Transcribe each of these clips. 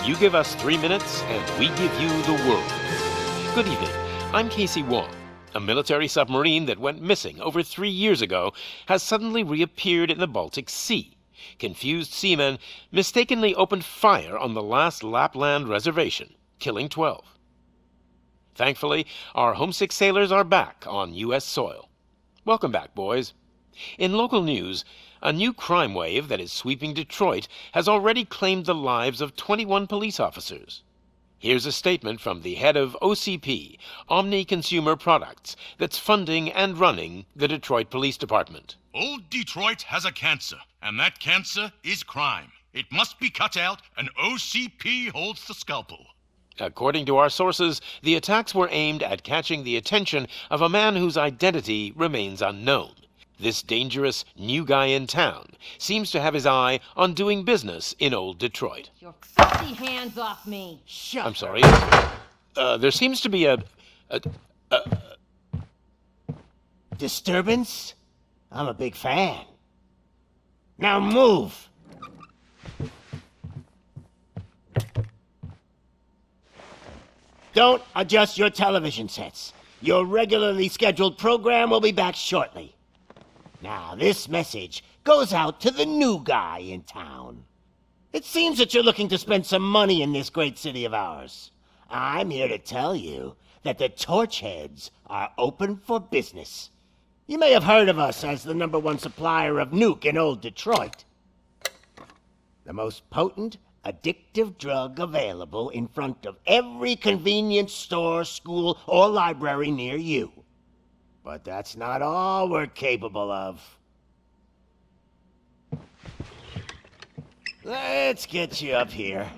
You give us 3 minutes, and we give you the world. Good evening. I'm Casey Wong. A military submarine that went missing over 3 years ago has suddenly reappeared in the Baltic Sea. Confused seamen mistakenly opened fire on the last Lapland reservation, killing 12. Thankfully, our homesick sailors are back on U.S. soil. Welcome back, boys. In local news, a new crime wave that is sweeping Detroit has already claimed the lives of 21 police officers. Here's a statement from the head of OCP, Omni Consumer Products, that's funding and running the Detroit Police Department. Old Detroit has a cancer, and that cancer is crime. It must be cut out, and OCP holds the scalpel. According to our sources, the attacks were aimed at catching the attention of a man whose identity remains unknown. This dangerous new guy in town seems to have his eye on doing business in old Detroit. Your filthy hands off me! Shut I'm sorry. There seems to be a disturbance? I'm a big fan. Now move! Don't adjust your television sets. Your regularly scheduled program will be back shortly. Now, this message goes out to the new guy in town. It seems that you're looking to spend some money in this great city of ours. I'm here to tell you that the Torchheads are open for business. You may have heard of us as the #1 supplier of nuke in old Detroit. The most potent, addictive drug available in front of every convenience store, school, or library near you. But that's not all we're capable of. Let's get you up here.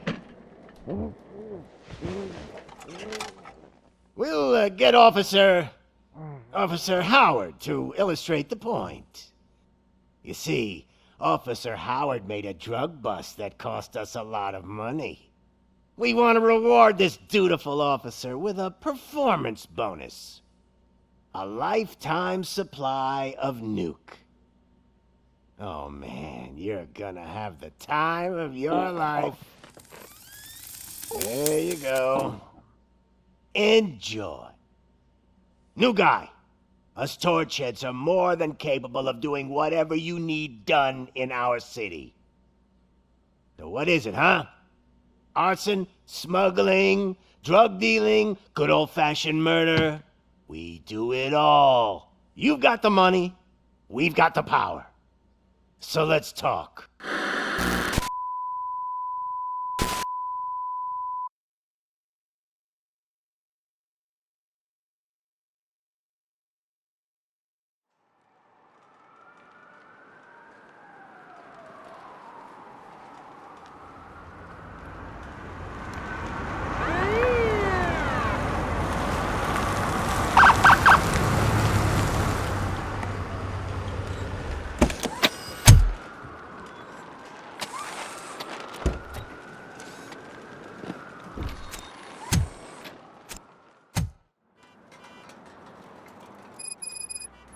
We'll get Officer Howard to illustrate the point. You see, Officer Howard made a drug bust that cost us a lot of money. We want to reward this dutiful officer with a performance bonus. A lifetime supply of nuke. Oh man, you're gonna have the time of your life. There you go. Enjoy. New guy, us Torchheads are more than capable of doing whatever you need done in our city. So what is it, huh? Arson, smuggling, drug dealing, good old-fashioned murder? We do it all. You've got the money, we've got the power. So let's talk.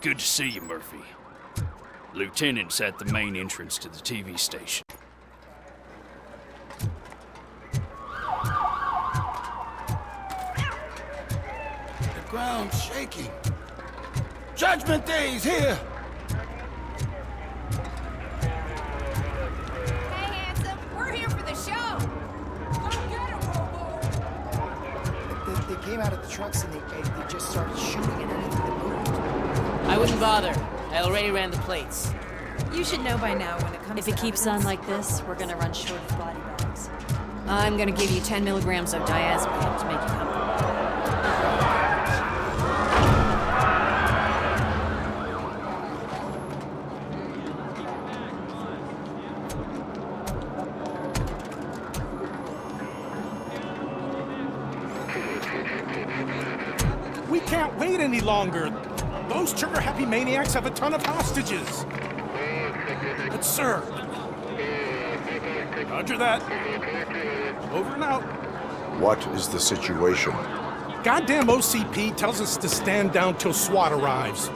Good to see you, Murphy. Lieutenant's at the main entrance to the TV station. The ground's shaking. Judgment Day's here! Hey, handsome, we're here for the show! Come get him, Robo! They came out of the trucks and they just started shooting at anything that moved. I wouldn't bother. I already ran the plates. You should know by now when it comes to If it keeps on like this, we're gonna run short of body bags. I'm gonna give you 10 milligrams of diazepam to make you comfortable. We can't wait any longer. Those trigger-happy maniacs have a ton of hostages. But sir... Roger that. Over and out. What is the situation? Goddamn OCP tells us to stand down till SWAT arrives.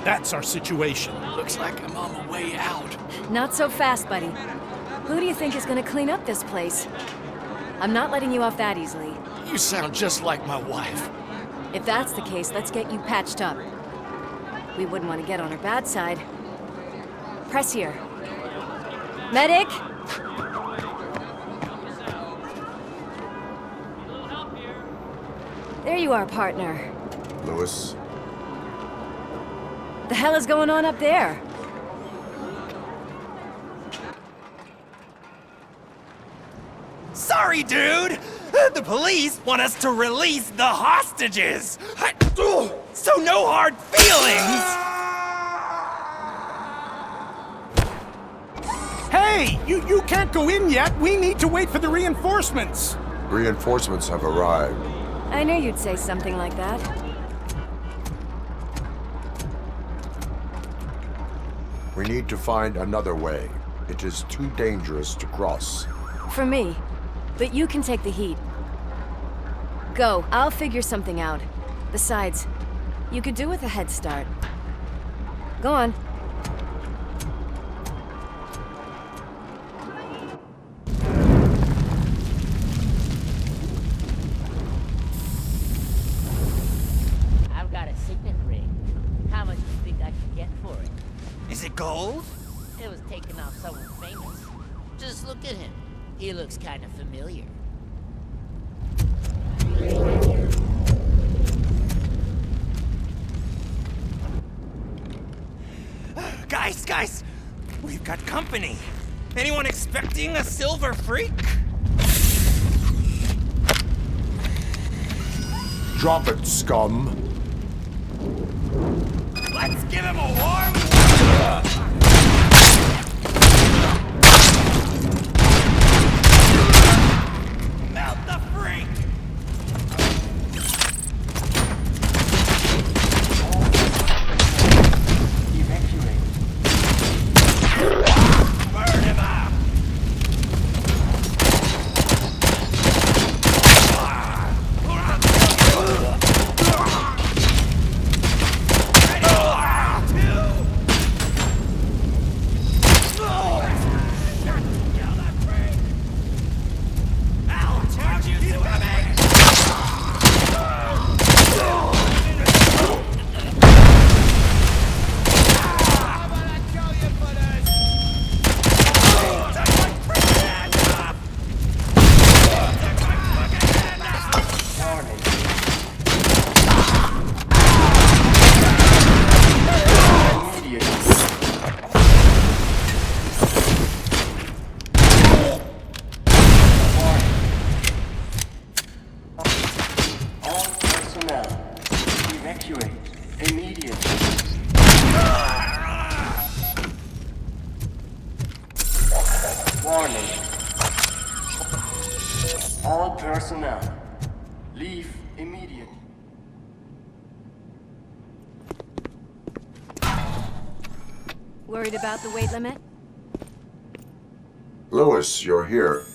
That's our situation. Looks like I'm on my way out. Not so fast, buddy. Who do you think is gonna clean up this place? I'm not letting you off that easily. You sound just like my wife. If that's the case, let's get you patched up. We wouldn't want to get on her bad side. Press here. Medic! There you are, partner. Lewis? The hell is going on up there? Sorry, dude! The police want us to release the hostages! So no hard feelings! Hey! You can't go in yet! We need to wait for the reinforcements! Reinforcements have arrived. I knew you'd say something like that. We need to find another way. It is too dangerous to cross. For me. But you can take the heat. Go. I'll figure something out. Besides, you could do with a head start. Go on. I've got a signet ring. How much do you think I can get for it? Is it gold? It was taken off someone famous. Just look at him. He looks kind of familiar. Guys! We've got company. Anyone expecting a silver freak? Drop it, scum. Let's give him a warm melt the freak! Burn him up! Warning. All personnel, leave immediately. Worried about the weight limit? Lewis, you're here.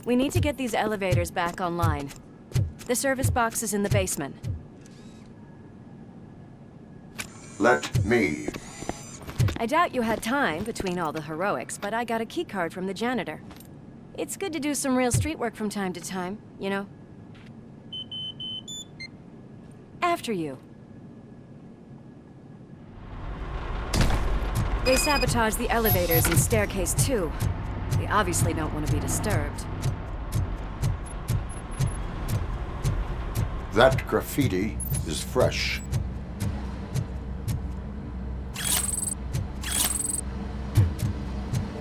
We need to get these elevators back online. The service box is in the basement. Let me. I doubt you had time between all the heroics, but I got a keycard from the janitor. It's good to do some real street work from time to time, you know? After you. They sabotaged the elevators and staircase too. They obviously don't want to be disturbed. That graffiti is fresh.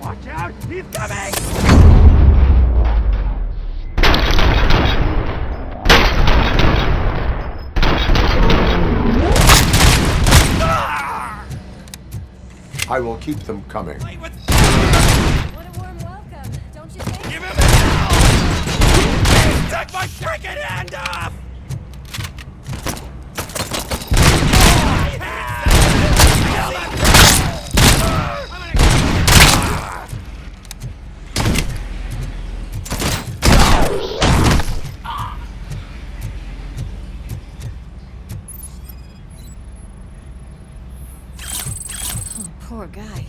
Watch out! He's coming! I will keep them coming. What a warm welcome, don't you think? Give him hell! Take my freaking hand off! Poor guy.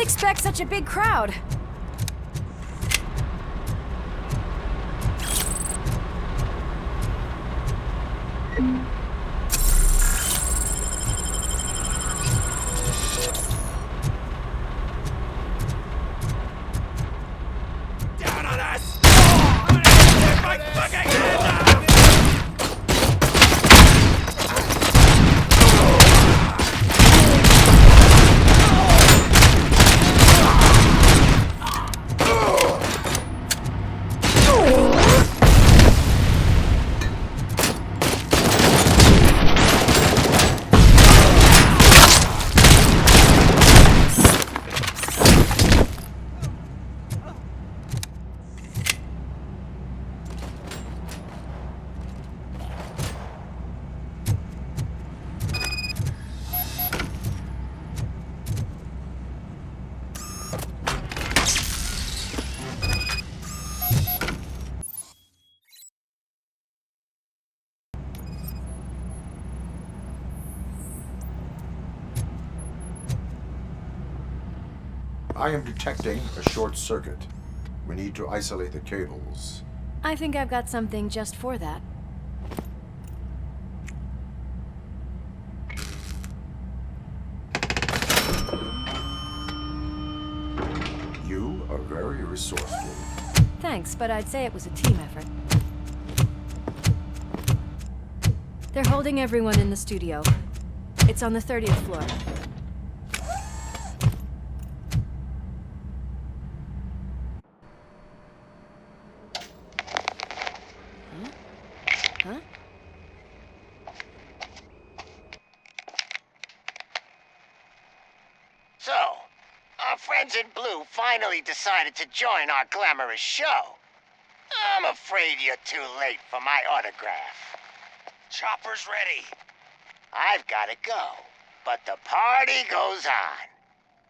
expect such a big crowd. Down on us! Oh, I'm gonna get my fucking hand up! I am detecting a short circuit. We need to isolate the cables. I think I've got something just for that. You are very resourceful. Thanks, but I'd say it was a team effort. They're holding everyone in the studio. It's on the 30th floor. Huh? So, our friends in blue finally decided to join our glamorous show. I'm afraid you're too late for my autograph. Chopper's ready. I've got to go, but the party goes on.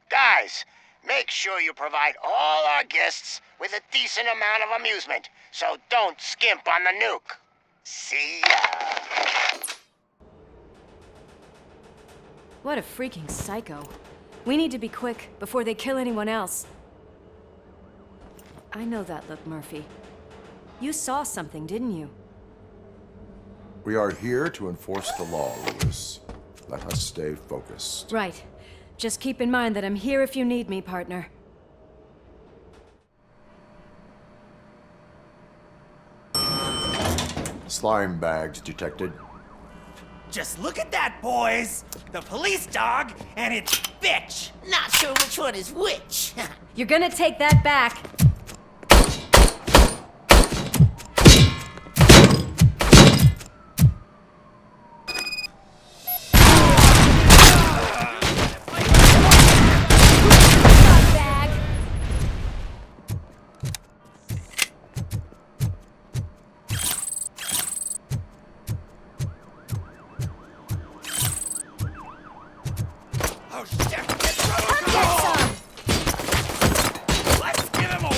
Guys, make sure you provide all our guests with a decent amount of amusement, so don't skimp on the nuke. See ya. What a freaking psycho. We need to be quick before they kill anyone else. I know that look, Murphy. You saw something, didn't you? We are here to enforce the law, Lewis. Let us stay focused. Right. Just keep in mind that I'm here if you need me, partner. Slime bags detected. Just look at that, boys! The police dog and its bitch! Not sure which one is which. You're gonna take that back. Oh shit! It's ROBOCOP! Let's give him a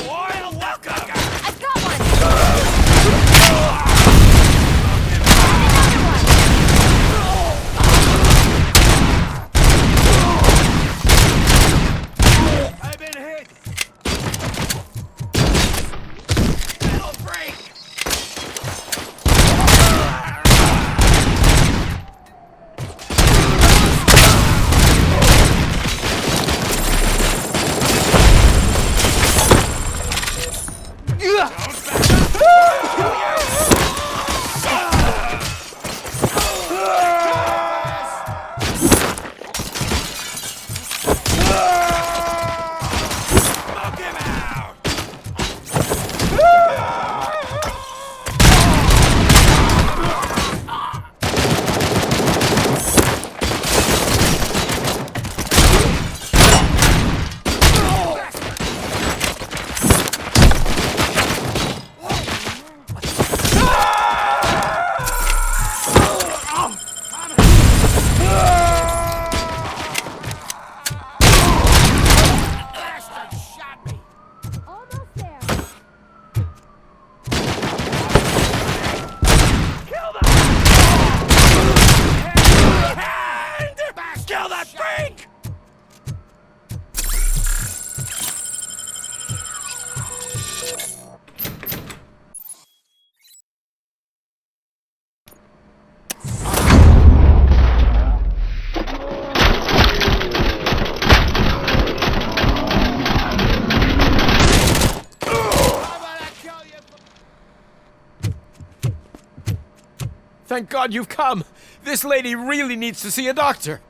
Thank God you've come. This lady really needs to see a doctor.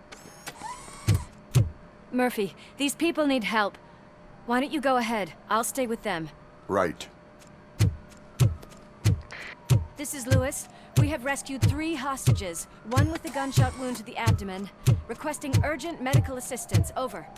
Murphy, these people need help. Why don't you go ahead? I'll stay with them. Right. This is Lewis. We have rescued 3 hostages, one with a gunshot wound to the abdomen, requesting urgent medical assistance. Over.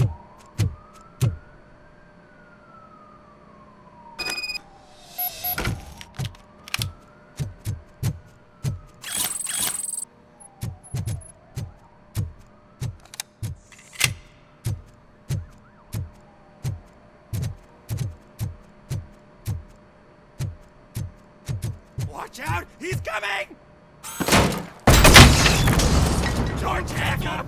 Watch out! He's coming! George Heck on a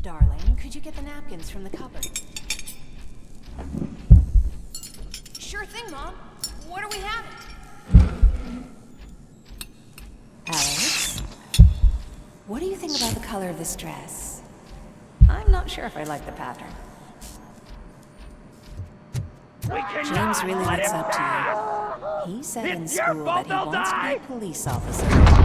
Darling, could you get the napkins from the cupboard? Sure thing, Mom. What are we having? Alex? What do you think about the color of this dress? I'm not sure if I like the pattern. James really looks up to you. He said in school that he wants to be a police officer.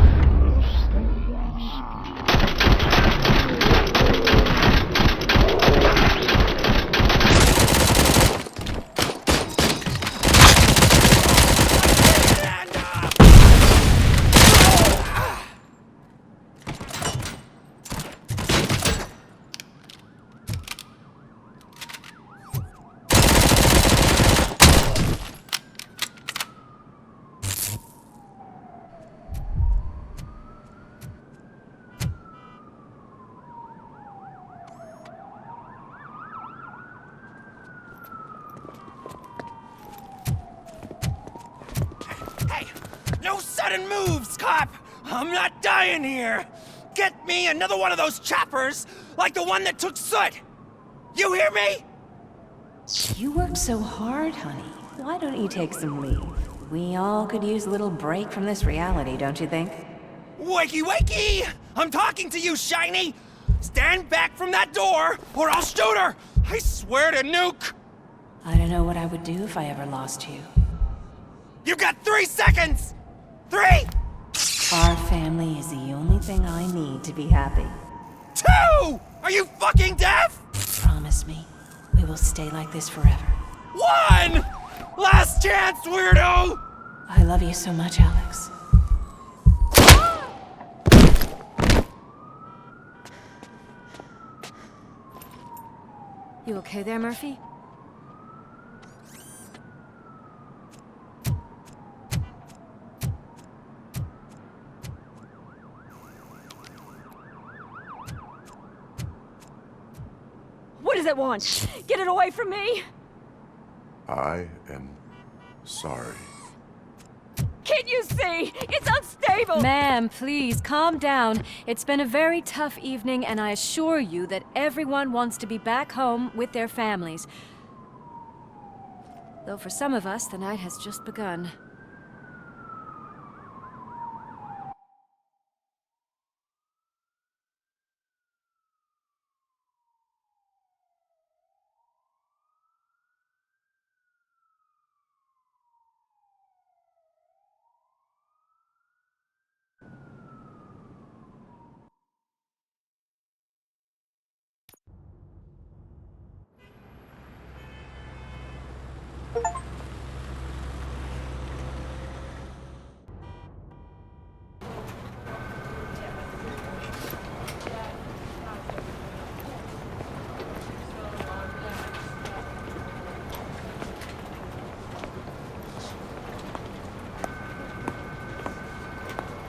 No sudden moves, cop! I'm not dying here! Get me another one of those choppers, like the one that took Soot! You hear me? You work so hard, honey. Why don't you take some leave? We all could use a little break from this reality, don't you think? Wakey, wakey! I'm talking to you, Shiny! Stand back from that door, or I'll shoot her! I swear to nuke! I don't know what I would do if I ever lost you. You got 3 seconds! 3! Our family is the only thing I need to be happy. 2! Are you fucking deaf? Promise me, we will stay like this forever. 1! Last chance, weirdo! I love you so much, Alex. You okay there, Murphy? What does it want? Get it away from me! I am sorry. Can't you see? It's unstable! Ma'am, please, calm down. It's been a very tough evening, and I assure you that everyone wants to be back home with their families. Though for some of us, the night has just begun.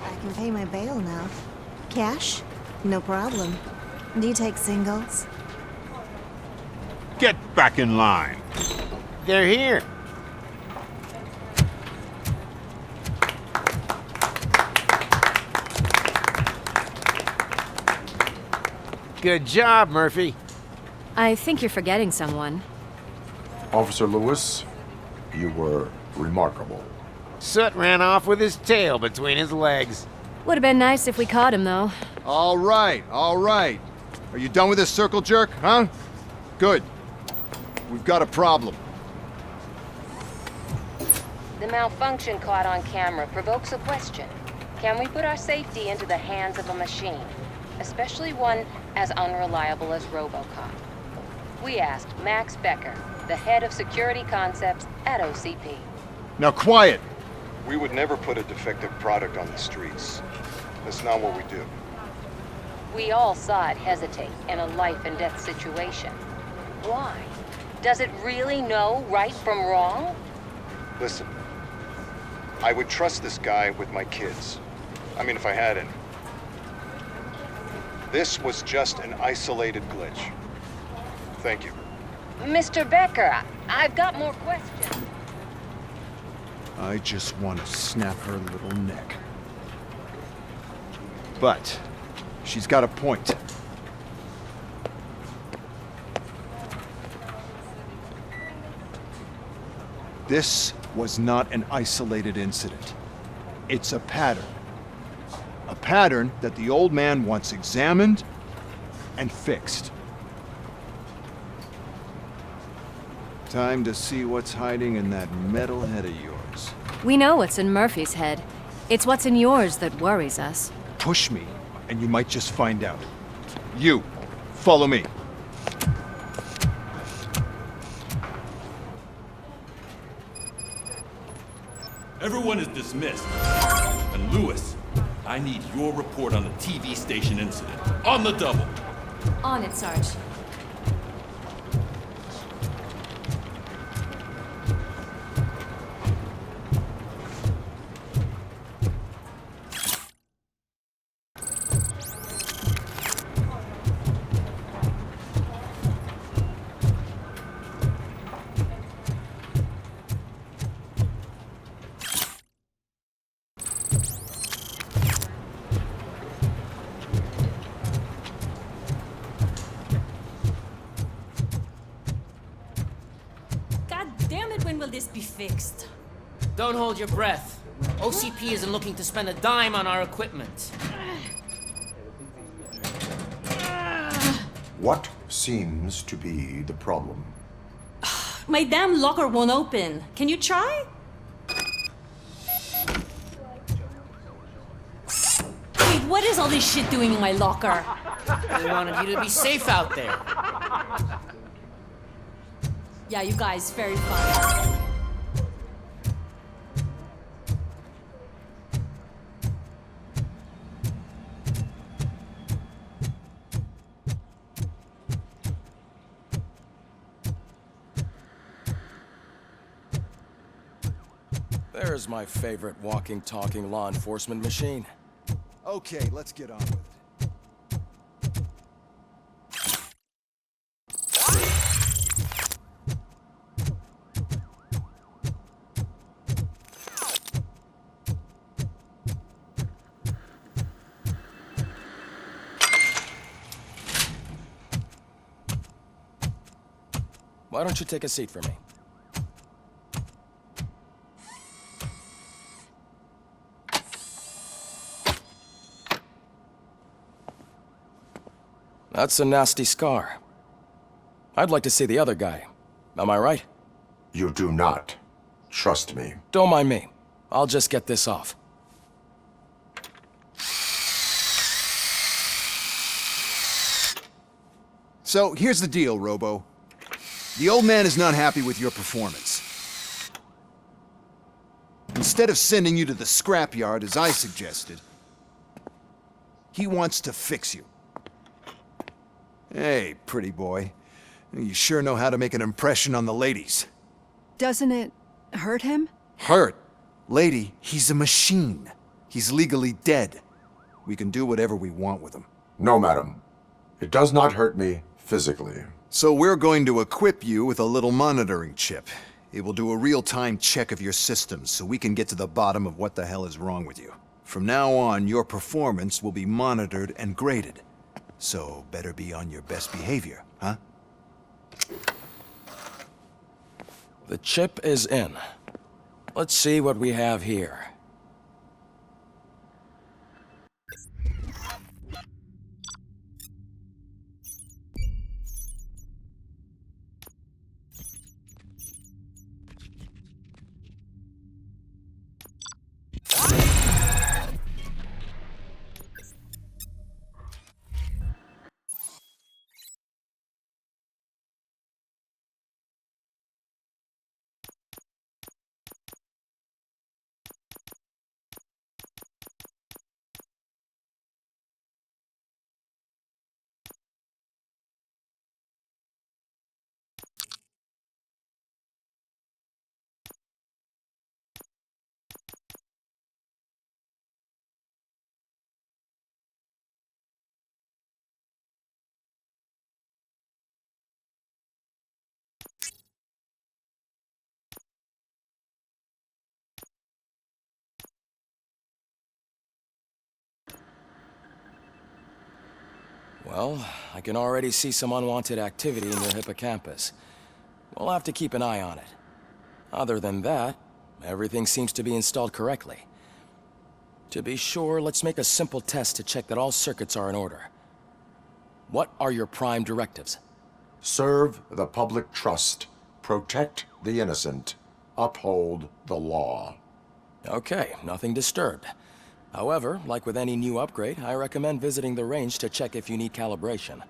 I can pay my bail now. Cash? No problem. Do you take singles? Get back in line. They're here. Good job, Murphy. I think you're forgetting someone. Officer Lewis, you were remarkable. Soot ran off with his tail between his legs. Would have been nice if we caught him, though. All right, all right. Are you done with this circle jerk, huh? Good. We've got a problem. The malfunction caught on camera provokes a question. Can we put our safety into the hands of a machine? Especially one as unreliable as ROBOCOP. We asked Max Becker, the head of security concepts at OCP. Now quiet! We would never put a defective product on the streets. That's not what we do. We all saw it hesitate in a life-and-death situation. Why? Does it really know right from wrong? Listen, I would trust this guy with my kids. I mean, if I had any. This was just an isolated glitch. Thank you. Mr. Becker, I've got more questions. I just want to snap her little neck. But she's got a point. This was not an isolated incident. It's a pattern. A pattern that the old man wants examined and fixed. Time to see what's hiding in that metal head of yours. We know what's in Murphy's head. It's what's in yours that worries us. Push me, and you might just find out. You, follow me. Everyone is dismissed. And Lewis, I need your report on the TV station incident. On the double. On it, Sarge. When will this be fixed? Don't hold your breath. OCP isn't looking to spend a dime on our equipment. What seems to be the problem? My damn locker won't open. Can you try? Wait, what is all this shit doing in my locker? We wanted you to be safe out there. Yeah, you guys, very fun. There's my favorite walking, talking law enforcement machine. Okay, let's get on with it. Why don't you take a seat for me? That's a nasty scar. I'd like to see the other guy. Am I right? You do not. Trust me. Don't mind me. I'll just get this off. So, here's the deal, Robo. The old man is not happy with your performance. Instead of sending you to the scrapyard, as I suggested, he wants to fix you. Hey, pretty boy. You sure know how to make an impression on the ladies. Doesn't it hurt him? Hurt? Lady, he's a machine. He's legally dead. We can do whatever we want with him. No, madam. It does not hurt me physically. So we're going to equip you with a little monitoring chip. It will do a real-time check of your systems so we can get to the bottom of what the hell is wrong with you. From now on, your performance will be monitored and graded. So better be on your best behavior, huh? The chip is in. Let's see what we have here. Well, I can already see some unwanted activity in your hippocampus. We'll have to keep an eye on it. Other than that, everything seems to be installed correctly. To be sure, let's make a simple test to check that all circuits are in order. What are your prime directives? Serve the public trust. Protect the innocent. Uphold the law. Okay, nothing disturbed. However, like with any new upgrade, I recommend visiting the range to check if you need calibration.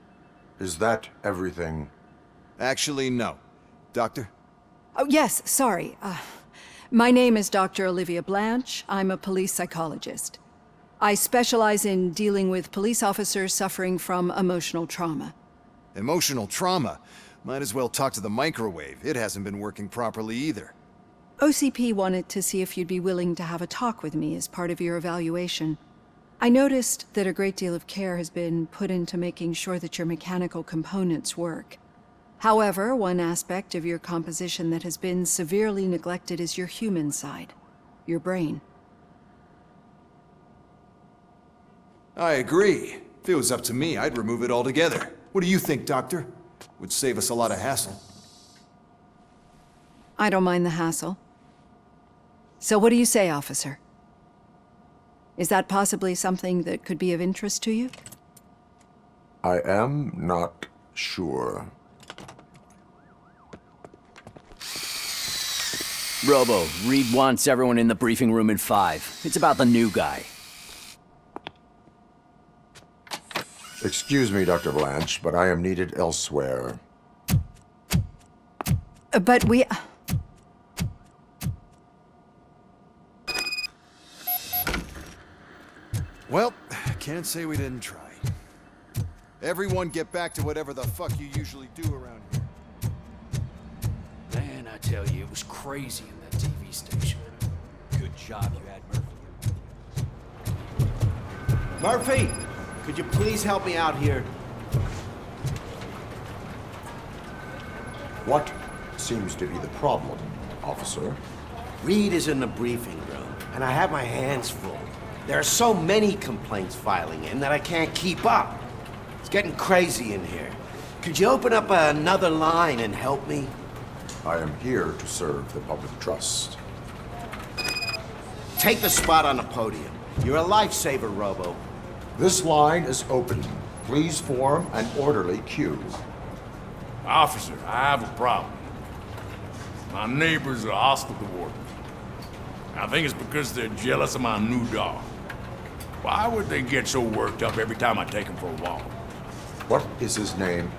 Is that everything? Actually, no. Doctor? Oh, yes, sorry. My name is Dr. Olivia Blanche. I'm a police psychologist. I specialize in dealing with police officers suffering from emotional trauma. Emotional trauma? Might as well talk to the microwave. It hasn't been working properly either. OCP wanted to see if you'd be willing to have a talk with me as part of your evaluation. I noticed that a great deal of care has been put into making sure that your mechanical components work. However, one aspect of your composition that has been severely neglected is your human side, your brain. I agree. If it was up to me, I'd remove it altogether. What do you think, Doctor? Would save us a lot of hassle. I don't mind the hassle. So what do you say, officer? Is that possibly something that could be of interest to you? I am not sure. Robo, Reed wants everyone in the briefing room in 5. It's about the new guy. Excuse me, Dr. Blanche, but I am needed elsewhere. But we... Well, can't say we didn't try. Everyone get back to whatever the fuck you usually do around here. Man, I tell you, it was crazy in that TV station. Good job you had Murphy. Murphy, could you please help me out here? What seems to be the problem, officer? Reed is in the briefing room, and I have my hands full. There are so many complaints filing in that I can't keep up. It's getting crazy in here. Could you open up another line and help me? I am here to serve the public trust. Take the spot on the podium. You're a lifesaver, Robo. This line is open. Please form an orderly queue. Officer, I have a problem. My neighbors are hostile toward me. I think it's because they're jealous of my new dog. Why would they get so worked up every time I take him for a walk? What is his name?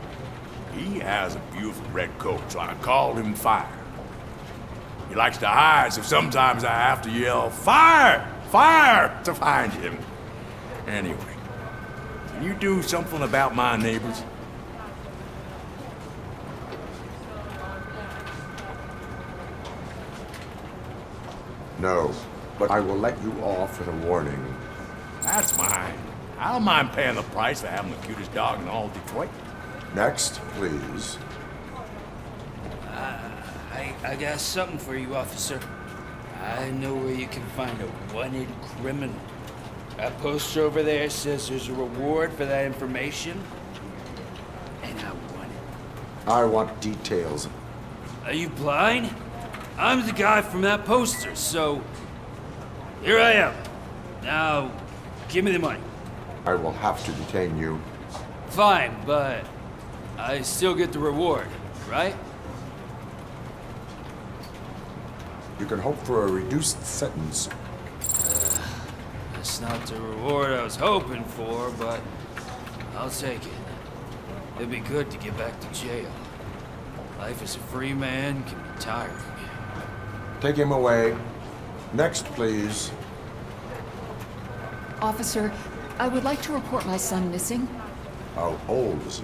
He has a beautiful red coat, so I called him Fire. He likes to hide, so sometimes I have to yell, "Fire! Fire!" to find him. Anyway, can you do something about my neighbors? No, but I will let you off with a warning. That's mine. I don't mind paying the price for having the cutest dog in all Detroit. Next, please. I got something for you, officer. I know where you can find a wanted criminal. That poster over there says there's a reward for that information, and I want it. I want details. Are you blind? I'm the guy from that poster, so here I am. Now, give me the money. I will have to detain you. Fine, but I still get the reward, right? You can hope for a reduced sentence. That's not the reward I was hoping for, but I'll take it. It'd be good to get back to jail. Life as a free man can be tiring. Take him away. Next, please. Officer, I would like to report my son missing. How old is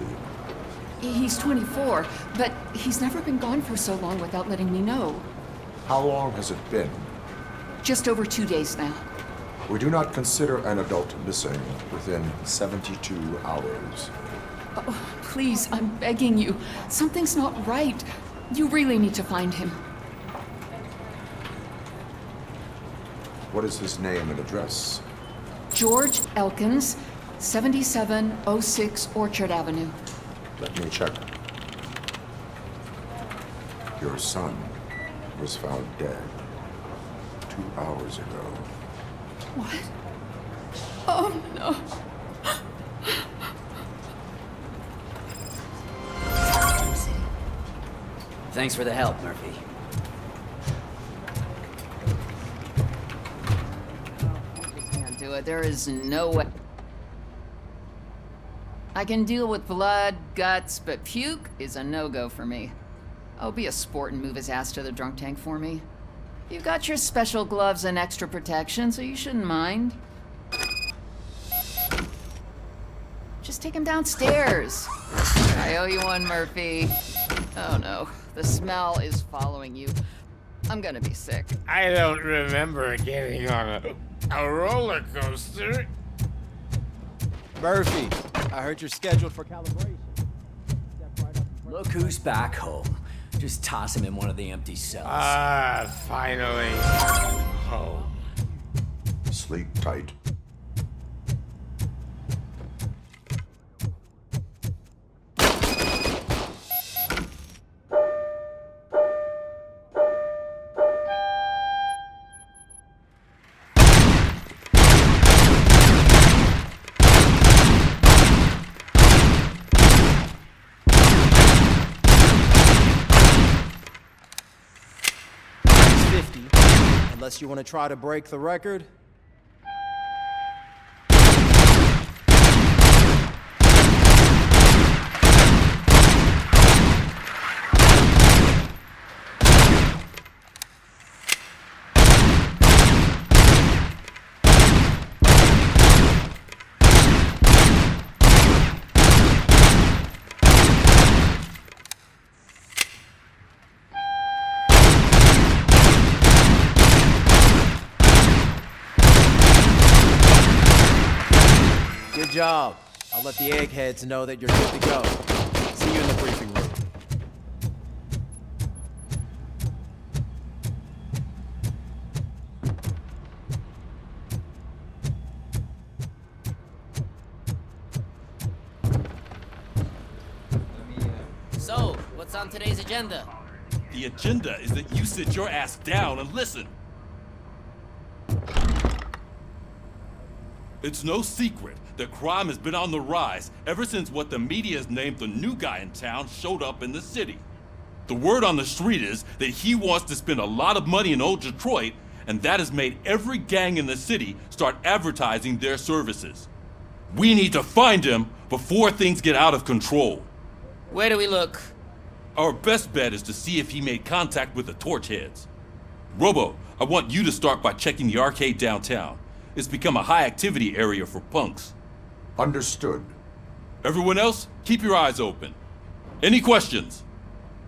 he? He's 24, but he's never been gone for so long without letting me know. How long has it been? Just over 2 days now. We do not consider an adult missing within 72 hours. Oh, please, I'm begging you. Something's not right. You really need to find him. What is his name and address? George Elkins, 7706 Orchard Avenue. Let me check. Your son was found dead 2 hours ago. What? Oh, no. Thanks for the help, Murphy. Can't do it. There is no way. I can deal with blood, guts, but puke is a no-go for me. Oh, be a sport and move his ass to the drunk tank for me. You got your special gloves and extra protection, so you shouldn't mind. Just take him downstairs. I owe you one, Murphy. Oh no, the smell is following you. I'm gonna be sick. I don't remember getting on a roller coaster. Murphy, I heard you're scheduled for calibration. Look who's back home. Just toss him in one of the empty cells. Finally. Home. Sleep tight. Unless you want to try to break the record. job. I'll let the eggheads know that you're good to go. See you in the briefing room. So, what's on today's agenda? The agenda is that you sit your ass down and listen. It's no secret that crime has been on the rise ever since what the media has named the new guy in town showed up in the city. The word on the street is that he wants to spend a lot of money in old Detroit, and that has made every gang in the city start advertising their services. We need to find him before things get out of control. Where do we look? Our best bet is to see if he made contact with the Torchheads. Robo, I want you to start by checking the arcade downtown. It's become a high-activity area for punks. Understood. Everyone else, keep your eyes open. Any questions?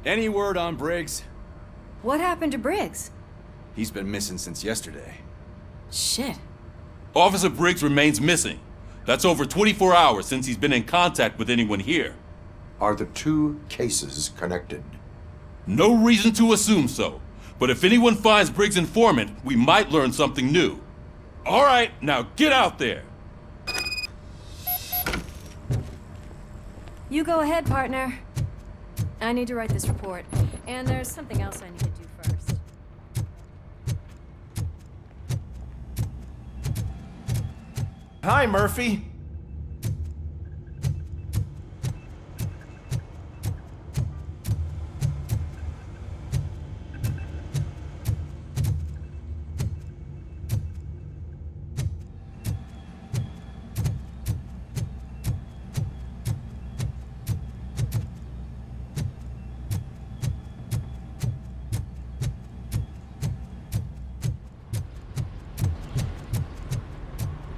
Any word on Briggs? What happened to Briggs? He's been missing since yesterday. Shit. Officer Briggs remains missing. That's over 24 hours since he's been in contact with anyone here. Are the two cases connected? No reason to assume so. But if anyone finds Briggs' informant, we might learn something new. All right, now get out there. You go ahead, partner. I need to write this report. And there's something else I need to do first. Hi, Murphy.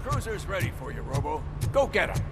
Cruiser's ready for you, Robo. Go get him.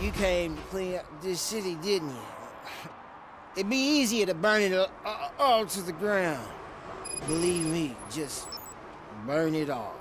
You came to clean up this city, didn't you? It'd be easier to burn it all to the ground. Believe me, just burn it all.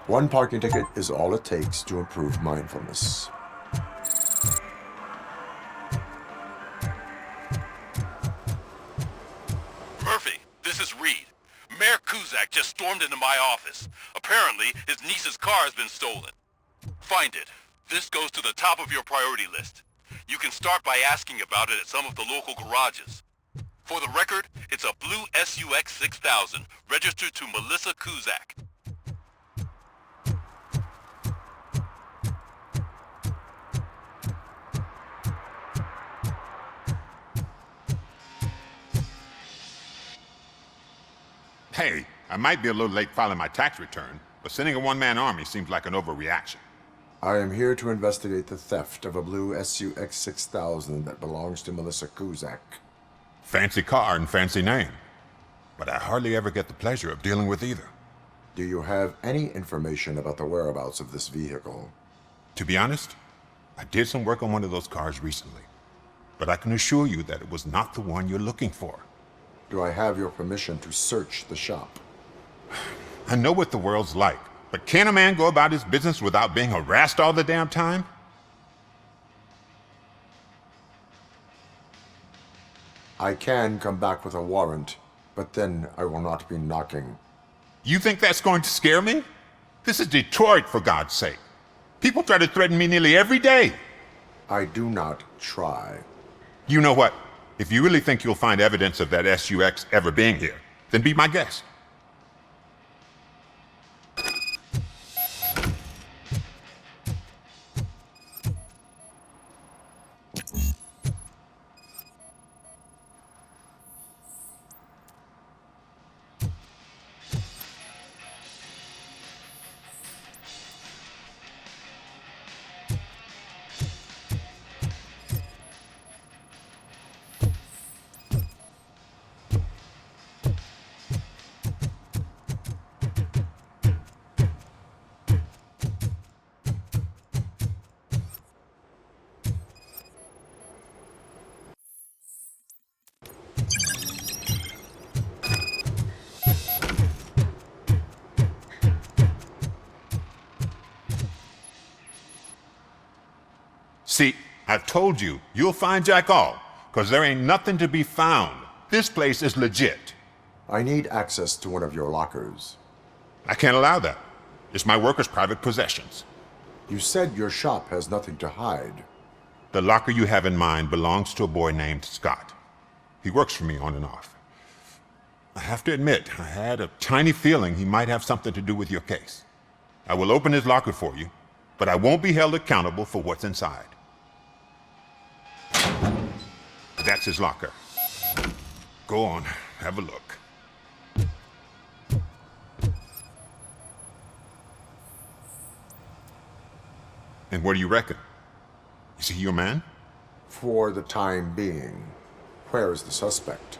One parking ticket is all it takes to improve mindfulness. Murphy, this is Reed. Mayor Kuzak just stormed into my office. Apparently, his niece's car has been stolen. Find it. This goes to the top of your priority list. You can start by asking about it at some of the local garages. For the record, it's a blue SUX 6000 registered to Melissa Kuzak. Hey, I might be a little late filing my tax return, but sending a one-man army seems like an overreaction. I am here to investigate the theft of a blue SUX 6000 that belongs to Melissa Kuzak. Fancy car and fancy name. But I hardly ever get the pleasure of dealing with either. Do you have any information about the whereabouts of this vehicle? To be honest, I did some work on one of those cars recently, but I can assure you that it was not the one you're looking for. Do I have your permission to search the shop? I know what the world's like, but can a man go about his business without being harassed all the damn time? I can come back with a warrant, but then I will not be knocking. You think that's going to scare me? This is Detroit, for God's sake. People try to threaten me nearly every day. I do not try. You know what? If you really think you'll find evidence of that SUX ever being here, then be my guest. See, I told you, you'll find Jack All, because there ain't nothing to be found. This place is legit. I need access to one of your lockers. I can't allow that. It's my workers' private possessions. You said your shop has nothing to hide. The locker you have in mind belongs to a boy named Scott. He works for me on and off. I have to admit, I had a tiny feeling he might have something to do with your case. I will open his locker for you, but I won't be held accountable for what's inside. That's his locker. Go on, have a look. And what do you reckon? Is he your man? For the time being. Where is the suspect?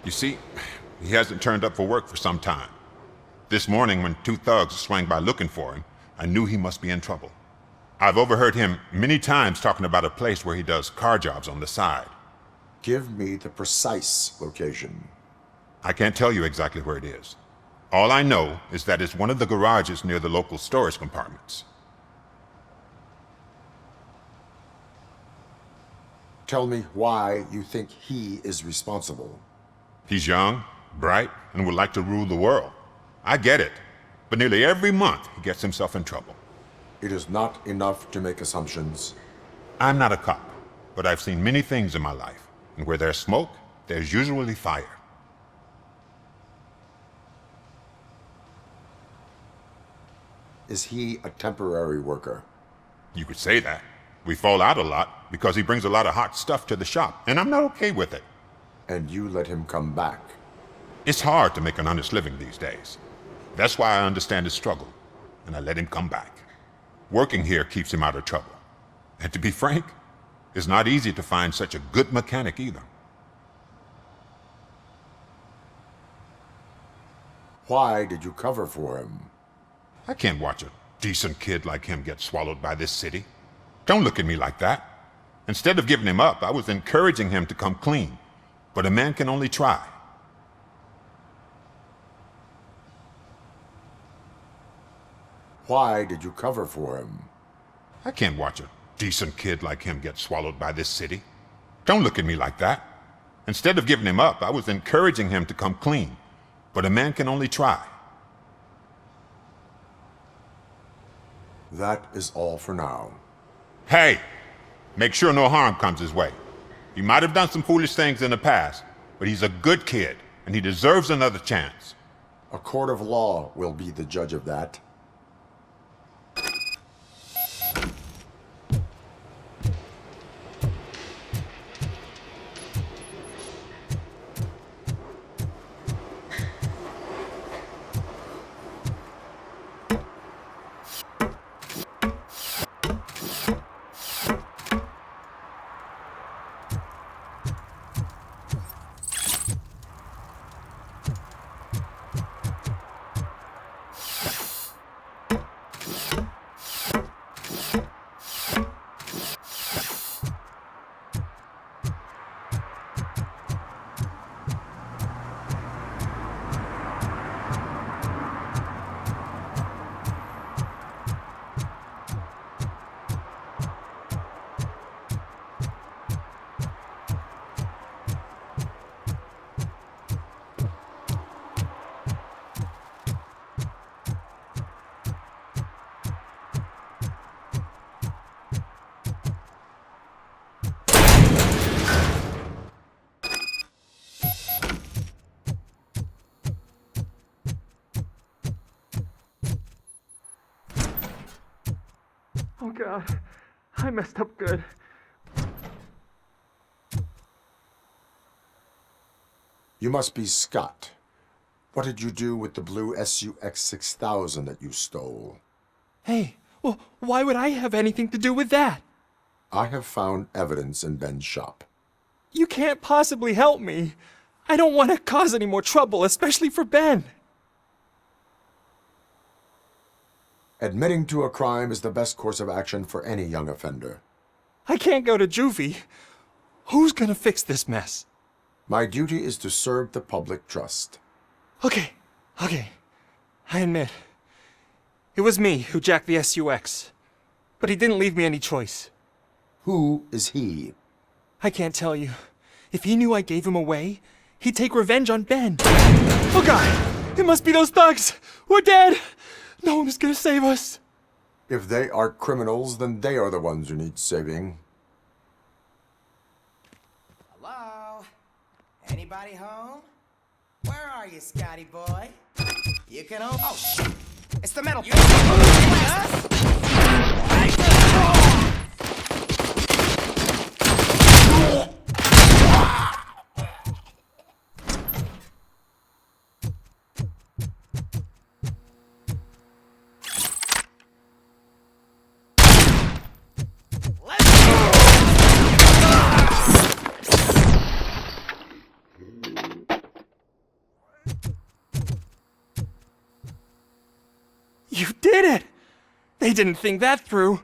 You see, he hasn't turned up for work for some time. This morning, when two thugs swang by looking for him, I knew he must be in trouble. I've overheard him many times talking about a place where he does car jobs on the side. Give me the precise location. I can't tell you exactly where it is. All I know is that it's one of the garages near the local storage compartments. Tell me why you think he is responsible. He's young, bright, and would like to rule the world. I get it. But nearly every month, he gets himself in trouble. It is not enough to make assumptions. I'm not a cop, but I've seen many things in my life. And where there's smoke, there's usually fire. Is he a temporary worker? You could say that. We fall out a lot because he brings a lot of hot stuff to the shop, and I'm not okay with it. And you let him come back? It's hard to make an honest living these days. That's why I understand his struggle, and I let him come back. Working here keeps him out of trouble. And to be frank, it's not easy to find such a good mechanic either. Why did you cover for him? I can't watch a decent kid like him get swallowed by this city. Don't look at me like that. Instead of giving him up, I was encouraging him to come clean. But a man can only try. Why did you cover for him? I can't watch a decent kid like him get swallowed by this city. Don't look at me like that. Instead of giving him up, I was encouraging him to come clean. But a man can only try. That is all for now. Hey! Make sure no harm comes his way. He might have done some foolish things in the past, but he's a good kid, and he deserves another chance. A court of law will be the judge of that. Oh God, I messed up good. You must be Scott. What did you do with the blue SUX 6000 that you stole? Hey, well, why would I have anything to do with that? I have found evidence in Ben's shop. You can't possibly help me. I don't want to cause any more trouble, especially for Ben. Admitting to a crime is the best course of action for any young offender. I can't go to juvie. Who's gonna fix this mess? My duty is to serve the public trust. Okay. I admit. It was me who jacked the SUX. But he didn't leave me any choice. Who is he? I can't tell you. If he knew I gave him away, he'd take revenge on Ben. Oh God! It must be those thugs! We're dead! No one is gonna save us. If they are criminals, then they are the ones who need saving. Hello? Anybody home? Where are you, Scotty boy? You can open. Oh, shit! It's the metal. You did it! They didn't think that through.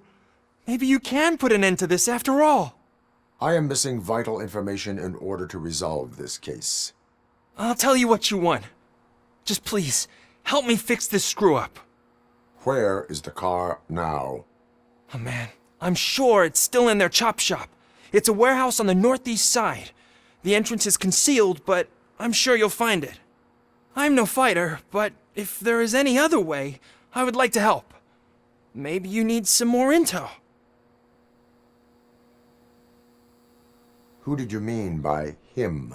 Maybe you can put an end to this after all. I am missing vital information in order to resolve this case. I'll tell you what you want. Just please, help me fix this screw-up. Where is the car now? Oh man, I'm sure it's still in their chop shop. It's a warehouse on the northeast side. The entrance is concealed, but I'm sure you'll find it. I'm no fighter, but if there is any other way, I would like to help. Maybe you need some more intel. Who did you mean by him?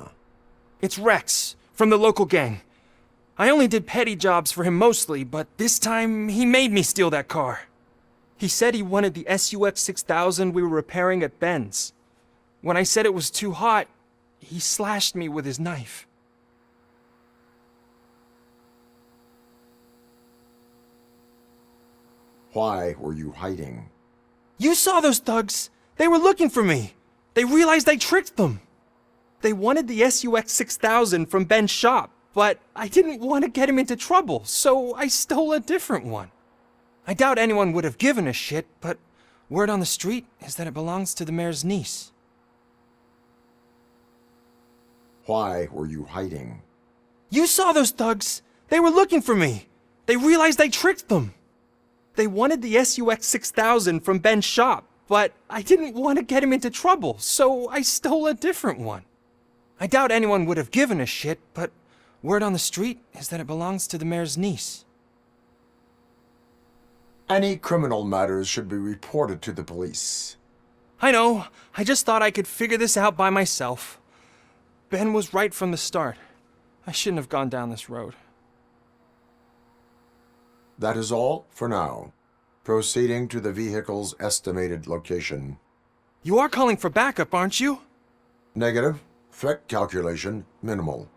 It's Rex, from the local gang. I only did petty jobs for him mostly, but this time he made me steal that car. He said he wanted the SUX 6000 we were repairing at Ben's. When I said it was too hot, he slashed me with his knife. Why were you hiding? You saw those thugs! They were looking for me! They realized I tricked them! They wanted the SUX 6000 from Ben's shop, but I didn't want to get him into trouble, so I stole a different one. I doubt anyone would have given a shit, but word on the street is that it belongs to the mayor's niece. Why were you hiding? You saw those thugs! They were looking for me! They realized I tricked them! They wanted the SUX 6000 from Ben's shop, but I didn't want to get him into trouble, so I stole a different one. I doubt anyone would have given a shit, but word on the street is that it belongs to the mayor's niece. Any criminal matters should be reported to the police. I know. I just thought I could figure this out by myself. Ben was right from the start. I shouldn't have gone down this road. That is all for now. Proceeding to the vehicle's estimated location. You are calling for backup, aren't you? Negative. Threat calculation minimal.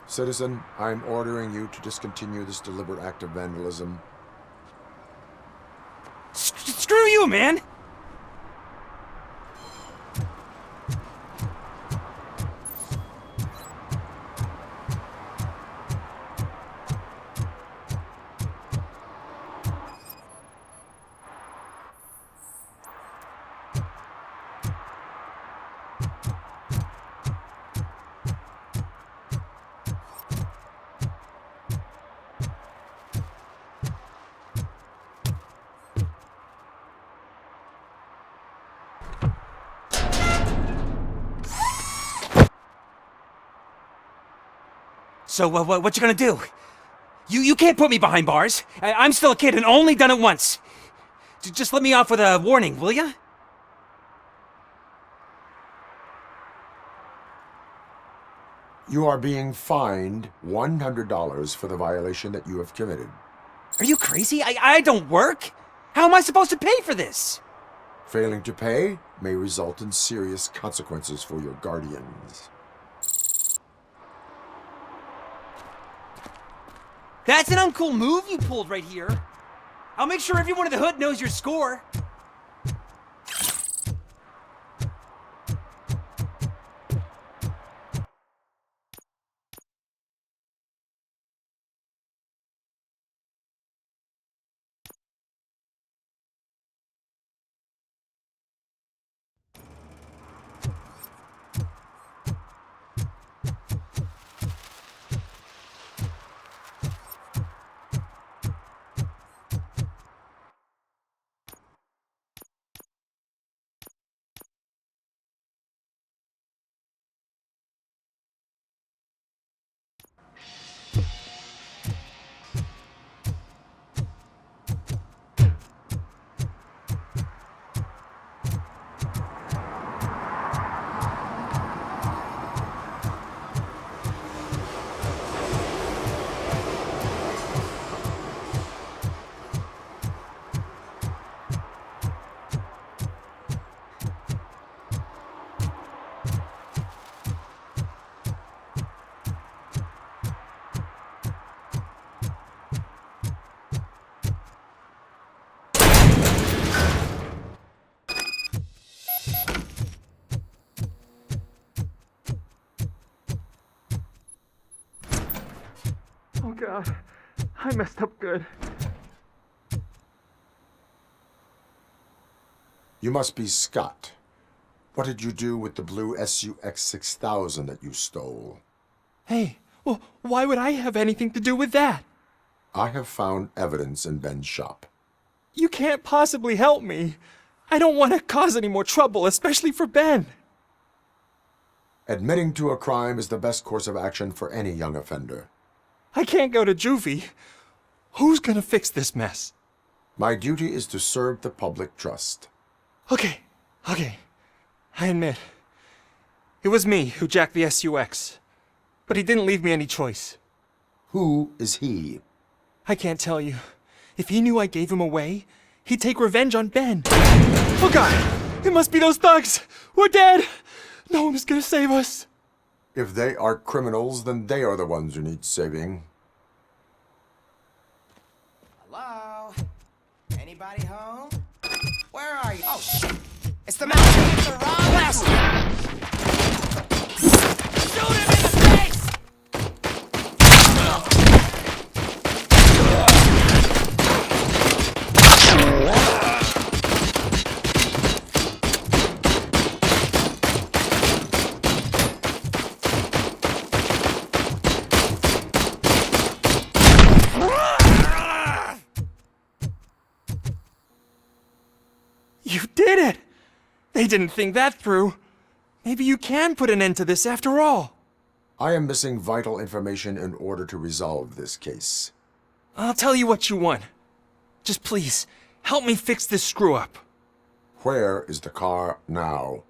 Citizen, I'm ordering you to discontinue this deliberate act of vandalism. Screw you, man! So, what you gonna do? You can't put me behind bars. I'm still a kid and only done it once. Just let me off with a warning, will ya? You are being fined $100 for the violation that you have committed. Are you crazy? I don't work. How am I supposed to pay for this? Failing to pay may result in serious consequences for your guardians. That's an uncool move you pulled right here. I'll make sure everyone in the hood knows your score. Oh god, I messed up good. You must be Scott. What did you do with the blue SUX 6000 that you stole? Hey, well, why would I have anything to do with that? I have found evidence in Ben's shop. You can't possibly help me. I don't want to cause any more trouble, especially for Ben. Admitting to a crime is the best course of action for any young offender. I can't go to juvie. Who's gonna fix this mess? My duty is to serve the public trust. Okay. I admit. It was me who jacked the SUX. But he didn't leave me any choice. Who is he? I can't tell you. If he knew I gave him away, he'd take revenge on Ben. Oh god! It must be those thugs! We're dead! No one is gonna save us. If they are criminals, then they are the ones who need saving. Hello? Anybody home? Where are you? Oh, shit! It's the mountain! It's the wrong blast! Shoot him in the face! You did it! They didn't think that through. Maybe you can put an end to this after all. I am missing vital information in order to resolve this case. I'll tell you what you want. Just please, help me fix this screw-up. Where is the car now?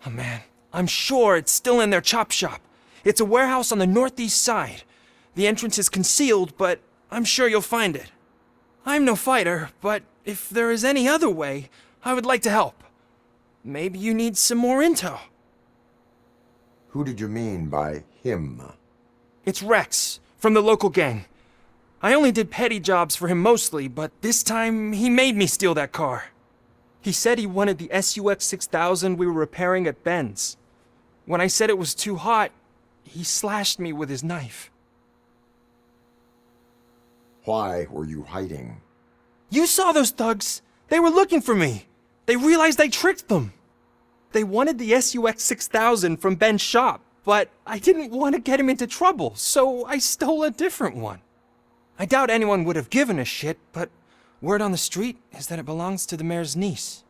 Oh man, I'm sure it's still in their chop shop. It's a warehouse on the northeast side. The entrance is concealed, but I'm sure you'll find it. I'm no fighter, but if there is any other way, I would like to help. Maybe you need some more intel. Who did you mean by him? It's Rex, from the local gang. I only did petty jobs for him mostly, but this time he made me steal that car. He said he wanted the SUX 6000 we were repairing at Ben's. When I said it was too hot, he slashed me with his knife. Why were you hiding? You saw those thugs! They were looking for me! They realized I tricked them! They wanted the SUX 6000 from Ben's shop, but I didn't want to get him into trouble, so I stole a different one. I doubt anyone would have given a shit, but word on the street is that it belongs to the mayor's niece.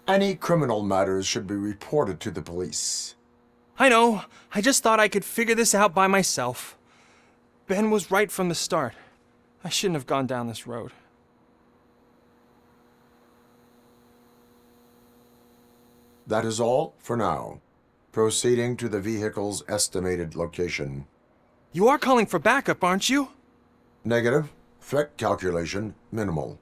Any criminal matters should be reported to the police. I know. I just thought I could figure this out by myself. Ben was right from the start. I shouldn't have gone down this road. That is all for now. Proceeding to the vehicle's estimated location. You are calling for backup, aren't you? Negative. Threat calculation minimal.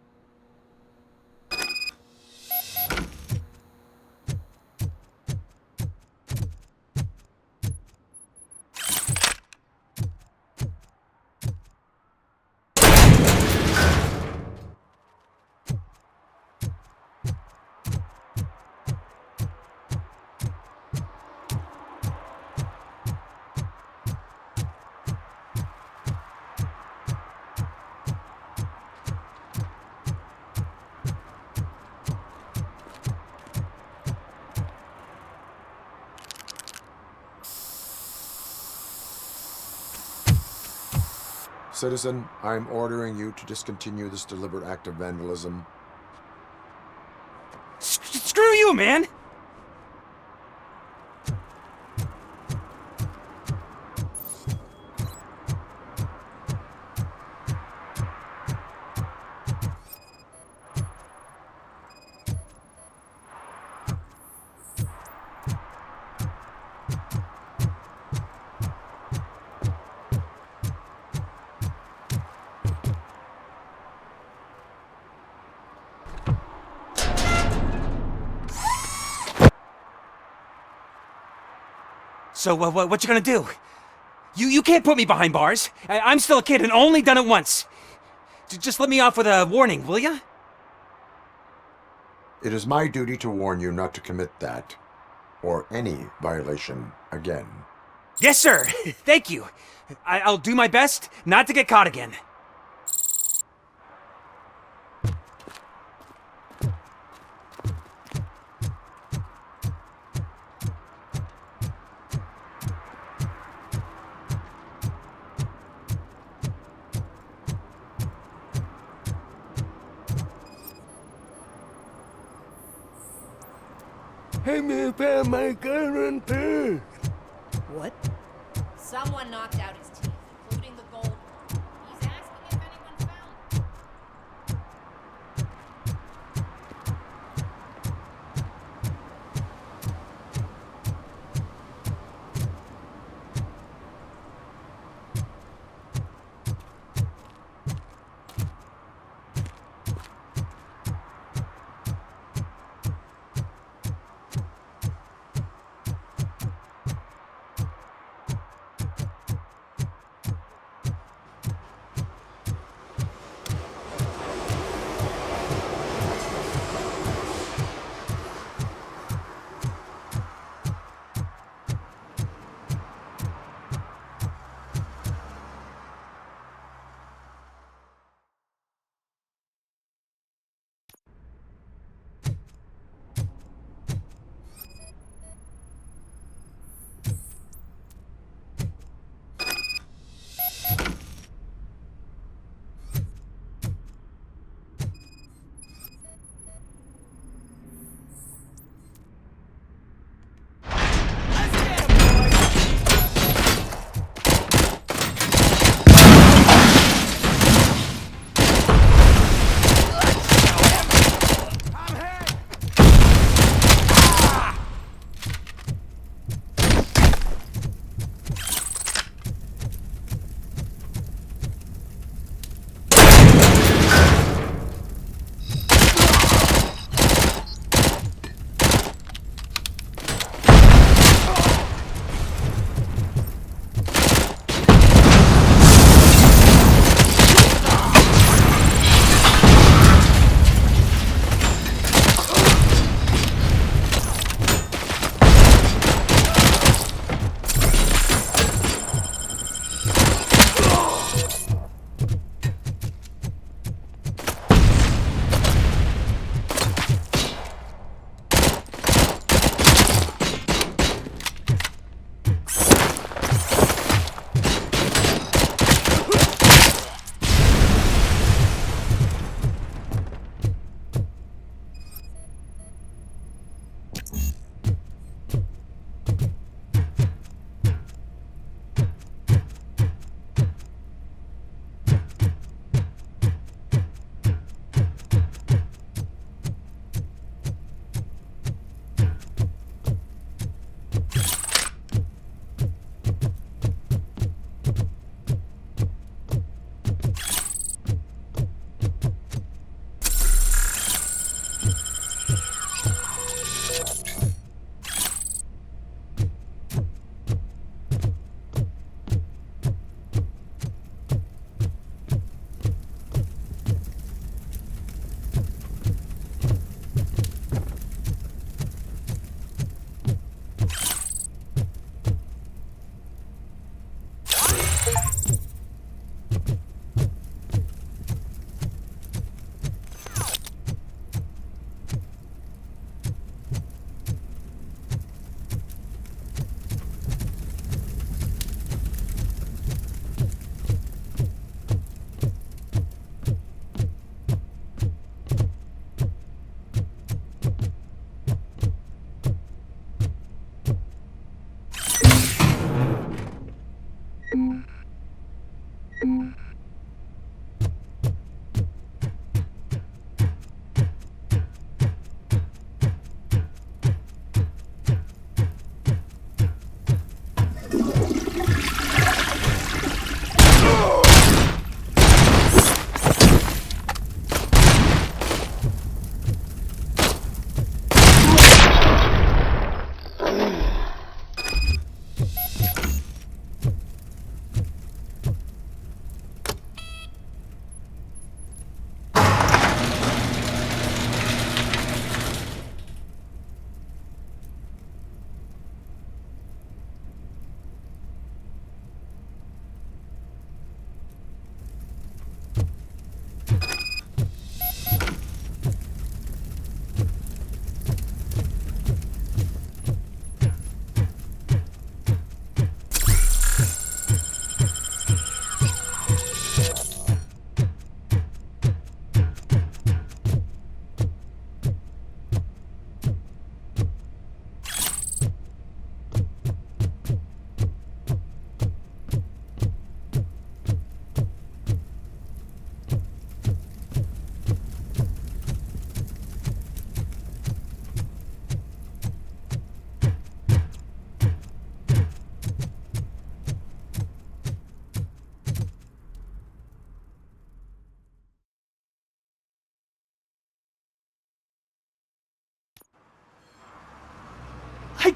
Citizen, I'm ordering you to discontinue this deliberate act of vandalism. Screw you, man! So, what you gonna do? You can't put me behind bars. I'm still a kid and only done it once. Just let me off with a warning, will ya? It is my duty to warn you not to commit that, or any violation, again. Yes, sir. Thank you. I'll do my best not to get caught again. Hey, me found my gun and purse. What? Someone knocked out his teeth, including the gold one. He's asking if anyone found them.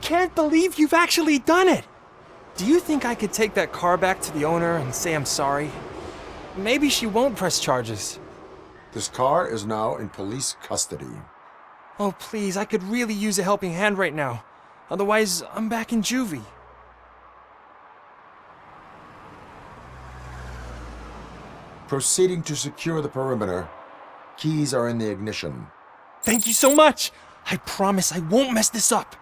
can't believe you've actually done it! Do you think I could take that car back to the owner and say I'm sorry? Maybe she won't press charges. This car is now in police custody. Oh, please, I could really use a helping hand right now. Otherwise, I'm back in juvie. Proceeding to secure the perimeter. Keys are in the ignition. Thank you so much! I promise I won't mess this up.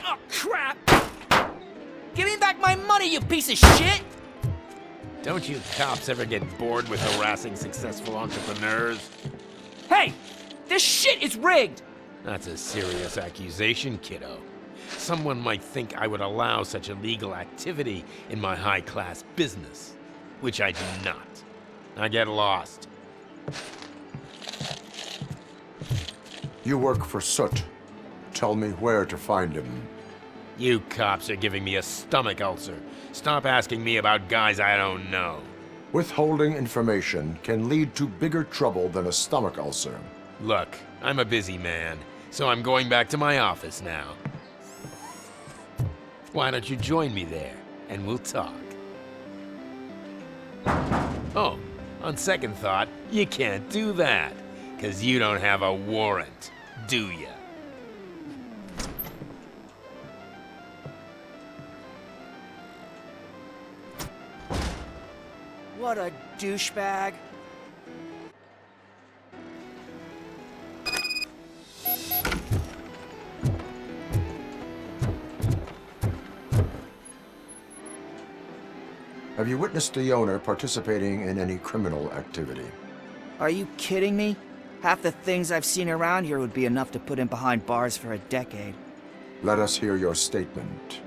Oh, crap! Give me back my money, you piece of shit! Don't you cops ever get bored with harassing successful entrepreneurs? Hey! This shit is rigged! That's a serious accusation, kiddo. Someone might think I would allow such illegal activity in my high-class business, which I do not. I get lost. You work for Soot. Tell me where to find him. You cops are giving me a stomach ulcer. Stop asking me about guys I don't know. Withholding information can lead to bigger trouble than a stomach ulcer. Look, I'm a busy man, so I'm going back to my office now. Why don't you join me there, and we'll talk. Oh, on second thought, you can't do that, 'cause you don't have a warrant, do ya? What a douchebag. Have you witnessed the owner participating in any criminal activity? Are you kidding me? Half the things I've seen around here would be enough to put him behind bars for a decade. Let us hear your statement.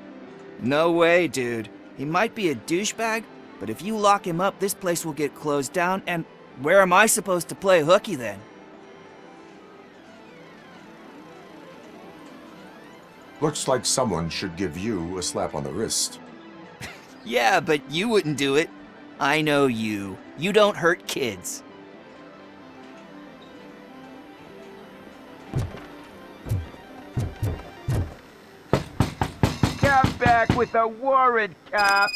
No way, dude. He might be a douchebag, but if you lock him up, this place will get closed down, and where am I supposed to play hooky then? Looks like someone should give you a slap on the wrist. Yeah, but you wouldn't do it. I know you. You don't hurt kids. Come back with a warrant, cop!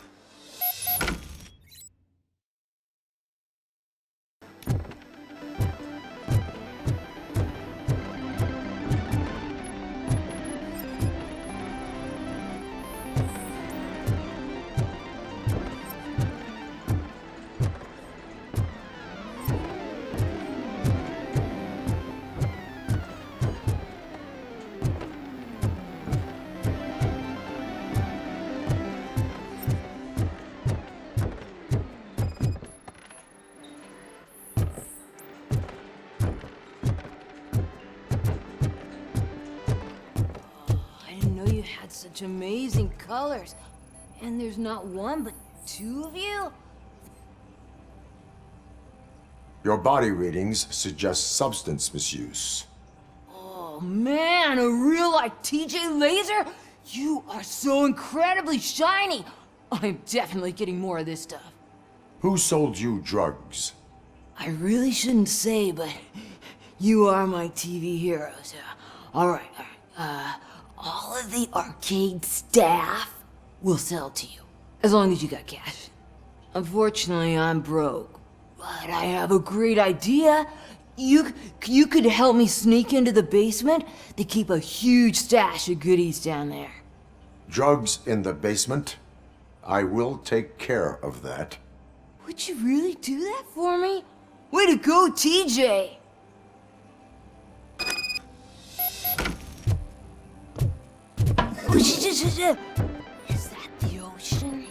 Such amazing colors. And there's not one, but two of you? Your body readings suggest substance misuse. Oh man, a real like TJ laser? You are so incredibly shiny. I'm definitely getting more of this stuff. Who sold you drugs? I really shouldn't say, but you are my TV heroes. All right. All of the arcade staff will sell to you, as long as you got cash. Unfortunately, I'm broke, but I have a great idea. You could help me sneak into the basement. They keep a huge stash of goodies down there. Drugs in the basement? I will take care of that. Would you really do that for me? Way to go, TJ! Is that the ocean?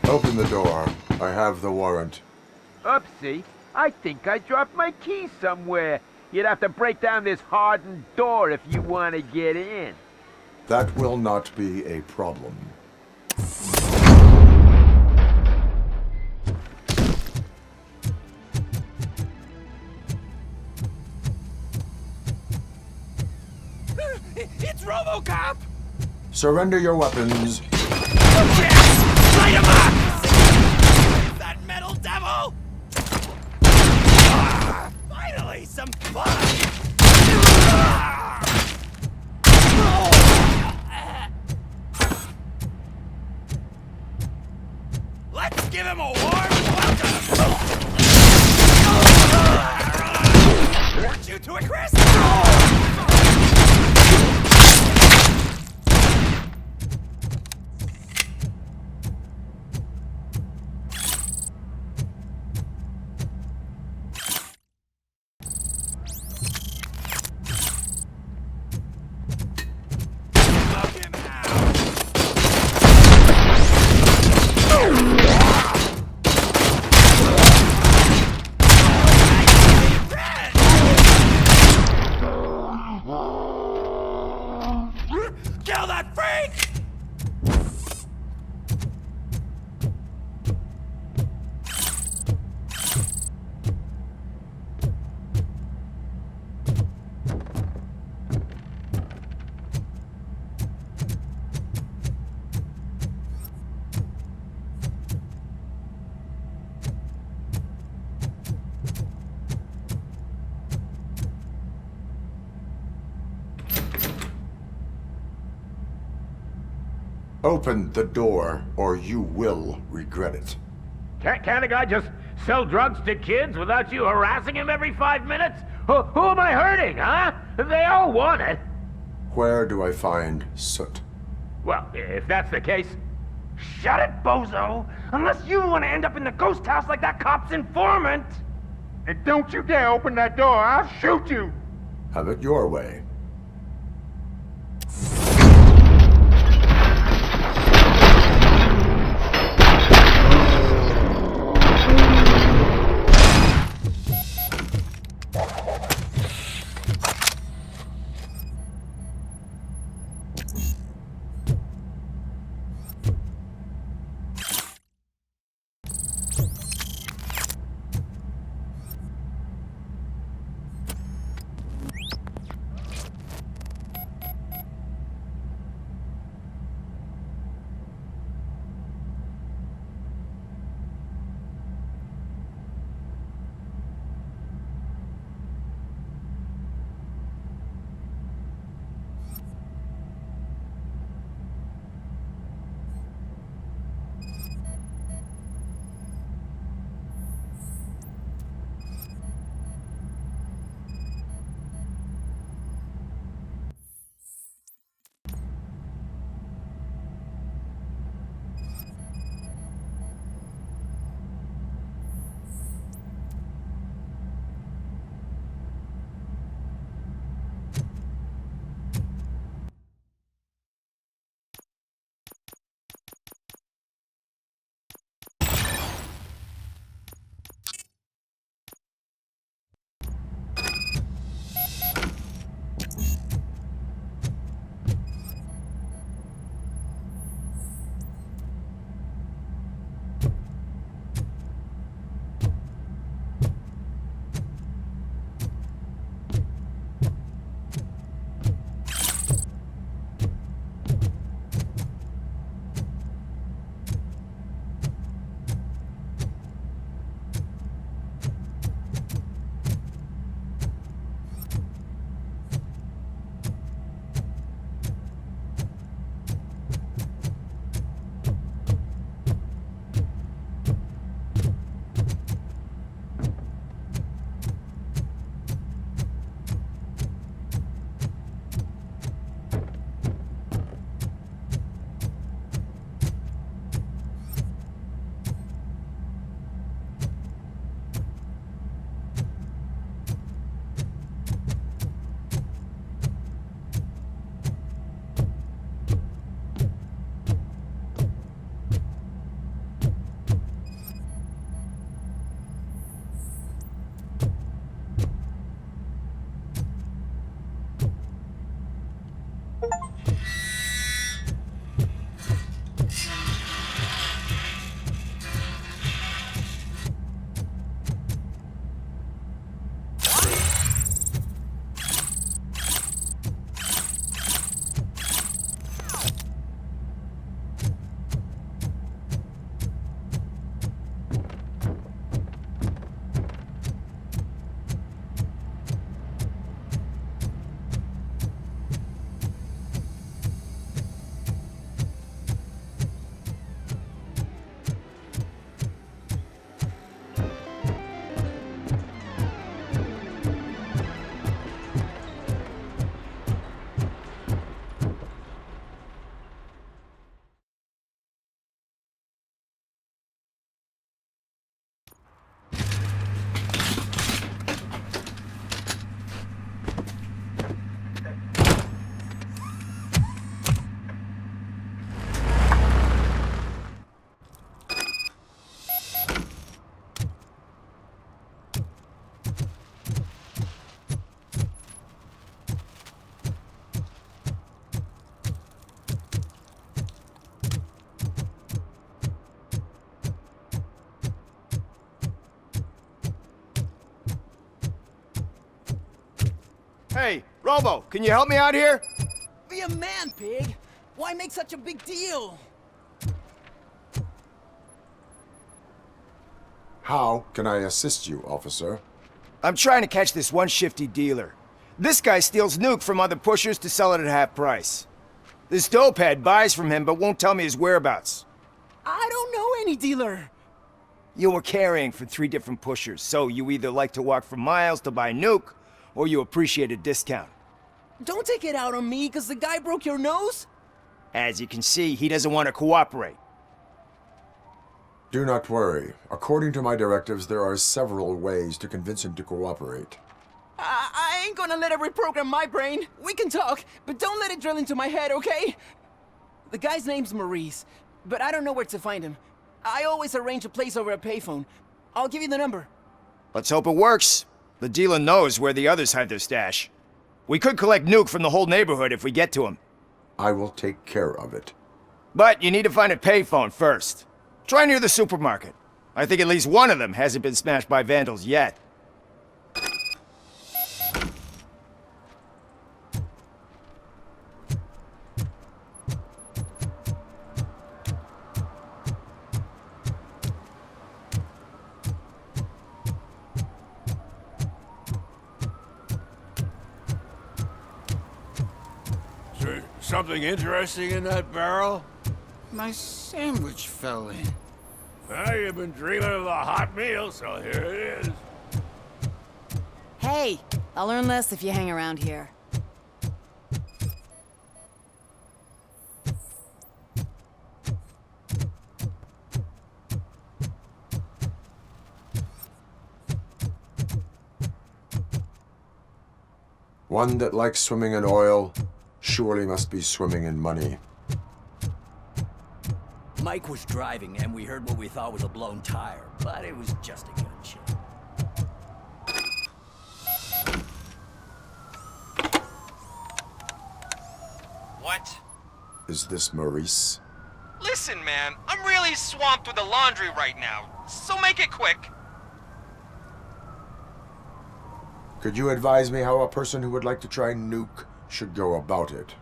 Open the door. I have the warrant. Oopsie. I think I dropped my keys somewhere. You'd have to break down this hardened door if you want to get in. That will not be a problem. It's ROBOCOP! Surrender your weapons. Light him up! That metal devil! Finally, some fun! Let's give him a warm welcome! Weren't you to a crisp? Kill that freak! Open the door, or you will regret it. Can't a guy just sell drugs to kids without you harassing him every 5 minutes? Who am I hurting, huh? They all want it. Where do I find Soot? Well, if that's the case, shut it, bozo! Unless you want to end up in the ghost house like that cop's informant! And don't you dare open that door, I'll shoot you! Have it your way. Hey, Robo, can you help me out here? Be a man, pig. Why make such a big deal? How can I assist you, officer? I'm trying to catch this one shifty dealer. This guy steals nuke from other pushers to sell it at half price. This dopehead buys from him but won't tell me his whereabouts. I don't know any dealer. You were carrying for 3 different pushers, so you either like to walk for miles to buy nuke, or you appreciate a discount. Don't take it out on me, because the guy broke your nose? As you can see, he doesn't want to cooperate. Do not worry. According to my directives, there are several ways to convince him to cooperate. I ain't gonna let it reprogram my brain. We can talk, but don't let it drill into my head, okay? The guy's name's Maurice, but I don't know where to find him. I always arrange a place over a payphone. I'll give you the number. Let's hope it works. The dealer knows where the others hide their stash. We could collect nuke from the whole neighborhood if we get to him. I will take care of it. But you need to find a payphone first. Try near the supermarket. I think at least one of them hasn't been smashed by vandals yet. Something interesting in that barrel? My sandwich fell in. Well, you've been dreaming of a hot meal, so here it is. Hey, I'll learn less if you hang around here. One that likes swimming in oil surely must be swimming in money. Mike was driving, and we heard what we thought was a blown tire, but it was just a gunshot. What? Is this Maurice? Listen, man, I'm really swamped with the laundry right now, so make it quick. Could you advise me how a person who would like to try nuke should go about it?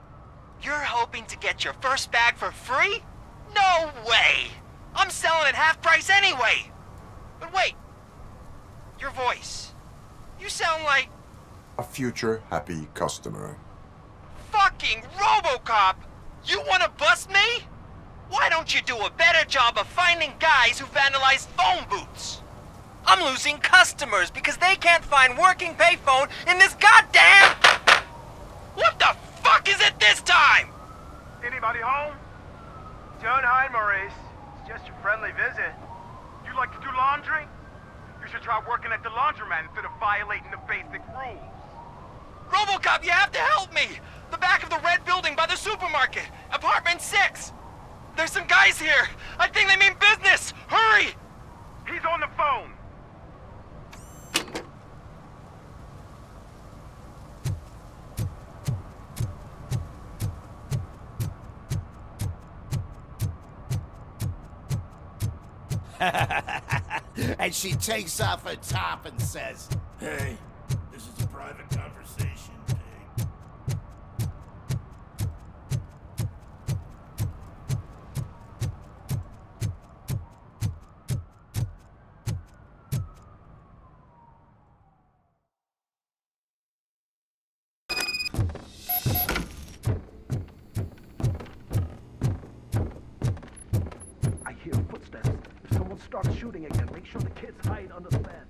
You're hoping to get your first bag for free? No way! I'm selling at half price anyway! But wait, your voice. You sound like... A future happy customer. fucking ROBOCOP! You wanna bust me? Why don't you do a better job of finding guys who vandalize phone booths? I'm losing customers because they can't find working payphone in this goddamn... What the fuck is it this time? Anybody home? Don't hide, Maurice. It's just a friendly visit. You like to do laundry? You should try working at the laundromat instead of violating the basic rules. ROBOCOP, you have to help me! The back of the red building by the supermarket, apartment 6. There's some guys here. I think they mean business. Hurry! He's on the phone. And she takes off her top and says, Hey, this is a private conversation, pig. I hear footsteps. If someone starts shooting again, make sure the kids hide under the bed.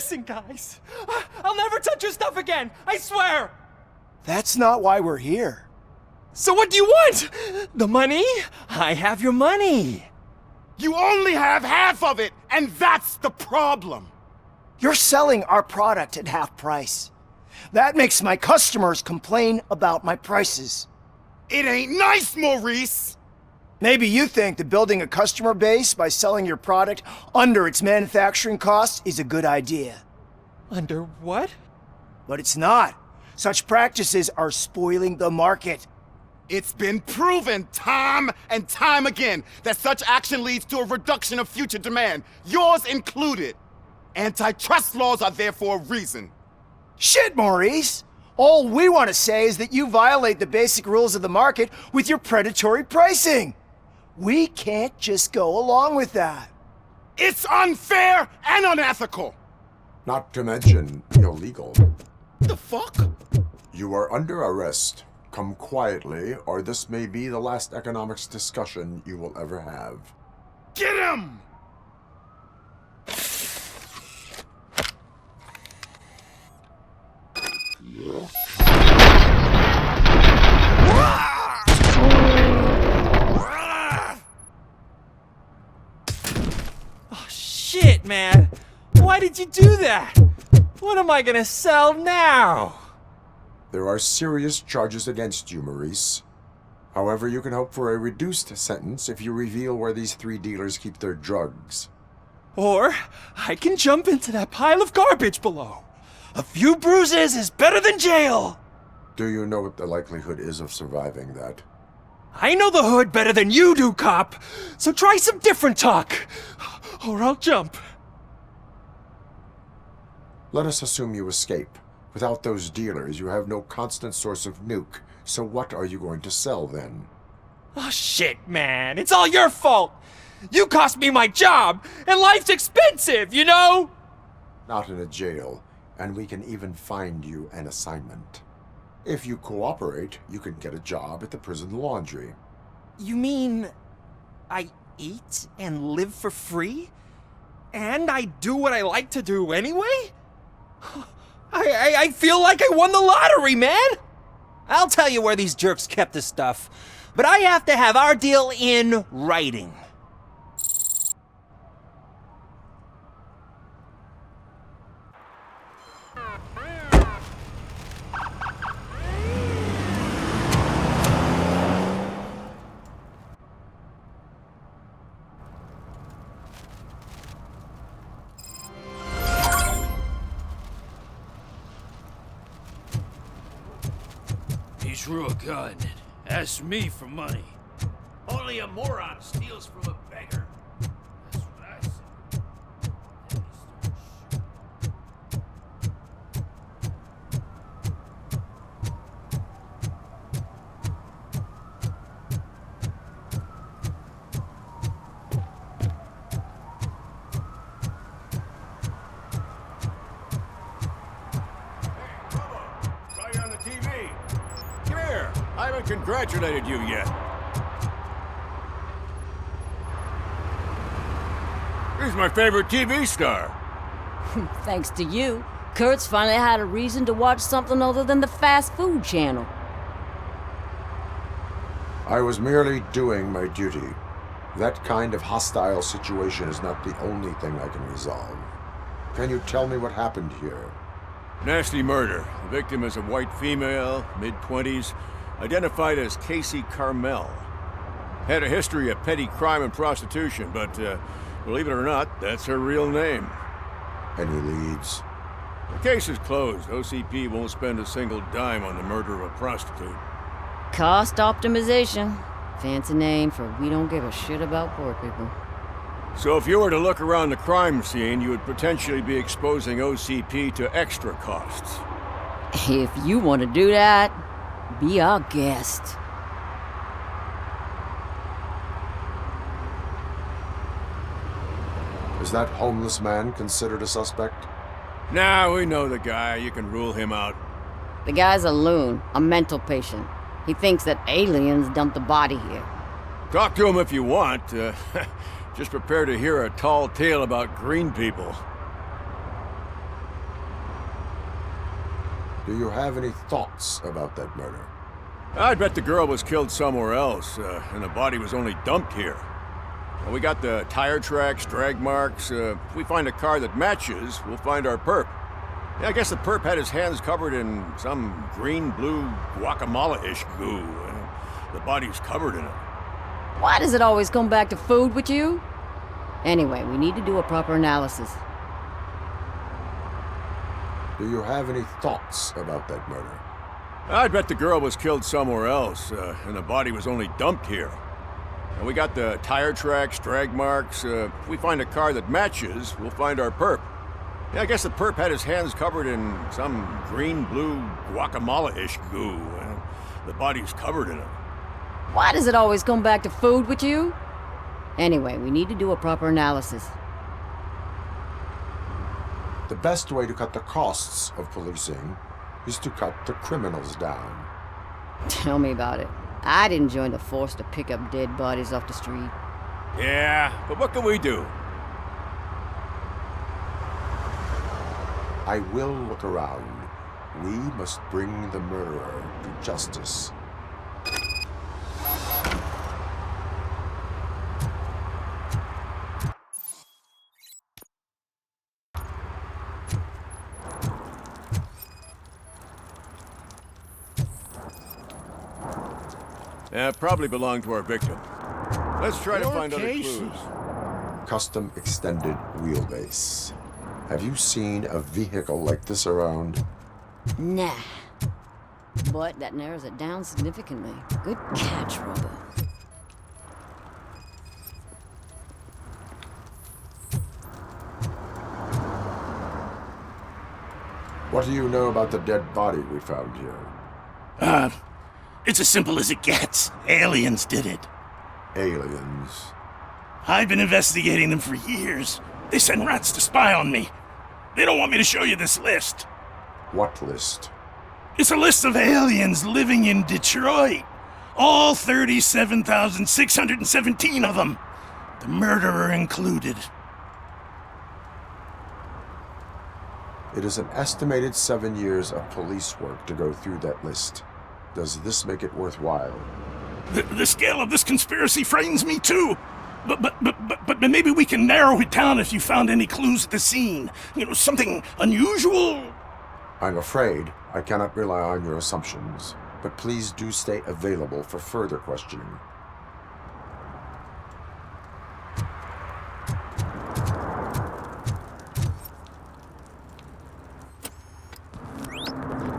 Listen, guys. I'll never touch your stuff again. I swear. That's not why we're here. So what do you want? The money? I have your money. You only have half of it, and that's the problem. You're selling our product at half price. That makes my customers complain about my prices. It ain't nice, Maurice! Maybe you think that building a customer base by selling your product under its manufacturing costs is a good idea. Under what? But it's not. Such practices are spoiling the market. It's been proven time and time again that such action leads to a reduction of future demand, yours included. Antitrust laws are there for a reason. Shit, Maurice! All we want to say is that you violate the basic rules of the market with your predatory pricing. We can't just go along with that. It's unfair and unethical! Not to mention illegal. The fuck? You are under arrest. Come quietly, or this may be the last economics discussion you will ever have. Get him! Oh, shit, man. Why did you do that? What am I gonna sell now? There are serious charges against you, Maurice. However, you can hope for a reduced sentence if you reveal where these 3 dealers keep their drugs. Or I can jump into that pile of garbage below. A few bruises is better than jail. Do you know what the likelihood is of surviving that? I know the hood better than you do, cop. So try some different talk, or I'll jump. Let us assume you escape. Without those dealers, you have no constant source of nuke. So what are you going to sell then? Oh shit, man. It's all your fault. You cost me my job, and life's expensive, you know? Not in a jail, and we can even find you an assignment. If you cooperate, you can get a job at the prison laundry. You mean I eat and live for free? And I do what I like to do anyway? I feel like I won the lottery, man! I'll tell you where these jerks kept the stuff, but I have to have our deal in writing. He's real good and asks me for money. Only a moron steals from a beggar. That's what I said. Saw you on the TV. Come here. I haven't congratulated you yet. He's my favorite TV star. Thanks to you, Kurt's finally had a reason to watch something other than the fast food channel. I was merely doing my duty. That kind of hostile situation is not the only thing I can resolve. Can you tell me what happened here? Nasty murder. The victim is a white female, mid-20s, identified as Casey Carmel. Had a history of petty crime and prostitution, but believe it or not, that's her real name. Any leads? The case is closed. OCP won't spend a single dime on the murder of a prostitute. Cost optimization. Fancy name for we don't give a shit about poor people. So if you were to look around the crime scene, you would potentially be exposing OCP to extra costs. If you want to do that, be our guest. Is that homeless man considered a suspect? Nah, we know the guy. You can rule him out. The guy's a loon, a mental patient. He thinks that aliens dumped the body here. Talk to him if you want. Just prepare to hear a tall tale about green people. Do you have any thoughts about that murder? I'd bet the girl was killed somewhere else, and the body was only dumped here. Well, we got the tire tracks, drag marks. If we find a car that matches, we'll find our perp. Yeah, I guess the perp had his hands covered in some green-blue guacamole-ish goo, and the body's covered in it. Why does it always come back to food with you? Anyway, we need to do a proper analysis. Do you have any thoughts about that murder? I'd bet the girl was killed somewhere else, and the body was only dumped here. And we got the tire tracks, drag marks. If we find a car that matches, we'll find our perp. Yeah, I guess the perp had his hands covered in some green-blue guacamole-ish goo, and the body's covered in it. Why does it always come back to food with you? Anyway, we need to do a proper analysis. The best way to cut the costs of policing is to cut the criminals down. Tell me about it. I didn't join the force to pick up dead bodies off the street. Yeah, but what can we do? I will look around. We must bring the murderer to justice. Yeah, probably belonged to our victim. Let's try to find other clues. Custom extended wheelbase. Have you seen a vehicle like this around? Nah. But that narrows it down significantly. Good catch, Robo. What do you know about the dead body we found here? It's as simple as it gets. Aliens did it. Aliens? I've been investigating them for years. They send rats to spy on me. They don't want me to show you this list. What list? It's a list of aliens living in Detroit. All 37,617 of them. The murderer included. It is an estimated 7 years of police work to go through that list. Does this make it worthwhile? The scale of this conspiracy frightens me too. But maybe we can narrow it down if you found any clues at the scene. You know, something unusual? I'm afraid I cannot rely on your assumptions, but please do stay available for further questioning.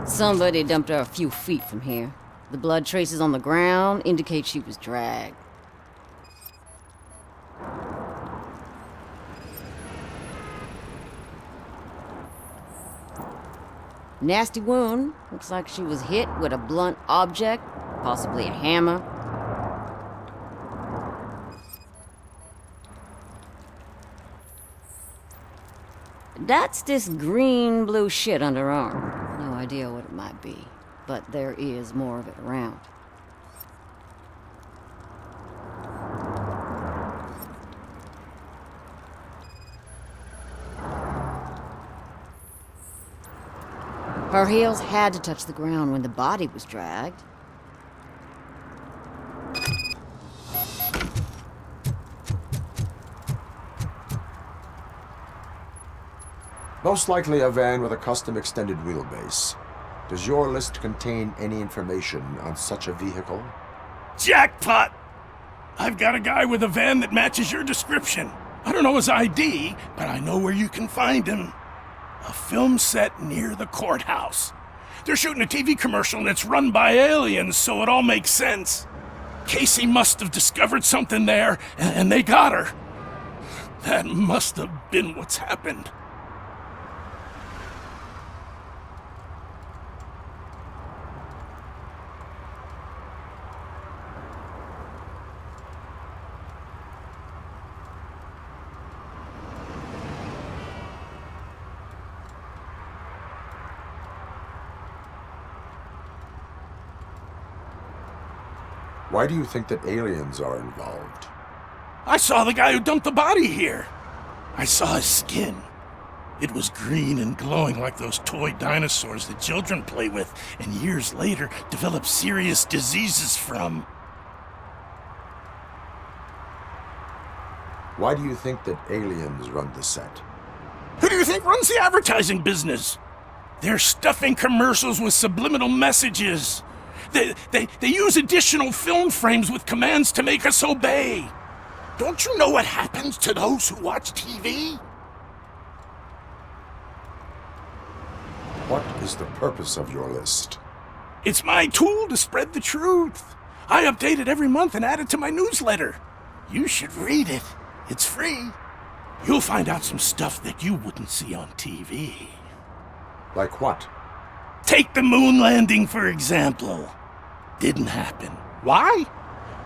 Somebody dumped her a few feet from here. The blood traces on the ground indicate she was dragged. Nasty wound. Looks like she was hit with a blunt object, possibly a hammer. That's this green-blue shit under her arm. No idea what it might be, but there is more of it around. Her heels had to touch the ground when the body was dragged. Most likely a van with a custom extended wheelbase. Does your list contain any information on such a vehicle? Jackpot! I've got a guy with a van that matches your description. I don't know his ID, but I know where you can find him. A film set near the courthouse. They're shooting a TV commercial and it's run by aliens, so it all makes sense. Casey must have discovered something there, and they got her. That must have been what's happened. Why do you think that aliens are involved? I saw the guy who dumped the body here. I saw his skin. It was green and glowing like those toy dinosaurs that children play with and years later develop serious diseases from. Why do you think that aliens run the set? Who do you think runs the advertising business? They're stuffing commercials with subliminal messages. They use additional film frames with commands to make us obey. Don't you know what happens to those who watch TV? What is the purpose of your list? It's my tool to spread the truth. I update it every month and add it to my newsletter. You should read it. It's free. You'll find out some stuff that you wouldn't see on TV. Like what? Take the moon landing, for example. Didn't happen. Why?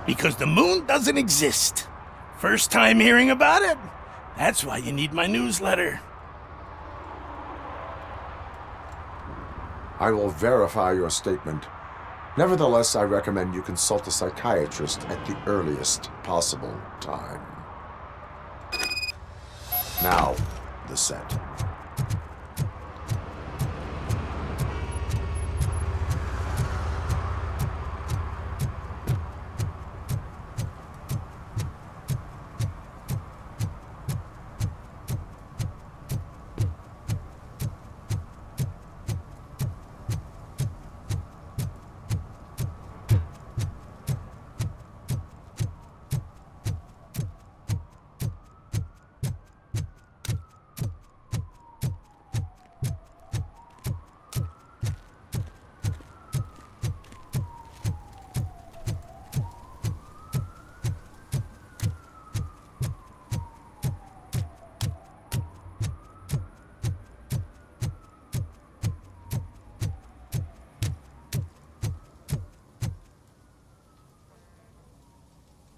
Because the moon doesn't exist. First time hearing about it? That's why you need my newsletter. I will verify your statement. Nevertheless, I recommend you consult a psychiatrist at the earliest possible time. Now, the set.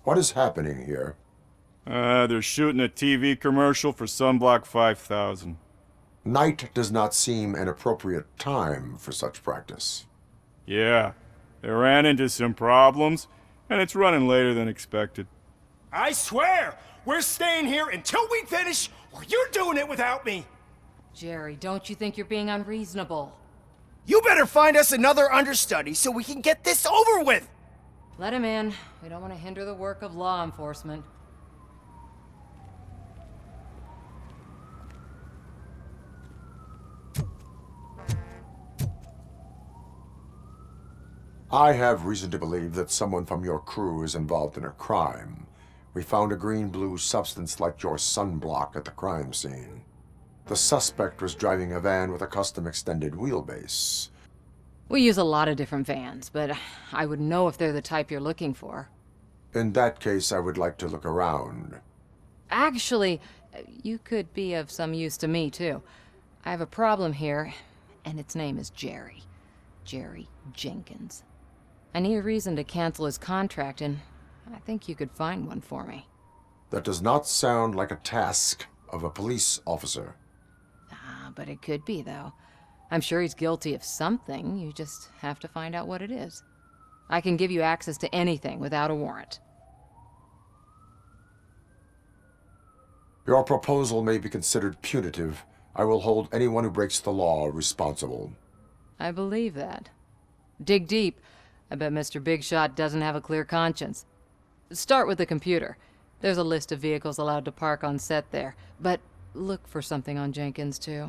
What is happening here? They're shooting a TV commercial for Sunblock 5000. Night does not seem an appropriate time for such practice. Yeah, they ran into some problems, and it's running later than expected. I swear, we're staying here until we finish, or you're doing it without me. Jerry, don't you think you're being unreasonable? You better find us another understudy so we can get this over with. Let him in. We don't want to hinder the work of law enforcement. I have reason to believe that someone from your crew is involved in a crime. We found a green-blue substance like your sunblock at the crime scene. The suspect was driving a van with a custom extended wheelbase. We use a lot of different vans, but I would know if they're the type you're looking for. In that case, I would like to look around. Actually, you could be of some use to me, too. I have a problem here, and its name is Jerry. Jerry Jenkins. I need a reason to cancel his contract, and I think you could find one for me. That does not sound like a task of a police officer. But it could be, though. I'm sure he's guilty of something. You just have to find out what it is. I can give you access to anything without a warrant. Your proposal may be considered punitive. I will hold anyone who breaks the law responsible. I believe that. Dig deep. I bet Mr. Big Shot doesn't have a clear conscience. Start with the computer. There's a list of vehicles allowed to park on set there. But look for something on Jenkins, too.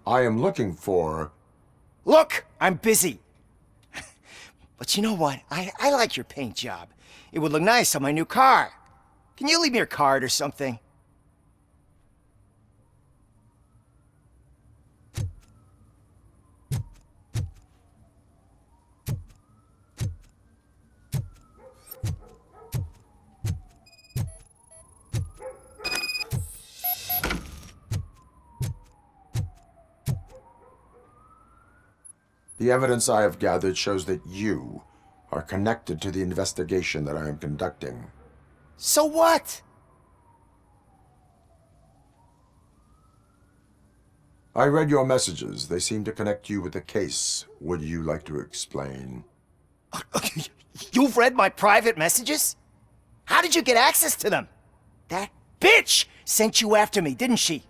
I am looking for... Look, I'm busy. But you know what? I like your paint job. It would look nice on my new car. Can you leave me your card or something? The evidence I have gathered shows that you are connected to the investigation that I am conducting. So what? I read your messages. They seem to connect you with the case. Would you like to explain? You've read my private messages? How did you get access to them? That bitch sent you after me, didn't she?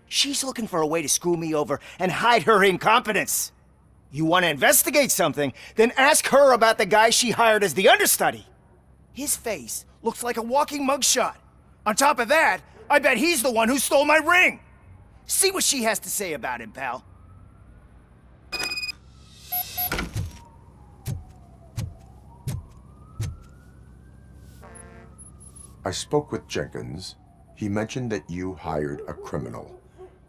She's looking for a way to screw me over and hide her incompetence. You want to investigate something, then ask her about the guy she hired as the understudy. His face looks like a walking mugshot. On top of that, I bet he's the one who stole my ring. See what she has to say about him, pal. I spoke with Jenkins. He mentioned that you hired a criminal.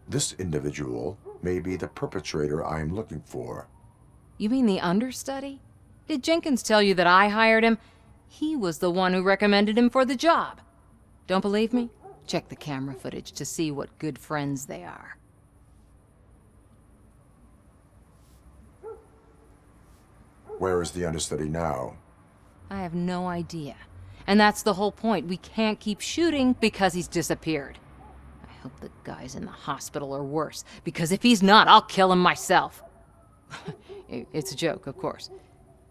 This individual may be the perpetrator I am looking for. You mean the understudy? Did Jenkins tell you that I hired him? He was the one who recommended him for the job. Don't believe me? Check the camera footage to see what good friends they are. Where is the understudy now? I have no idea. And that's the whole point. We can't keep shooting because he's disappeared. I hope the guy's in the hospital or worse, because if he's not, I'll kill him myself. It's a joke, of course.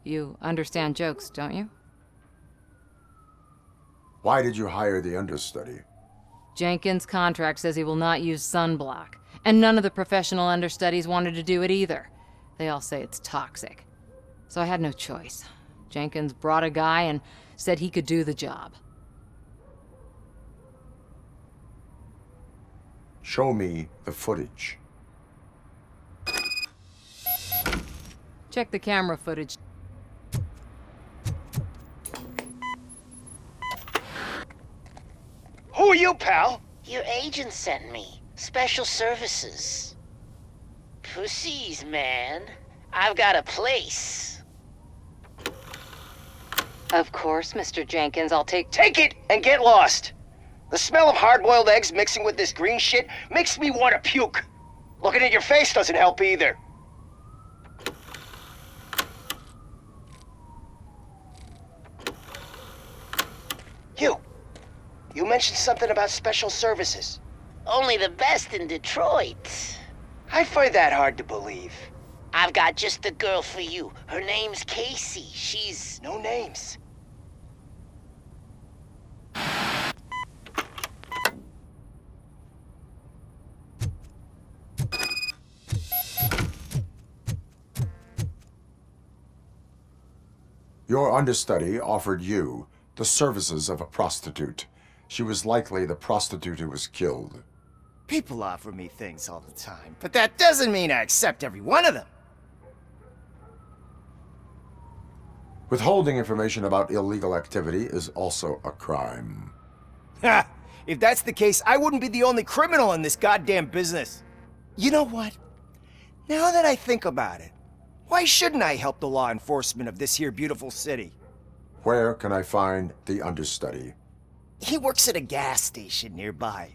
You understand jokes, don't you? Why did you hire the understudy? Jenkins' contract says he will not use sunblock, and none of the professional understudies wanted to do it either. They all say it's toxic. So I had no choice. Jenkins brought a guy and said he could do the job. Show me the footage. Check the camera footage. Who are you, pal? Your agent sent me. Special services. Pussies, man. I've got a place. Of course, Mr. Jenkins, I'll take it and get lost. The smell of hard-boiled eggs mixing with this green shit makes me want to puke. Looking at your face doesn't help either. You mentioned something about special services. Only the best in Detroit. I find that hard to believe. I've got just the girl for you. Her name's Casey. She's... No names. Your understudy offered you the services of a prostitute. She was likely the prostitute who was killed. People offer me things all the time, but that doesn't mean I accept every one of them. Withholding information about illegal activity is also a crime. Ha! If that's the case, I wouldn't be the only criminal in this goddamn business. You know what? Now that I think about it, why shouldn't I help the law enforcement of this here beautiful city? Where can I find the understudy? He works at a gas station nearby.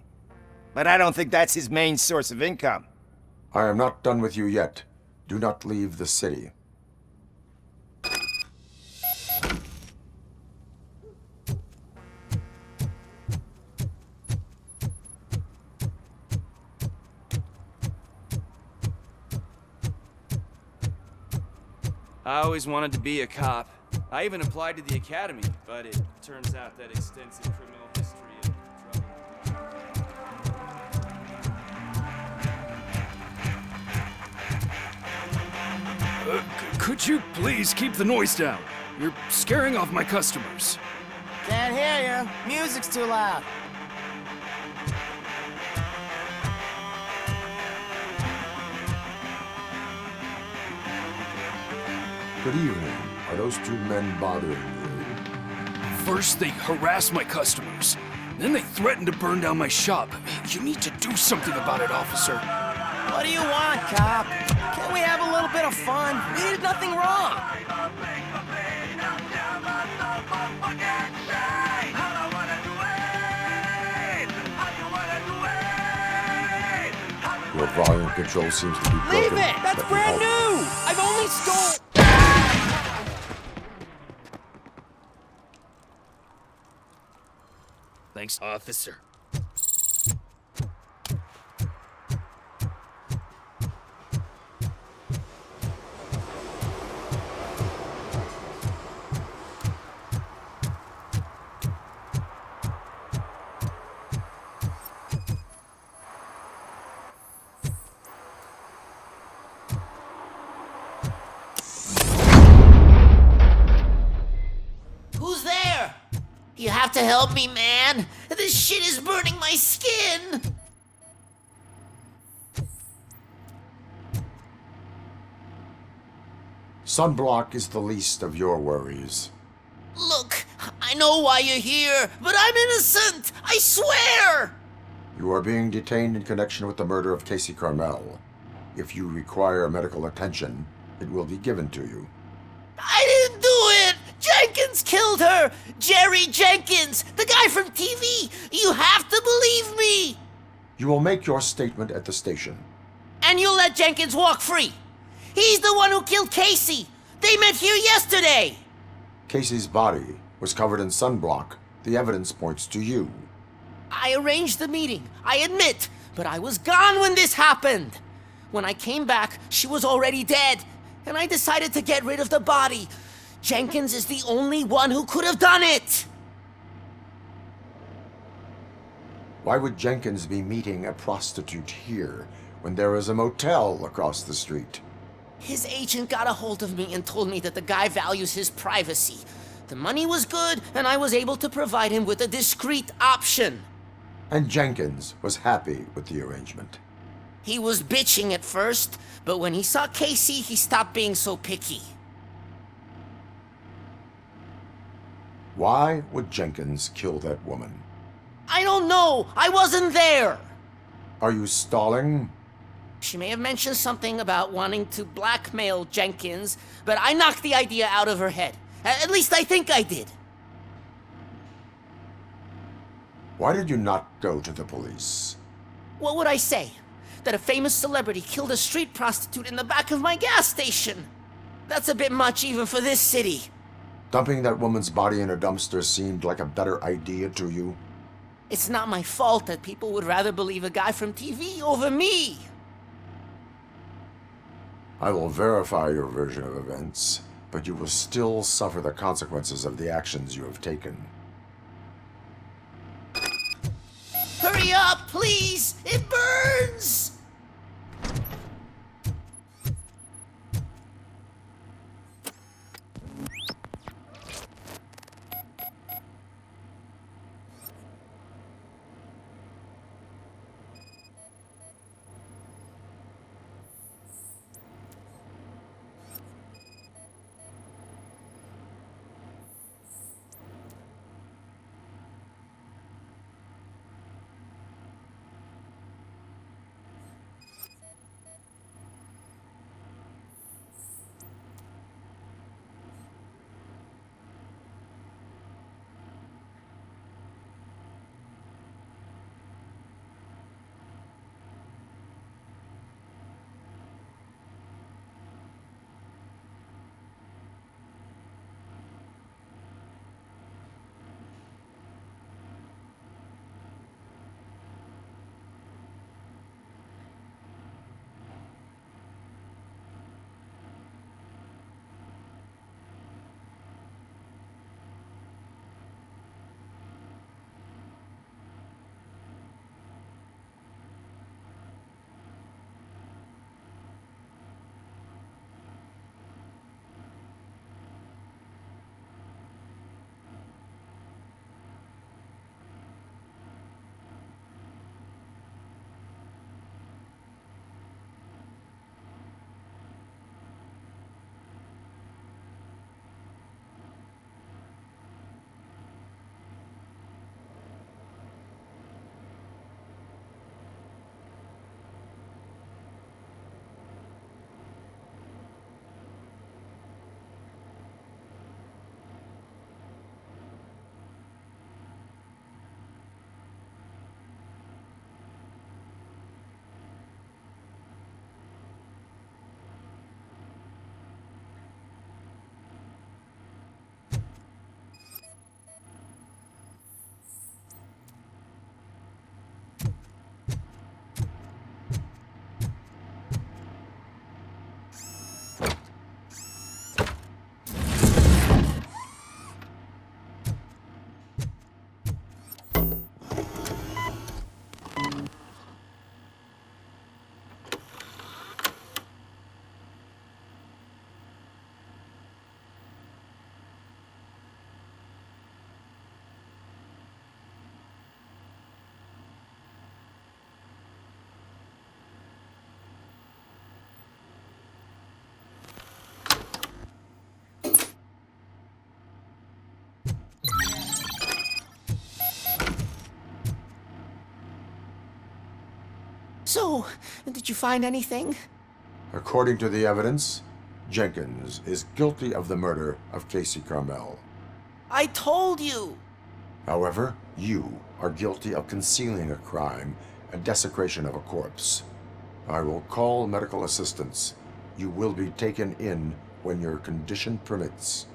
But I don't think that's his main source of income. I am not done with you yet. Do not leave the city. I always wanted to be a cop. I even applied to the academy, but it turns out that extensive criminal history and trouble. Could you please keep the noise down? You're scaring off my customers. Can't hear you. Music's too loud. Good evening. Are those two men bothering you? First, they harass my customers. Then they threaten to burn down my shop. You need to do something about it, officer. What do you want, cop? Can't we have a little bit of fun? We did nothing wrong. Your volume control seems to be broken. Leave it! That's brand new! I've only Please don't! Thanks, officer. Who's there? You have to help me, man. This shit is burning my skin. Sunblock is the least of your worries. Look, I know why you're here, but I'm innocent. I swear. You are being detained in connection with the murder of Casey Carmel. If you require medical attention, it will be given to you. I didn't do it. Jenkins killed her. Jerry Jenkins, the guy from TV. You have to believe me. You will make your statement at the station. And you'll let Jenkins walk free. He's the one who killed Casey. They met here yesterday. Casey's body was covered in sunblock. The evidence points to you. I arranged the meeting, I admit, but I was gone when this happened. When I came back, she was already dead, and I decided to get rid of the body. Jenkins is the only one who could have done it. Why would Jenkins be meeting a prostitute here when there is a motel across the street? His agent got a hold of me and told me that the guy values his privacy. The money was good, and I was able to provide him with a discreet option. And Jenkins was happy with the arrangement. He was bitching at first, but when he saw Casey, he stopped being so picky. Why would Jenkins kill that woman? I don't know. I wasn't there. Are you stalling? She may have mentioned something about wanting to blackmail Jenkins, but I knocked the idea out of her head. At least I think I did. Why did you not go to the police? What would I say? That a famous celebrity killed a street prostitute in the back of my gas station? That's a bit much even for this city. Dumping that woman's body in a dumpster seemed like a better idea to you? It's not my fault that people would rather believe a guy from TV over me. I will verify your version of events, but you will still suffer the consequences of the actions you have taken. Hurry up, please! It burns! So, did you find anything? According to the evidence, Jenkins is guilty of the murder of Casey Carmel. I told you! However, you are guilty of concealing a crime and desecration of a corpse. I will call medical assistance. You will be taken in when your condition permits.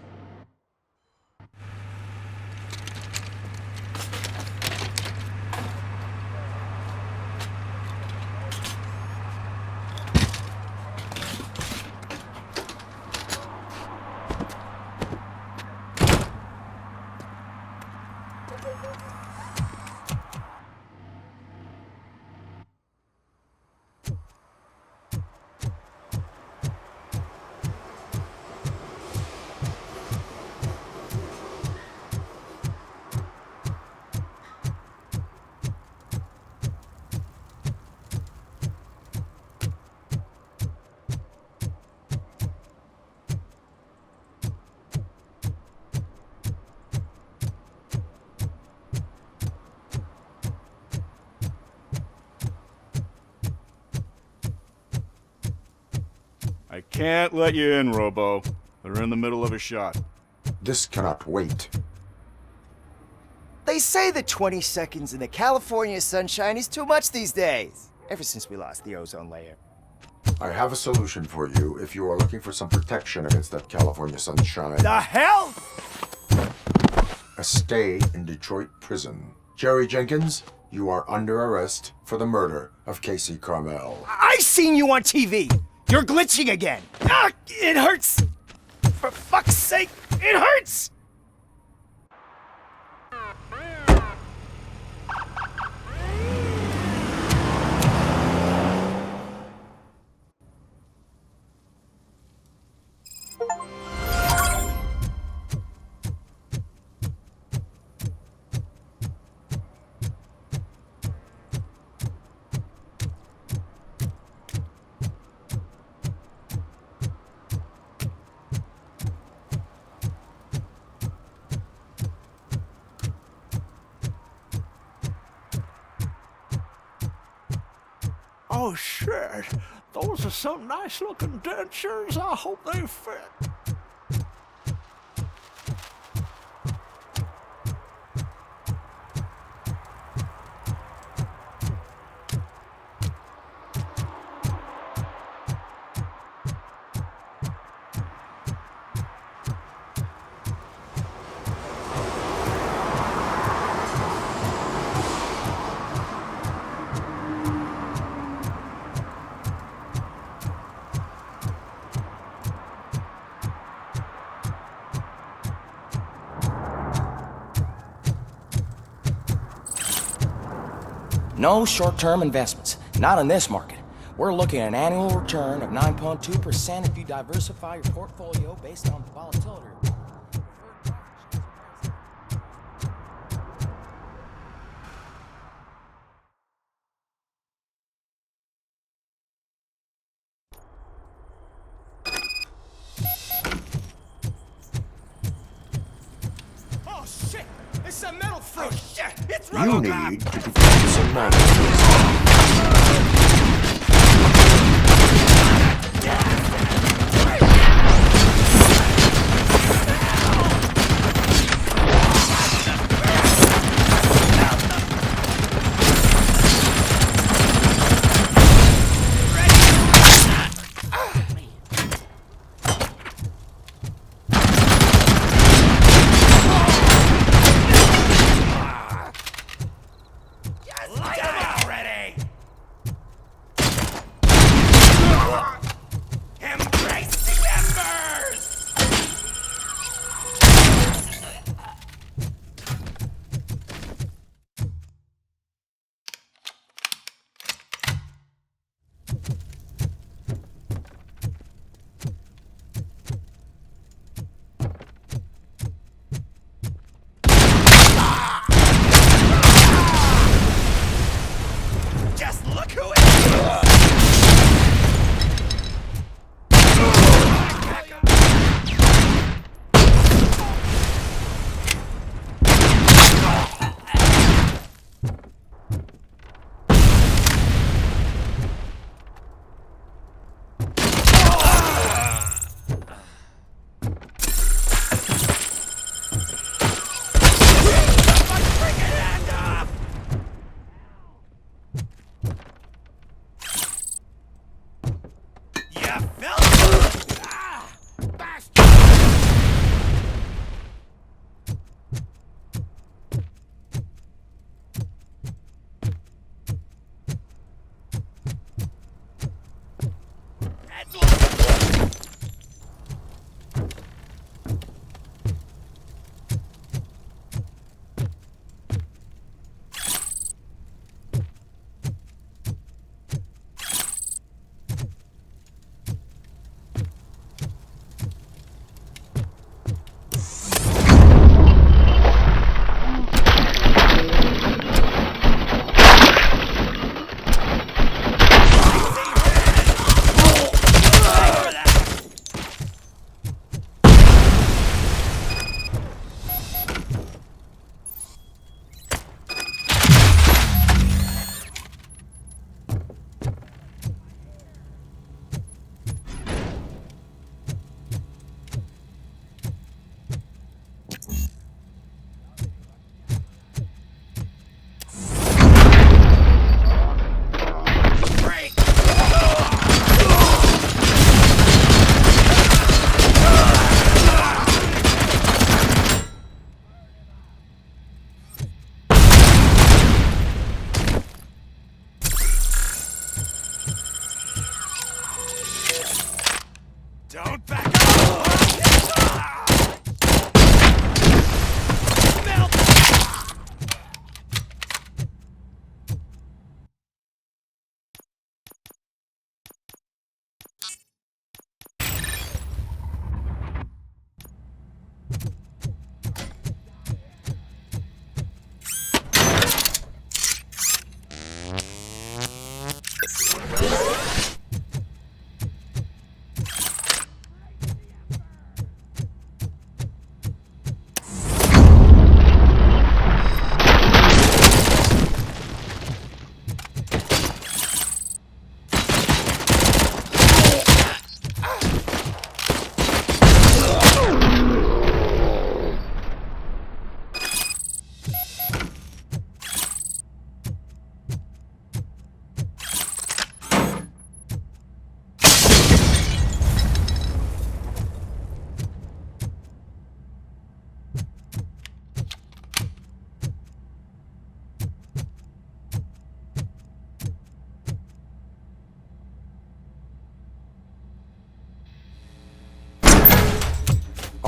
I can't let you in, Robo. They're in the middle of a shot. This cannot wait. They say that 20 seconds in the California sunshine is too much these days. Ever since we lost the ozone layer. I have a solution for you if you are looking for some protection against that California sunshine. The hell? A stay in Detroit prison. Jerry Jenkins, you are under arrest for the murder of Casey Carmel. I seen you on TV. You're glitching again. Ah, it hurts. For fuck's sake, it hurts. Oh, shit. Those are some nice looking dentures. I hope they fit. No short-term investments, not in this market. We're looking at an annual return of 9.2% if you diversify your portfolio based on the volatility. Oh shit! It's a metal freak! Oh shit! It's You ROBOCOP! need to defend some monsters.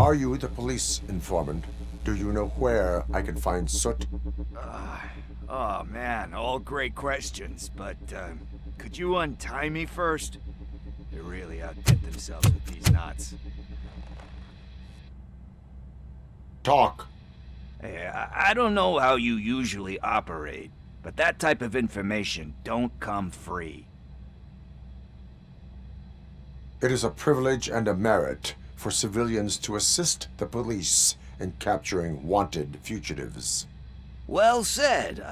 Are you the police informant? Do you know where I can find Soot? Oh man, all great questions, but could you untie me first? They really outdid themselves with these knots. Talk. Hey, I don't know how you usually operate, but that type of information don't come free. It is a privilege and a merit for civilians to assist the police in capturing wanted fugitives. Well said.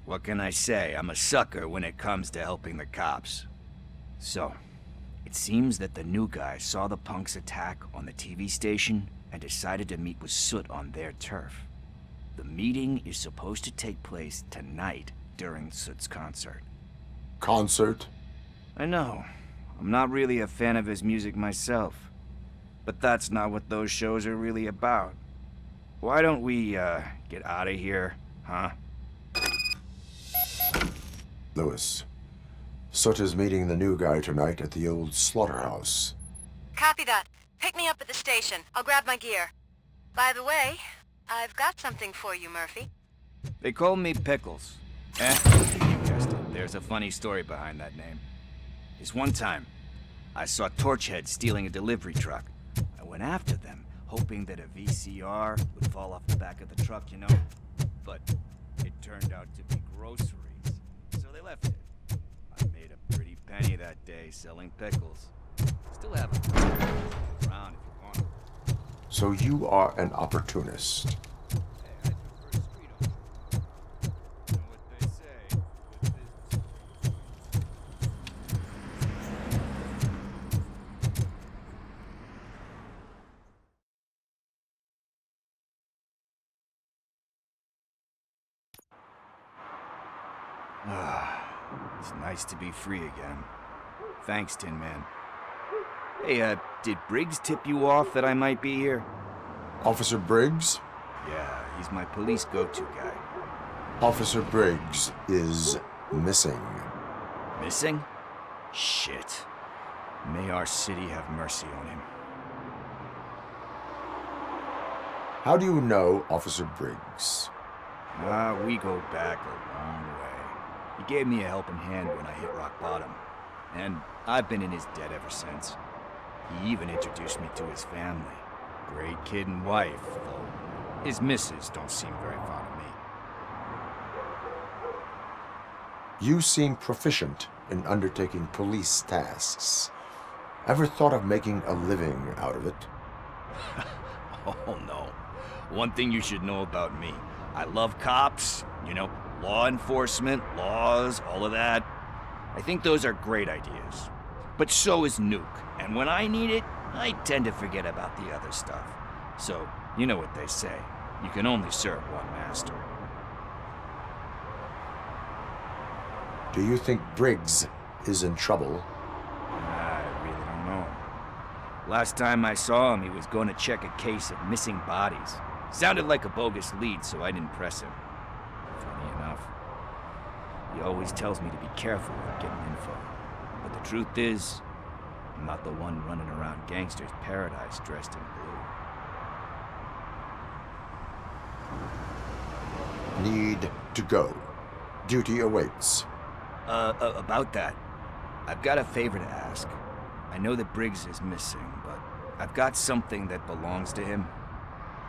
What can I say? I'm a sucker when it comes to helping the cops. So, it seems that the new guy saw the punks' attack on the TV station and decided to meet with Soot on their turf. The meeting is supposed to take place tonight during Soot's concert. Concert? I know. I'm not really a fan of his music myself. But that's not what those shows are really about. Why don't we, get out of here, huh? Lewis, Soot is meeting the new guy tonight at the old slaughterhouse. Copy that. Pick me up at the station. I'll grab my gear. By the way, I've got something for you, Murphy. They call me Pickles. You guessed it. There's a funny story behind that name. This one time, I saw Torchhead stealing a delivery truck. I went after them, hoping that a VCR would fall off the back of the truck, you know? But it turned out to be groceries, so they left it. I made a pretty penny that day selling pickles. Still have them around if you want them. So you are an opportunist. It's nice to be free again. Thanks, Tin Man. Hey, did Briggs tip you off that I might be here? Officer Briggs? Yeah, he's my police go-to guy. Officer Briggs is missing. Missing? Shit. May our city have mercy on him. How do you know Officer Briggs? We go back a long way. He gave me a helping hand when I hit rock bottom, and I've been in his debt ever since. He even introduced me to his family. Great kid and wife, though his missus don't seem very fond of me. You seem proficient in undertaking police tasks. Ever thought of making a living out of it? Oh no. One thing you should know about me. I love cops, you know, law enforcement, laws, all of that. I think those are great ideas. But so is Nuke, and when I need it, I tend to forget about the other stuff. So, you know what they say. You can only serve one master. Do you think Briggs is in trouble? I really don't know. Last time I saw him, he was going to check a case of missing bodies. Sounded like a bogus lead, so I didn't press him. Funny enough. He always tells me to be careful with getting info. But the truth is, I'm not the one running around Gangster's Paradise dressed in blue. Need to go. Duty awaits. About that, I've got a favor to ask. I know that Briggs is missing, but I've got something that belongs to him.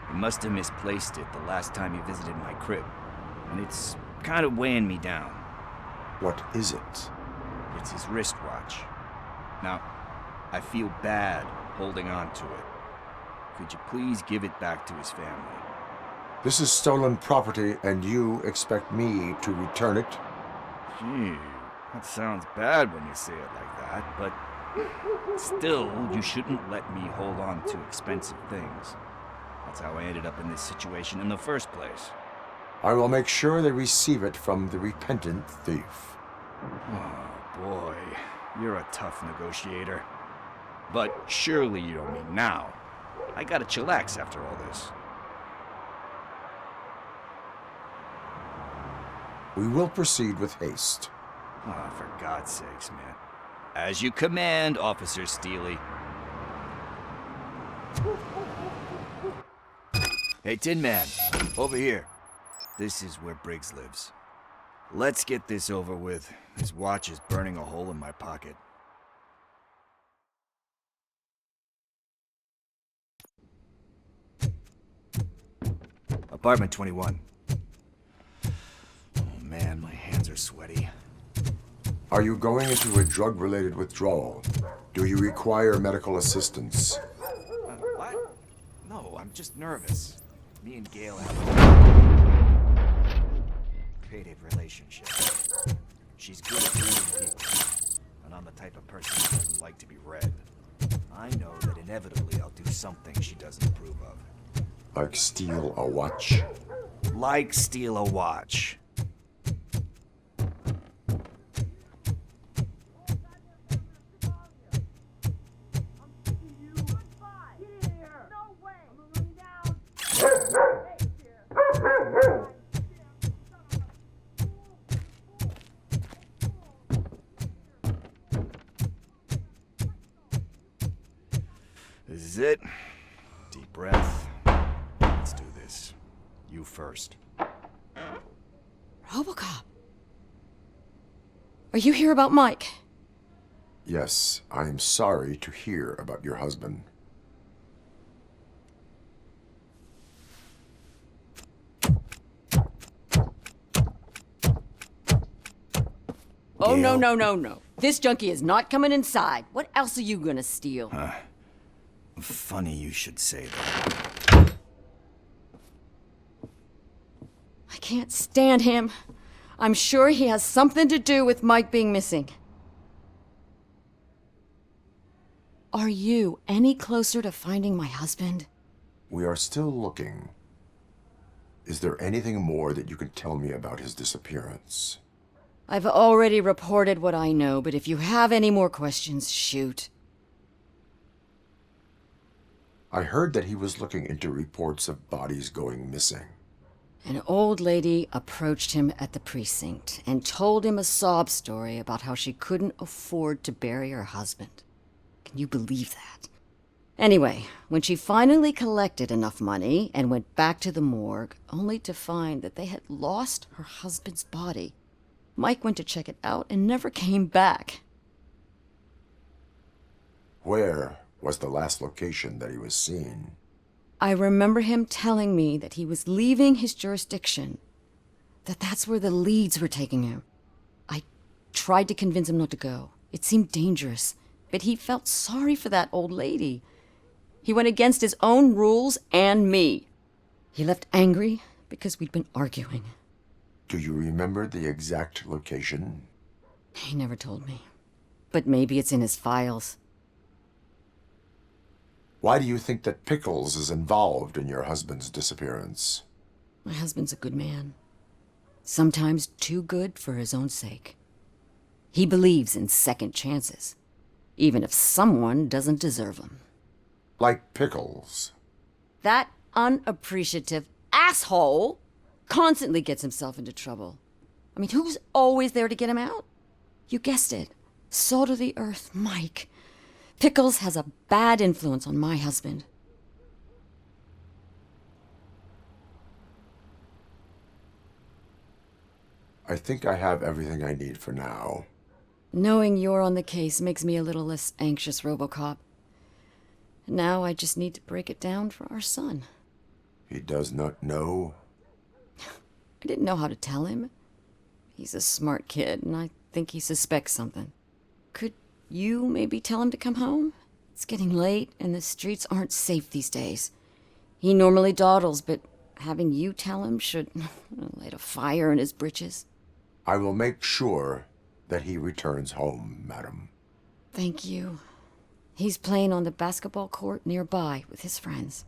He must have misplaced it the last time he visited my crib, and it's kind of weighing me down. What is it? It's his wristwatch. Now, I feel bad holding on to it. Could you please give it back to his family? This is stolen property, and you expect me to return it? Gee, that sounds bad when you say it like that, but still, you shouldn't let me hold on to expensive things. That's how I ended up in this situation in the first place. I will make sure they receive it from the repentant thief. Oh, boy. You're a tough negotiator. But surely you don't mean now. I gotta chillax after all this. We will proceed with haste. Oh, for God's sakes, man. As you command, Officer Steely. Hey, Tin Man, over here. This is where Briggs lives. Let's get this over with. His watch is burning a hole in my pocket. Apartment 21. Oh man, my hands are sweaty. Are you going into a drug-related withdrawal? Do you require medical assistance? What? No, I'm just nervous. Me and Gail have a creative relationship. She's good at reading people, and I'm the type of person who doesn't like to be read. I know that inevitably I'll do something she doesn't approve of. Like steal a watch? Like steal a watch. This is it. Deep breath. Let's do this. You first. ROBOCOP. Are you here about Mike? Yes, I am sorry to hear about your husband. Oh, no, no, no, no. This junkie is not coming inside. What else are you gonna steal? Funny you should say that. I can't stand him. I'm sure he has something to do with Mike being missing. Are you any closer to finding my husband? We are still looking. Is there anything more that you can tell me about his disappearance? I've already reported what I know, but if you have any more questions, shoot. I heard that he was looking into reports of bodies going missing. An old lady approached him at the precinct and told him a sob story about how she couldn't afford to bury her husband. Can you believe that? Anyway, when she finally collected enough money and went back to the morgue, only to find that they had lost her husband's body, Mike went to check it out and never came back. Where was the last location that he was seen? I remember him telling me that he was leaving his jurisdiction, that that's where the leads were taking him. I tried to convince him not to go. It seemed dangerous, but he felt sorry for that old lady. He went against his own rules and me. He left angry because we'd been arguing. Do you remember the exact location? He never told me, but maybe it's in his files. Why do you think that Pickles is involved in your husband's disappearance? My husband's a good man. Sometimes too good for his own sake. He believes in second chances, even if someone doesn't deserve them. Like Pickles. That unappreciative asshole constantly gets himself into trouble. I mean, who's always there to get him out? You guessed it. Salt of the earth, Mike. Pickles has a bad influence on my husband. I think I have everything I need for now. Knowing you're on the case makes me a little less anxious, RoboCop. Now I just need to break it down for our son. He does not know? I didn't know how to tell him. He's a smart kid, and I think he suspects something. Could you maybe tell him to come home? It's getting late, and the streets aren't safe these days. He normally dawdles, but having you tell him should light a fire in his britches. I will make sure that he returns home, madam. Thank you. He's playing on the basketball court nearby with his friends.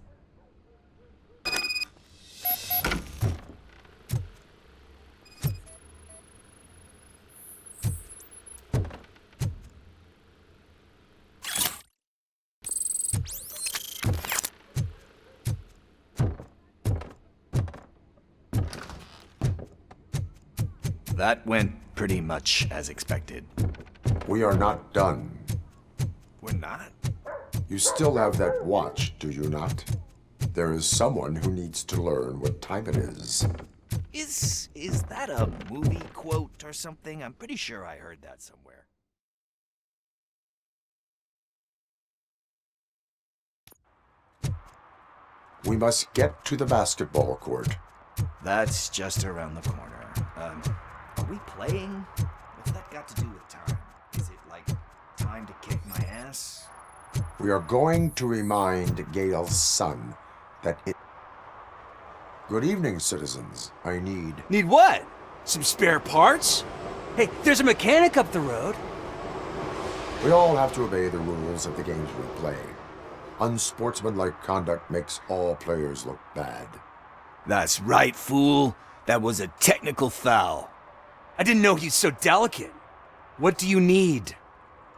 That went pretty much as expected. We are not done. We're not? You still have that watch, do you not? There is someone who needs to learn what time it is. Is that a movie quote or something? I'm pretty sure I heard that somewhere. We must get to the basketball court. That's just around the corner. Are we playing? What's that got to do with time? Is it like time to kick my ass? We are going to remind Gale's son that it... Good evening, citizens. I need... Need what? Some spare parts? Hey, there's a mechanic up the road. We all have to obey the rules of the games we play. Unsportsmanlike conduct makes all players look bad. That's right, fool. That was a technical foul. I didn't know he's so delicate. What do you need?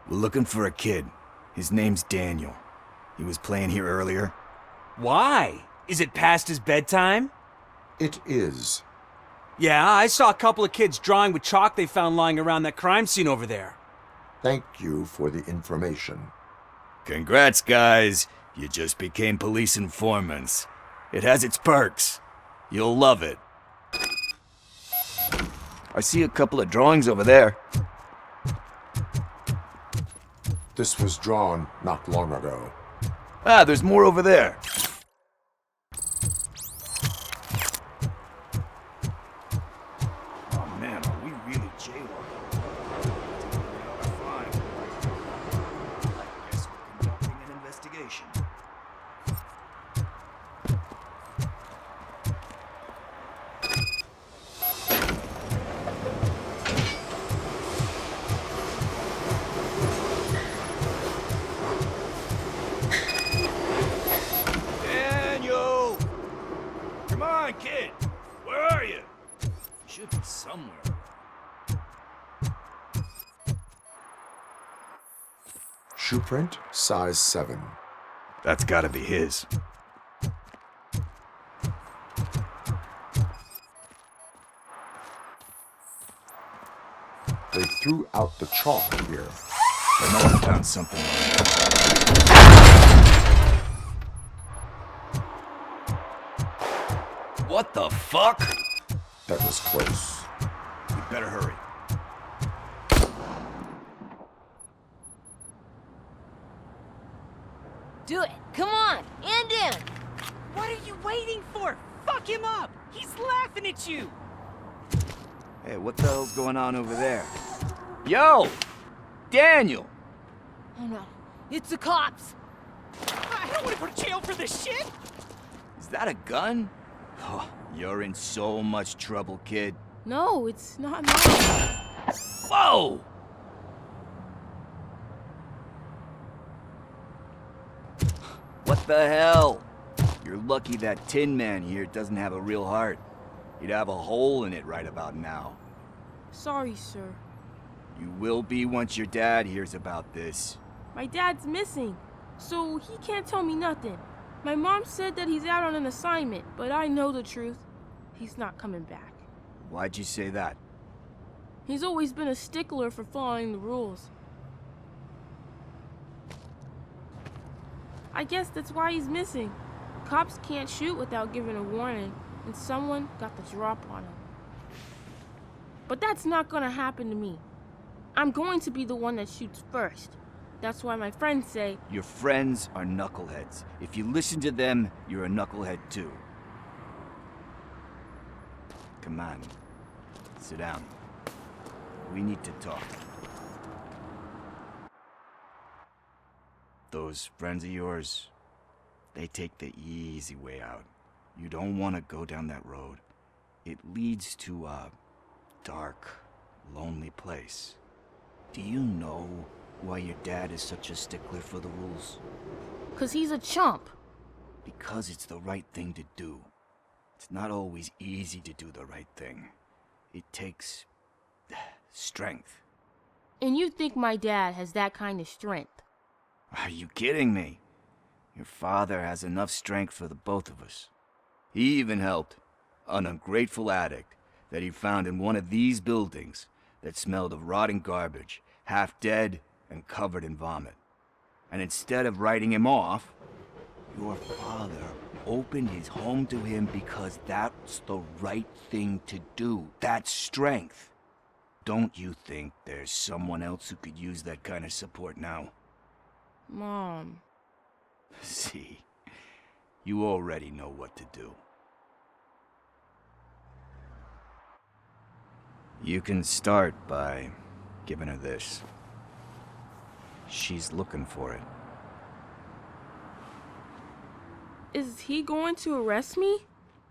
We're looking for a kid. His name's Daniel. He was playing here earlier. Why? Is it past his bedtime? It is. Yeah, I saw a couple of kids drawing with chalk they found lying around that crime scene over there. Thank you for the information. Congrats, guys. You just became police informants. It has its perks. You'll love it. I see a couple of drawings over there. This was drawn not long ago. Ah, there's more over there. Oh man, are we really jaywalking? Fine. I guess we're conducting an investigation. Daniel! Come on, kid! Where are you? Should be somewhere. Shoe print, size 7. That's gotta be his. They threw out the chalk here. They must have found something. What the fuck? That was close. We better hurry. Do it. Come on. And in. What are you waiting for? Fuck him up! He's laughing at you! Hey, what the hell's going on over there? Yo! Daniel! Oh no. It's the cops. I don't want to go to jail for this shit! Is that a gun? Oh, you're in so much trouble, kid. No, it's not mine. Whoa! What the hell? You're lucky that Tin Man here doesn't have a real heart. He'd have a hole in it right about now. Sorry, sir. You will be once your dad hears about this. My dad's missing, so he can't tell me nothing. My mom said that he's out on an assignment, but I know the truth. He's not coming back. Why'd you say that? He's always been a stickler for following the rules. I guess that's why he's missing. Cops can't shoot without giving a warning, and someone got the drop on him. But that's not gonna happen to me. I'm going to be the one that shoots first. That's why my friends say... Your friends are knuckleheads. If you listen to them, you're a knucklehead too. Come on. Sit down. We need to talk. Those friends of yours, they take the easy way out. You don't want to go down that road. It leads to a dark, lonely place. Do you know why your dad is such a stickler for the rules? 'Cause he's a chump. Because it's the right thing to do. It's not always easy to do the right thing. It takes strength. And you think my dad has that kind of strength? Are you kidding me? Your father has enough strength for the both of us. He even helped an ungrateful addict that he found in one of these buildings that smelled of rotting garbage, half dead and covered in vomit. And instead of writing him off, your father opened his home to him because that's the right thing to do. That's strength. Don't you think there's someone else who could use that kind of support now? Mom. See, you already know what to do. You can start by giving her this. She's looking for it. Is he going to arrest me?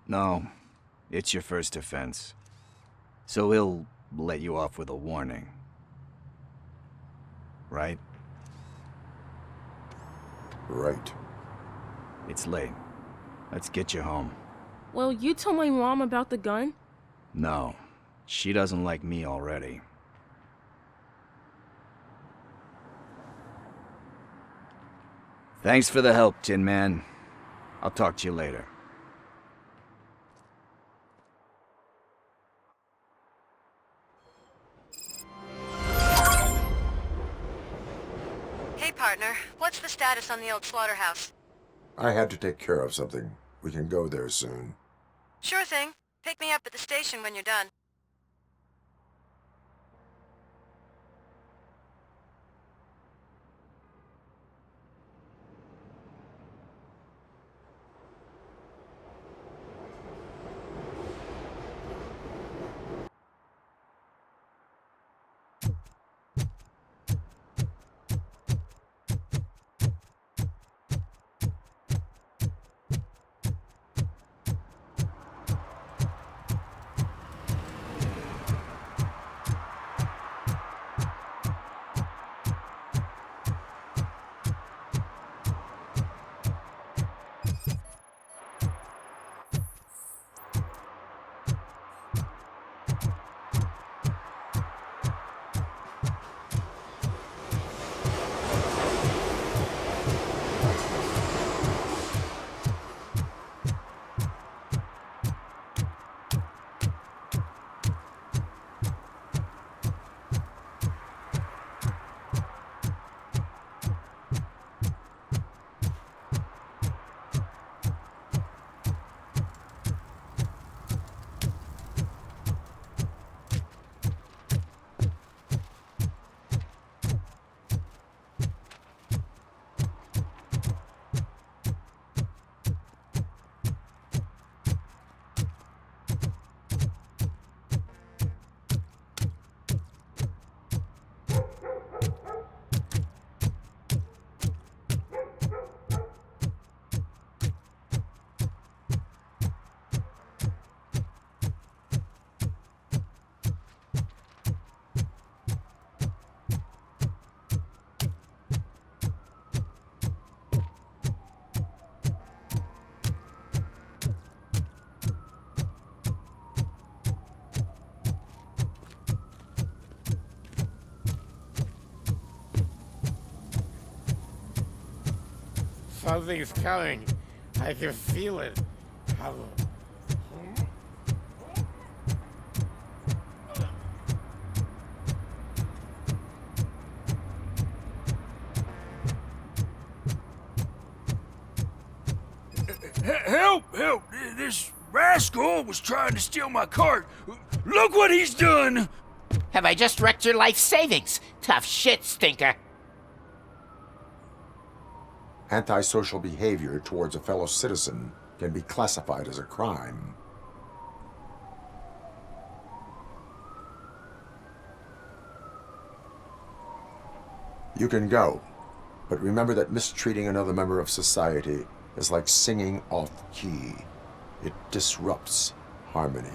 No, it's your first offense. So he'll let you off with a warning. Right? Right. It's late. Let's get you home. Well, you told my mom about the gun? No, she doesn't like me already. Thanks for the help, Tin Man. I'll talk to you later. Hey, partner. What's the status on the old slaughterhouse? I had to take care of something. We can go there soon. Sure thing. Pick me up at the station when you're done. Something's coming. I can feel it. Help! Help! This rascal was trying to steal my cart. Look what he's done! Have I just wrecked your life savings? Tough shit, stinker. Antisocial behavior towards a fellow citizen can be classified as a crime. You can go, but remember that mistreating another member of society is like singing off key. It disrupts harmony.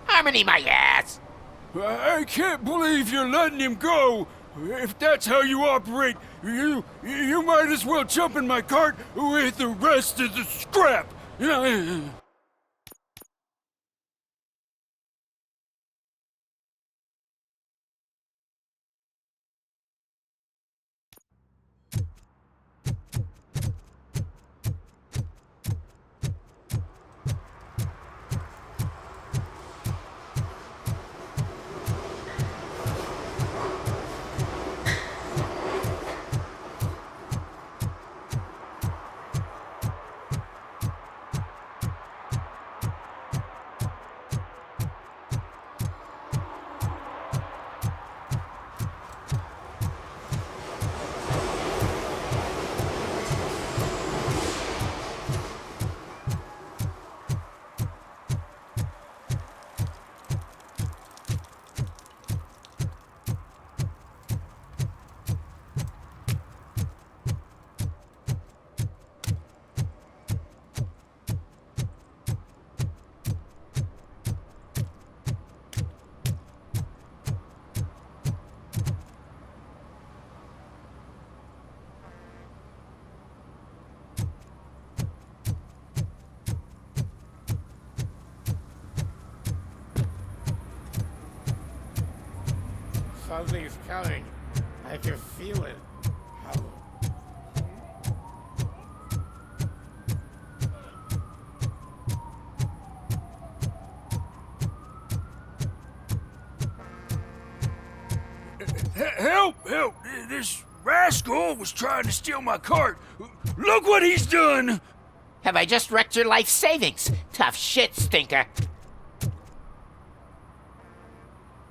Harmony my ass! I can't believe you're letting him go! If that's how you operate, you might as well jump in my cart with the rest of the scrap! Something's coming. I can feel it. Help! Help! This rascal was trying to steal my cart. Look what he's done! Have I just wrecked your life savings? Tough shit, stinker.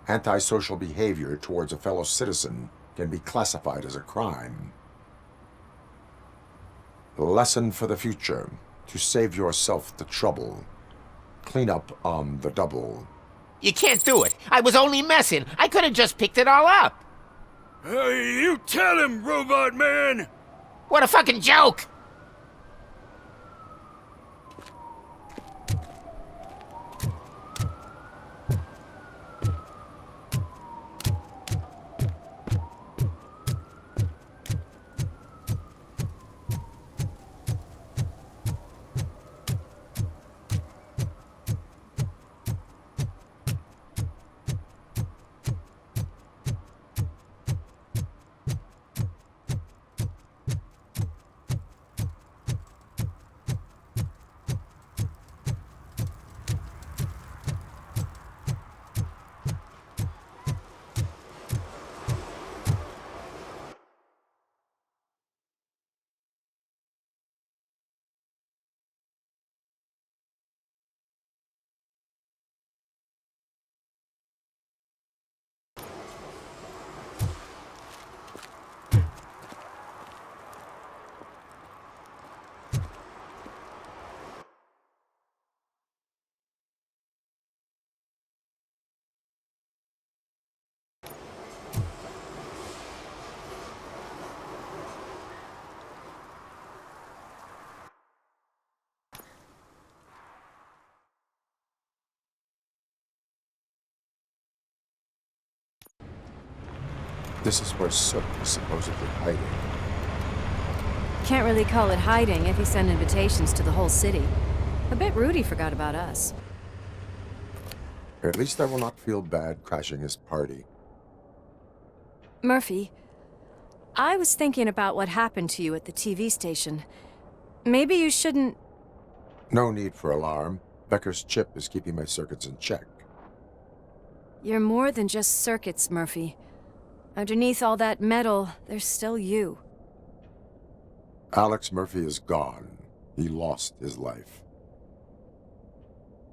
Antisocial behavior towards a fellow citizen can be classified as a crime. Lesson for the future: to save yourself the trouble. Clean up on the double. You can't do it. I was only messing. I could have just picked it all up. You tell him, Robot Man! What a fucking joke! This is where Soot is supposedly hiding. Can't really call it hiding if he sent invitations to the whole city. A bit rude he forgot about us. At least I will not feel bad crashing his party. Murphy, I was thinking about what happened to you at the TV station. Maybe you shouldn't... No need for alarm. Becker's chip is keeping my circuits in check. You're more than just circuits, Murphy. Underneath all that metal, there's still you. Alex Murphy is gone. He lost his life.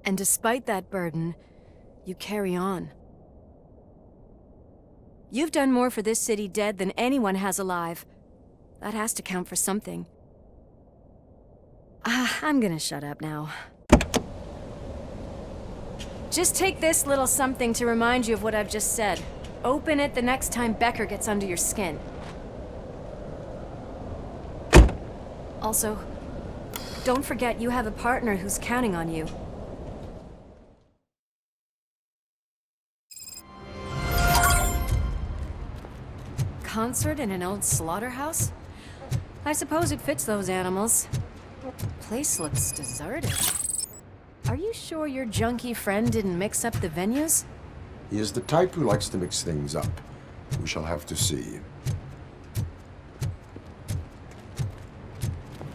And despite that burden, you carry on. You've done more for this city dead than anyone has alive. That has to count for something. I'm gonna shut up now. Just take this little something to remind you of what I've just said. Open it the next time Becker gets under your skin. Also, don't forget you have a partner who's counting on you. Concert in an old slaughterhouse? I suppose it fits those animals. Place looks deserted. Are you sure your junkie friend didn't mix up the venues? He is the type who likes to mix things up. We shall have to see.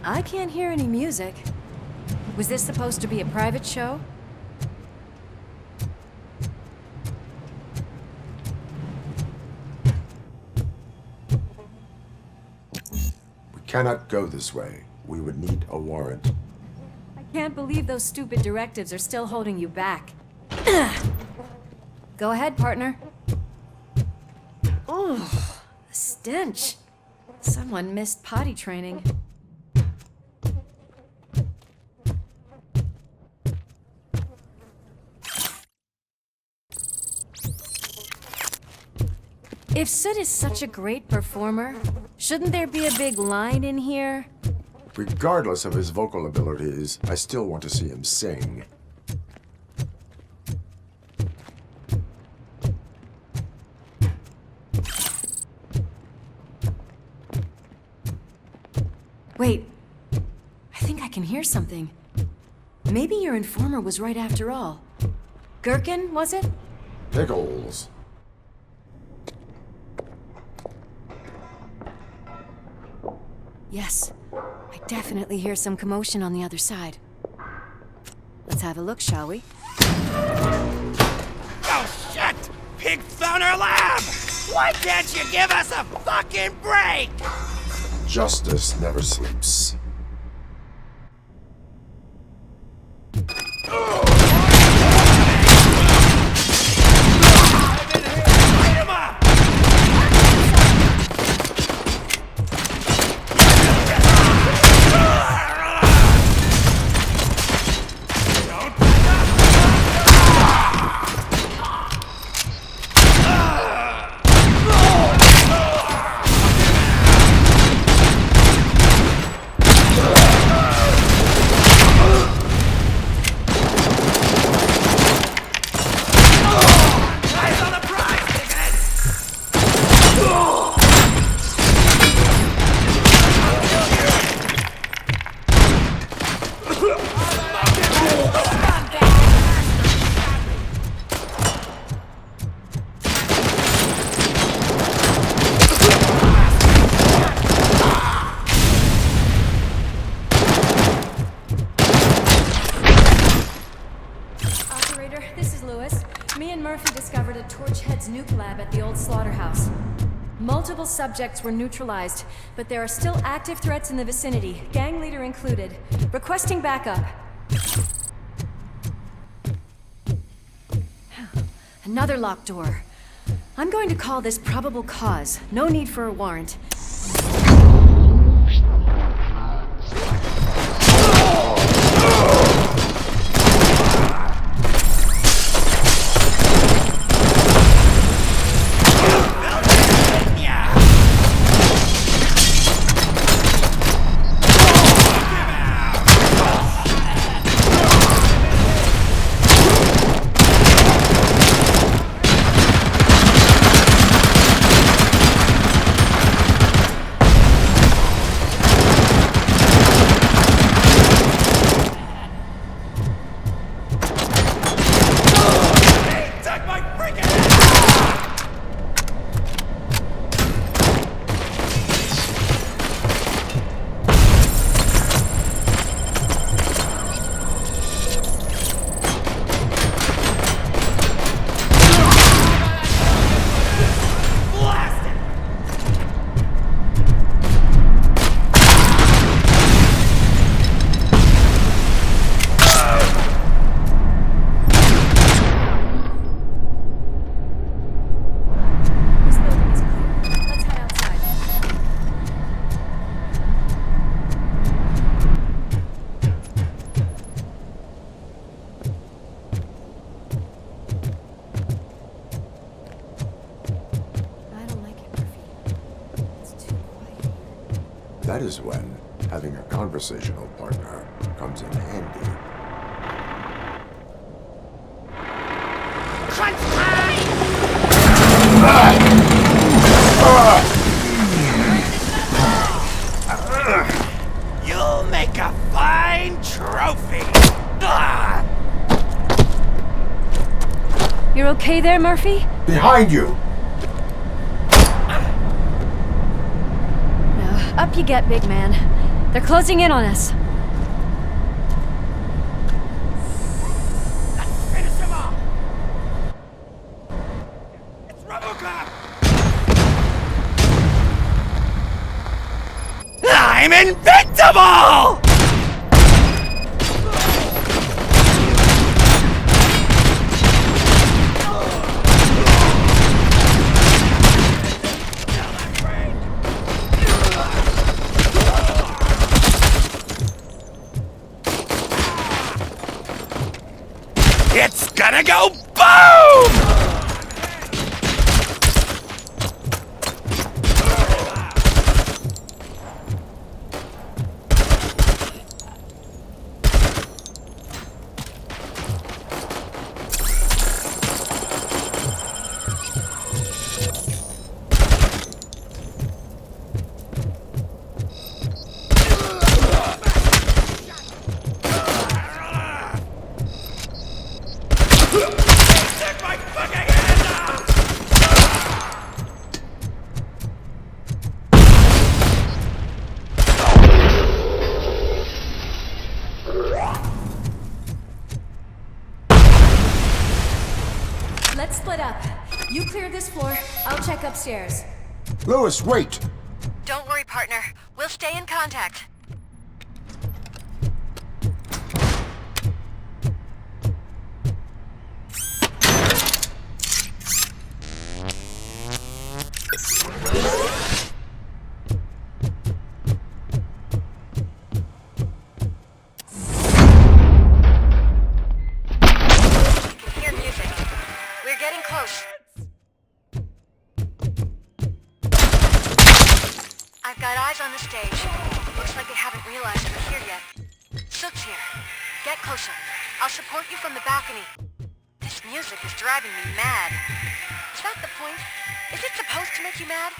I can't hear any music. Was this supposed to be a private show? We cannot go this way. We would need a warrant. I can't believe those stupid directives are still holding you back. Go ahead, partner. Ooh, the stench. Someone missed potty training. If Sid is such a great performer, shouldn't there be a big line in here? Regardless of his vocal abilities, I still want to see him sing. Wait, I think I can hear something. Maybe your informer was right after all. Gherkin, was it? Pickles. Yes, I definitely hear some commotion on the other side. Let's have a look, shall we? Oh, shit! Pig found our lab! Why can't you give us a fucking break? Justice never sleeps. Multiple subjects were neutralized, but there are still active threats in the vicinity, gang leader included. Requesting backup. Another locked door. I'm going to call this probable cause. No need for a warrant. That is when having a conversational partner comes in handy. You'll make a fine trophy! You're okay there, Murphy? Behind you! Up you get, big man. They're closing in on us. Finish him off! It's ROBOCOP! I'm invincible! It's gonna go boom! Take my fucking split up. You clear this floor, I'll check upstairs. Lewis, wait! Don't worry, partner. We'll stay in contact. Hear music. We're getting close. I've got eyes on the stage. Looks like they haven't realized we're here yet. Sook's here. Get closer. I'll support you from the balcony. This music is driving me mad. Is that the point? Is it supposed to make you mad?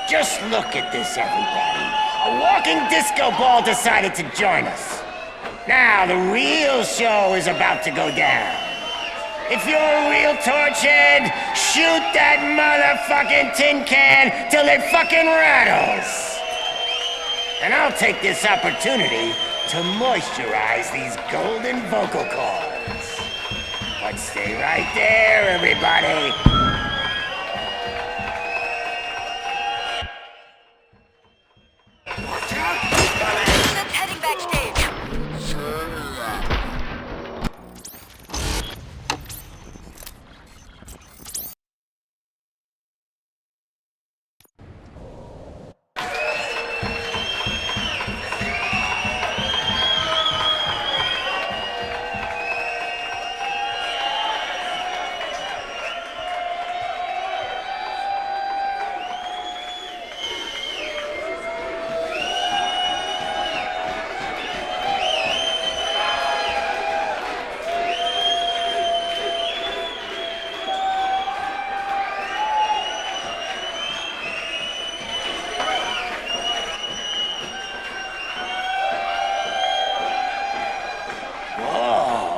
Just look at this, everybody. A walking disco ball decided to join us. Now the real show is about to go down. If you're a real torchhead, shoot that motherfucking tin can till it fucking rattles. And I'll take this opportunity to moisturize these golden vocal cords. But stay right there, everybody. Heading backstage.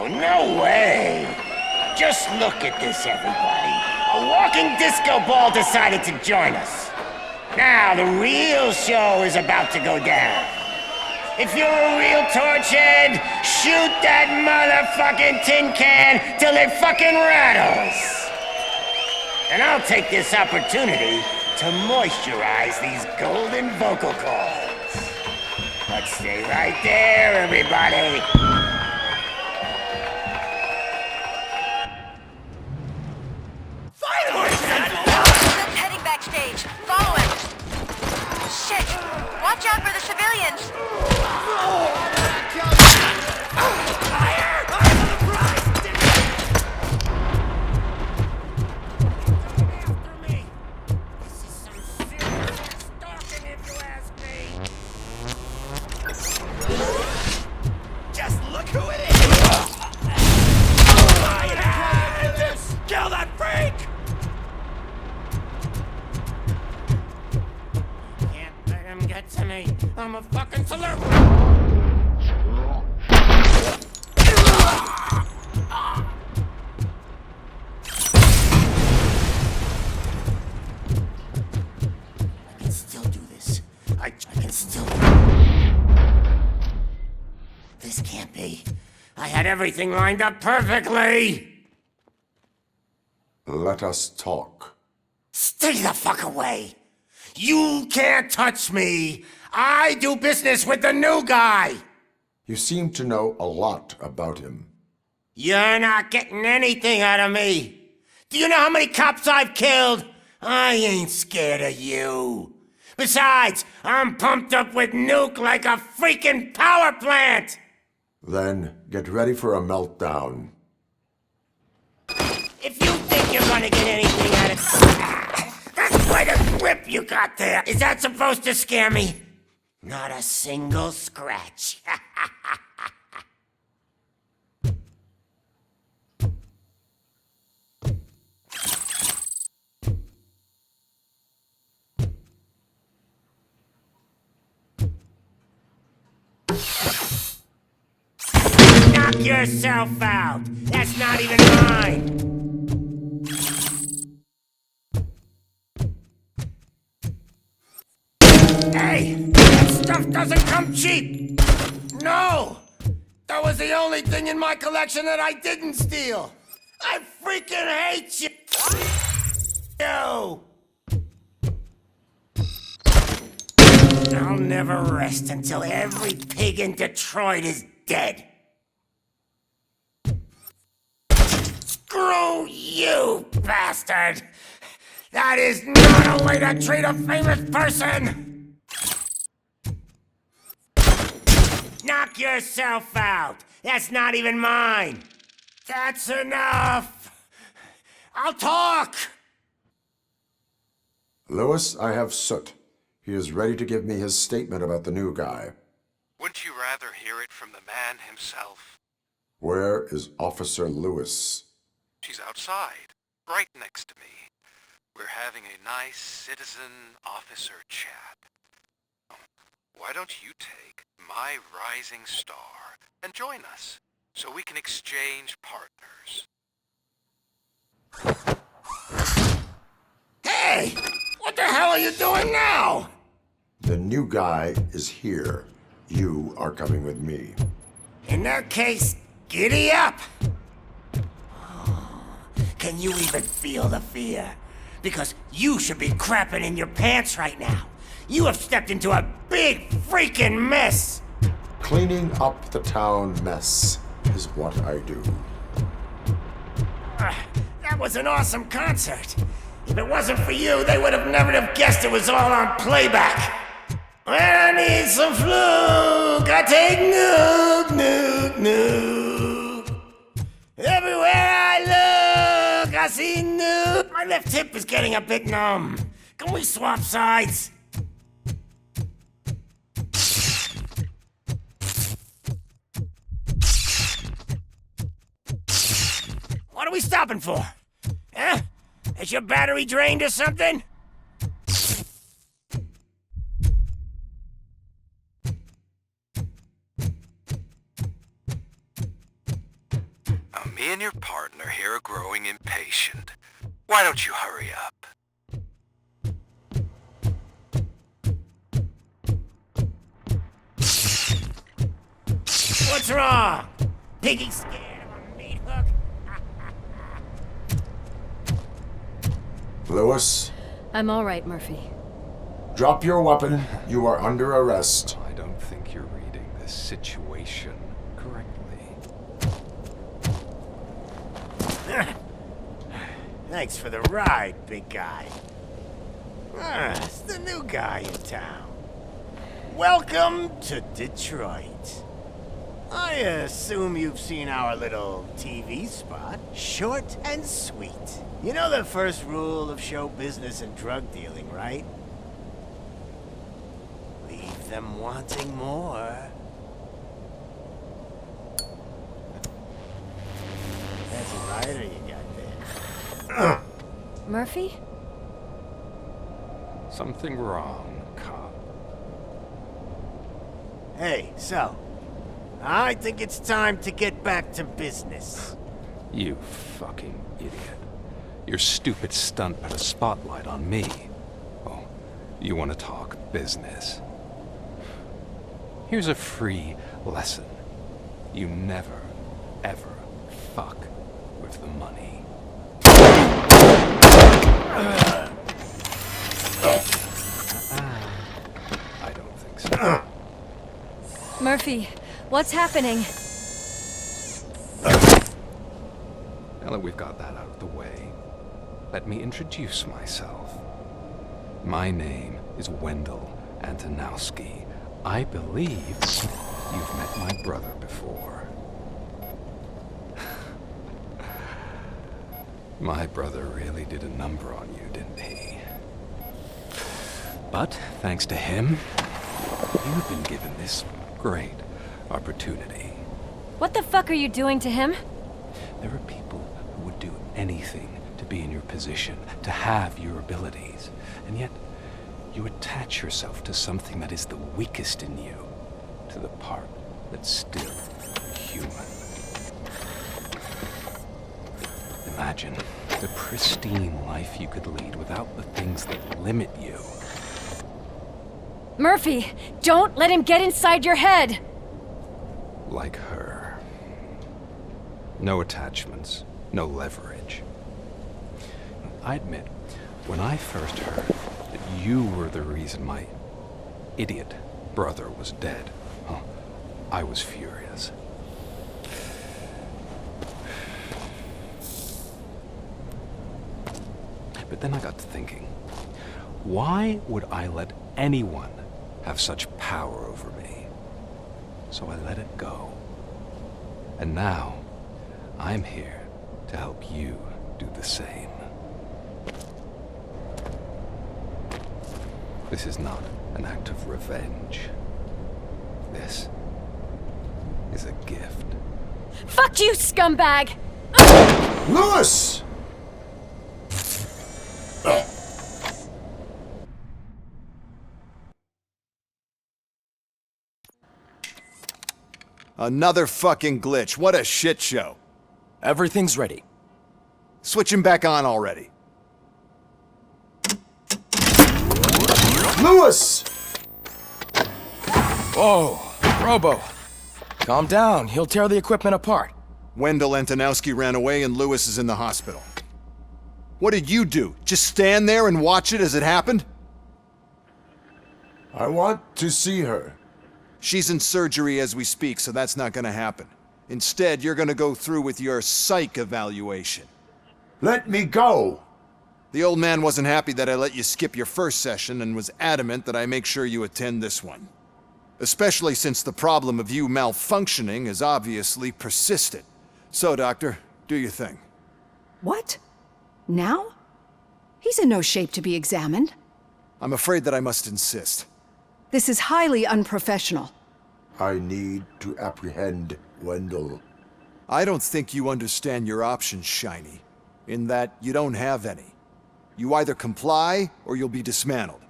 No way! Just look at this, everybody. A walking disco ball decided to join us. Now the real show is about to go down. If you're a real torchhead, shoot that motherfucking tin can till it fucking rattles. And I'll take this opportunity to moisturize these golden vocal cords. But stay right there, everybody. Heading backstage. Follow him. Shit! Watch out for the civilians. Just look who it is! My hand! Kill that freak! Can't let him get to me. I'm a fucking celebrity! I can still do this. I can still... This can't be. I had everything lined up perfectly! Let us talk. Stay the fuck away! You can't touch me! I do business with the new guy! You seem to know a lot about him. You're not getting anything out of me! Do you know how many cops I've killed? I ain't scared of you. Besides, I'm pumped up with nuke like a freaking power plant! Then get ready for a meltdown. If you think you're gonna get anything out of... Quite a grip you got there. Is that supposed to scare me? Not a single scratch. Knock yourself out. That's not even mine. Hey, that stuff doesn't come cheap. No, that was the only thing in my collection that I didn't steal. I freaking hate you. I'll never rest until every pig in Detroit is dead. Screw you, bastard! That is not a way to treat a famous person! Knock yourself out! That's not even mine! That's enough! I'll talk! Lewis, I have Soot. He is ready to give me his statement about the new guy. Wouldn't you rather hear it from the man himself? Where is Officer Lewis? She's outside, right next to me. We're having a nice citizen-officer chat. Why don't you take my rising star and join us, so we can exchange partners? Hey! What the hell are you doing now? The new guy is here. You are coming with me. In that case, giddy up! Can you even feel the fear? Because you should be crapping in your pants right now. You have stepped into a big freaking mess! Cleaning up the town mess is what I do. That was an awesome concert. If it wasn't for you, they would have never have guessed it was all on playback. When I need some fluke, I take nuke, nuke, nuke. Everywhere I look, I see nuke. My left hip is getting a bit numb. Can we swap sides? What are we stopping for? Huh? Is your battery drained or something? Me and your partner here are growing impatient. Why don't you hurry up? What's wrong? Piggy scared of a meat hook? Lewis? I'm all right, Murphy. Drop your weapon. You are under arrest. I don't think you're reading this situation correctly. Thanks for the ride, big guy. It's the new guy in town. Welcome to Detroit. I assume you've seen our little TV spot. Short and sweet. You know the first rule of show business and drug dealing, right? Leave them wanting more. That's a rider you got there. Murphy? Something wrong, cop. Hey, so, I think it's time to get back to business. You fucking idiot. Your stupid stunt put a spotlight on me. Oh, you want to talk business? Here's a free lesson. You never, ever fuck with the money. I don't think so. Murphy, what's happening? Now that we've got that out of the way, let me introduce myself. My name is Wendell Antonowski. I believe you've met my brother before. My brother really did a number on you, didn't he? But thanks to him, you've been given this great opportunity. What the fuck are you doing to him? There are people who would do anything to be in your position, to have your abilities, and yet you attach yourself to something that is the weakest in you, to the part that's still human. Imagine the pristine life you could lead without the things that limit you. Murphy, don't let him get inside your head! Like her. No attachments, no leverage. I admit, when I first heard that you were the reason my idiot brother was dead, I was furious. But then I got to thinking, why would I let anyone have such power over me? So I let it go. And now, I'm here to help you do the same. This is not an act of revenge. This is a gift. Fuck you, scumbag! Lewis! Another fucking glitch. What a shit show. Everything's ready. Switch him back on already. Lewis! Whoa, Robo. Calm down. He'll tear the equipment apart. Wendell Antonowski ran away and Lewis is in the hospital. What did you do? Just stand there and watch it as it happened? I want to see her. She's in surgery as we speak, so that's not gonna happen. Instead, you're gonna go through with your psych evaluation. Let me go! The old man wasn't happy that I let you skip your first session and was adamant that I make sure you attend this one. Especially since the problem of you malfunctioning is obviously persistent. So, Doctor, do your thing. What? Now? He's in no shape to be examined. I'm afraid that I must insist. This is highly unprofessional. I need to apprehend Wendell. I don't think you understand your options, Shiny. In that you don't have any. You either comply or you'll be dismantled.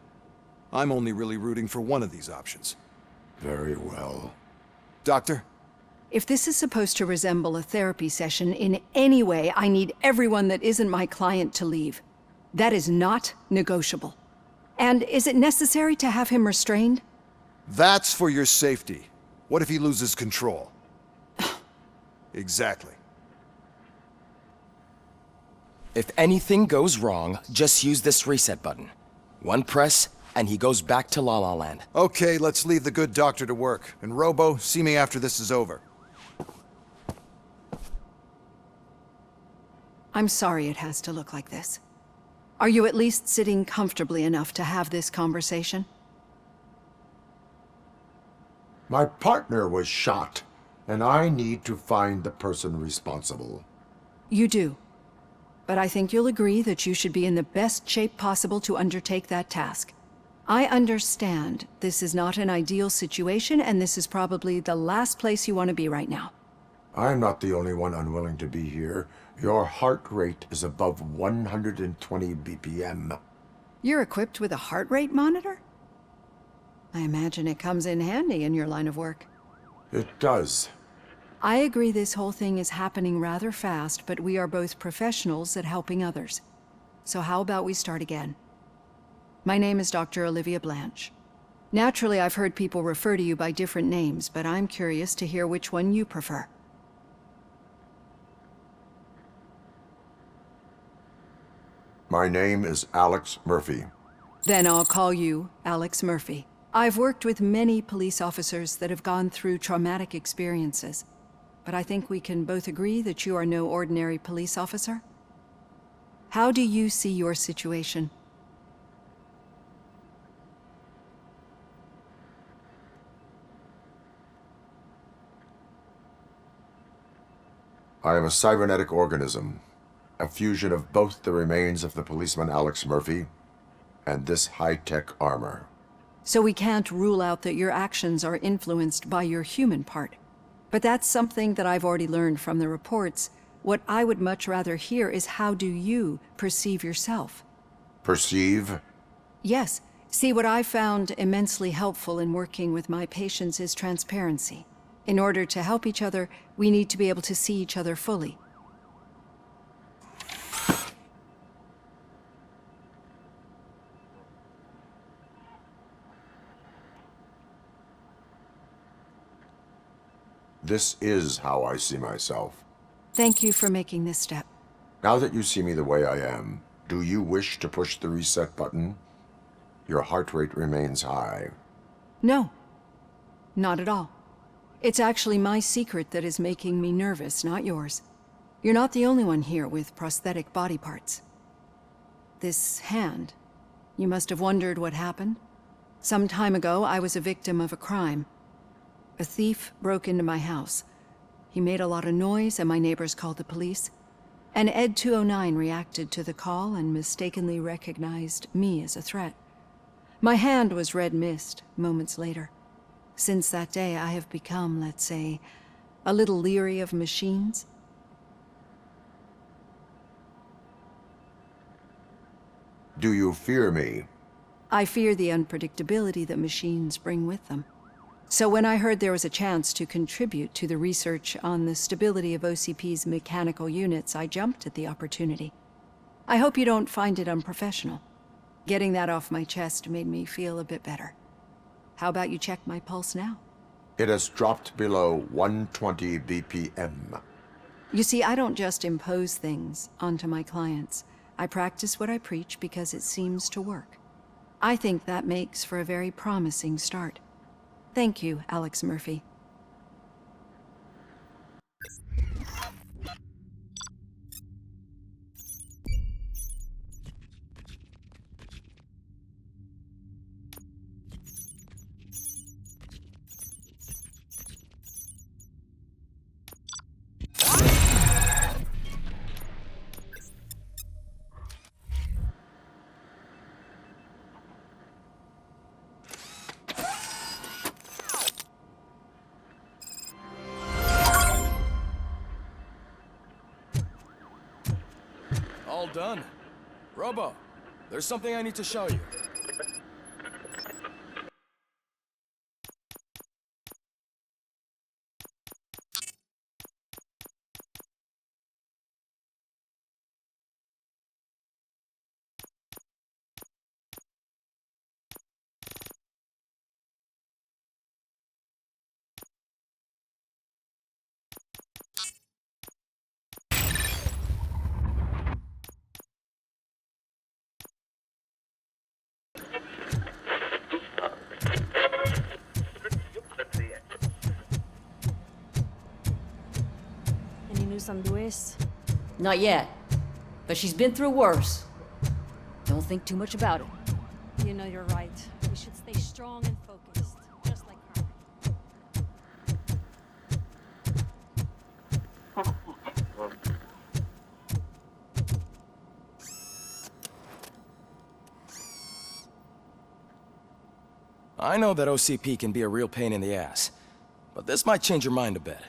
I'm only really rooting for one of these options. Very well. Doctor? If this is supposed to resemble a therapy session in any way, I need everyone that isn't my client to leave. That is not negotiable. And is it necessary to have him restrained? That's for your safety. What if he loses control? Exactly. If anything goes wrong, just use this reset button. One press, and he goes back to La La Land. Okay, let's leave the good doctor to work. And Robo, see me after this is over. I'm sorry it has to look like this. Are you at least sitting comfortably enough to have this conversation? My partner was shot, and I need to find the person responsible. You do. But I think you'll agree that you should be in the best shape possible to undertake that task. I understand this is not an ideal situation, and this is probably the last place you want to be right now. I'm not the only one unwilling to be here. Your heart rate is above 120 BPM. You're equipped with a heart rate monitor? I imagine it comes in handy in your line of work. It does. I agree this whole thing is happening rather fast, but we are both professionals at helping others. So how about we start again? My name is Dr. Olivia Blanche. Naturally, I've heard people refer to you by different names, but I'm curious to hear which one you prefer. My name is Alex Murphy. Then I'll call you Alex Murphy. I've worked with many police officers that have gone through traumatic experiences, but I think we can both agree that you are no ordinary police officer. How do you see your situation? I am a cybernetic organism, a fusion of both the remains of the policeman Alex Murphy and this high-tech armor. So we can't rule out that your actions are influenced by your human part. But that's something that I've already learned from the reports. What I would much rather hear is how do you perceive yourself? Perceive? Yes. See, what I found immensely helpful in working with my patients is transparency. In order to help each other, we need to be able to see each other fully. This is how I see myself. Thank you for making this step. Now that you see me the way I am, do you wish to push the reset button? Your heart rate remains high. No. Not at all. It's actually my secret that is making me nervous, not yours. You're not the only one here with prosthetic body parts. This hand, you must have wondered what happened. Some time ago, I was a victim of a crime. A thief broke into my house. He made a lot of noise and my neighbors called the police. And Ed 209 reacted to the call and mistakenly recognized me as a threat. My hand was red mist moments later. Since that day, I have become, let's say, a little leery of machines. Do you fear me? I fear the unpredictability that machines bring with them. So when I heard there was a chance to contribute to the research on the stability of OCP's mechanical units, I jumped at the opportunity. I hope you don't find it unprofessional. Getting that off my chest made me feel a bit better. How about you check my pulse now? It has dropped below 120 BPM. You see, I don't just impose things onto my clients. I practice what I preach because it seems to work. I think that makes for a very promising start. Thank you, Alex Murphy. All done. Robo, there's something I need to show you. Any news on Luis? Not yet. But she's been through worse. Don't think too much about it. You know you're right. We should stay strong and focused, just like her. I know that OCP can be a real pain in the ass, but this might change your mind a bit.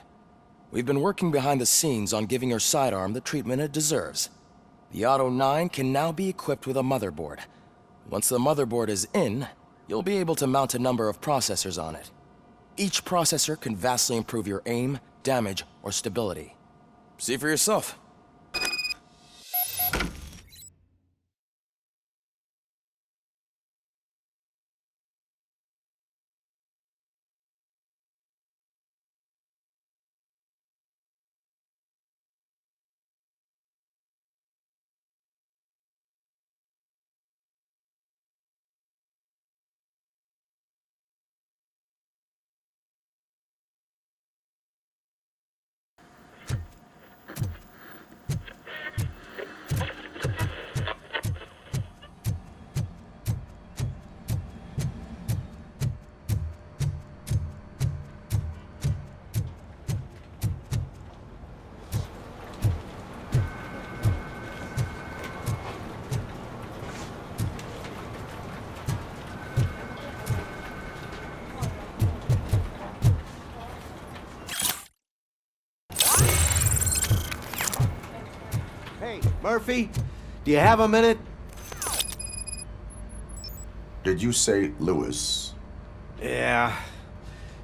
We've been working behind the scenes on giving her sidearm the treatment it deserves. The Auto 9 can now be equipped with a motherboard. Once the motherboard is in, you'll be able to mount a number of processors on it. Each processor can vastly improve your aim, damage, or stability. See for yourself. Hey, Murphy, do you have a minute? Did you say Lewis? Yeah.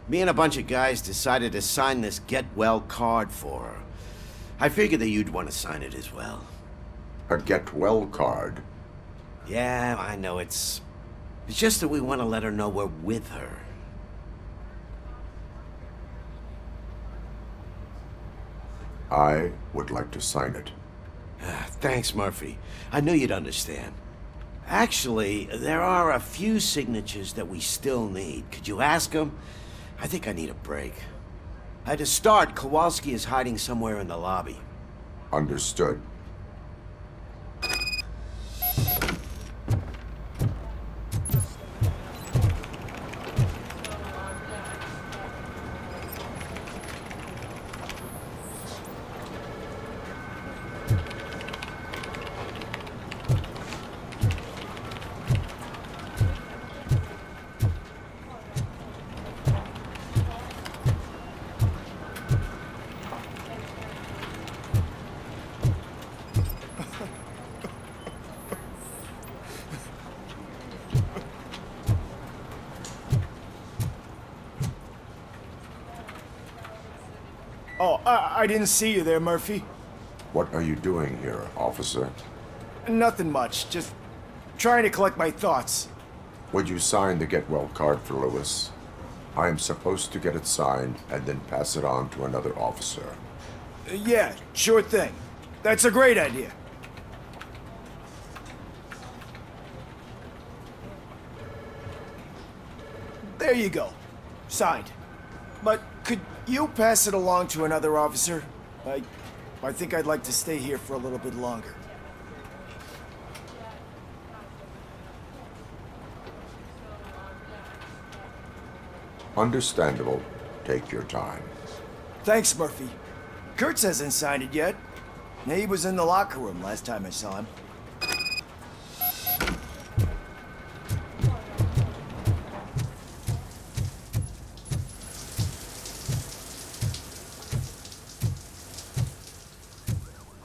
Me and a bunch of guys decided to sign this get well card for her. I figured that you'd want to sign it as well. A get well card? Yeah, I know it's just that we want to let her know we're with her. I would like to sign it. Thanks, Murphy. I knew you'd understand. Actually, there are a few signatures that we still need. Could you ask them? I think I need a break. To start, Kowalski is hiding somewhere in the lobby. Understood. Oh, I didn't see you there, Murphy. What are you doing here, officer? Nothing much, just trying to collect my thoughts. Would you sign the get well card for Lewis? I am supposed to get it signed and then pass it on to another officer. Yeah, sure thing. That's a great idea. There you go. Signed. But could you pass it along to another officer? I think I'd like to stay here for a little bit longer. Understandable. Take your time. Thanks, Murphy. Kurtz hasn't signed it yet. He was in the locker room last time I saw him.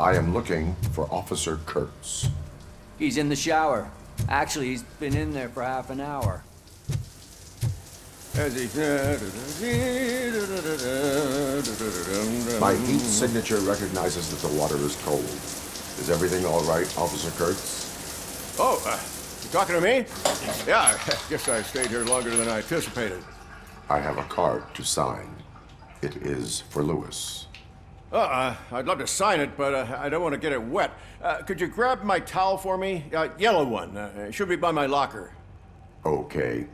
I am looking for Officer Kurtz. He's in the shower. Actually, he's been in there for half an hour. My heat signature recognizes that the water is cold. Is everything all right, Officer Kurtz? Oh, you talking to me? Yeah, I guess I stayed here longer than I anticipated. I have a card to sign. It is for Lewis. I'd love to sign it, but I don't want to get it wet. Could you grab my towel for me? Yellow one. It should be by my locker. Okay.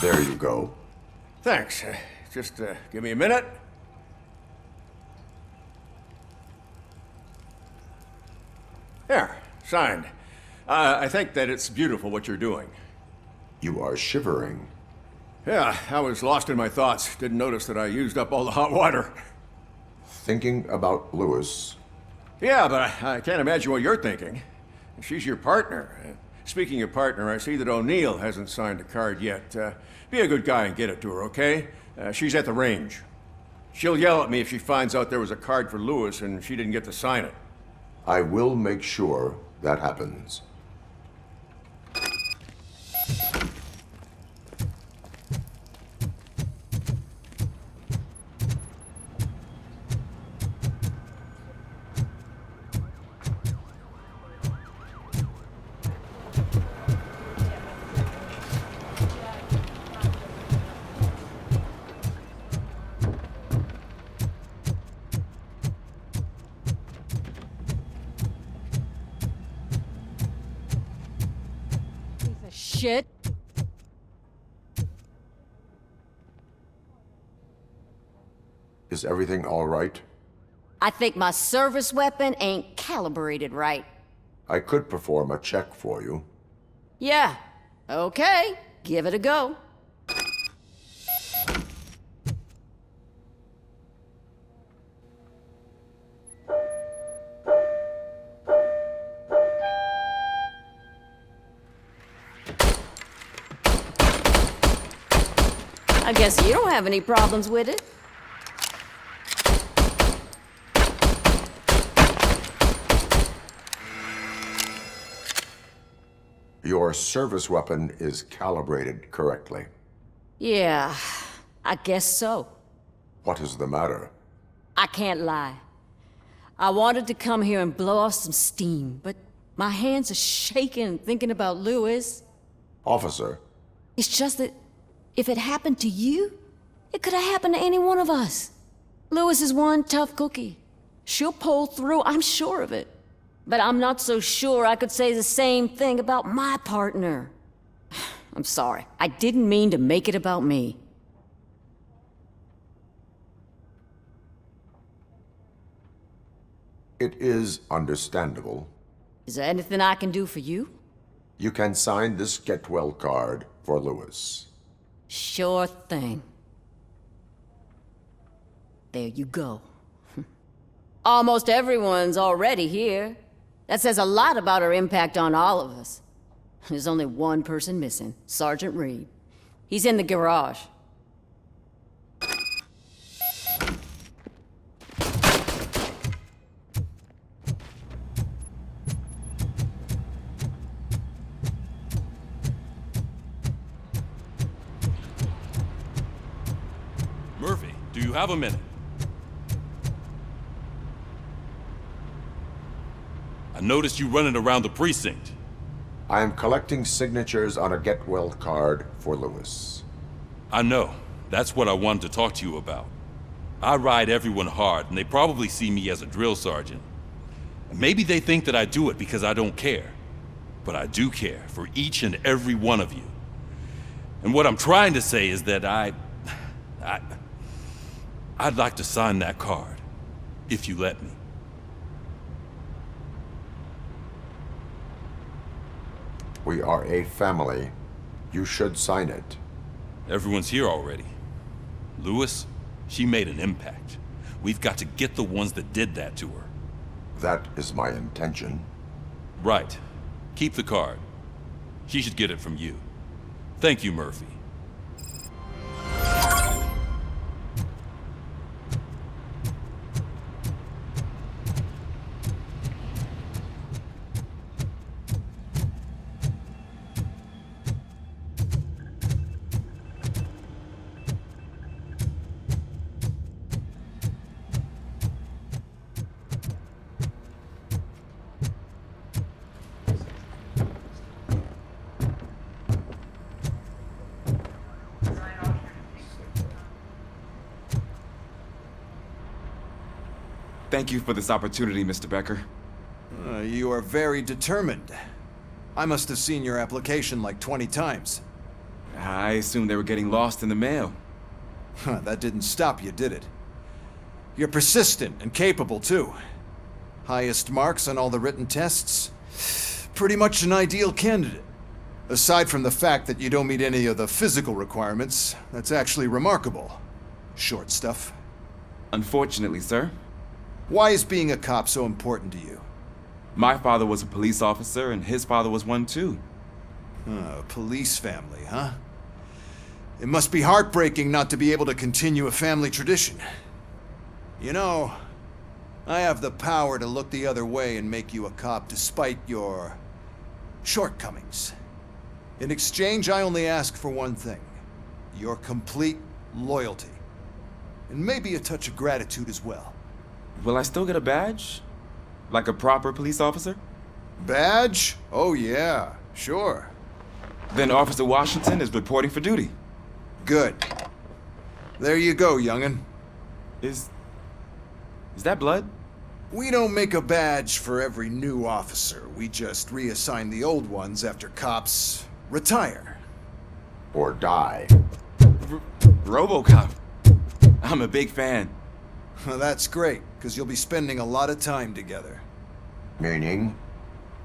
There you go. Thanks. Just give me a minute. There, signed. I think that it's beautiful what you're doing. You are shivering. Yeah, I was lost in my thoughts. Didn't notice that I used up all the hot water. Thinking about Lewis. Yeah, but I can't imagine what you're thinking. She's your partner. Speaking of partner, I see that O'Neill hasn't signed a card yet. Be a good guy and get it to her, okay? She's at the range. She'll yell at me if she finds out there was a card for Lewis and she didn't get to sign it. I will make sure that happens. Shit. Is everything all right? I think my service weapon ain't calibrated right. I could perform a check for you. Yeah. Okay. Give it a go. I guess you don't have any problems with it. Your service weapon is calibrated correctly. Yeah, I guess so. What is the matter? I can't lie. I wanted to come here and blow off some steam, but my hands are shaking thinking about Lewis. Officer. It's just that if it happened to you, it could have happened to any one of us. Lewis is one tough cookie. She'll pull through, I'm sure of it. But I'm not so sure I could say the same thing about my partner. I'm sorry. I didn't mean to make it about me. It is understandable. Is there anything I can do for you? You can sign this Get Well card for Lewis. Sure thing. There you go. Almost everyone's already here. That says a lot about her impact on all of us. There's only one person missing, Sergeant Reed. He's in the garage. Murphy, do you have a minute? I noticed you running around the precinct. I am collecting signatures on a Get Well card for Lewis. I know. That's what I wanted to talk to you about. I ride everyone hard, and they probably see me as a drill sergeant. Maybe they think that I do it because I don't care. But I do care for each and every one of you. And what I'm trying to say is that I'd like to sign that card, if you let me. We are a family. You should sign it. Everyone's here already. Lewis, she made an impact. We've got to get the ones that did that to her. That is my intention. Right. Keep the card. She should get it from you. Thank you, Murphy. Thank you for this opportunity, Mr. Becker. You are very determined. I must have seen your application like 20 times. I assumed they were getting lost in the mail. That didn't stop you, did it? You're persistent and capable, too. Highest marks on all the written tests. Pretty much an ideal candidate. Aside from the fact that you don't meet any of the physical requirements, that's actually remarkable. Short stuff. Unfortunately, sir. Why is being a cop so important to you? My father was a police officer, and his father was one too. A police family, huh? It must be heartbreaking not to be able to continue a family tradition. You know, I have the power to look the other way and make you a cop despite your shortcomings. In exchange, I only ask for one thing. Your complete loyalty. And maybe a touch of gratitude as well. Will I still get a badge? Like a proper police officer? Badge? Oh yeah, sure. Then Officer Washington is reporting for duty. Good. There you go, young'un. Is that blood? We don't make a badge for every new officer. We just reassign the old ones after cops retire. Or die. ROBOCOP. I'm a big fan. Well, that's great, because you'll be spending a lot of time together. Meaning?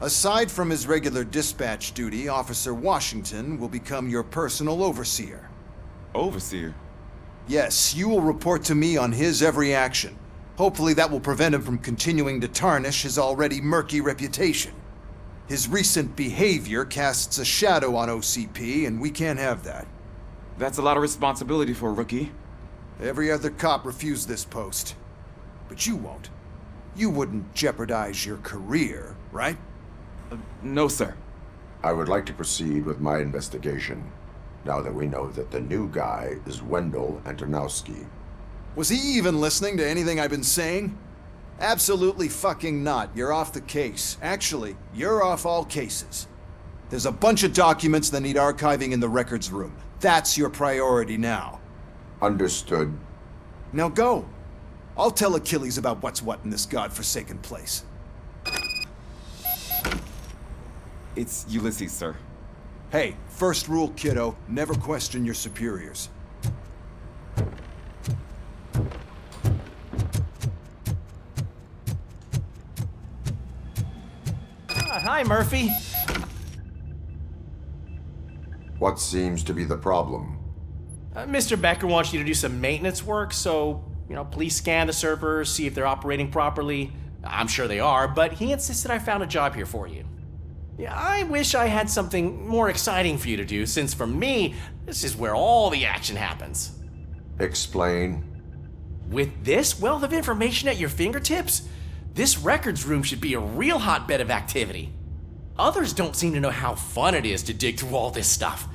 Aside from his regular dispatch duty, Officer Washington will become your personal overseer. Overseer? Yes, you will report to me on his every action. Hopefully that will prevent him from continuing to tarnish his already murky reputation. His recent behavior casts a shadow on OCP, and we can't have that. That's a lot of responsibility for a rookie. Every other cop refused this post. But you won't. You wouldn't jeopardize your career, right? No, sir. I would like to proceed with my investigation, now that we know that the new guy is Wendell Antonowski. Was he even listening to anything I've been saying? Absolutely fucking not. You're off the case. Actually, you're off all cases. There's a bunch of documents that need archiving in the records room. That's your priority now. Understood. Now go. I'll tell Achilles about what's what in this godforsaken place. It's Ulysses, sir. Hey, first rule, kiddo, never question your superiors. Hi, Murphy. What seems to be the problem? Mr. Becker wants you to do some maintenance work, so, please scan the servers, see if they're operating properly. I'm sure they are, but he insisted I found a job here for you. Yeah, I wish I had something more exciting for you to do, since for me, this is where all the action happens. Explain. With this wealth of information at your fingertips, this records room should be a real hotbed of activity. Others don't seem to know how fun it is to dig through all this stuff.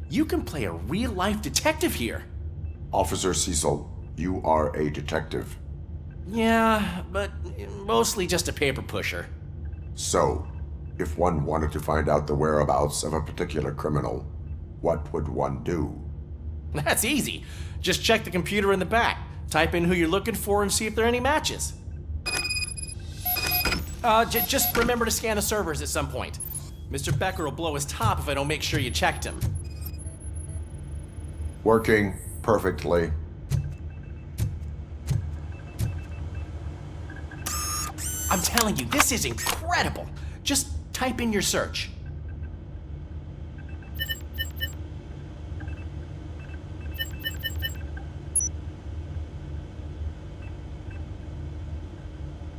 You can play a real-life detective here. Officer Cecil, you are a detective. Yeah, but mostly just a paper pusher. So, if one wanted to find out the whereabouts of a particular criminal, what would one do? That's easy. Just check the computer in the back, type in who you're looking for, and see if there are any matches. Just remember to scan the servers at some point. Mr. Becker will blow his top if I don't make sure you checked him. Working perfectly. I'm telling you, this is incredible. Just type in your search.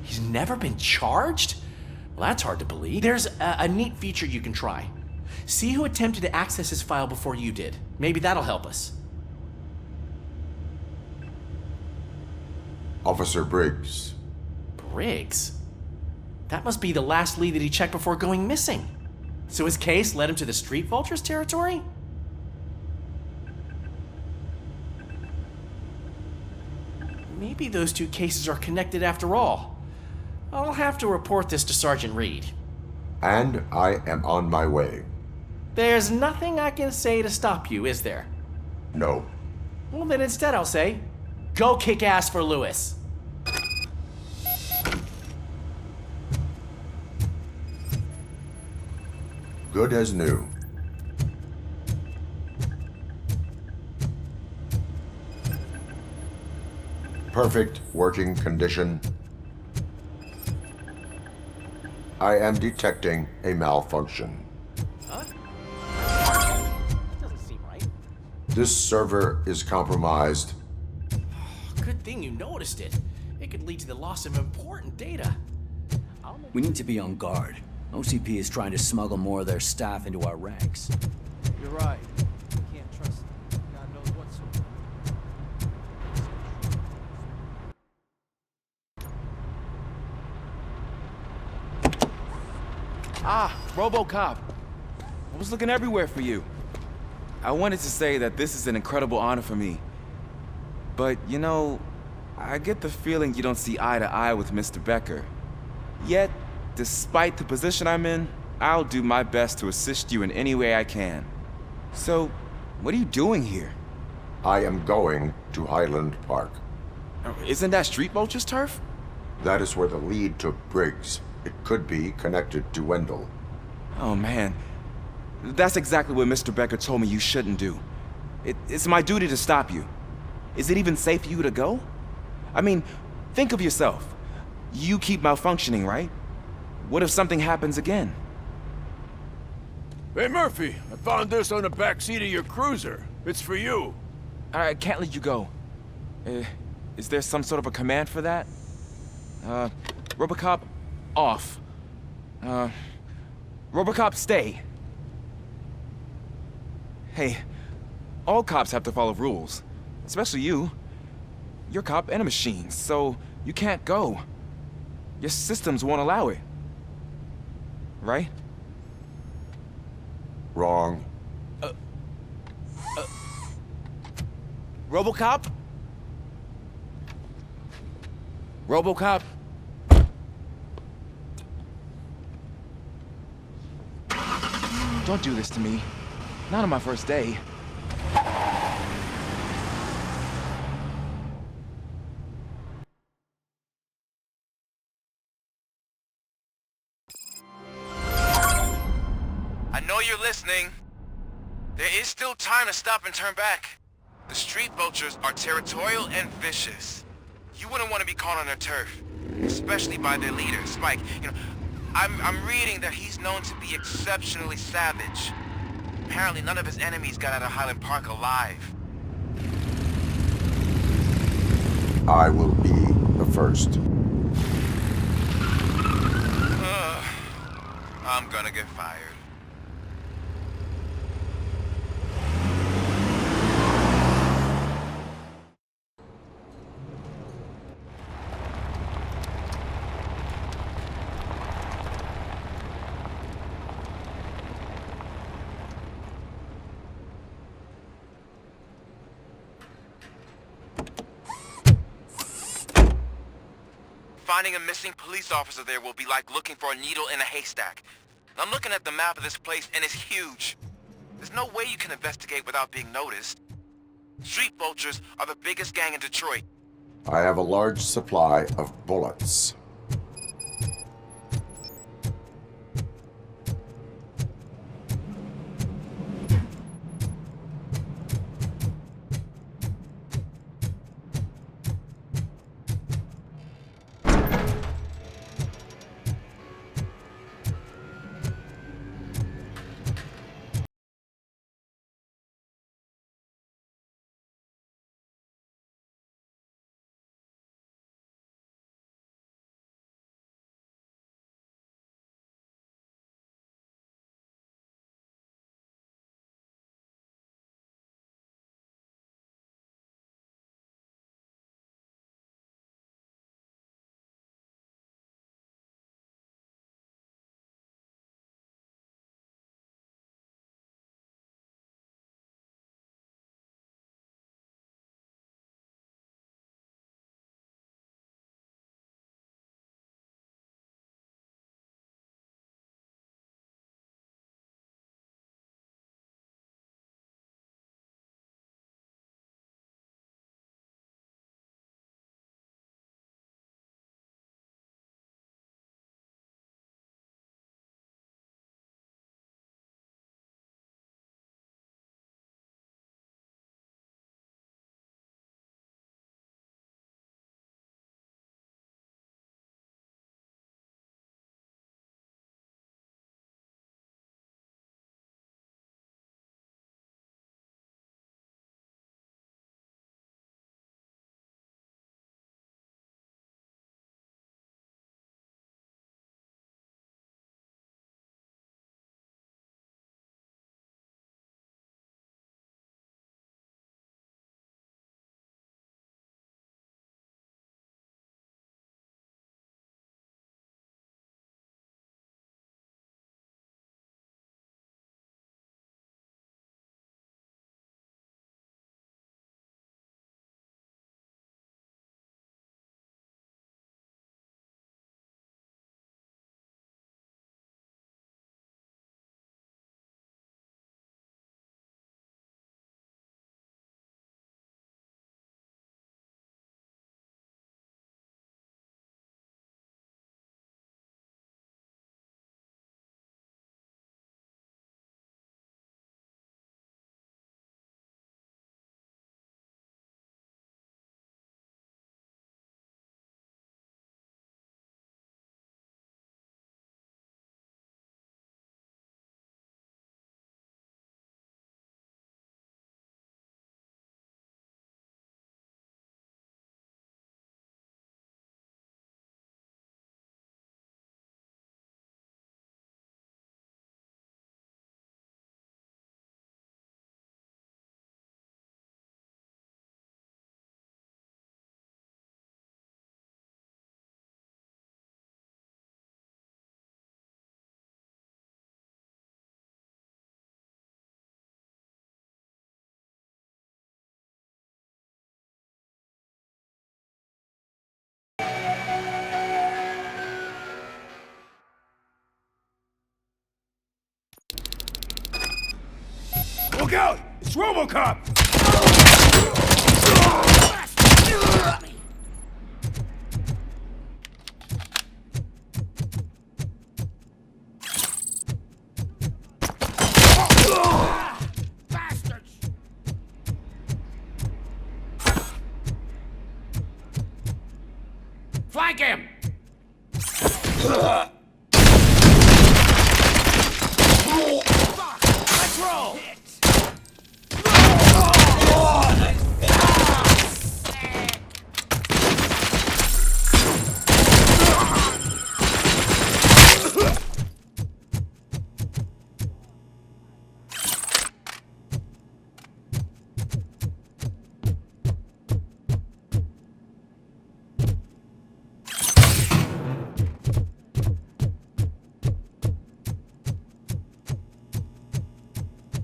He's never been charged? Well, that's hard to believe. There's a neat feature you can try. See who attempted to access his file before you did. Maybe that'll help us. Officer Briggs. Briggs? That must be the last lead that he checked before going missing. So his case led him to the Street Vultures territory? Maybe those two cases are connected after all. I'll have to report this to Sergeant Reed. And I am on my way. There's nothing I can say to stop you, is there? No. Well, then instead I'll say, go kick ass for Lewis. Good as new. Perfect working condition. I am detecting a malfunction. Huh? Doesn't seem right. This server is compromised. Good thing you noticed it. It could lead to the loss of important data. We need to be on guard. OCP is trying to smuggle more of their staff into our ranks. You're right. We can't trust them. God knows what sort of... Ah, ROBOCOP. I was looking everywhere for you. I wanted to say that this is an incredible honor for me. But, I get the feeling you don't see eye to eye with Mr. Becker. Yet, despite the position I'm in, I'll do my best to assist you in any way I can. So, what are you doing here? I am going to Highland Park. Isn't that Street Vulture's turf? That is where the lead took Briggs. It could be connected to Wendell. Oh man, that's exactly what Mr. Becker told me you shouldn't do. It's my duty to stop you. Is it even safe for you to go? I mean, think of yourself. You keep malfunctioning, right? What if something happens again? Hey, Murphy, I found this on the back seat of your cruiser. It's for you. I can't let you go. Is there some sort of a command for that? ROBOCOP, off. ROBOCOP, stay. Hey, all cops have to follow rules. Especially you. You're a cop and a machine, so you can't go. Your systems won't allow it. Right? Wrong. RoboCop? RoboCop? Don't do this to me. Not on my first day. I know you're listening. There is still time to stop and turn back. The street vultures are territorial and vicious. You wouldn't want to be caught on their turf, especially by their leader, Spike. You know, I'm reading that he's known to be exceptionally savage. Apparently none of his enemies got out of Highland Park alive. I will be the first. I'm gonna get fired. Finding a missing police officer there will be like looking for a needle in a haystack. I'm looking at the map of this place and it's huge. There's no way you can investigate without being noticed. Street vultures are the biggest gang in Detroit. I have a large supply of bullets. Look out! It's ROBOCOP! Flank him! Let's roll!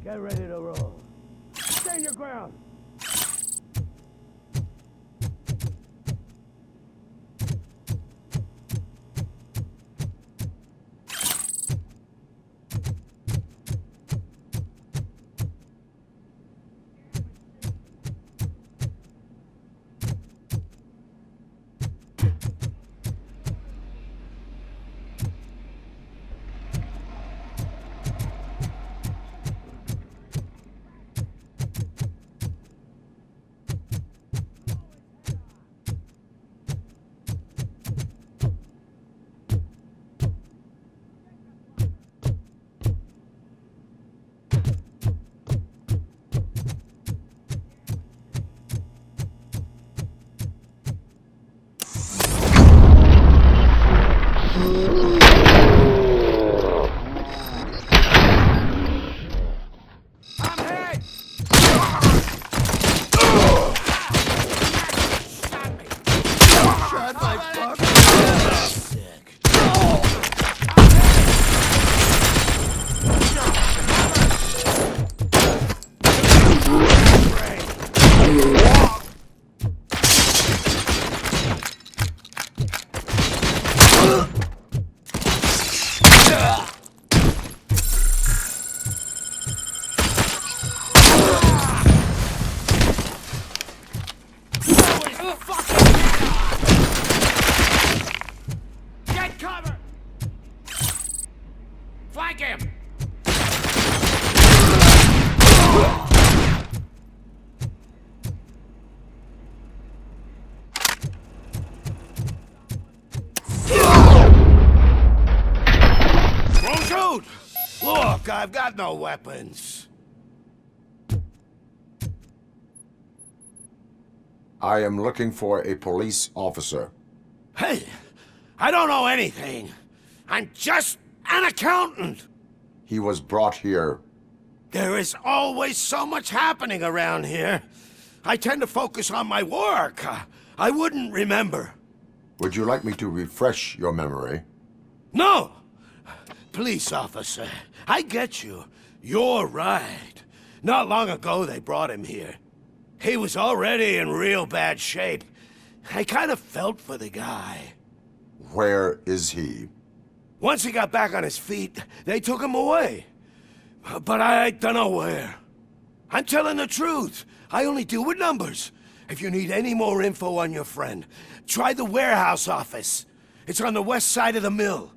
Get ready to roll. Stand your ground. Get cover! Flank him! Wrong shoot! Look, I've got no weapons. I am looking for a police officer. Hey, I don't know anything. I'm just an accountant. He was brought here. There is always so much happening around here. I tend to focus on my work. I wouldn't remember. Would you like me to refresh your memory? No! Police officer, I get you. You're right. Not long ago they brought him here. He was already in real bad shape. I kind of felt for the guy. Where is he? Once he got back on his feet, they took him away. But I don't know where. I'm telling the truth. I only deal with numbers. If you need any more info on your friend, try the warehouse office. It's on the west side of the mill.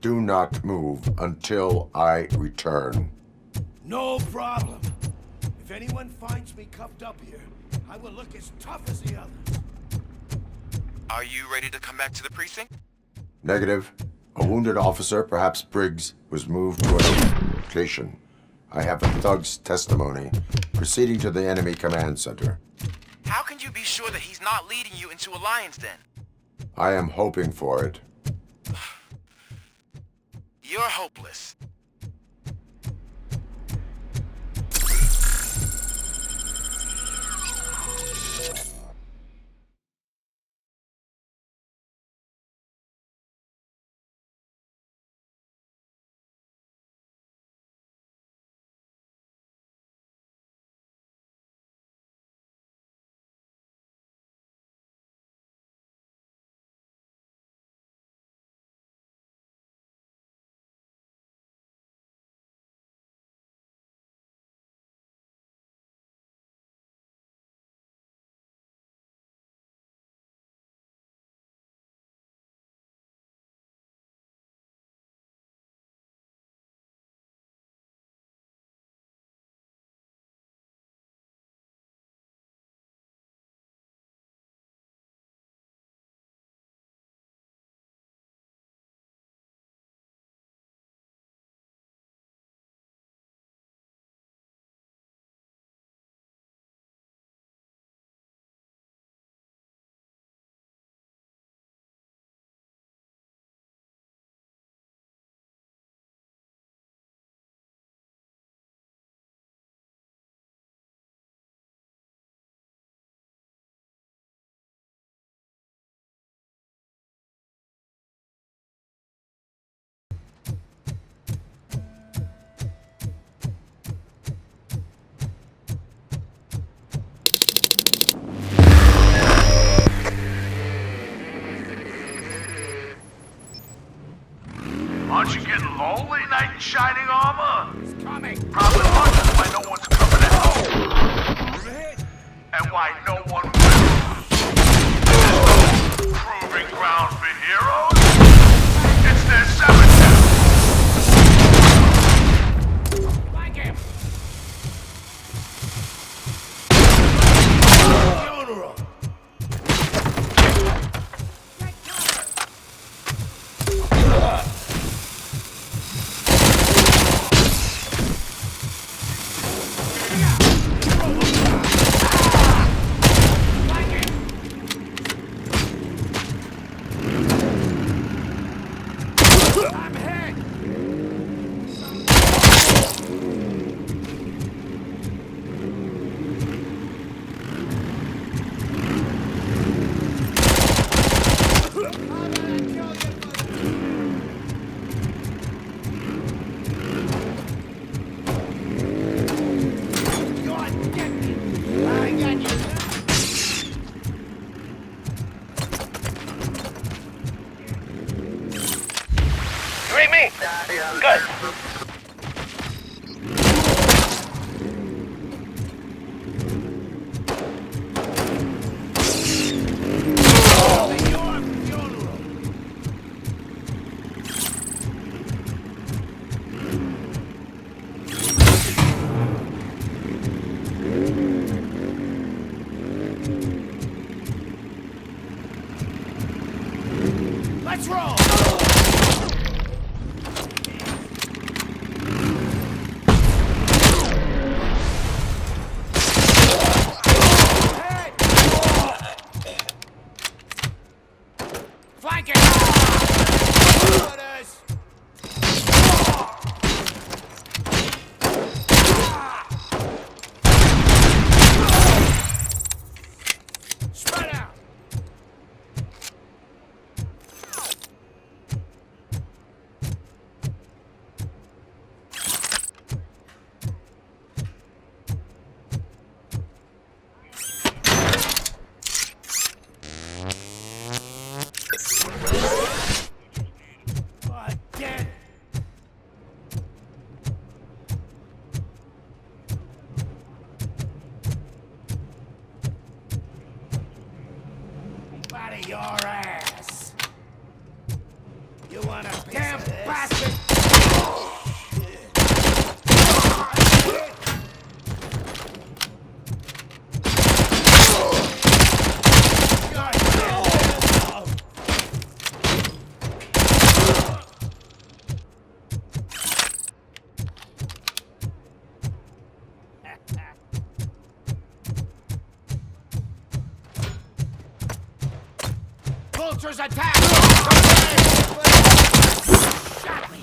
Do not move until I return. No problem. If anyone finds me cuffed up here, I will look as tough as the others. Are you ready to come back to the precinct? Negative. A wounded officer, perhaps Briggs, was moved to another location. I have a thug's testimony. Proceeding to the enemy command center. How can you be sure that he's not leading you into a lion's den? I am hoping for it. You're hopeless. Getting lonely, knight in shining armor? It's coming. Probably wondering why no one's coming at home. And why no one will. There's no proving ground for heroes. It's their cemetery. Like him. Funeral. Good. Let's roll! Flank it! Spread out! Out of your ass! You want a damn bastard! Vultures attack! Shot me!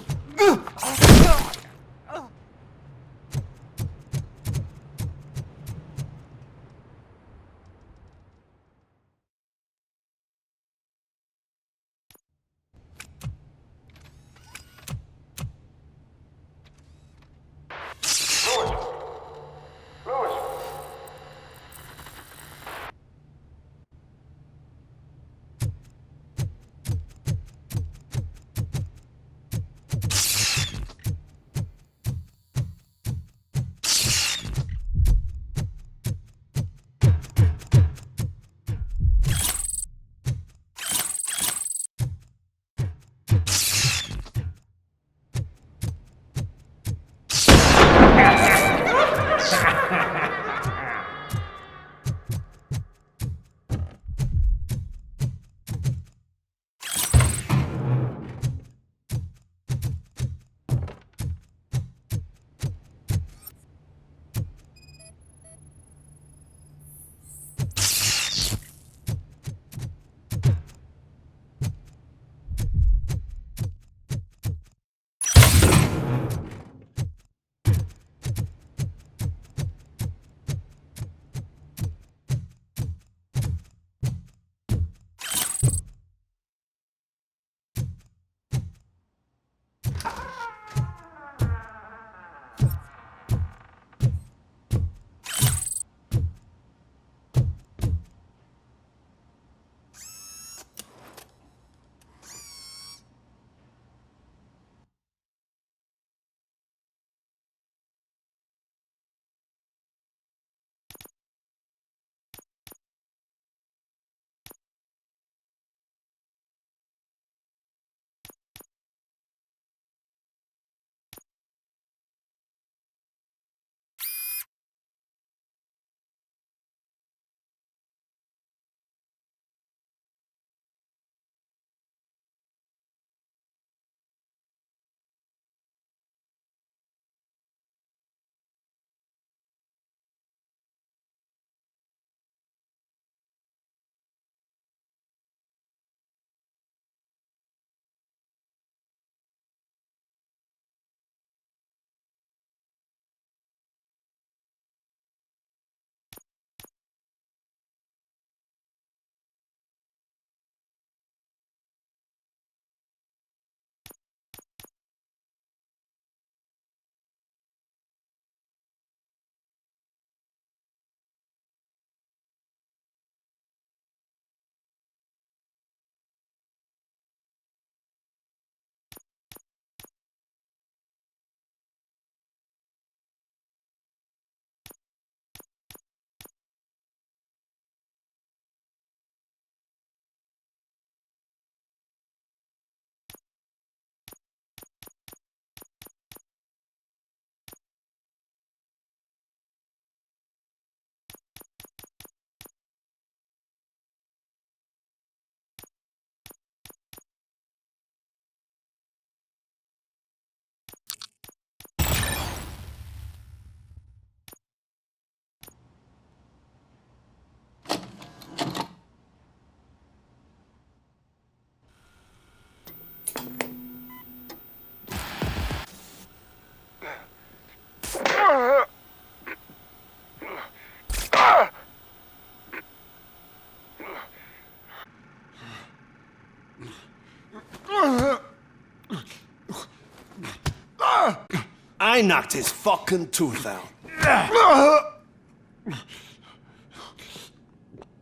I knocked his fucking tooth out.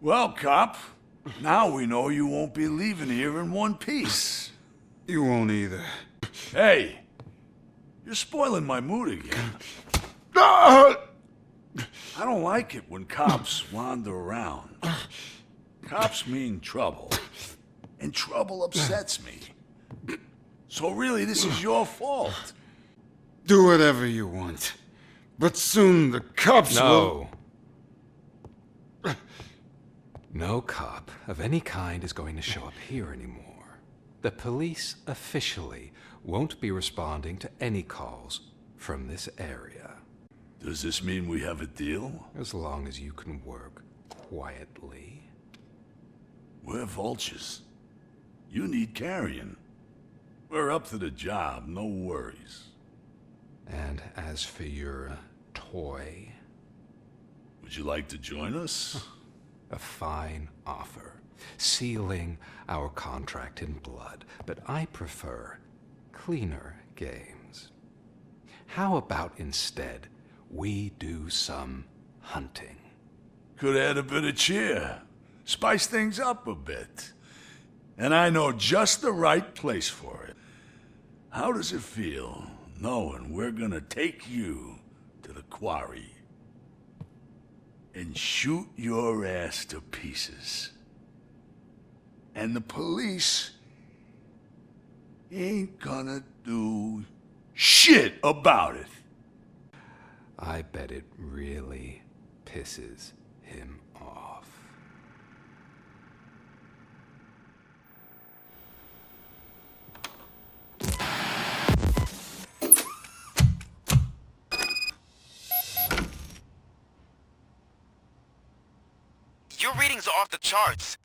Well, cop, now we know you won't be leaving here in one piece. You won't either. Hey, you're spoiling my mood again. I don't like it when cops wander around. Cops mean trouble, and trouble upsets me. So really, this is your fault. Do whatever you want. But soon the cops will... No cop of any kind is going to show up here anymore. The police officially won't be responding to any calls from this area. Does this mean we have a deal? As long as you can work quietly. We're vultures. You need carrion. We're up to the job, no worries. And as for your toy... Would you like to join us? A fine offer, sealing our contract in blood, but I prefer cleaner games. How about instead we do some hunting? Could add a bit of cheer, spice things up a bit. And I know just the right place for it. How does it feel knowing we're gonna take you to the quarry and shoot your ass to pieces? And the police ain't gonna do shit about it. I bet it really pisses him off. Your readings are off the charts.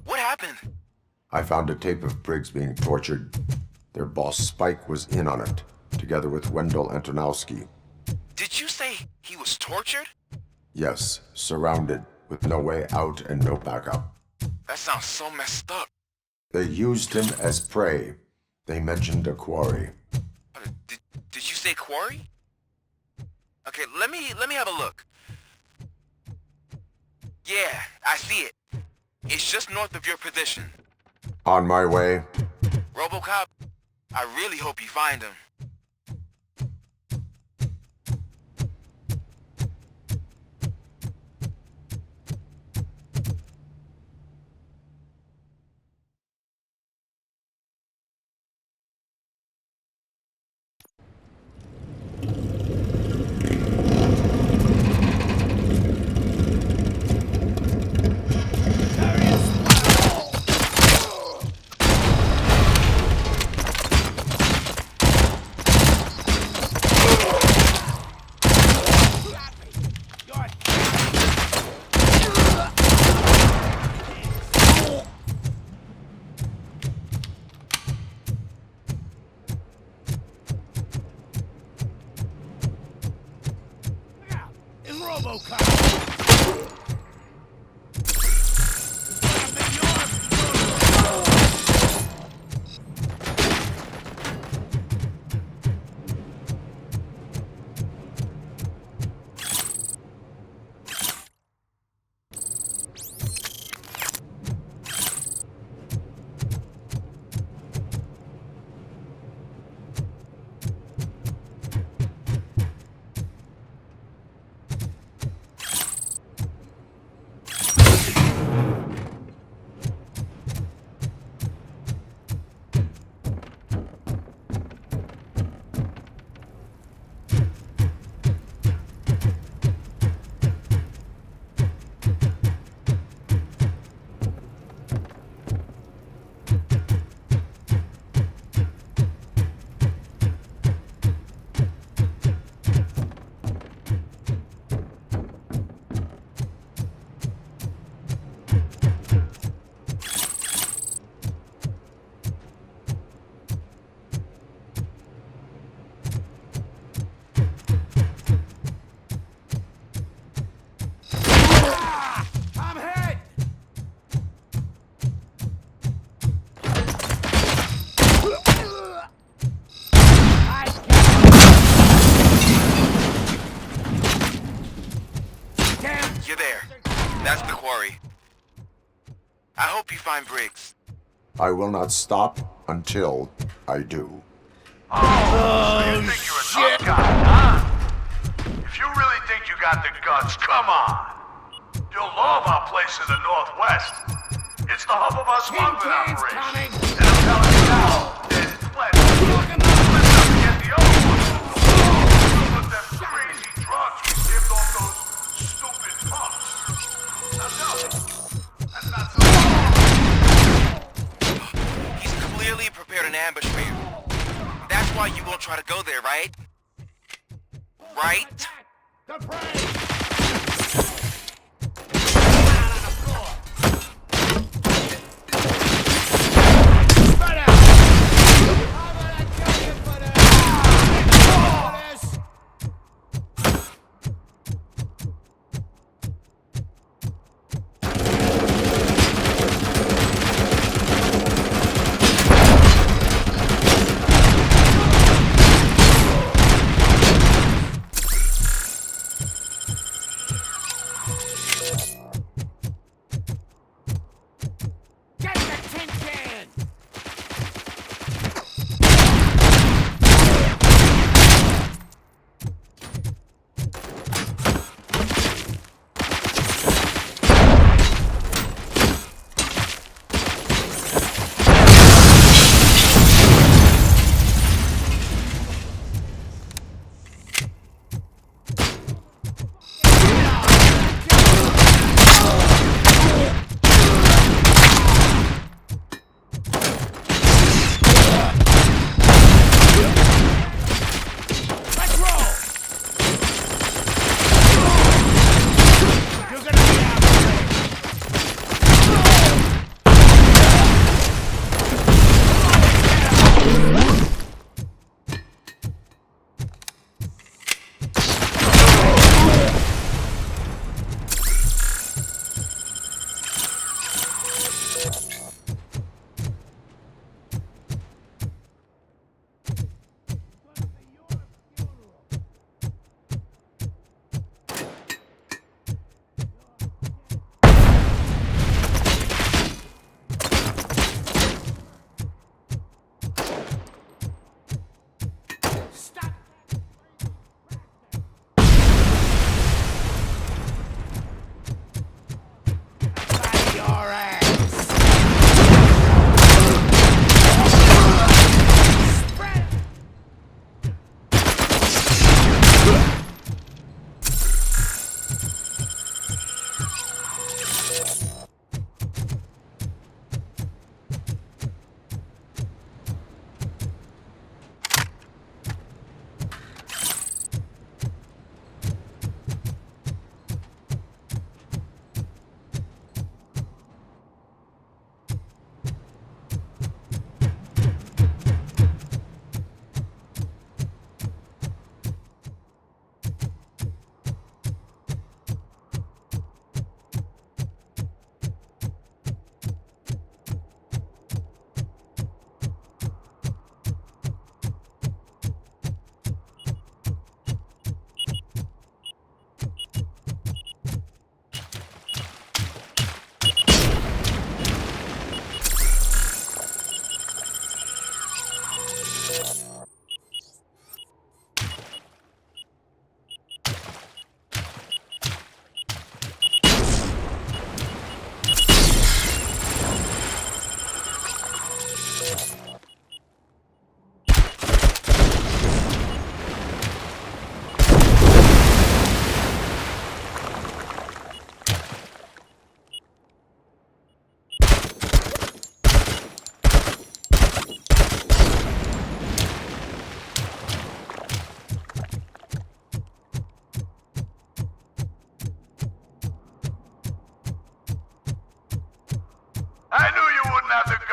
What happened? I found a tape of Briggs being tortured. Their boss Spike was in on it, together with Wendell Antonowski. Did you say he was tortured? Yes, surrounded, with no way out and no backup. That sounds so messed up. They used him as prey. They mentioned a quarry. Did you say quarry? Okay, let me have a look. Yeah, I see it. It's just north of your position. On my way. RoboCop, I really hope you find him. hope you find Briggs. I will not stop until I do. So you think you're a tough guy, huh? If you really think you got the guts, come on. You'll love our place in the Northwest. It's the hub of our smuggling operation. And I'm telling you now, there's plenty. Let's not forget the other one. But them crazy drugs we saved off those stupid punks. Now tell me, that's not so He's clearly prepared an ambush for you. That's why you won't try to go there, right? Right?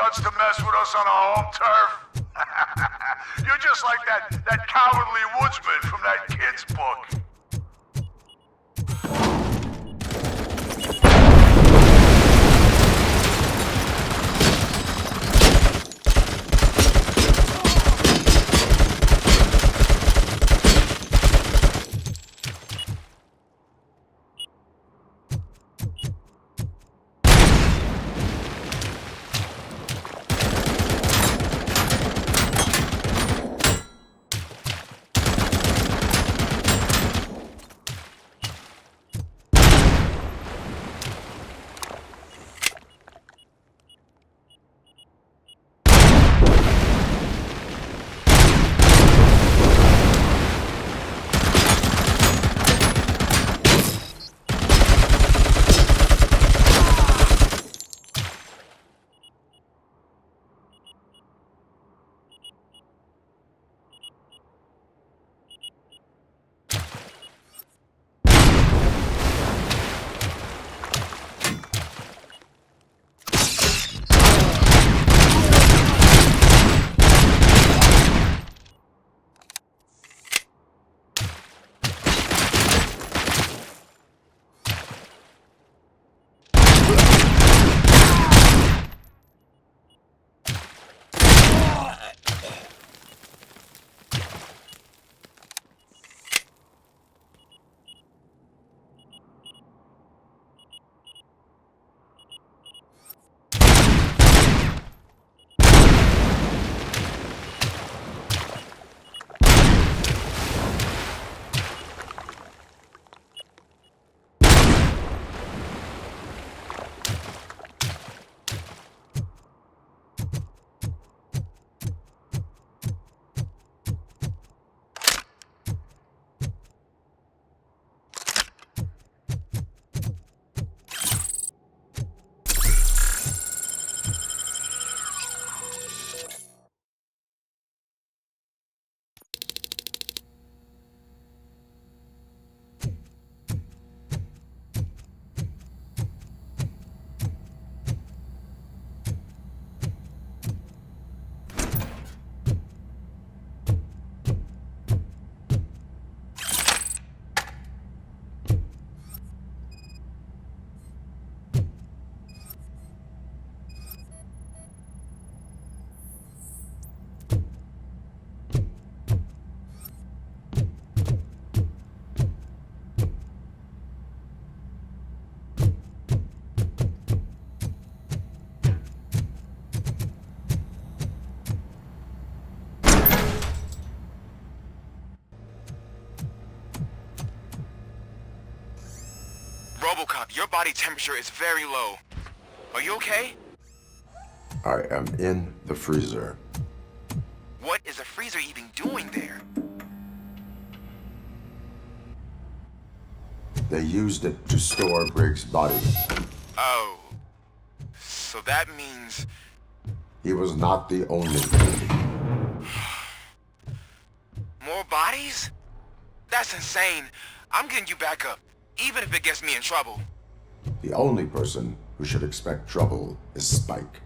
guts to mess with us on our home turf? You're just like that cowardly woodsman from that kid's book. RoboCop, your body temperature is very low. Are you okay? I am in the freezer. What is a freezer even doing there? They used it to store Briggs' body. Oh. So that means... He was not the only. More bodies? That's insane. I'm getting you back up, even if it gets me in trouble. The only person who should expect trouble is Spike.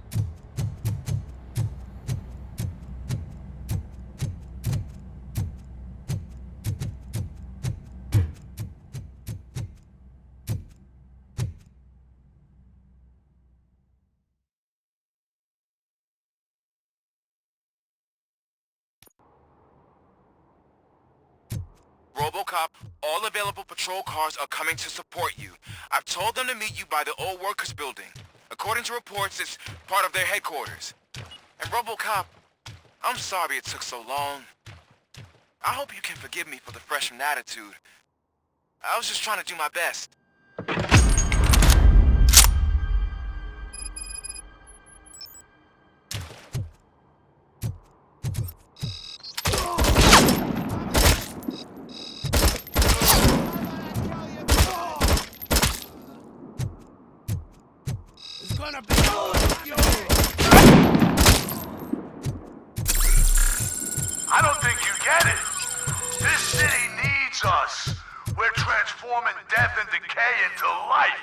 RoboCop, all available patrol cars are coming to support you. I've told them to meet you by the old workers building. According to reports, it's part of their headquarters. And RoboCop, I'm sorry it took so long. I hope you can forgive me for the freshman attitude. I was just trying to do my best. I don't think you get it. This city needs us. We're transforming death and decay into life.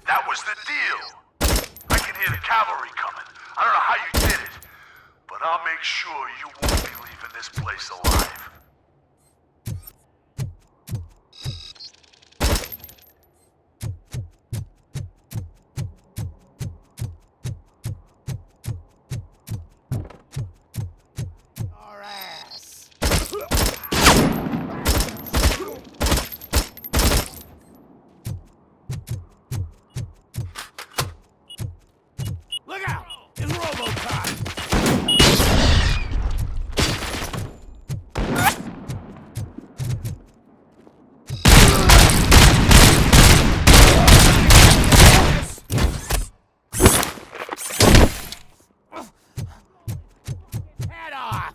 That was the deal. I can hear the cavalry coming. I don't know how you did it, but I'll make sure you won't be leaving this place alive. Look out! It's RoboCop! Head off!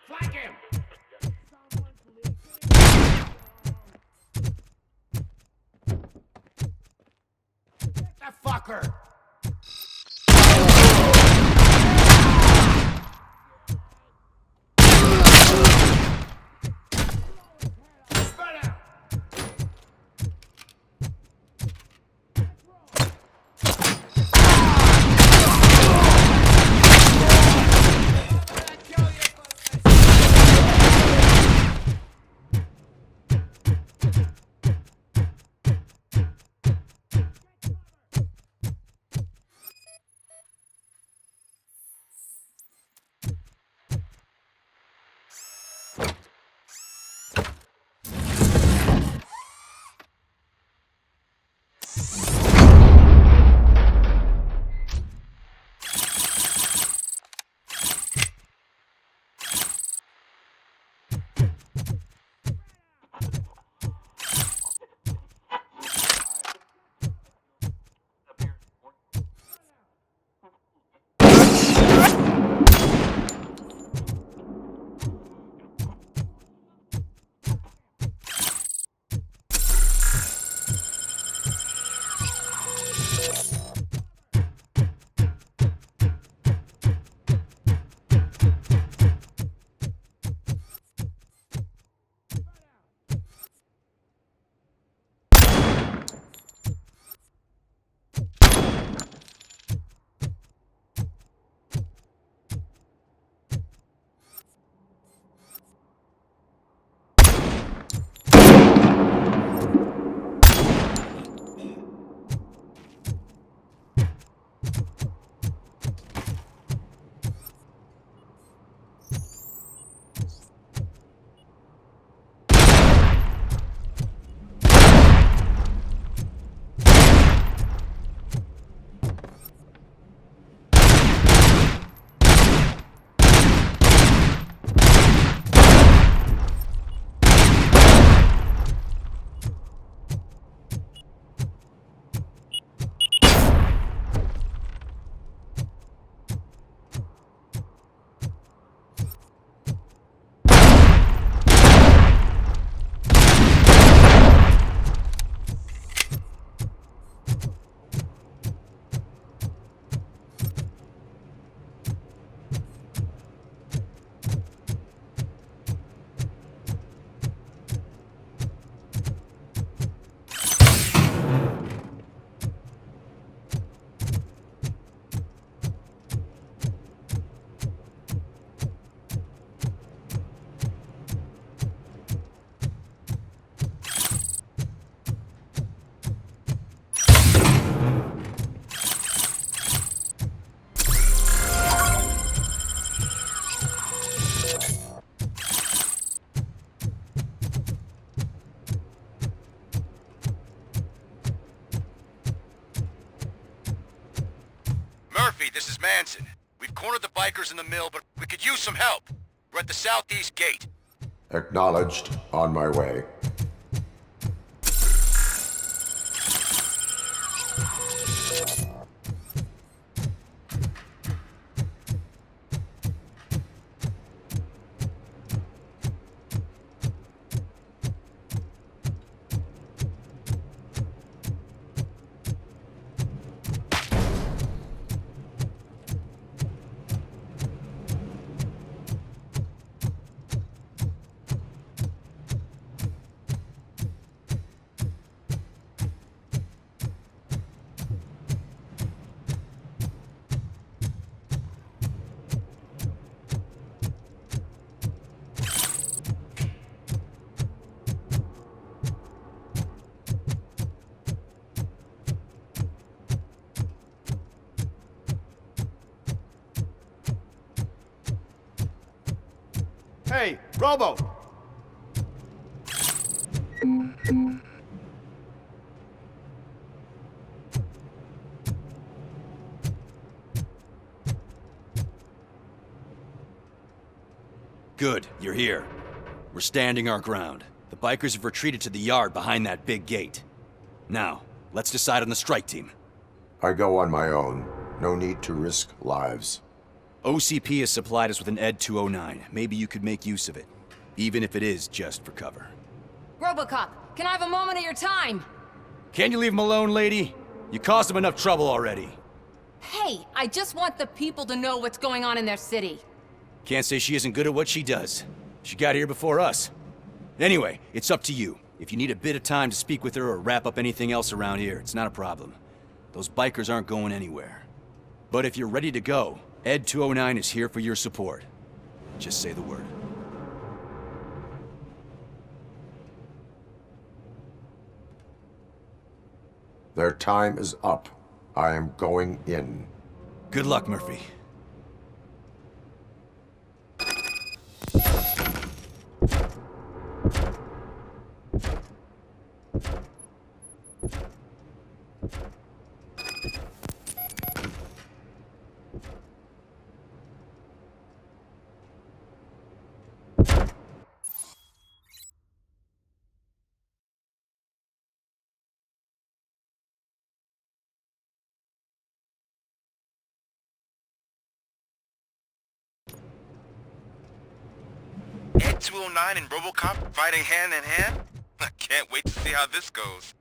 Flank him! That fucker! Manson. We've cornered the bikers in the mill, but we could use some help. We're at the southeast gate. Acknowledged. On my way. Hey, Robo! Good, you're here. We're standing our ground. The bikers have retreated to the yard behind that big gate. Now, let's decide on the strike team. I go on my own. No need to risk lives. OCP has supplied us with an ED 209. Maybe you could make use of it, even if it is just for cover. RoboCop, can I have a moment of your time? Can you leave him alone, lady? You caused him enough trouble already. Hey, I just want the people to know what's going on in their city. Can't say she isn't good at what she does. She got here before us. Anyway, it's up to you. If you need a bit of time to speak with her or wrap up anything else around here, it's not a problem. Those bikers aren't going anywhere. But if you're ready to go, ED 209 is here for your support. Just say the word. Their time is up. I am going in. Good luck, Murphy. Ed 209 and RoboCop fighting hand in hand? I can't wait to see how this goes.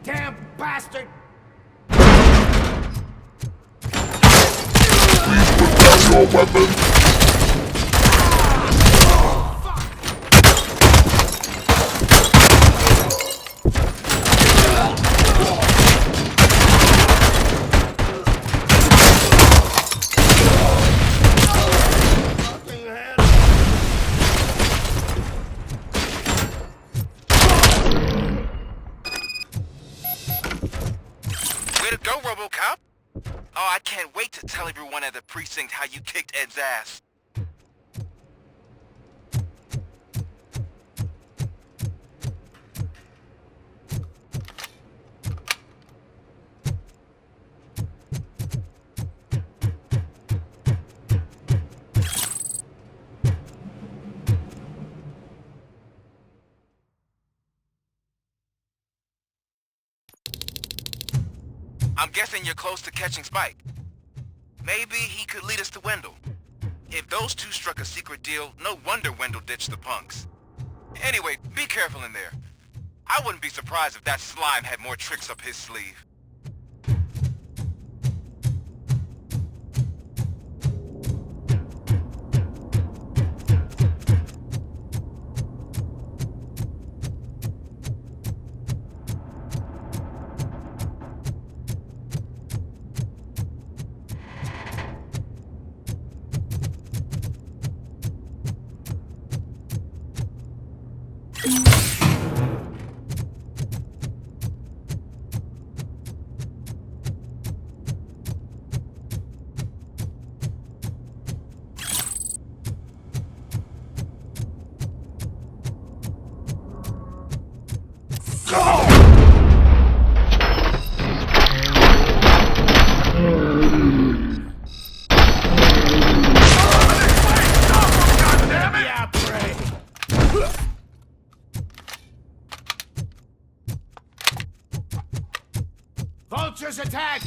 Damn bastard! Please put down your weapon. Way to go, RoboCop! Oh, I can't wait to tell everyone at the precinct how you kicked Ed's ass. I'm guessing you're close to catching Spike. Maybe he could lead us to Wendell. If those two struck a secret deal, no wonder Wendell ditched the punks. Anyway, be careful in there. I wouldn't be surprised if that slime had more tricks up his sleeve. Vultures attack!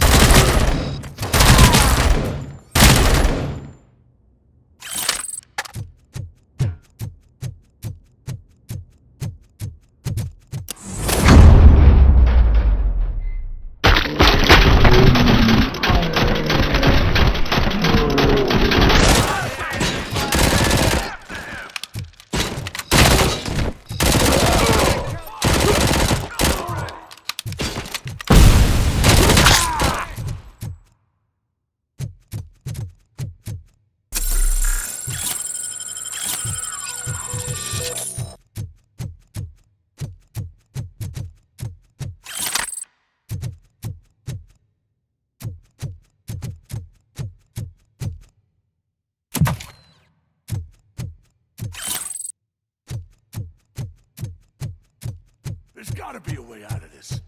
There's gotta be a way out of this.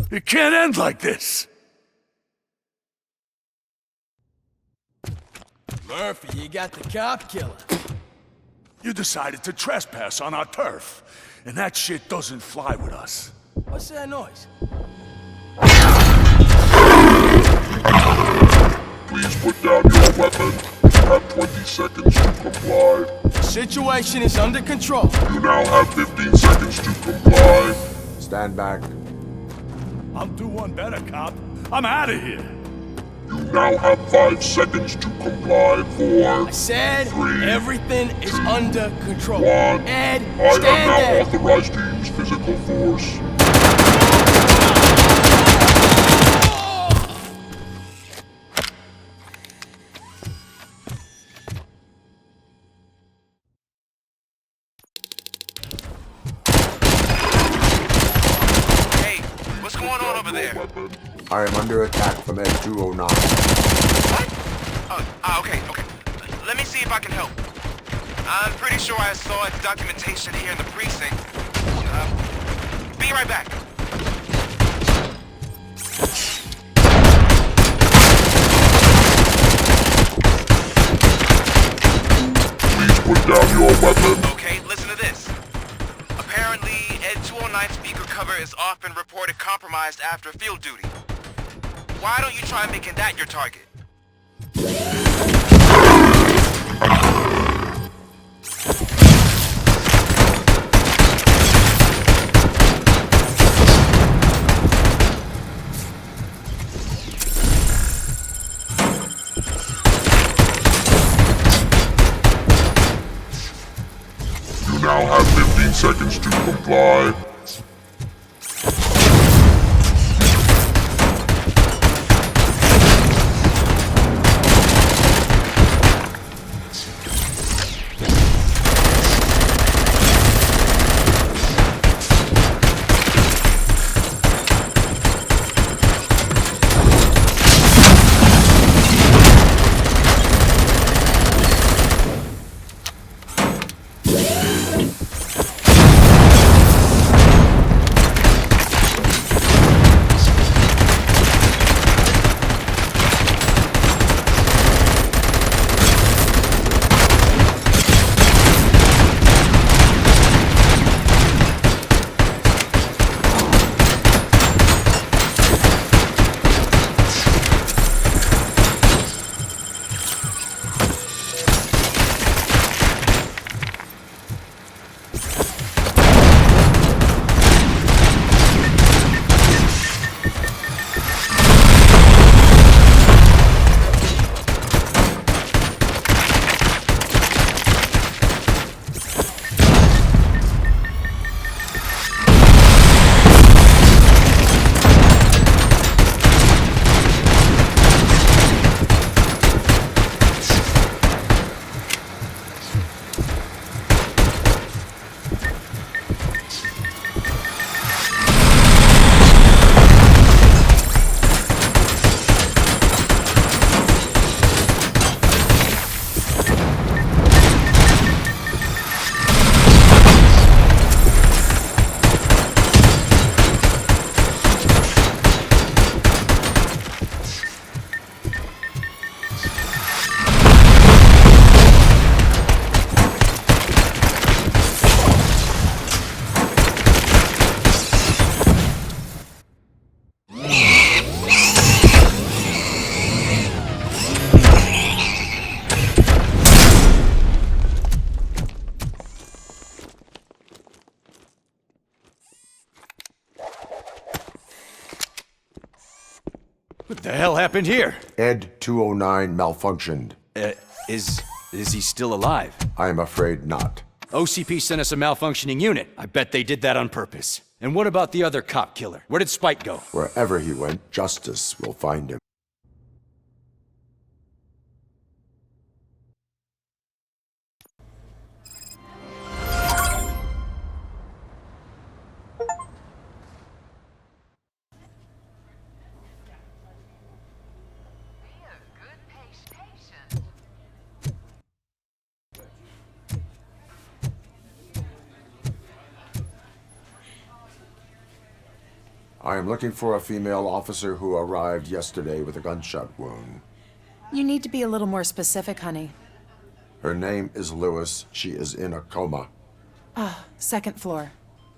It can't end like this! Murphy, you got the cop killer. You decided to trespass on our turf, and that shit doesn't fly with us. What's that noise? Please put down your weapon. You have 20 seconds to comply. The situation is under control. You now have 15 seconds to comply. Stand back. I'll do one better, cop. I'm out of here. You now have 5 seconds to comply. 4. I said 3, everything is under control. 1. Ed, I stand am now there. authorized to use physical force. I am under attack from Ed 209. What? Okay. Let me see if I can help. I'm pretty sure I saw its documentation here in the precinct. Be right back. Please put down your weapon. Okay, listen to this. Apparently, Ed 209 speaker cover is often reported compromised after field duty. Why don't you try making that your target? You now have 15 seconds to comply. What the hell happened here? Ed 209 malfunctioned. Is he still alive? I'm afraid not. OCP sent us a malfunctioning unit. I bet they did that on purpose. And what about the other cop killer? Where did Spike go? Wherever he went, justice will find him. I am looking for a female officer who arrived yesterday with a gunshot wound. You need to be a little more specific, honey. Her name is Lewis. She is in a coma. Ah, second floor.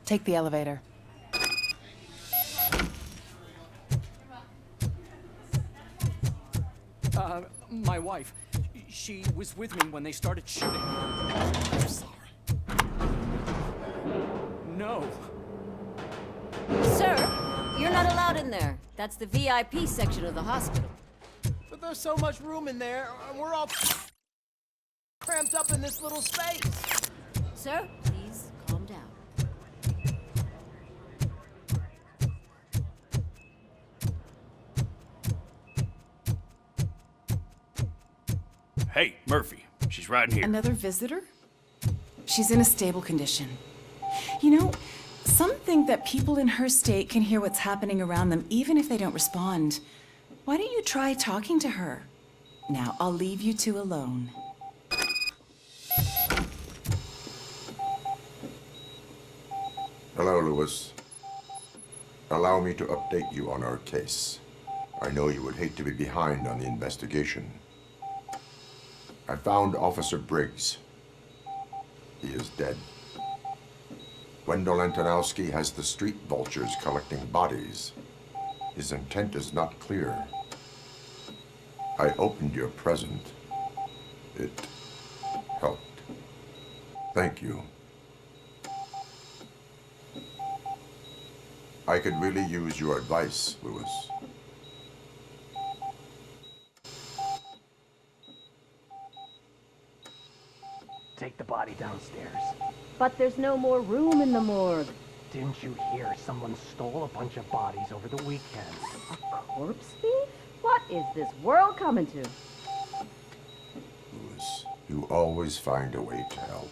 Take the elevator. My wife. She was with me when they started shooting. I'm sorry. No. Sir, you're not allowed in there. That's the VIP section of the hospital. But there's so much room in there, and we're all cramped up in this little space. Sir, please calm down. Hey, Murphy. She's right in here. Another visitor? She's in a stable condition. You know, some think that people in her state can hear what's happening around them even if they don't respond. Why don't you try talking to her? Now, I'll leave you two alone. Hello, Lewis. Allow me to update you on our case. I know you would hate to be behind on the investigation. I found Officer Briggs. He is dead. Wendell Antonowski has the street vultures collecting bodies. His intent is not clear. I opened your present. It helped. Thank you. I could really use your advice, Lewis. Take the body downstairs. But there's no more room in the morgue. Didn't you hear someone stole a bunch of bodies over the weekend? A corpse thief? What is this world coming to? Lewis, you always find a way to help.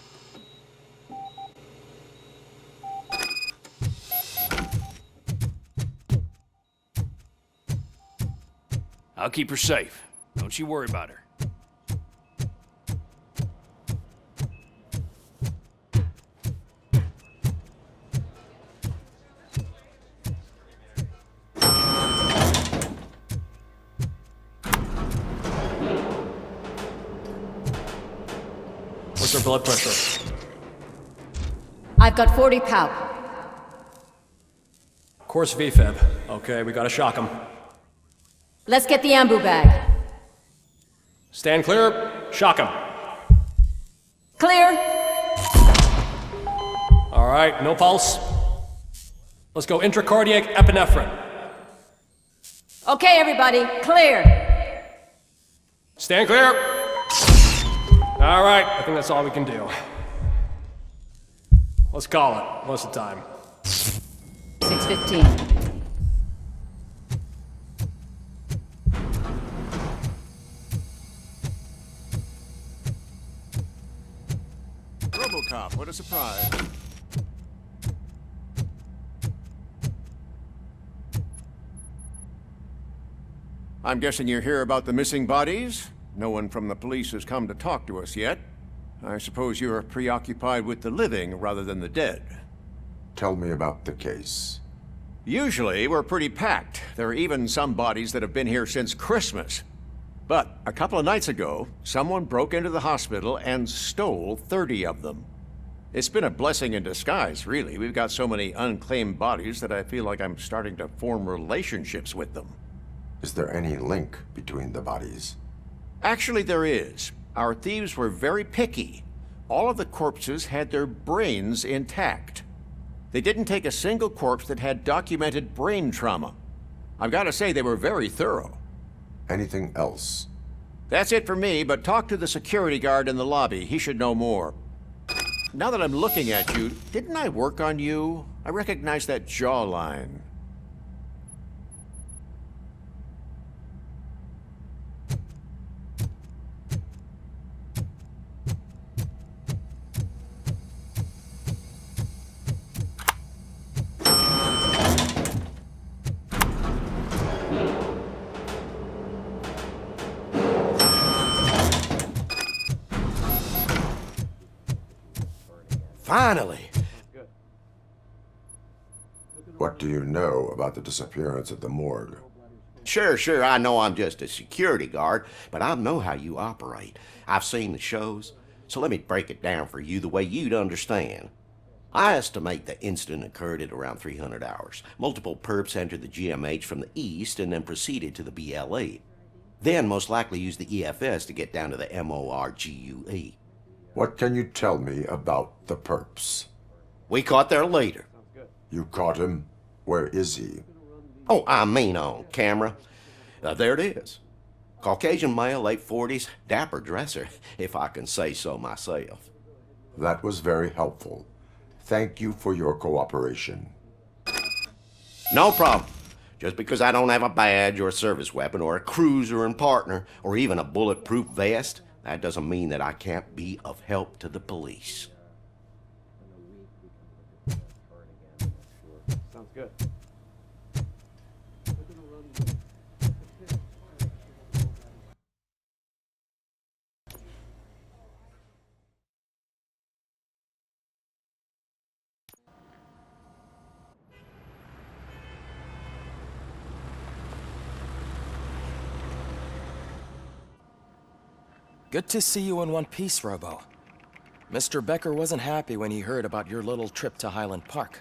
I'll keep her safe. Don't you worry about her. What's her blood pressure? I've got 40 pow. Course VFib. Okay, we gotta shock him. Let's get the ambu bag. Stand clear. Shock him. Clear. All right, no pulse. Let's go intracardiac epinephrine. Okay, everybody, clear. Stand clear. All right, I think that's all we can do. Let's call it. What's the time? 6:15. ROBOCOP, what a surprise. I'm guessing you're here about the missing bodies? No one from the police has come to talk to us yet. I suppose you're preoccupied with the living rather than the dead. Tell me about the case. Usually, we're pretty packed. There are even some bodies that have been here since Christmas. But a couple of nights ago, someone broke into the hospital and stole 30 of them. It's been a blessing in disguise, really. We've got so many unclaimed bodies that I feel like I'm starting to form relationships with them. Is there any link between the bodies? Actually, there is. Our thieves were very picky. All of the corpses had their brains intact. They didn't take a single corpse that had documented brain trauma. I've got to say they were very thorough. Anything else? That's it for me, but talk to the security guard in the lobby. He should know more. Now that I'm looking at you, didn't I work on you? I recognize that jawline. Finally! What do you know about the disappearance at the morgue? Sure, I know I'm just a security guard, but I know how you operate. I've seen the shows, so let me break it down for you the way you'd understand. I estimate the incident occurred at around 300 hours. Multiple perps entered the GMH from the east and then proceeded to the BLE. Then most likely used the EFS to get down to the MORGUE. What can you tell me about the perps? We caught their leader. You caught him? Where is he? Oh, I mean on camera. There it is. Caucasian male, late 40s, dapper dresser, if I can say so myself. That was very helpful. Thank you for your cooperation. No problem. Just because I don't have a badge or a service weapon or a cruiser and partner or even a bulletproof vest, that doesn't mean that I can't be of help to the police. Sounds good. Good to see you in one piece, Robo. Mr. Becker wasn't happy when he heard about your little trip to Highland Park.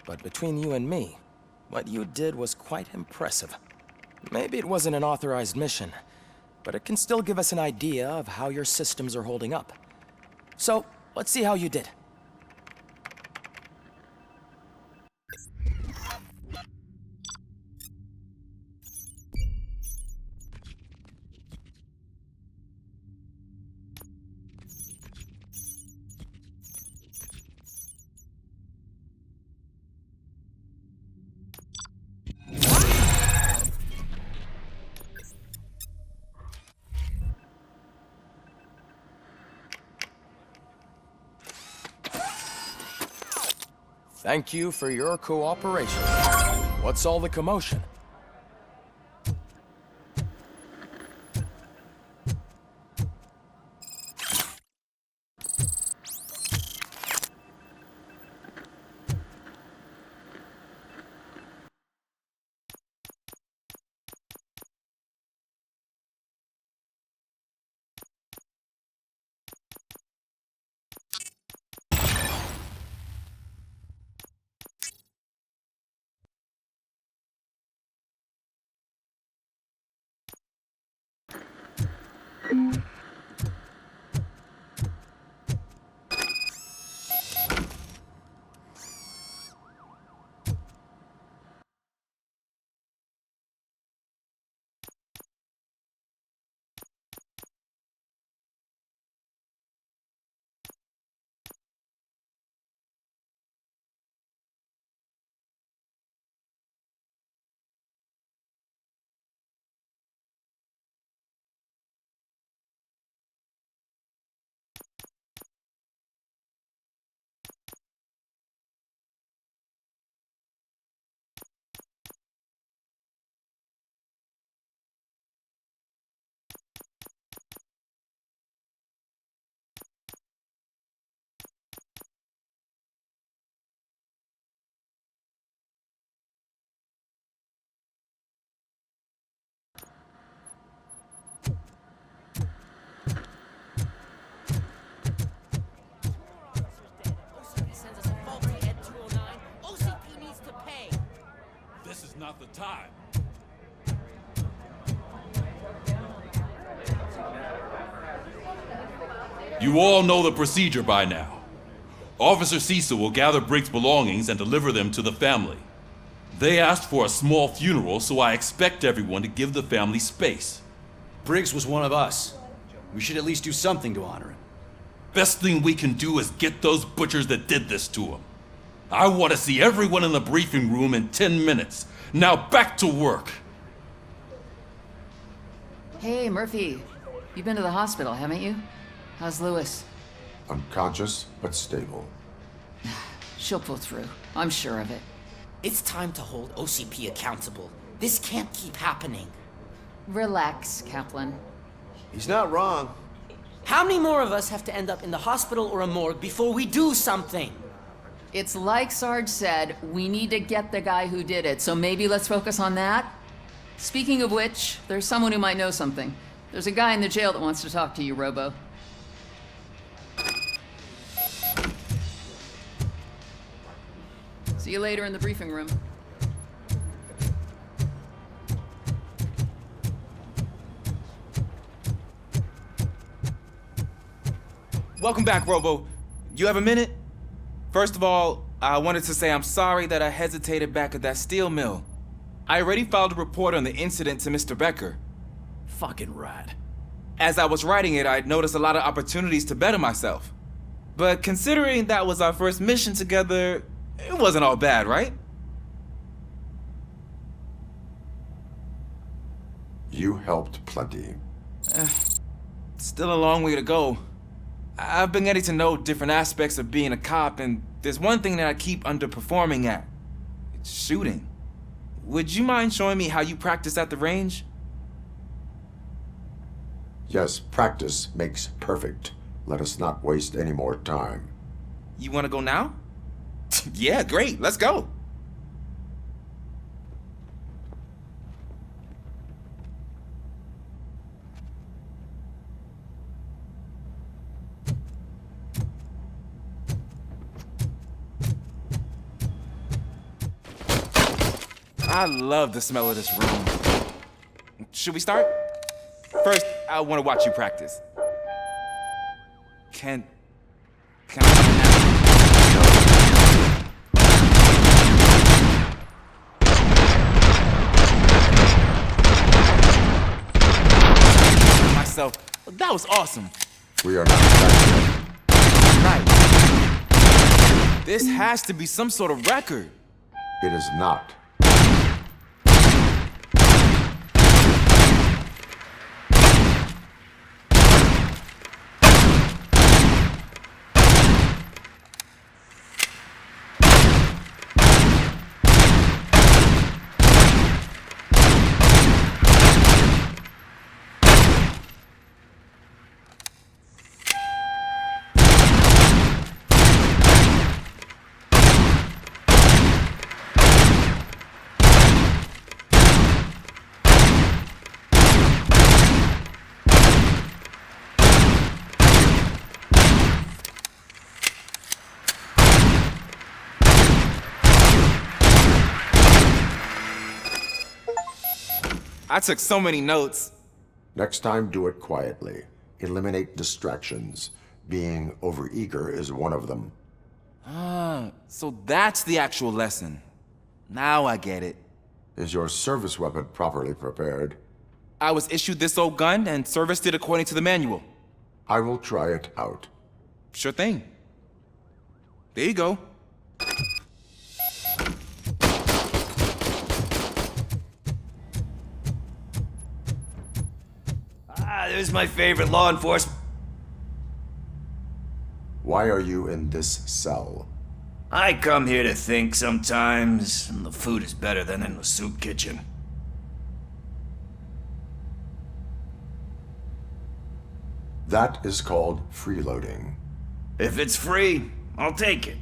But between you and me, what you did was quite impressive. Maybe it wasn't an authorized mission, but it can still give us an idea of how your systems are holding up. So, let's see how you did. Thank you for your cooperation. What's all the commotion? Not the time. You all know the procedure by now. Officer Cecil will gather Brick's belongings and deliver them to the family. They asked for a small funeral, so I expect everyone to give the family space. Briggs was one of us. We should at least do something to honor him. Best thing we can do is get those butchers that did this to him. I want to see everyone in the briefing room in 10 minutes. Now back to work. Hey, Murphy. You've been to the hospital, haven't you? How's Lewis? Unconscious, but stable. She'll pull through. I'm sure of it. It's time to hold OCP accountable. This can't keep happening. Relax, Kaplan. He's not wrong. How many more of us have to end up in the hospital or a morgue before we do something? It's like Sarge said, we need to get the guy who did it, so maybe let's focus on that? Speaking of which, there's someone who might know something. There's a guy in the jail that wants to talk to you, Robo. See you later in the briefing room. Welcome back, Robo. You have a minute? First of all, I wanted to say I'm sorry that I hesitated back at that steel mill. I already filed a report on the incident to Mr. Becker. Fucking rat. As I was writing it, I'd noticed a lot of opportunities to better myself. But considering that was our first mission together, it wasn't all bad, right? You helped plenty. Still a long way to go. I've been getting to know different aspects of being a cop, and there's one thing that I keep underperforming at. It's shooting. Would you mind showing me how you practice at the range? Yes, practice makes perfect. Let us not waste any more time. You want to go now? Yeah, great. Let's go. I love the smell of this room. Should we start? First, I want to watch you practice. Can I myself? That was awesome. We are not back yet. Right. This has to be some sort of record. It is not. I took so many notes. Next time, do it quietly. Eliminate distractions. Being overeager is one of them. Ah, so that's the actual lesson. Now I get it. Is your service weapon properly prepared? I was issued this old gun and serviced it according to the manual. I will try it out. Sure thing. There you go. There's my favorite law enforcement. Why are you in this cell? I come here to think sometimes, and the food is better than in the soup kitchen. That is called freeloading. If it's free, I'll take it.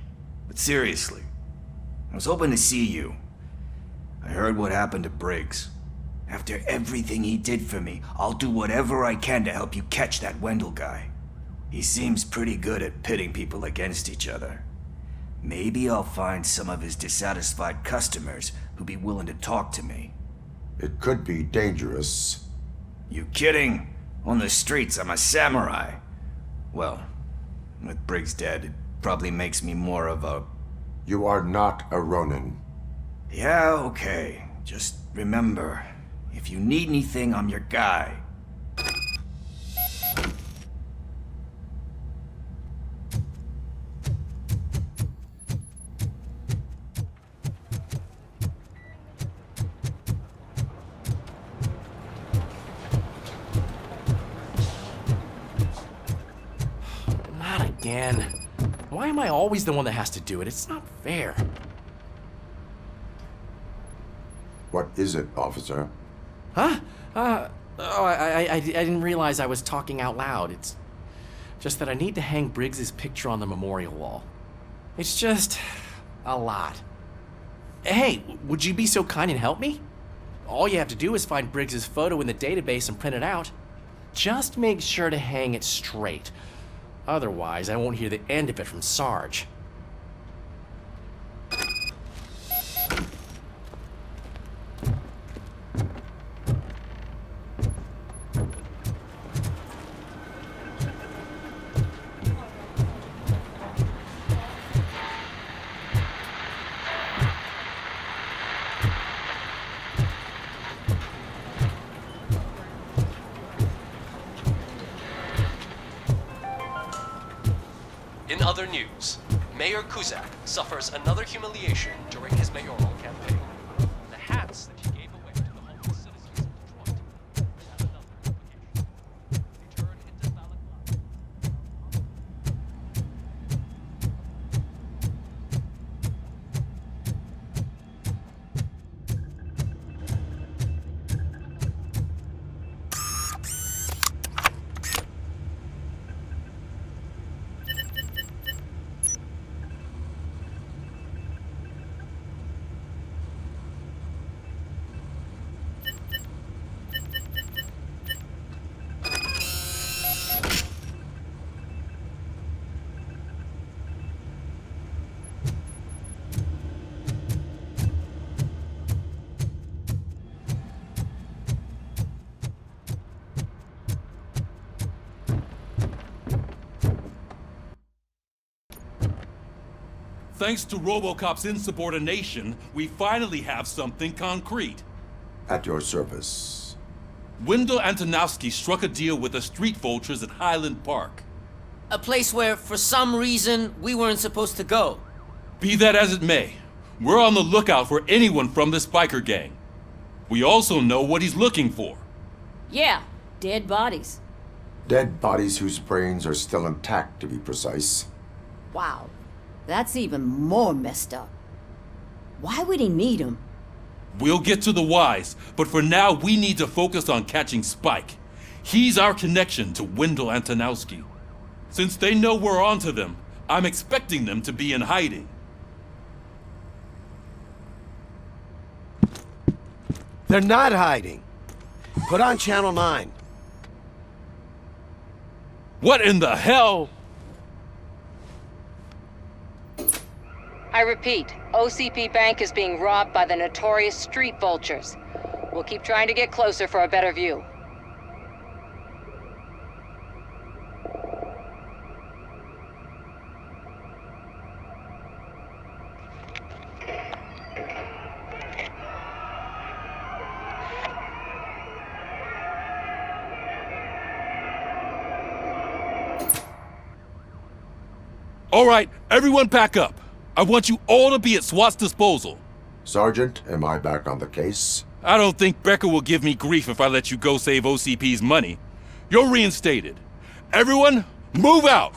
But seriously, I was hoping to see you. I heard what happened to Briggs. After everything he did for me, I'll do whatever I can to help you catch that Wendell guy. He seems pretty good at pitting people against each other. Maybe I'll find some of his dissatisfied customers who'd be willing to talk to me. It could be dangerous. You kidding? On the streets, I'm a samurai. Well, with Briggs dead, it probably makes me more of a... You are not a Ronin. Yeah, okay. Just remember, if you need anything, I'm your guy. Not again. Why am I always the one that has to do it? It's not fair. What is it, officer? Huh? I didn't realize I was talking out loud. It's just that I need to hang Briggs's picture on the memorial wall. It's just a lot. Hey, would you be so kind and help me? All you have to do is find Briggs's photo in the database and print it out. Just make sure to hang it straight. Otherwise, I won't hear the end of it from Sarge. In other news, Mayor Kuzak suffers another humiliation during his mayoral campaign. The hats that he gave away to the homeless citizens of Detroit have another implication. They turn into balaclavas. Thanks to ROBOCOP's insubordination, we finally have something concrete. At your service. Wendell Antonowski struck a deal with the street vultures at Highland Park. A place where, for some reason, we weren't supposed to go. Be that as it may, we're on the lookout for anyone from this biker gang. We also know what he's looking for. Yeah, dead bodies. Dead bodies whose brains are still intact, to be precise. Wow, that's even more messed up. Why would he need them? We'll get to the whys, but for now we need to focus on catching Spike. He's our connection to Wendell Antonowski. Since they know we're onto them, I'm expecting them to be in hiding. They're not hiding. Put on Channel 9. What in the hell? I repeat, OCP Bank is being robbed by the notorious street vultures. We'll keep trying to get closer for a better view. All right, everyone back up. I want you all to be at SWAT's disposal. Sergeant, am I back on the case? I don't think Becker will give me grief if I let you go save OCP's money. You're reinstated. Everyone, move out!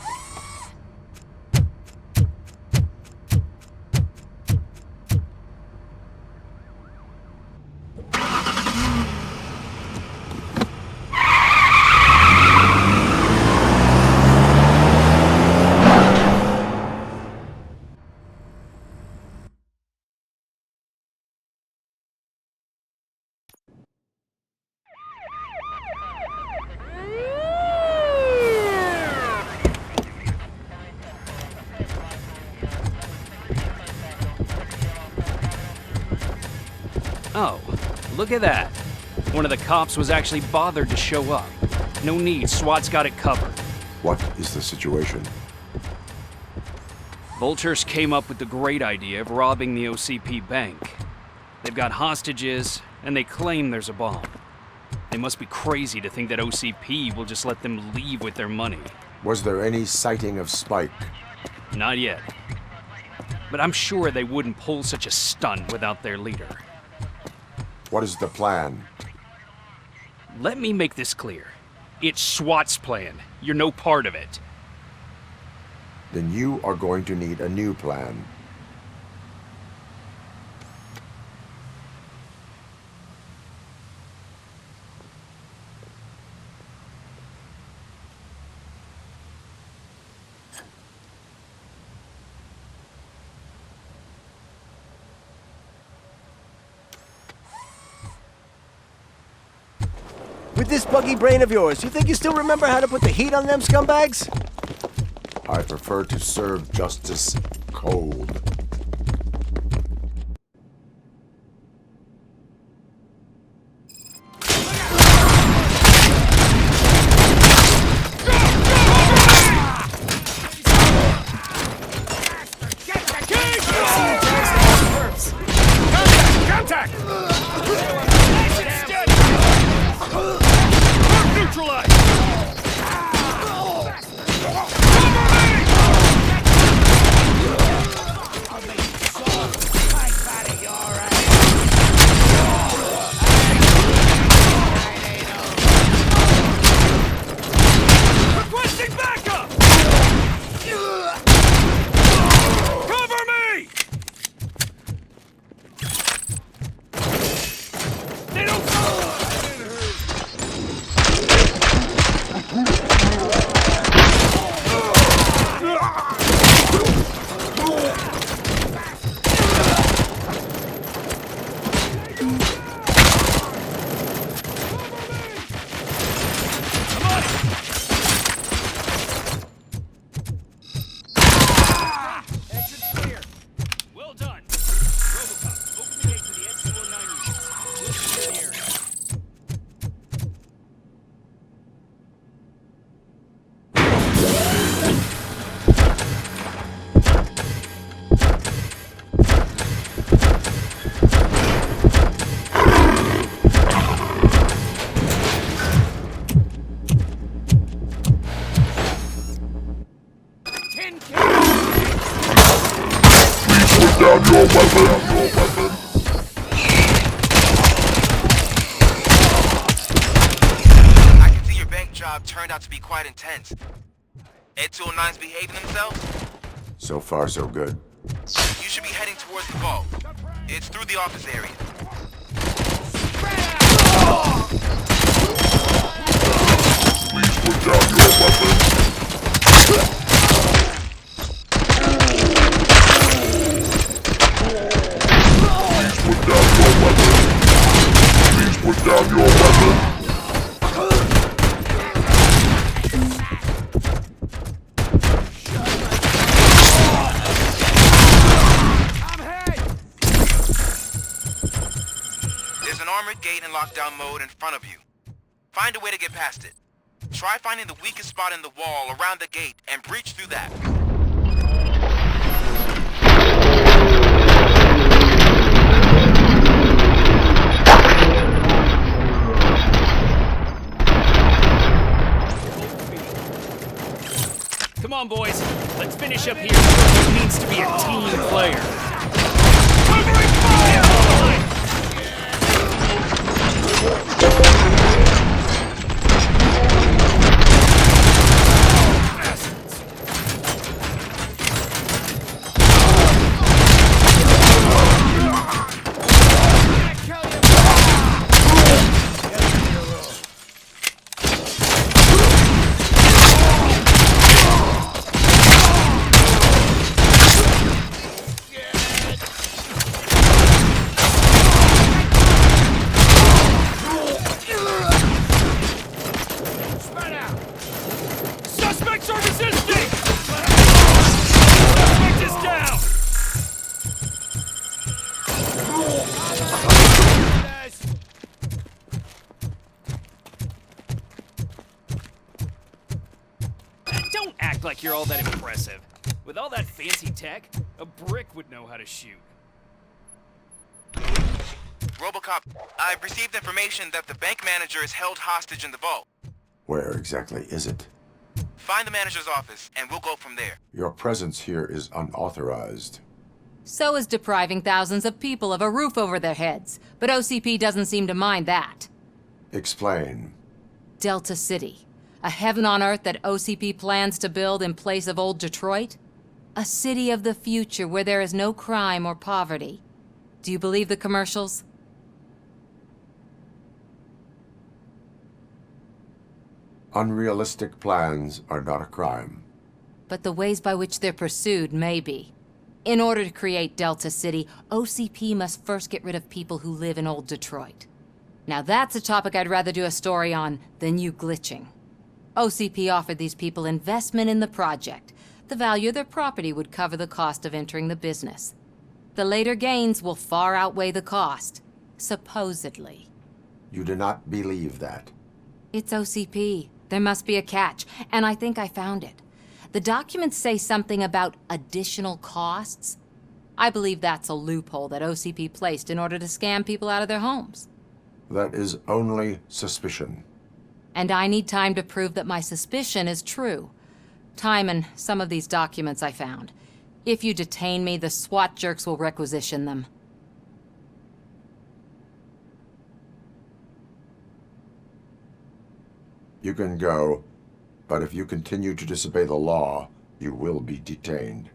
Oh, look at that. One of the cops was actually bothered to show up. No need, SWAT's got it covered. What is the situation? Vultures came up with the great idea of robbing the OCP bank. They've got hostages, and they claim there's a bomb. They must be crazy to think that OCP will just let them leave with their money. Was there any sighting of Spike? Not yet. But I'm sure they wouldn't pull such a stunt without their leader. What is the plan? Let me make this clear. It's SWAT's plan. You're no part of it. Then you are going to need a new plan. With this buggy brain of yours, you think you still remember how to put the heat on them scumbags? I prefer to serve justice cold. Contact! down your weapon. I can see your bank job turned out to be quite intense. Ed 209's behaving themselves? So far, so good. You should be heading towards the vault. It's through the office area. Please put down your weapon. Please put down your weapon. Please put down your weapon. There's an armored gate in lockdown mode in front of you. Find a way to get past it. Try finding the weakest spot in the wall around the gate and breach through that. Come on, boys. Let's finish up here. It means to be a team player. Covering fire! Suspects are resisting! Suspect is down! Don't act like you're all that impressive. With all that fancy tech, a brick would know how to shoot. ROBOCOP, I've received information that the bank manager is held hostage in the vault. Where exactly is it? Find the manager's office, and we'll go from there. Your presence here is unauthorized. So is depriving thousands of people of a roof over their heads. But OCP doesn't seem to mind that. Explain. Delta City. A heaven on earth that OCP plans to build in place of old Detroit? A city of the future where there is no crime or poverty. Do you believe the commercials? Unrealistic plans are not a crime. But the ways by which they're pursued may be. In order to create Delta City, OCP must first get rid of people who live in old Detroit. Now that's a topic I'd rather do a story on than you glitching. OCP offered these people investment in the project. The value of their property would cover the cost of entering the business. The later gains will far outweigh the cost, supposedly. You do not believe that. It's OCP. There must be a catch, and I think I found it. The documents say something about additional costs. I believe that's a loophole that OCP placed in order to scam people out of their homes. That is only suspicion. And I need time to prove that my suspicion is true. Time and some of these documents I found. If you detain me, the SWAT jerks will requisition them. You can go, but if you continue to disobey the law, you will be detained.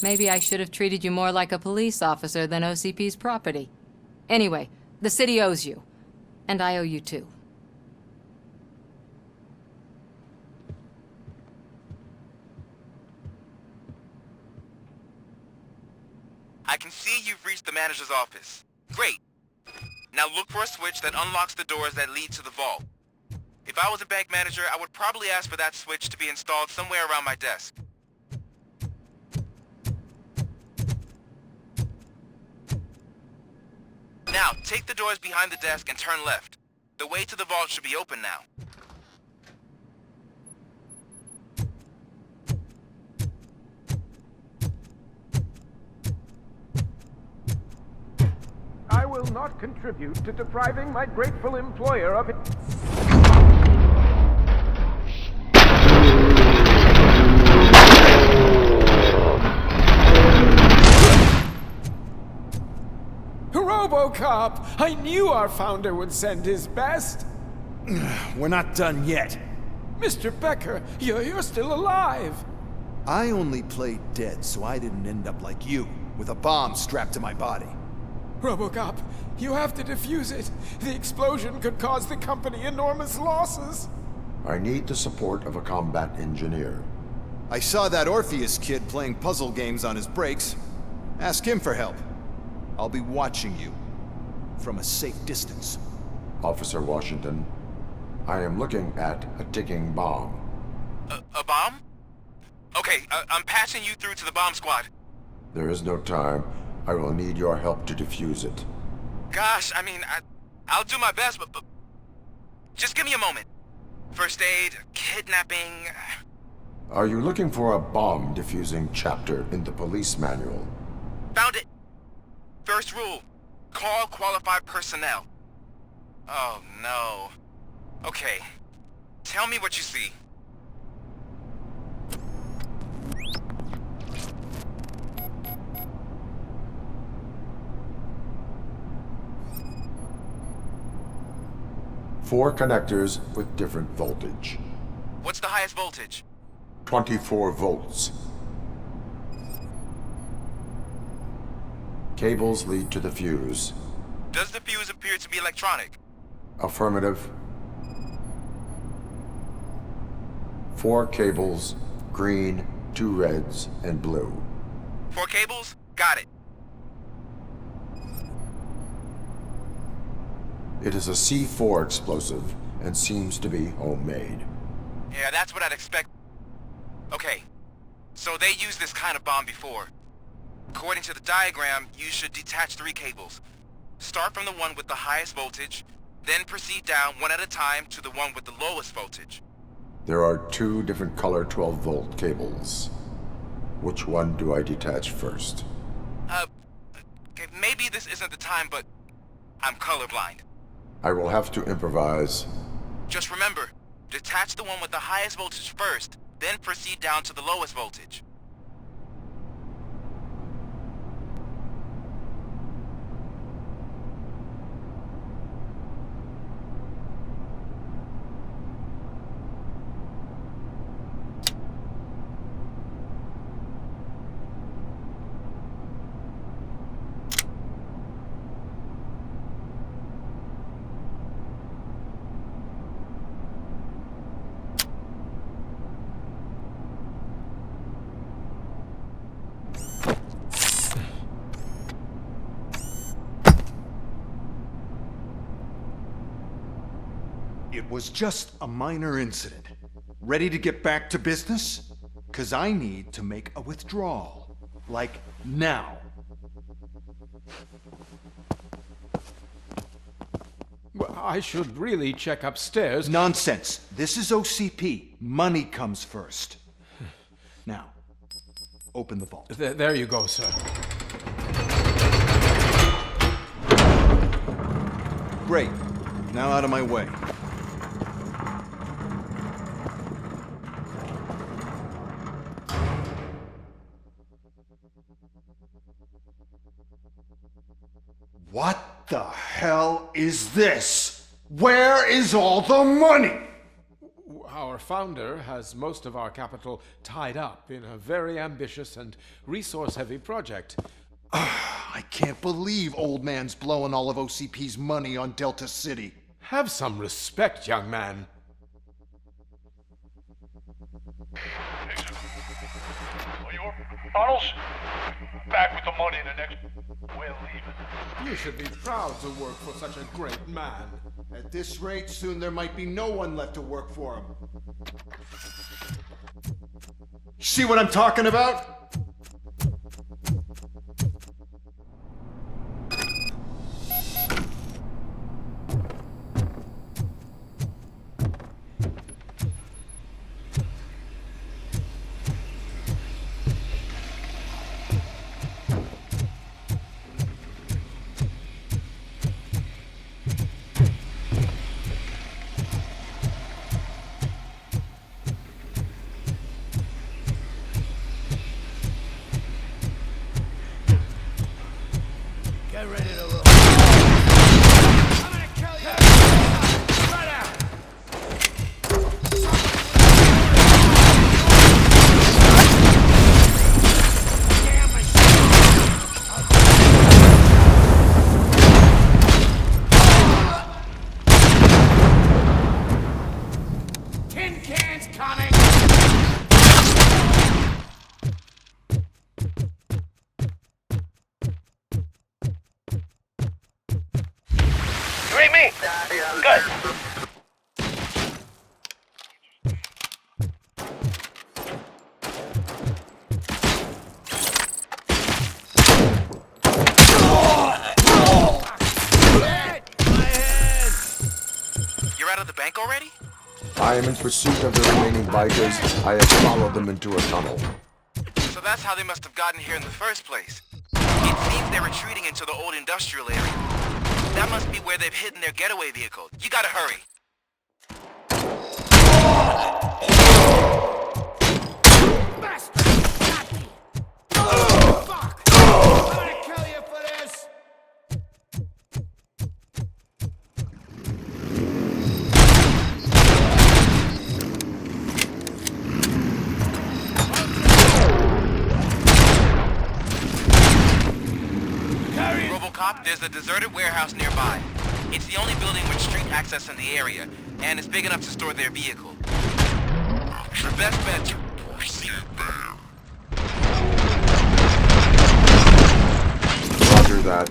Maybe I should have treated you more like a police officer than OCP's property. Anyway, the city owes you. And I owe you too. I can see you've reached the manager's office. Great. Now look for a switch that unlocks the doors that lead to the vault. If I was a bank manager, I would probably ask for that switch to be installed somewhere around my desk. Now, take the doors behind the desk and turn left. The way to the vault should be open now. I will not contribute to depriving my grateful employer of it. ROBOCOP! I knew our founder would send his best. We're not done yet. Mr. Becker, you're still alive. I only played dead so I didn't end up like you, with a bomb strapped to my body. ROBOCOP, you have to defuse it. The explosion could cause the company enormous losses. I need the support of a combat engineer. I saw that Orpheus kid playing puzzle games on his breaks. Ask him for help. I'll be watching you. From a safe distance. Officer Washington, I am looking at a ticking bomb. A bomb? Okay, I'm passing you through to the bomb squad. There is no time. I will need your help to defuse it. Gosh, I mean, I'll do my best, but just give me a moment. First aid, kidnapping... Are you looking for a bomb defusing chapter in the police manual? Found it! First rule, call qualified personnel. Oh no. Okay, tell me what you see. Four connectors with different voltage. What's the highest voltage? 24 volts. Cables lead to the fuse. Does the fuse appear to be electronic? Affirmative. 4 cables, green, 2 reds, and blue. 4 cables? Got it. It is a C4 explosive and seems to be homemade. Yeah, that's what I'd expect. Okay, so they used this kind of bomb before. According to the diagram, you should detach 3 cables. Start from the one with the highest voltage, then proceed down one at a time to the one with the lowest voltage. There are 2 different color 12-volt cables. Which one do I detach first? Okay, maybe this isn't the time, but I'm colorblind. I will have to improvise. Just remember, detach the one with the highest voltage first, then proceed down to the lowest voltage. It was just a minor incident. Ready to get back to business? 'Cause I need to make a withdrawal. Like, now. Well, I should really check upstairs. Nonsense. This is OCP. Money comes first. Now, open the vault. There you go, sir. Great. Now out of my way. What the hell is this? Where is all the money? Our founder has most of our capital tied up in a very ambitious and resource-heavy project. I can't believe old man's blowing all of OCP's money on Delta City. Have some respect, young man. Arnold's back with the money in the next... We're leaving. You should be proud to work for such a great man. At this rate, soon there might be no one left to work for him. See what I'm talking about? I am in pursuit of the remaining bikers. I have followed them into a tunnel. So that's how they must have gotten here in the first place. It seems they're retreating into the old industrial area. That must be where they've hidden their getaway vehicle. You gotta hurry. ROBOCOP, there's a deserted warehouse nearby. It's the only building with street access in the area, and it's big enough to store their vehicle. Your best bet to proceed there. Roger that.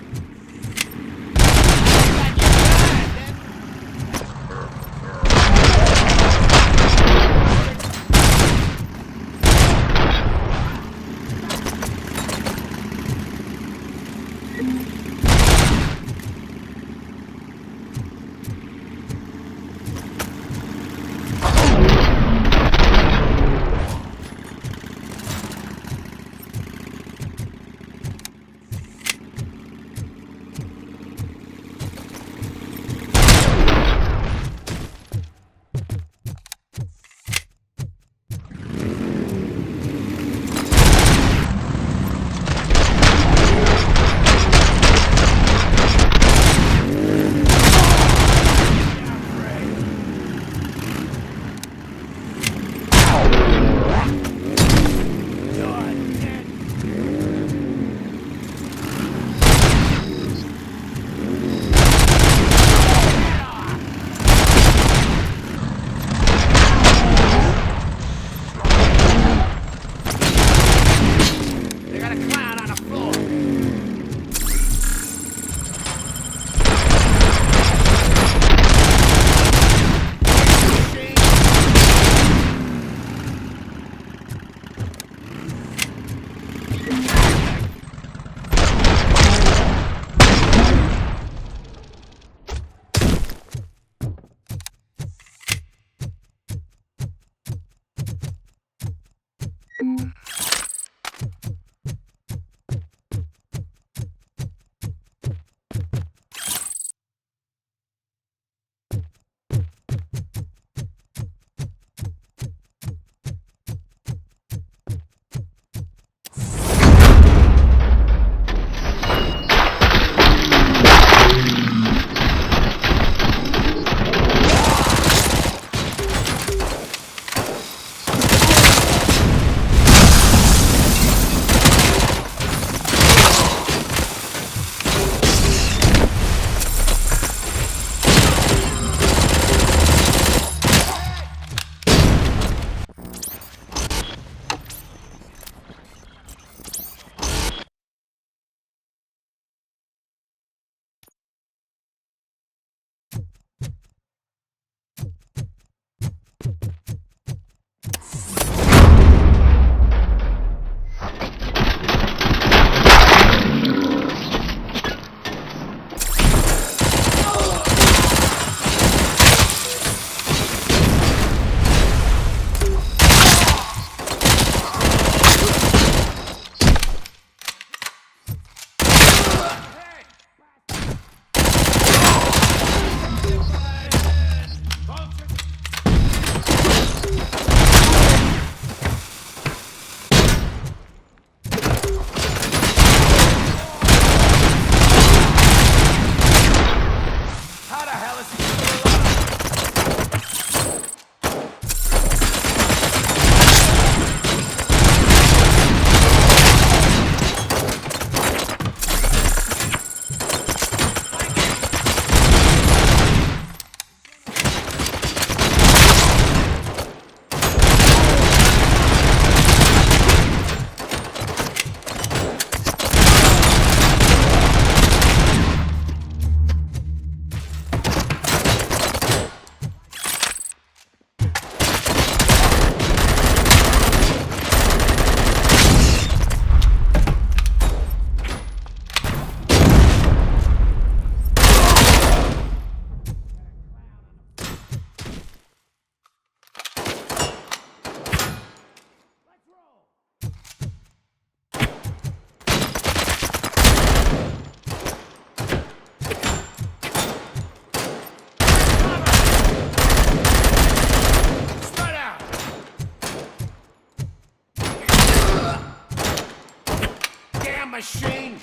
Machine!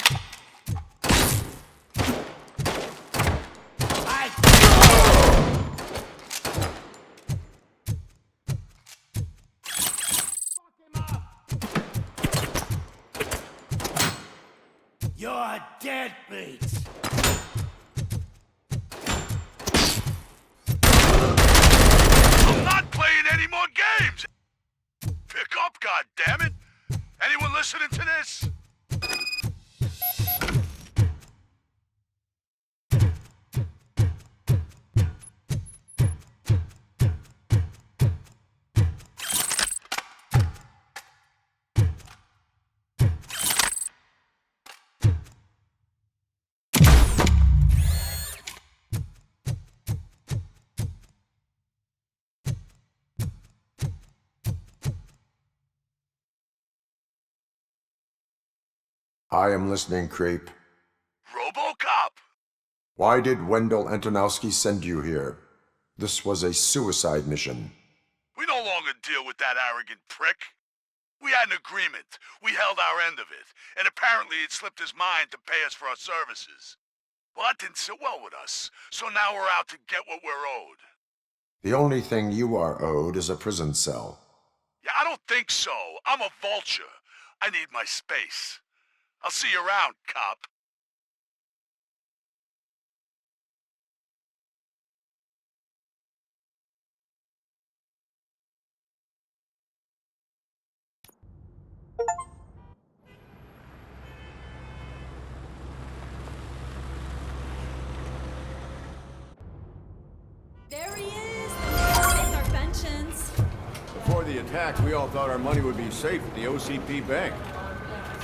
You're deadbeats! I'm not playing any more games! Pick up, goddammit! Anyone listening to this? I am listening, creep. ROBOCOP! Why did Wendell Antonowski send you here? This was a suicide mission. We no longer deal with that arrogant prick. We had an agreement. We held our end of it. And apparently it slipped his mind to pay us for our services. Well, that didn't sit well with us. So now we're out to get what we're owed. The only thing you are owed is a prison cell. Yeah, I don't think so. I'm a vulture. I need my space. I'll see you around, cop. There he is! Take our pensions. Before the attack, we all thought our money would be safe at the OCP bank.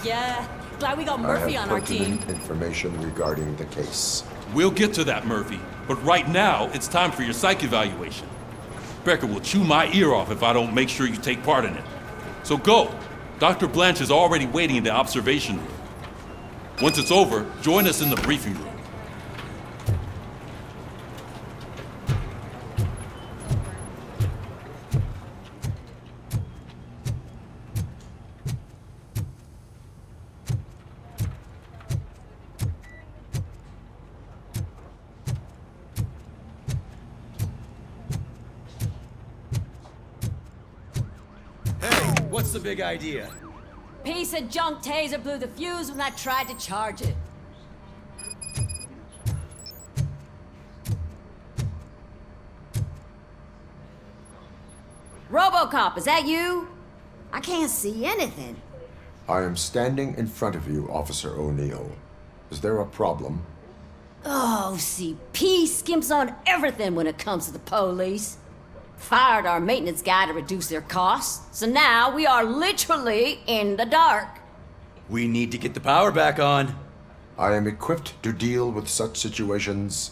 Yeah, glad we got Murphy on our team. Information regarding the case. We'll get to that, Murphy. But right now, it's time for your psych evaluation. Becker will chew my ear off if I don't make sure you take part in it. So go. Dr. Blanche is already waiting in the observation room. Once it's over, join us in the briefing room. What's the big idea? Piece of junk taser blew the fuse when I tried to charge it. RoboCop, is that you? I can't see anything. I am standing in front of you, Officer O'Neill. Is there a problem? OCP skimps on everything when it comes to the police. Fired our maintenance guy to reduce their costs, so now we are literally in the dark. We need to get the power back on. I am equipped to deal with such situations.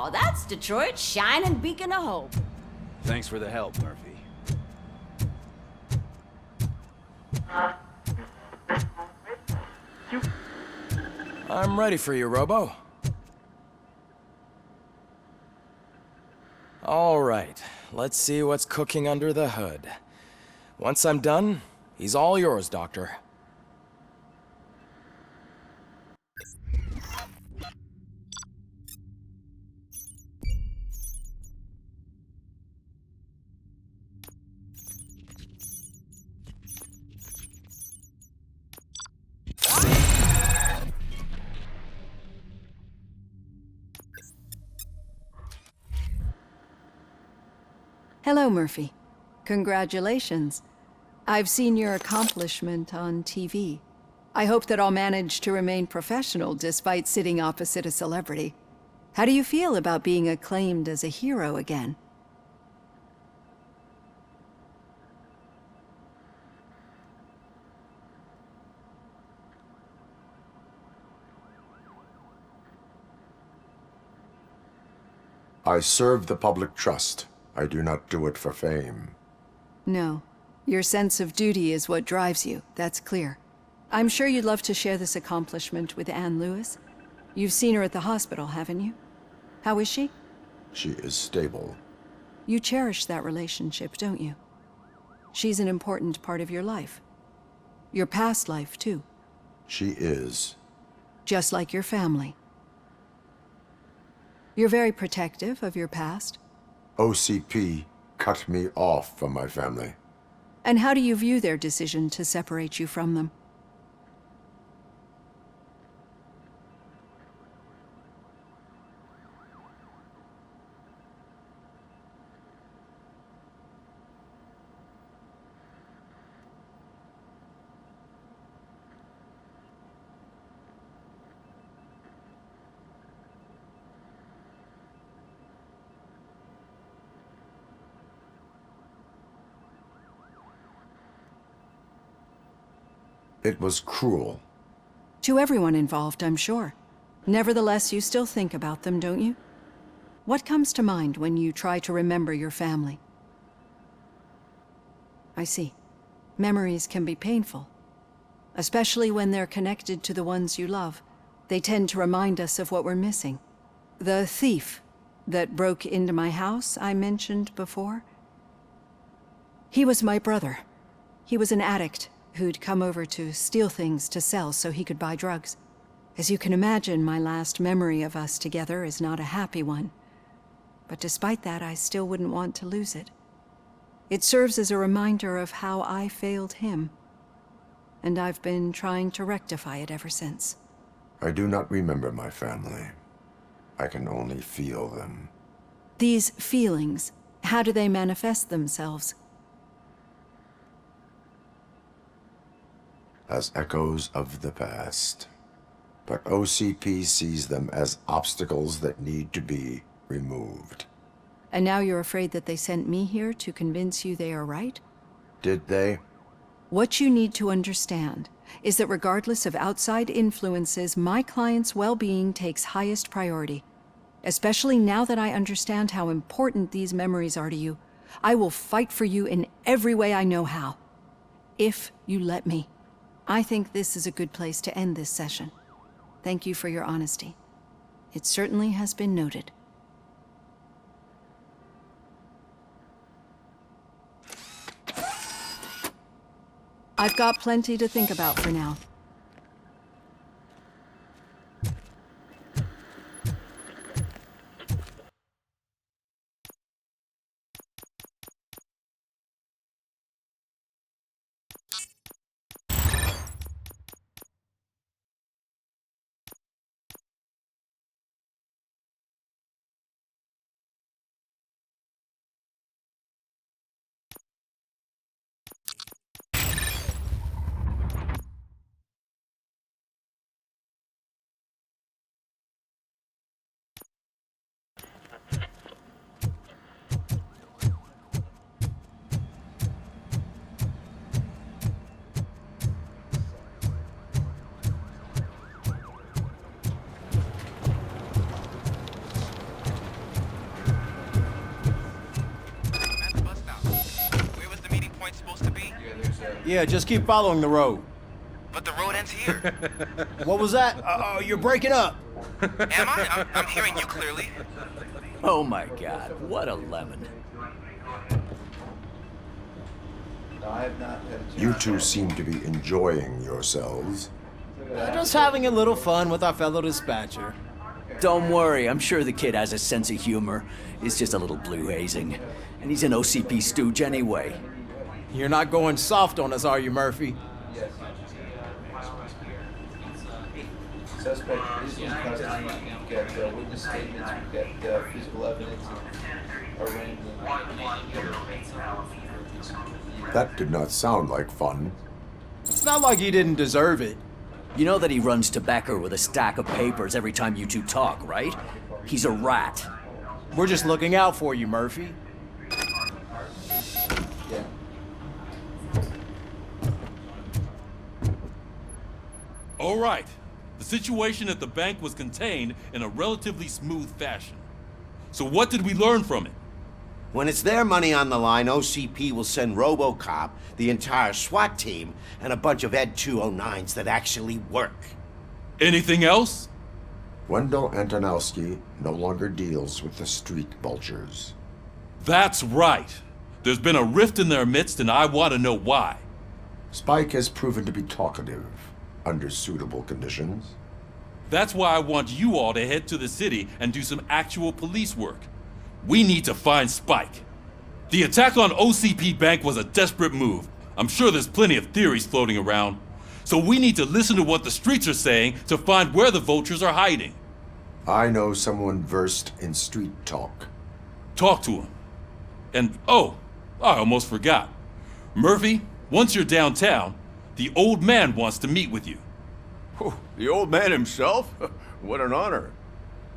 Oh, that's Detroit's shining beacon of hope. Thanks for the help, Murphy. I'm ready for you, Robo. All right, let's see what's cooking under the hood. Once I'm done, he's all yours, Doctor. Hello, Murphy. Congratulations. I've seen your accomplishment on TV. I hope that I'll manage to remain professional despite sitting opposite a celebrity. How do you feel about being acclaimed as a hero again? I serve the public trust. I do not do it for fame. No. Your sense of duty is what drives you, that's clear. I'm sure you'd love to share this accomplishment with Anne Lewis. You've seen her at the hospital, haven't you? How is she? She is stable. You cherish that relationship, don't you? She's an important part of your life. Your past life, too. She is. Just like your family. You're very protective of your past. OCP cut me off from my family. And how do you view their decision to separate you from them? It was cruel. To everyone involved, I'm sure. Nevertheless, you still think about them, don't you? What comes to mind when you try to remember your family? I see. Memories can be painful. Especially when they're connected to the ones you love. They tend to remind us of what we're missing. The thief that broke into my house I mentioned before? He was my brother. He was an addict who'd come over to steal things to sell so he could buy drugs. As you can imagine, my last memory of us together is not a happy one. But despite that, I still wouldn't want to lose it. It serves as a reminder of how I failed him. And I've been trying to rectify it ever since. I do not remember my family. I can only feel them. These feelings, how do they manifest themselves? As echoes of the past. But OCP sees them as obstacles that need to be removed. And now you're afraid that they sent me here to convince you they are right? Did they? What you need to understand is that regardless of outside influences, my client's well-being takes highest priority. Especially now that I understand how important these memories are to you, I will fight for you in every way I know how. If you let me. I think this is a good place to end this session. Thank you for your honesty. It certainly has been noted. I've got plenty to think about for now. Yeah, just keep following the road. But the road ends here. What was that? Oh, you're breaking up. Am I? I'm hearing you clearly. Oh my god, what a lemon. You two seem to be enjoying yourselves. Just having a little fun with our fellow dispatcher. Don't worry, I'm sure the kid has a sense of humor. It's just a little blue hazing. And he's an OCP stooge anyway. You're not going soft on us, are you, Murphy? Suspect is in custody. We've got witness statements, we've got physical evidence, arraignment. That did not sound like fun. It's not like he didn't deserve it. You know that he runs tobacco with a stack of papers every time you two talk, right? He's a rat. We're just looking out for you, Murphy. All right. The situation at the bank was contained in a relatively smooth fashion. So what did we learn from it? When it's their money on the line, OCP will send ROBOCOP, the entire SWAT team, and a bunch of Ed 209s that actually work. Anything else? Wendell Antonowski no longer deals with the street vultures. That's right. There's been a rift in their midst, and I want to know why. Spike has proven to be talkative, under suitable conditions. That's why I want you all to head to the city and do some actual police work. We need to find Spike. The attack on OCP Bank was a desperate move. I'm sure there's plenty of theories floating around. So we need to listen to what the streets are saying to find where the vultures are hiding. I know someone versed in street talk. Talk to him. And oh, I almost forgot. Murphy, once you're downtown, the old man wants to meet with you. Oh, the old man himself? What an honor.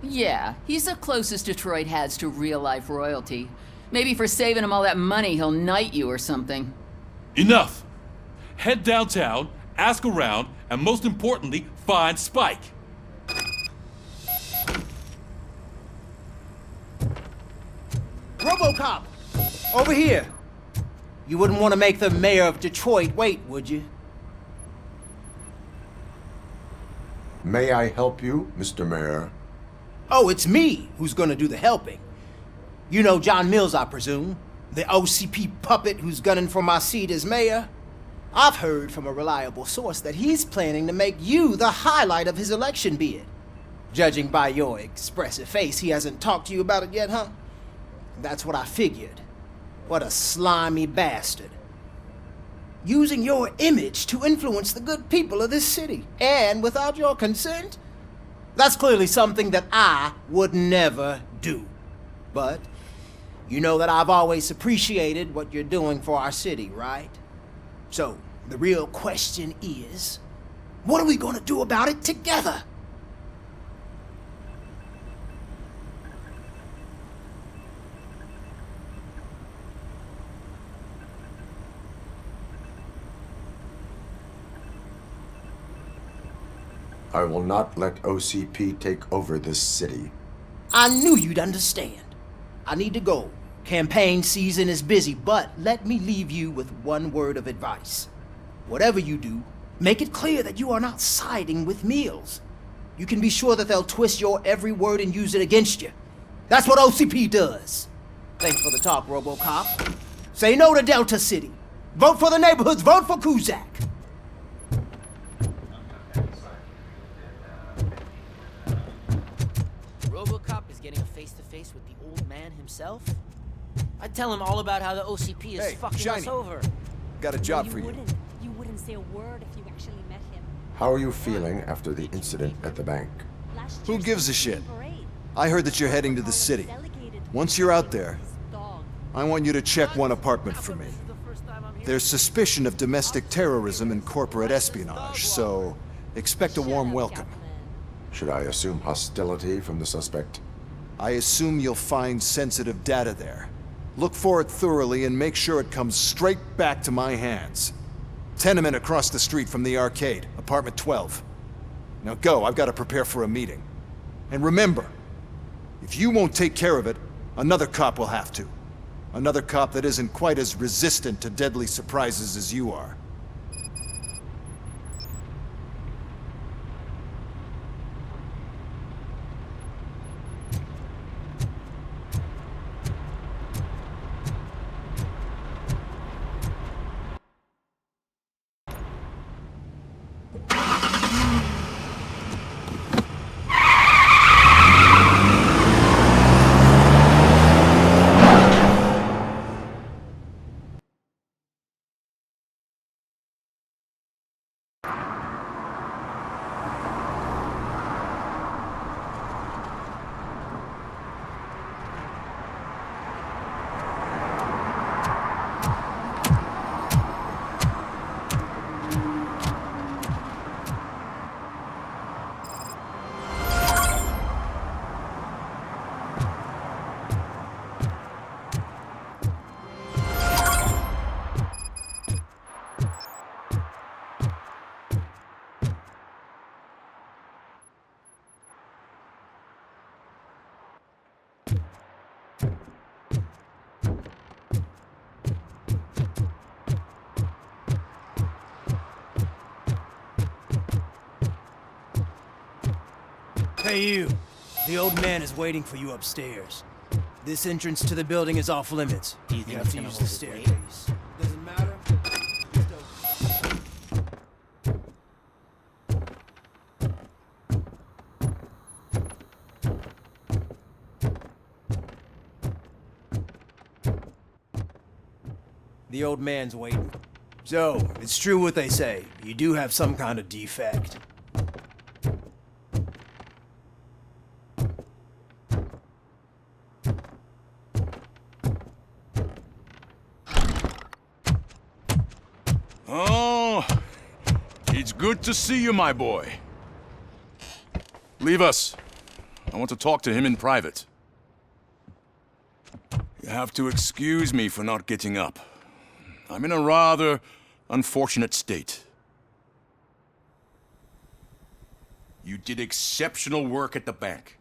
Yeah, he's the closest Detroit has to real-life royalty. Maybe for saving him all that money, he'll knight you or something. Enough! Head downtown, ask around, and most importantly, find Spike. RoboCop! Over here! You wouldn't want to make the mayor of Detroit wait, would you? May I help you, Mr. Mayor? Oh, it's me who's gonna do the helping. You know John Mills, I presume? The OCP puppet who's gunning for my seat as mayor? I've heard from a reliable source that he's planning to make you the highlight of his election bid. Judging by your expressive face, he hasn't talked to you about it yet, huh? That's what I figured. What a slimy bastard. Using your image to influence the good people of this city, and without your consent? That's clearly something that I would never do. But you know that I've always appreciated what you're doing for our city, right? So, the real question is, what are we gonna do about it together? I will not let OCP take over this city. I knew you'd understand. I need to go. Campaign season is busy, but let me leave you with one word of advice. Whatever you do, make it clear that you are not siding with Mills. You can be sure that they'll twist your every word and use it against you. That's what OCP does. Thanks for the talk, RoboCop. Say no to Delta City. Vote for the neighborhoods. Vote for Kuzak. RoboCop is getting a face-to-face with the old man himself? I'd tell him all about how the OCP is fucking us over. Got a job for you. You wouldn't say a word if you actually met him. How are you feeling after the incident at the bank? Who gives a shit? I heard that you're heading to the city. Once you're out there, I want you to check one apartment for me. There's suspicion of domestic terrorism and corporate espionage, so expect a warm welcome. Should I assume hostility from the suspect? I assume you'll find sensitive data there. Look for it thoroughly and make sure it comes straight back to my hands. Tenement across the street from the arcade, apartment 12. Now go, I've got to prepare for a meeting. And remember, if you won't take care of it, another cop will have to. Another cop that isn't quite as resistant to deadly surprises as you are. Hey you, the old man is waiting for you upstairs. This entrance to the building is off limits. Do you think have it's to gonna use hold the his weight? staircase. Doesn't matter. The old man's waiting. So, it's true what they say. You do have some kind of defect. Oh, it's good to see you, my boy. Leave us. I want to talk to him in private. You have to excuse me for not getting up. I'm in a rather unfortunate state. You did exceptional work at the bank.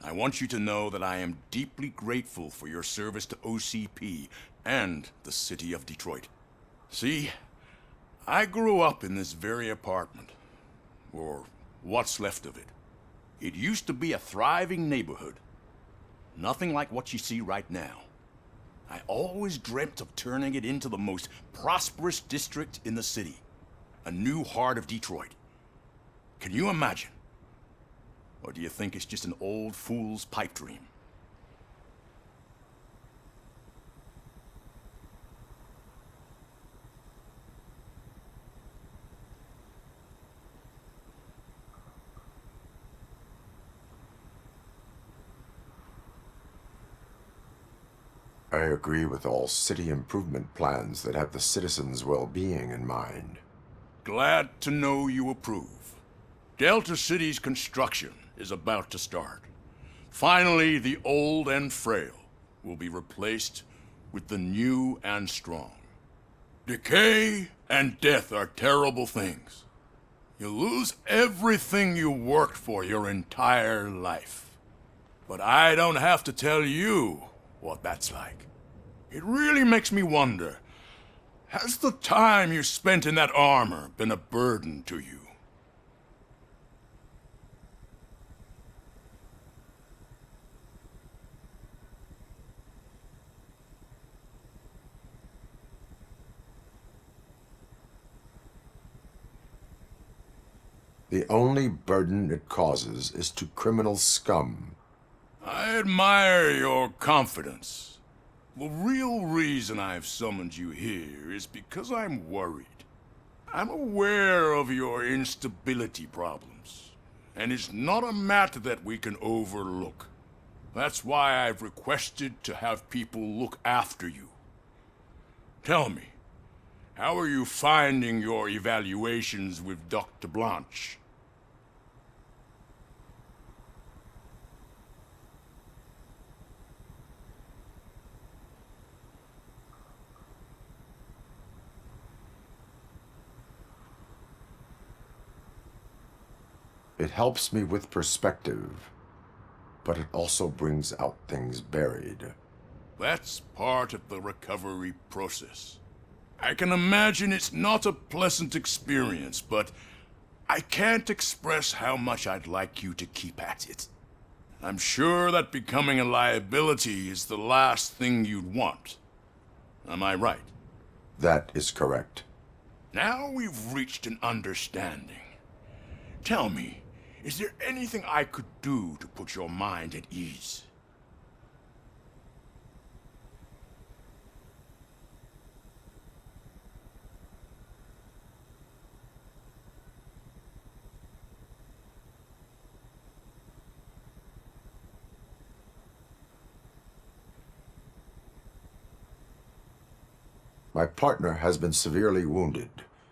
I want you to know that I am deeply grateful for your service to OCP and the city of Detroit. See, I grew up in this very apartment, or what's left of it. It used to be a thriving neighborhood. Nothing like what you see right now. I always dreamt of turning it into the most prosperous district in the city. A new heart of Detroit. Can you imagine? Or do you think it's just an old fool's pipe dream? I agree with all city improvement plans that have the citizens' well-being in mind. Glad to know you approve. Delta City's construction is about to start. Finally, the old and frail will be replaced with the new and strong. Decay and death are terrible things. You lose everything you worked for your entire life. But I don't have to tell you what that's like. It really makes me wonder, has the time you spent in that armor been a burden to you? The only burden it causes is to criminal scum. I admire your confidence. The real reason I've summoned you here is because I'm worried. I'm aware of your instability problems, and it's not a matter that we can overlook. That's why I've requested to have people look after you. Tell me, how are you finding your evaluations with Dr. Blanche? It helps me with perspective, but it also brings out things buried. That's part of the recovery process. I can imagine it's not a pleasant experience, but I can't express how much I'd like you to keep at it. I'm sure that becoming a liability is the last thing you'd want. Am I right? That is correct. Now we've reached an understanding. Tell me, is there anything I could do to put your mind at ease? My partner has been severely wounded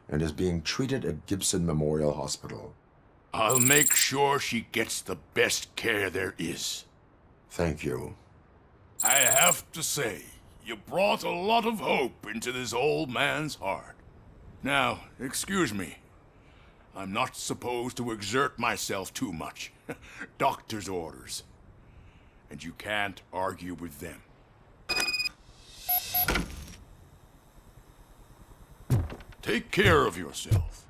and is being treated at Gibson Memorial Hospital. I'll make sure she gets the best care there is. Thank you. I have to say, you brought a lot of hope into this old man's heart. Now, excuse me. I'm not supposed to exert myself too much. Doctor's orders. And you can't argue with them. Take care of yourself.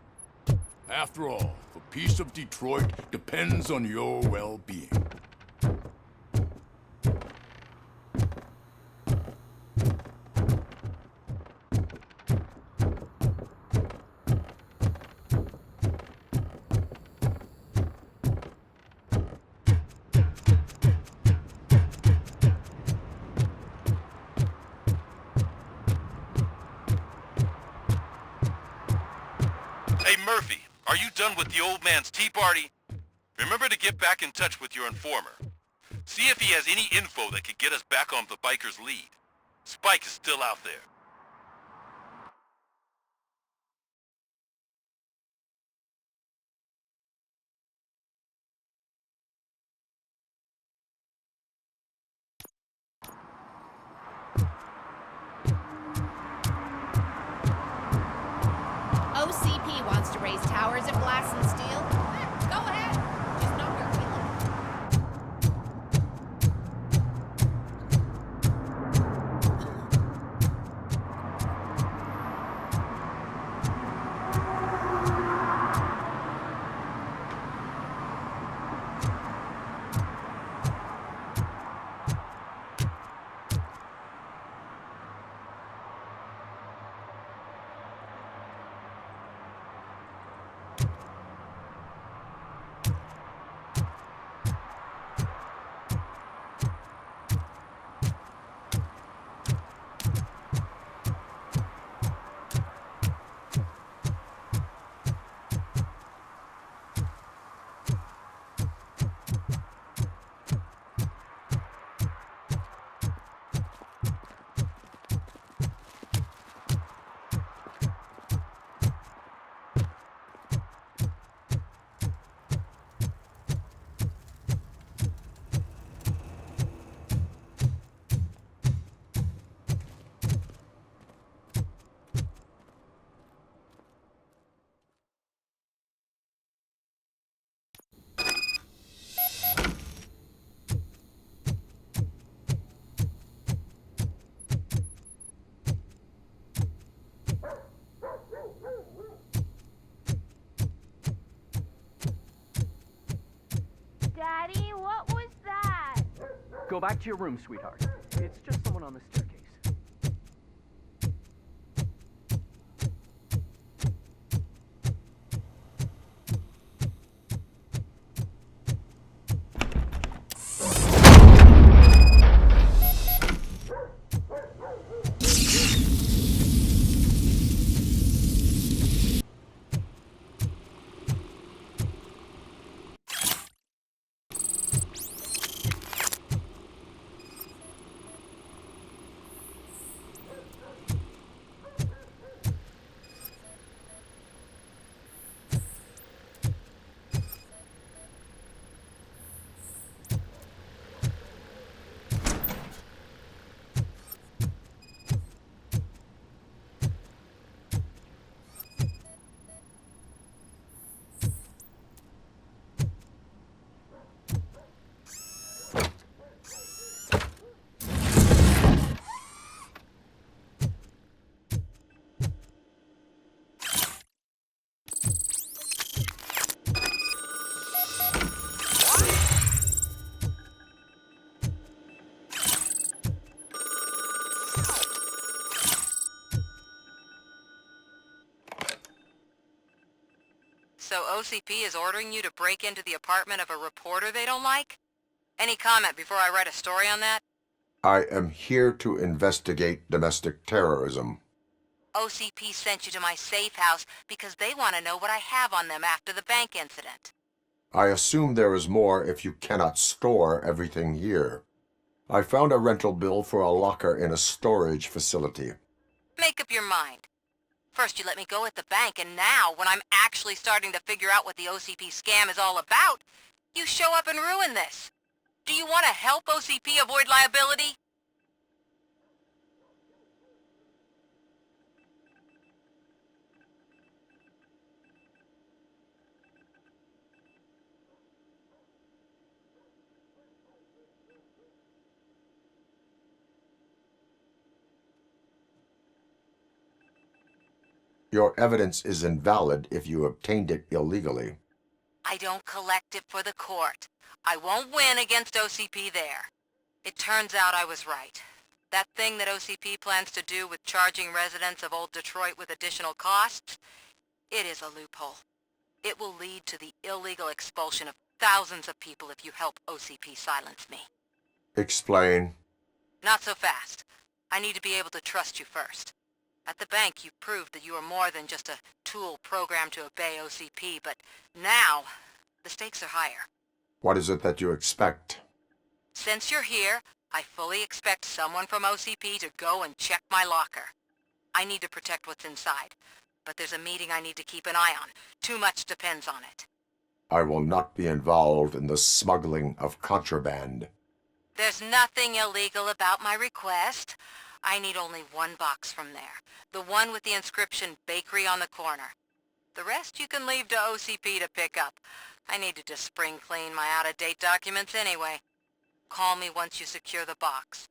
After all, the peace of Detroit depends on your well-being. Hey, Murphy, are you done with the old man's tea party? Remember to get back in touch with your informer. See if he has any info that could get us back on the biker's lead. Spike is still out there. OCP wants to raise towers of glass and steel. Go ahead. Just know where we live. Go back to your room, sweetheart. It's just someone on the staircase. So OCP is ordering you to break into the apartment of a reporter they don't like? Any comment before I write a story on that? I am here to investigate domestic terrorism. OCP sent you to my safe house because they want to know what I have on them after the bank incident. I assume there is more if you cannot store everything here. I found a rental bill for a locker in a storage facility. Make up your mind. First you let me go at the bank, and now, when I'm actually starting to figure out what the OCP scam is all about, you show up and ruin this. Do you want to help OCP avoid liability? Your evidence is invalid if you obtained it illegally. I don't collect it for the court. I won't win against OCP there. It turns out I was right. That thing that OCP plans to do with charging residents of Old Detroit with additional costs, it is a loophole. It will lead to the illegal expulsion of thousands of people if you help OCP silence me. Explain. Not so fast. I need to be able to trust you first. At the bank, you proved that you are more than just a tool programmed to obey OCP, but now, the stakes are higher. What is it that you expect? Since you're here, I fully expect someone from OCP to go and check my locker. I need to protect what's inside, but there's a meeting I need to keep an eye on. Too much depends on it. I will not be involved in the smuggling of contraband. There's nothing illegal about my request. I need only one box from there. The one with the inscription Bakery on the corner. The rest you can leave to OCP to pick up. I need to just spring clean my out-of-date documents anyway. Call me once you secure the box.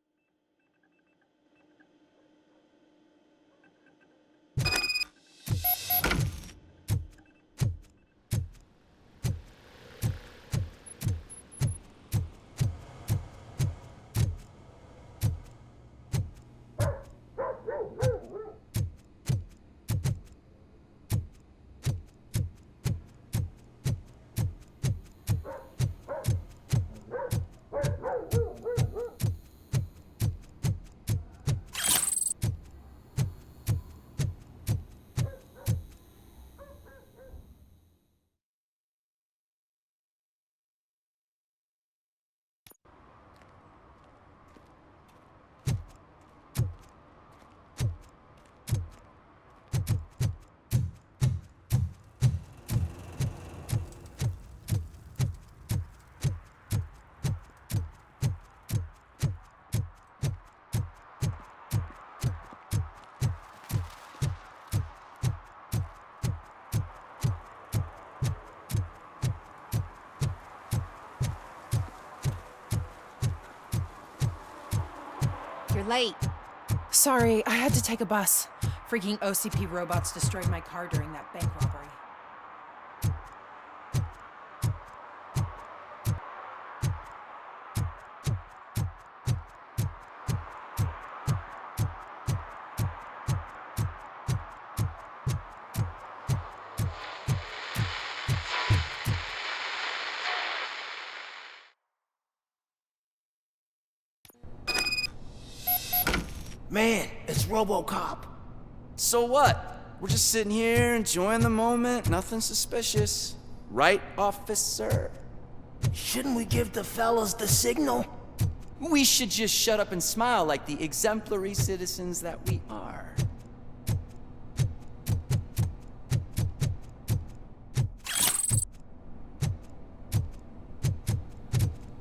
You're late. Sorry, I had to take a bus. Freaking OCP robots destroyed my car during that bank robbery. Man, it's RoboCop. So what? We're just sitting here enjoying the moment, nothing suspicious. Right, officer? Shouldn't we give the fellas the signal? We should just shut up and smile like the exemplary citizens that we are.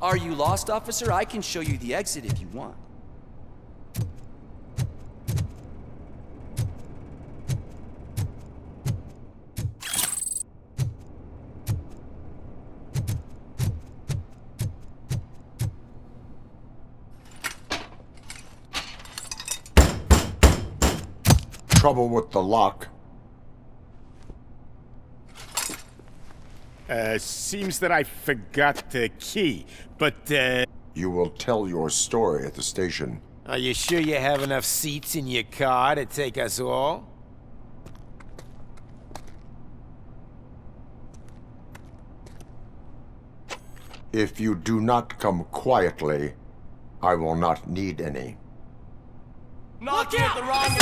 Are you lost, officer? I can show you the exit if you want. Trouble with the lock. Seems that I forgot the key, but, You will tell your story at the station. Are you sure you have enough seats in your car to take us all? If you do not come quietly, I will not need any. Knock it the wrong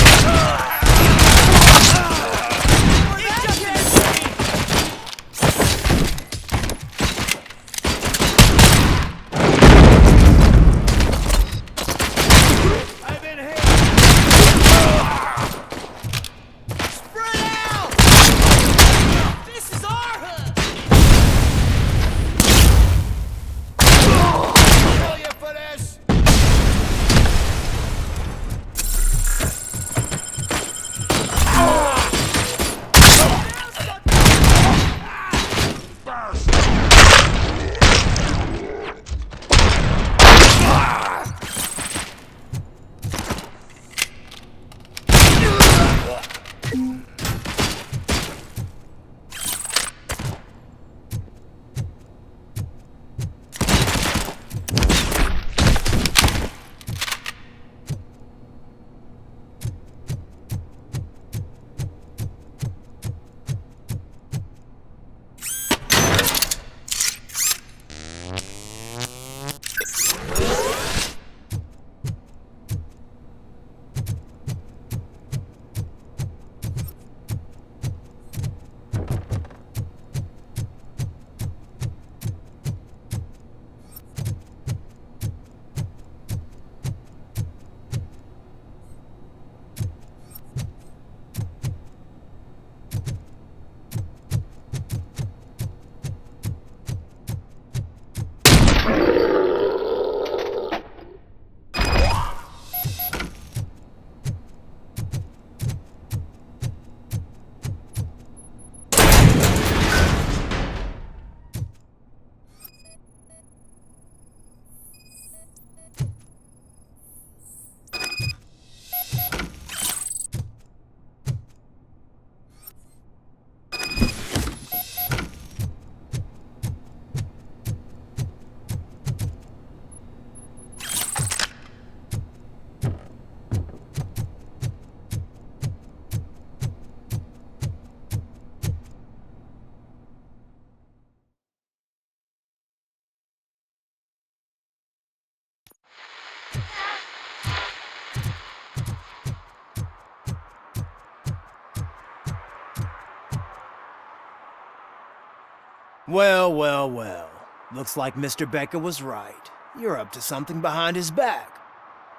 Well, well, well. Looks like Mr. Becker was right. You're up to something behind his back.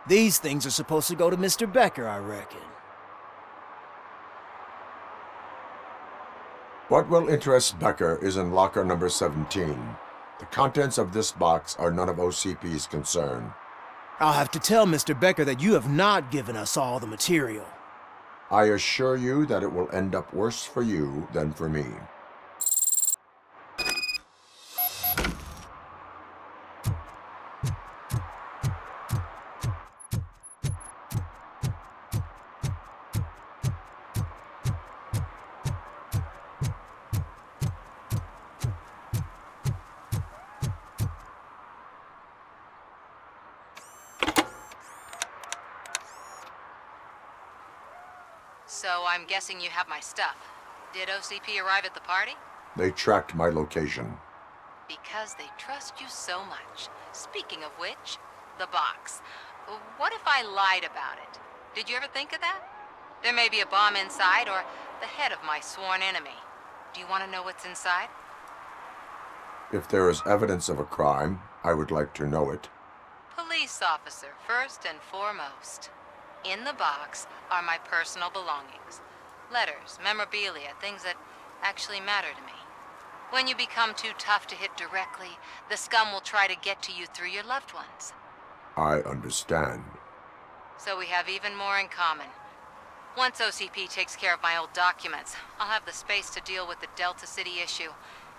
These things are supposed to go to Mr. Becker, I reckon. What will interest Becker is in locker number 17. The contents of this box are none of OCP's concern. I'll have to tell Mr. Becker that you have not given us all the material. I assure you that it will end up worse for you than for me. So I'm guessing you have my stuff. Did OCP arrive at the party? They tracked my location. Because they trust you so much. Speaking of which, the box. What if I lied about it? Did you ever think of that? There may be a bomb inside or the head of my sworn enemy. Do you want to know what's inside? If there is evidence of a crime, I would like to know it. Police officer, first and foremost. In the box are my personal belongings. Letters, memorabilia, things that actually matter to me. When you become too tough to hit directly, the scum will try to get to you through your loved ones. I understand. So we have even more in common. Once OCP takes care of my old documents, I'll have the space to deal with the Delta City issue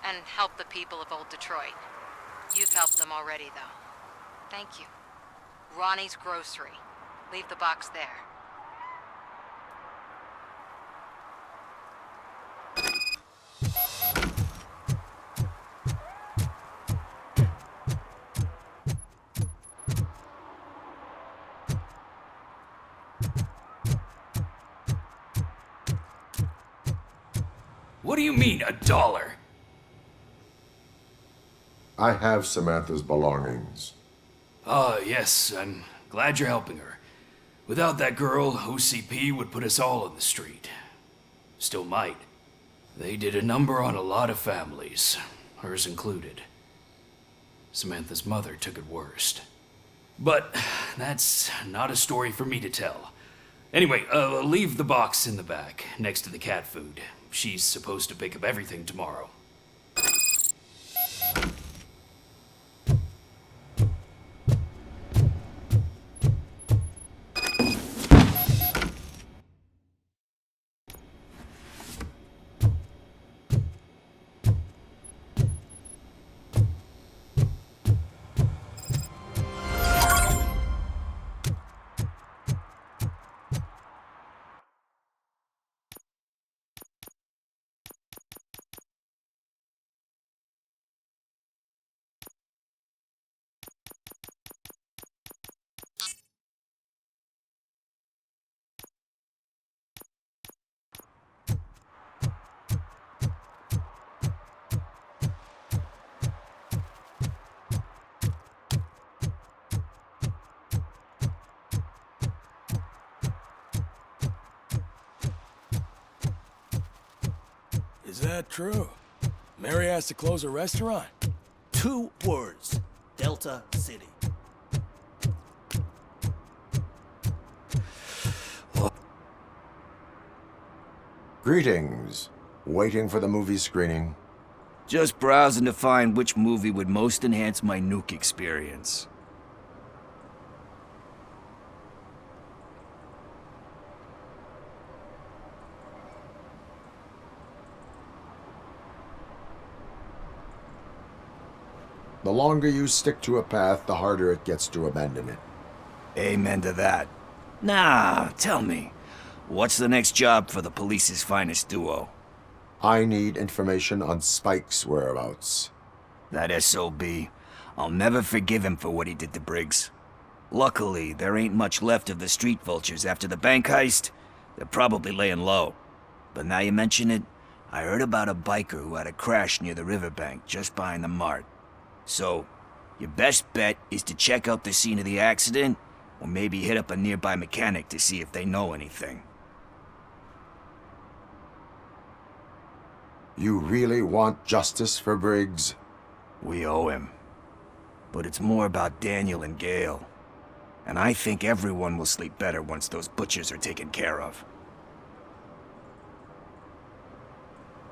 and help the people of Old Detroit. You've helped them already, though. Thank you. Ronnie's Grocery. Leave the box there. What do you mean, $1? I have Samantha's belongings. Ah, yes, I'm glad you're helping her. Without that girl, OCP would put us all in the street. Still might. They did a number on a lot of families, hers included. Samantha's mother took it worst. But that's not a story for me to tell. Anyway, leave the box in the back, next to the cat food. She's supposed to pick up everything tomorrow. Is that true? Mary has to close a restaurant? 2 words. Delta City. Greetings. Waiting for the movie screening. Just browsing to find which movie would most enhance my nuke experience. The longer you stick to a path, the harder it gets to abandon it. Amen to that. Nah, tell me, what's the next job for the police's finest duo? I need information on Spike's whereabouts. That SOB. I'll never forgive him for what he did to Briggs. Luckily, there ain't much left of the street vultures after the bank heist. They're probably laying low. But now you mention it, I heard about a biker who had a crash near the riverbank just behind the mart. So, your best bet is to check out the scene of the accident, or maybe hit up a nearby mechanic to see if they know anything. You really want justice for Briggs? We owe him. But it's more about Daniel and Gale. And I think everyone will sleep better once those butchers are taken care of.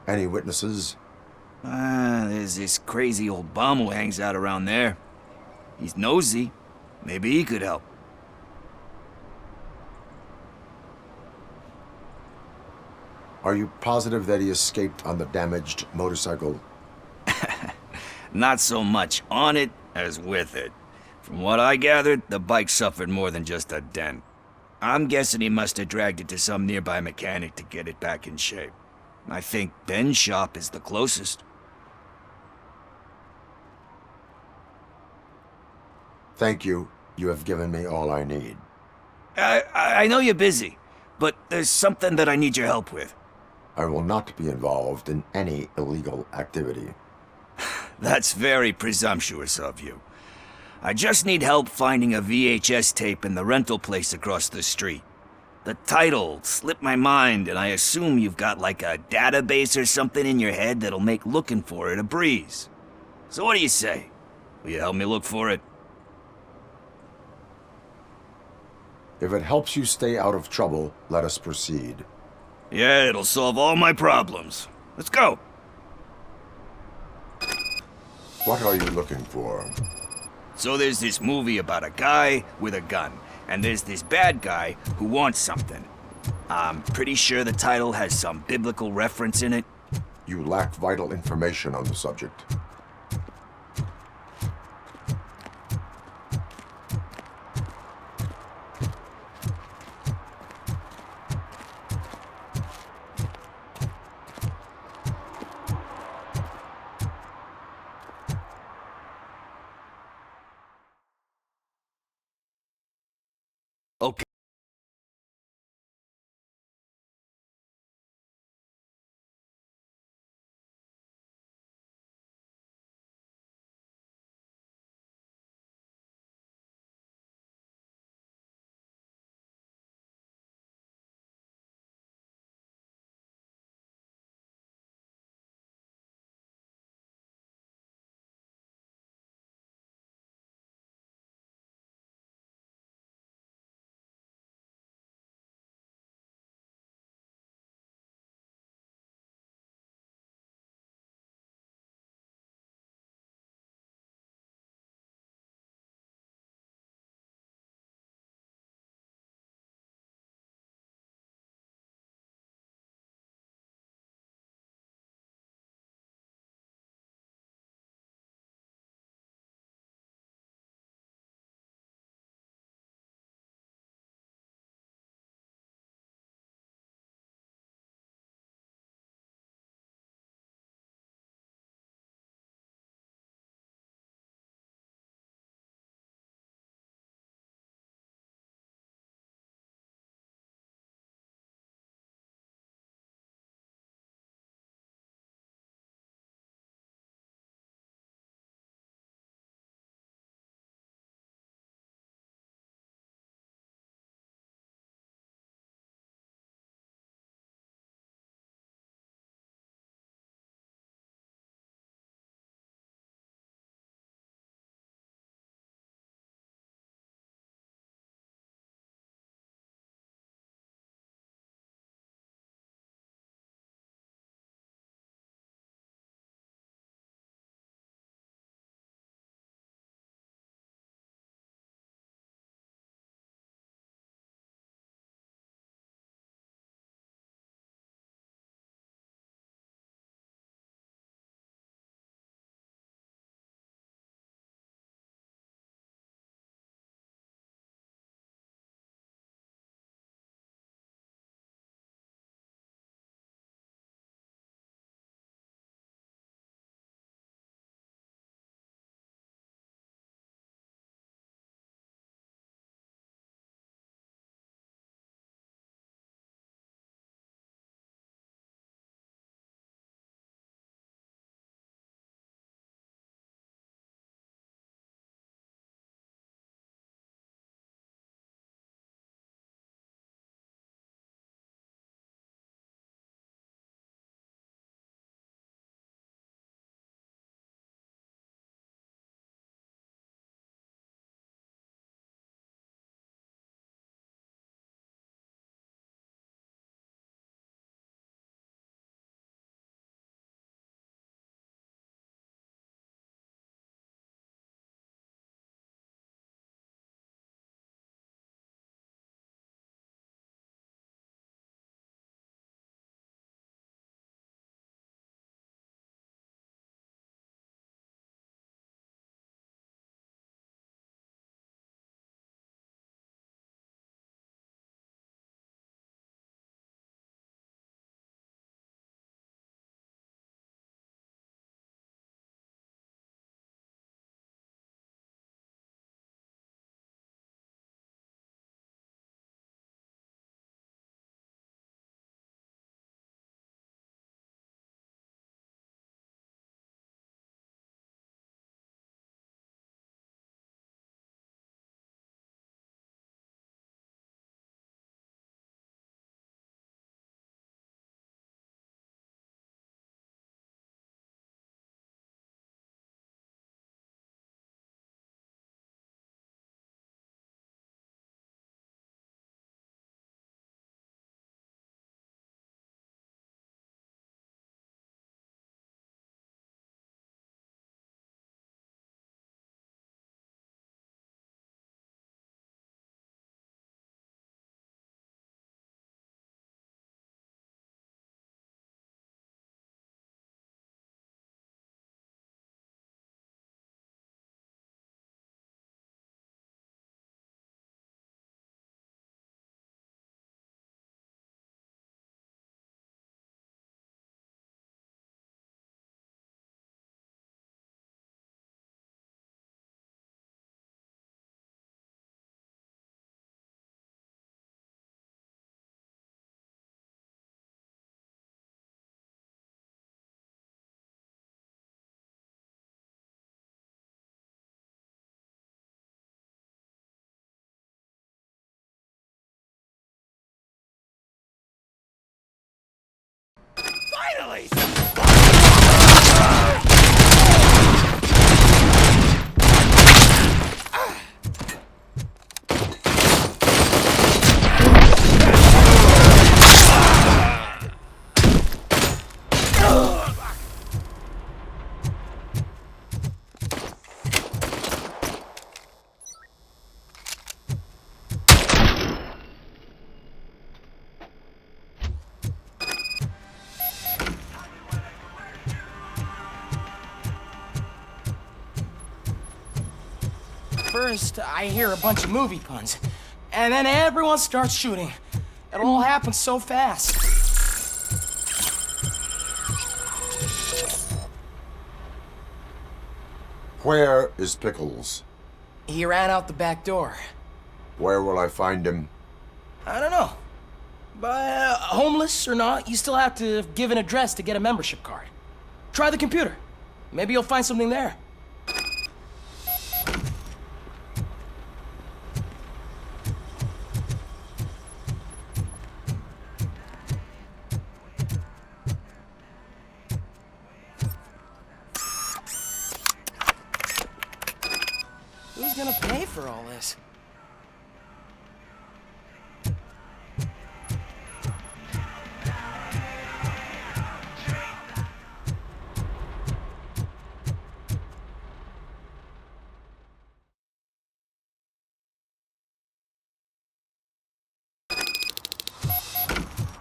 Any witnesses? There's this crazy old bum who hangs out around there. He's nosy. Maybe he could help. Are you positive that he escaped on the damaged motorcycle? Not so much on it as with it. From what I gathered, the bike suffered more than just a dent. I'm guessing he must have dragged it to some nearby mechanic to get it back in shape. I think Ben's shop is the closest. Thank you. You have given me all I need. I know you're busy, but there's something that I need your help with. I will not be involved in any illegal activity. That's very presumptuous of you. I just need help finding a VHS tape in the rental place across the street. The title slipped my mind, and I assume you've got like a database or something in your head that'll make looking for it a breeze. So what do you say? Will you help me look for it? If it helps you stay out of trouble, let us proceed. Yeah, it'll solve all my problems. Let's go. What are you looking for? So there's this movie about a guy with a gun, and there's this bad guy who wants something. I'm pretty sure the title has some biblical reference in it. You lack vital information on the subject. Okay. first, I hear a bunch of movie puns. And then everyone starts shooting. It all happens so fast. Where is Pickles? He ran out the back door. Where will I find him? I don't know. But homeless or not, you still have to give an address to get a membership card. Try the computer. Maybe you'll find something there. Who's gonna pay for all this?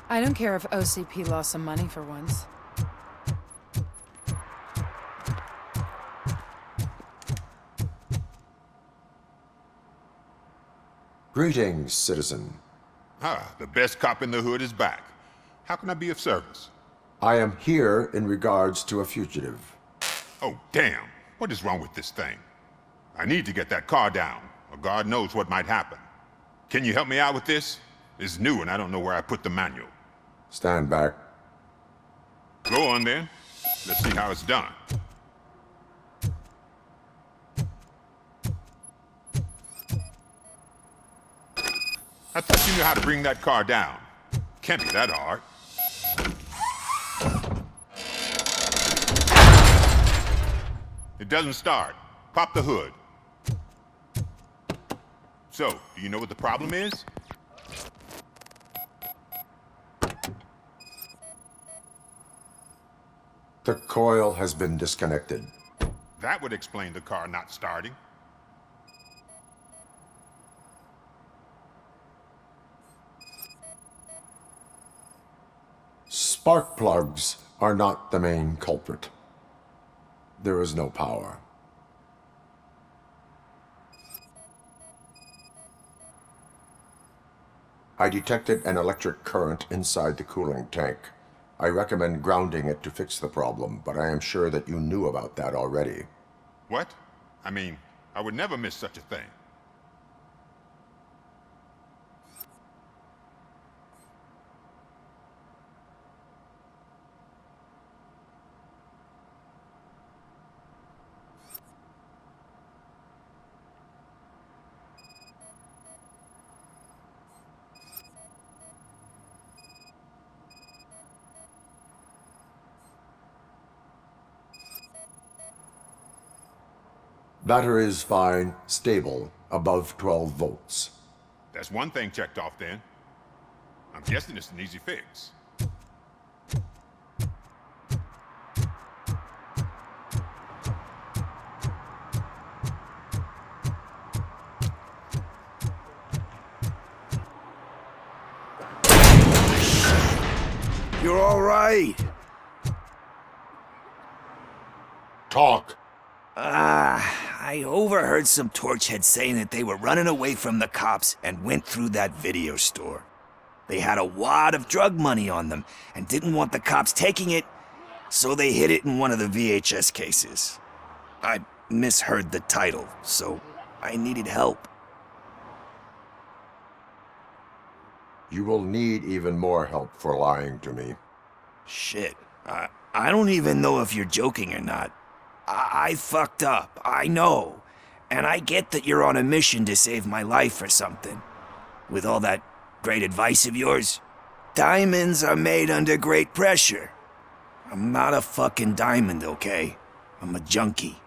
I don't care if OCP lost some money for once. Greetings, citizen. Ah, the best cop in the hood is back. How can I be of service? I am here in regards to a fugitive. Oh, damn. What is wrong with this thing? I need to get that car down, or God knows what might happen. Can you help me out with this? It's new and I don't know where I put the manual. Stand back. Go on then. Let's see how it's done. I thought you knew how to bring that car down. Can't be that hard. It doesn't start. Pop the hood. So, do you know what the problem is? The coil has been disconnected. That would explain the car not starting. Spark plugs are not the main culprit. There is no power. I detected an electric current inside the cooling tank. I recommend grounding it to fix the problem, but I am sure that you knew about that already. What? I mean, I would never miss such a thing. Battery is fine, stable, above 12 volts. That's one thing checked off then. I'm guessing it's an easy fix. You're all right. Talk. I overheard some torchheads saying that they were running away from the cops and went through that video store. They had a wad of drug money on them and didn't want the cops taking it, so they hid it in one of the VHS cases. I misheard the title, so I needed help. You will need even more help for lying to me. Shit. I don't even know if you're joking or not. I fucked up, I know. And I get that you're on a mission to save my life or something. With all that great advice of yours, diamonds are made under great pressure. I'm not a fucking diamond, okay? I'm a junkie.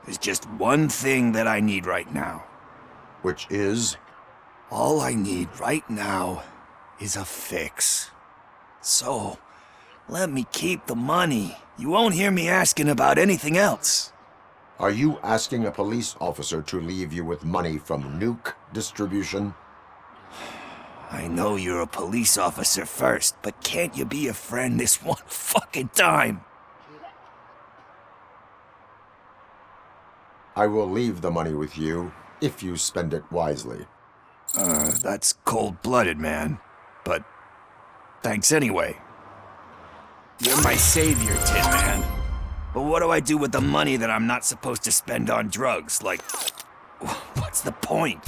There's just one thing that I need right now. Which is? All I need right now is a fix. So, let me keep the money. You won't hear me asking about anything else. Are you asking a police officer to leave you with money from nuke distribution? I know you're a police officer first, but can't you be a friend this one fucking time? I will leave the money with you if you spend it wisely. That's cold-blooded, man. But thanks anyway. You're my savior, Tin Man. But what do I do with the money that I'm not supposed to spend on drugs? Like, what's the point?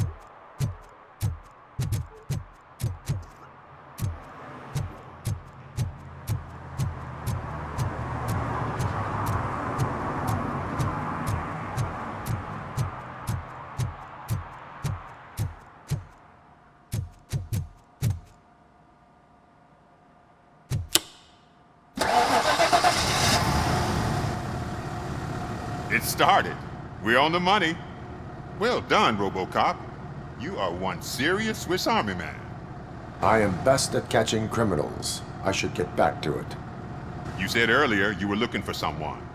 It started. We're on the money. Well done, RoboCop. You are one serious Swiss Army man. I am best at catching criminals. I should get back to it. You said earlier you were looking for someone.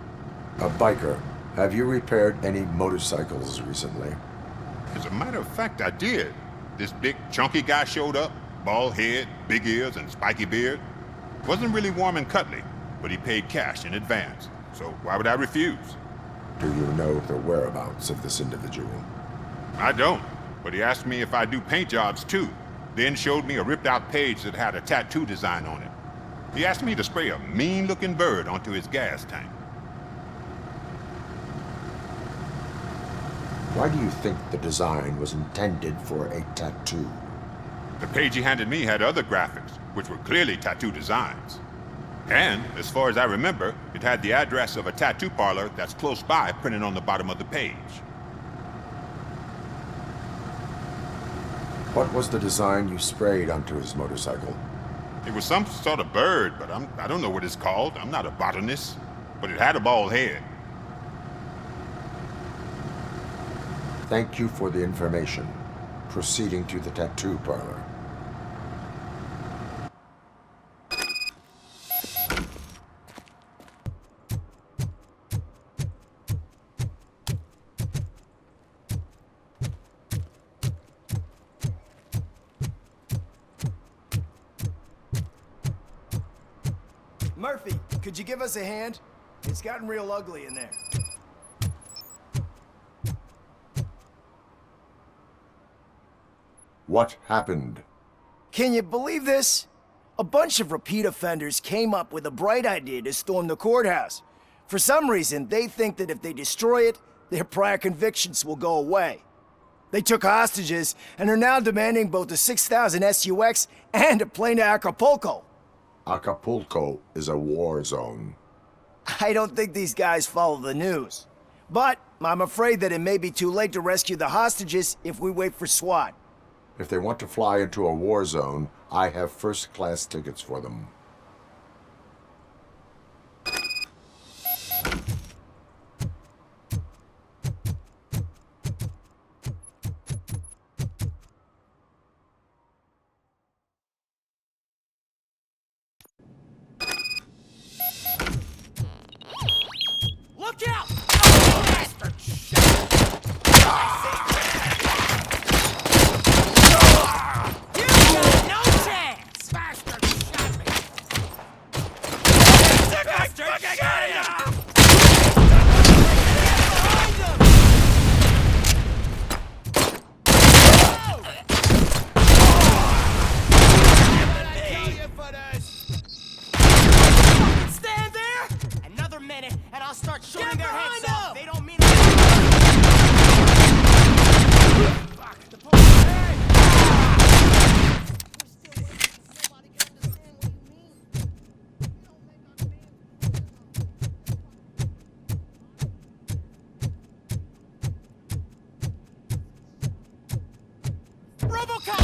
A biker. Have you repaired any motorcycles recently? As a matter of fact, I did. This big, chunky guy showed up. Bald head, big ears, and spiky beard. Wasn't really warm and cuddly, but he paid cash in advance. So why would I refuse? Do you know the whereabouts of this individual? I don't, but he asked me if I do paint jobs too, then showed me a ripped-out page that had a tattoo design on it. He asked me to spray a mean-looking bird onto his gas tank. Why do you think the design was intended for a tattoo? The page he handed me had other graphics, which were clearly tattoo designs. And, as far as I remember, it had the address of a tattoo parlor that's close by printed on the bottom of the page. What was the design you sprayed onto his motorcycle? It was some sort of bird, but I don't know what it's called. I'm not a botanist. But it had a bald head. Thank you for the information. Proceeding to the tattoo parlor. Murphy, could you give us a hand? It's gotten real ugly in there. What happened? Can you believe this? A bunch of repeat offenders came up with a bright idea to storm the courthouse. For some reason, they think that if they destroy it, their prior convictions will go away. They took hostages and are now demanding both a 6,000 SUX and a plane to Acapulco. Acapulco is a war zone. I don't think these guys follow the news. But I'm afraid that it may be too late to rescue the hostages if we wait for SWAT. If they want to fly into a war zone, I have first-class tickets for them. Look out! Oh, bastard! You got no chance! Bastard shot me! Bastard shot him! Stand there! Another minute, and I'll start shooting their heads off. They don't mean it. Fuck, the police. ROBOCOP!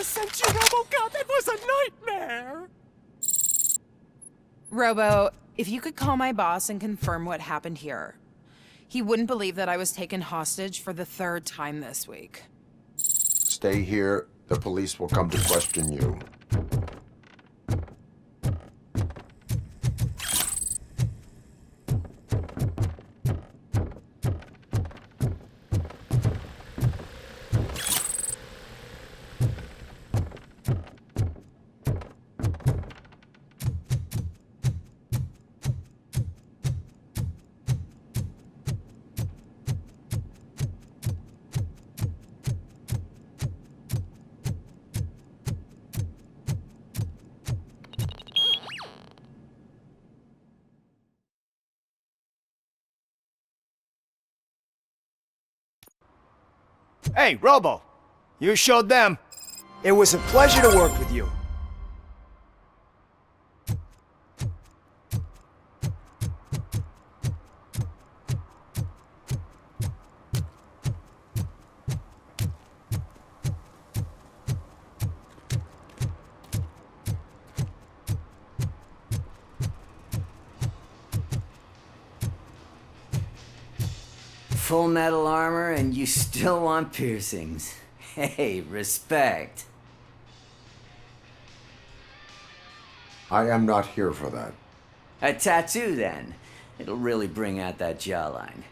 sent you, RoboCop. It was a nightmare. Robo, if you could call my boss and confirm what happened here. He wouldn't believe that I was taken hostage for the 3rd time this week. Stay here. The police will come to question you. Hey, Robo! You showed them. It was a pleasure to work with you. Full metal armor and you still want piercings. Hey, respect. I am not here for that. A tattoo, then. It'll really bring out that jawline.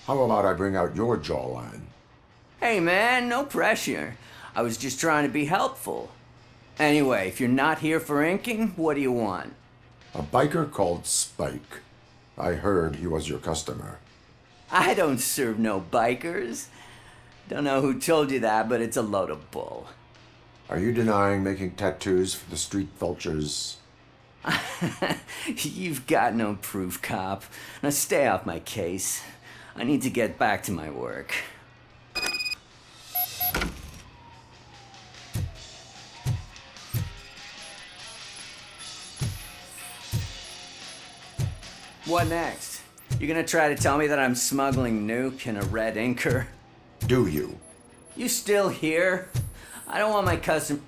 How about I bring out your jawline? Hey, man, no pressure. I was just trying to be helpful. Anyway, if you're not here for inking, what do you want? A biker called Spike. I heard he was your customer. I don't serve no bikers. Don't know who told you that, but it's a load of bull. Are you denying making tattoos for the street vultures? You've got no proof, cop. Now stay off my case. I need to get back to my work. What next? You gonna try to tell me that I'm smuggling nuke and a red inker? Do you? You still here? I don't want my custom...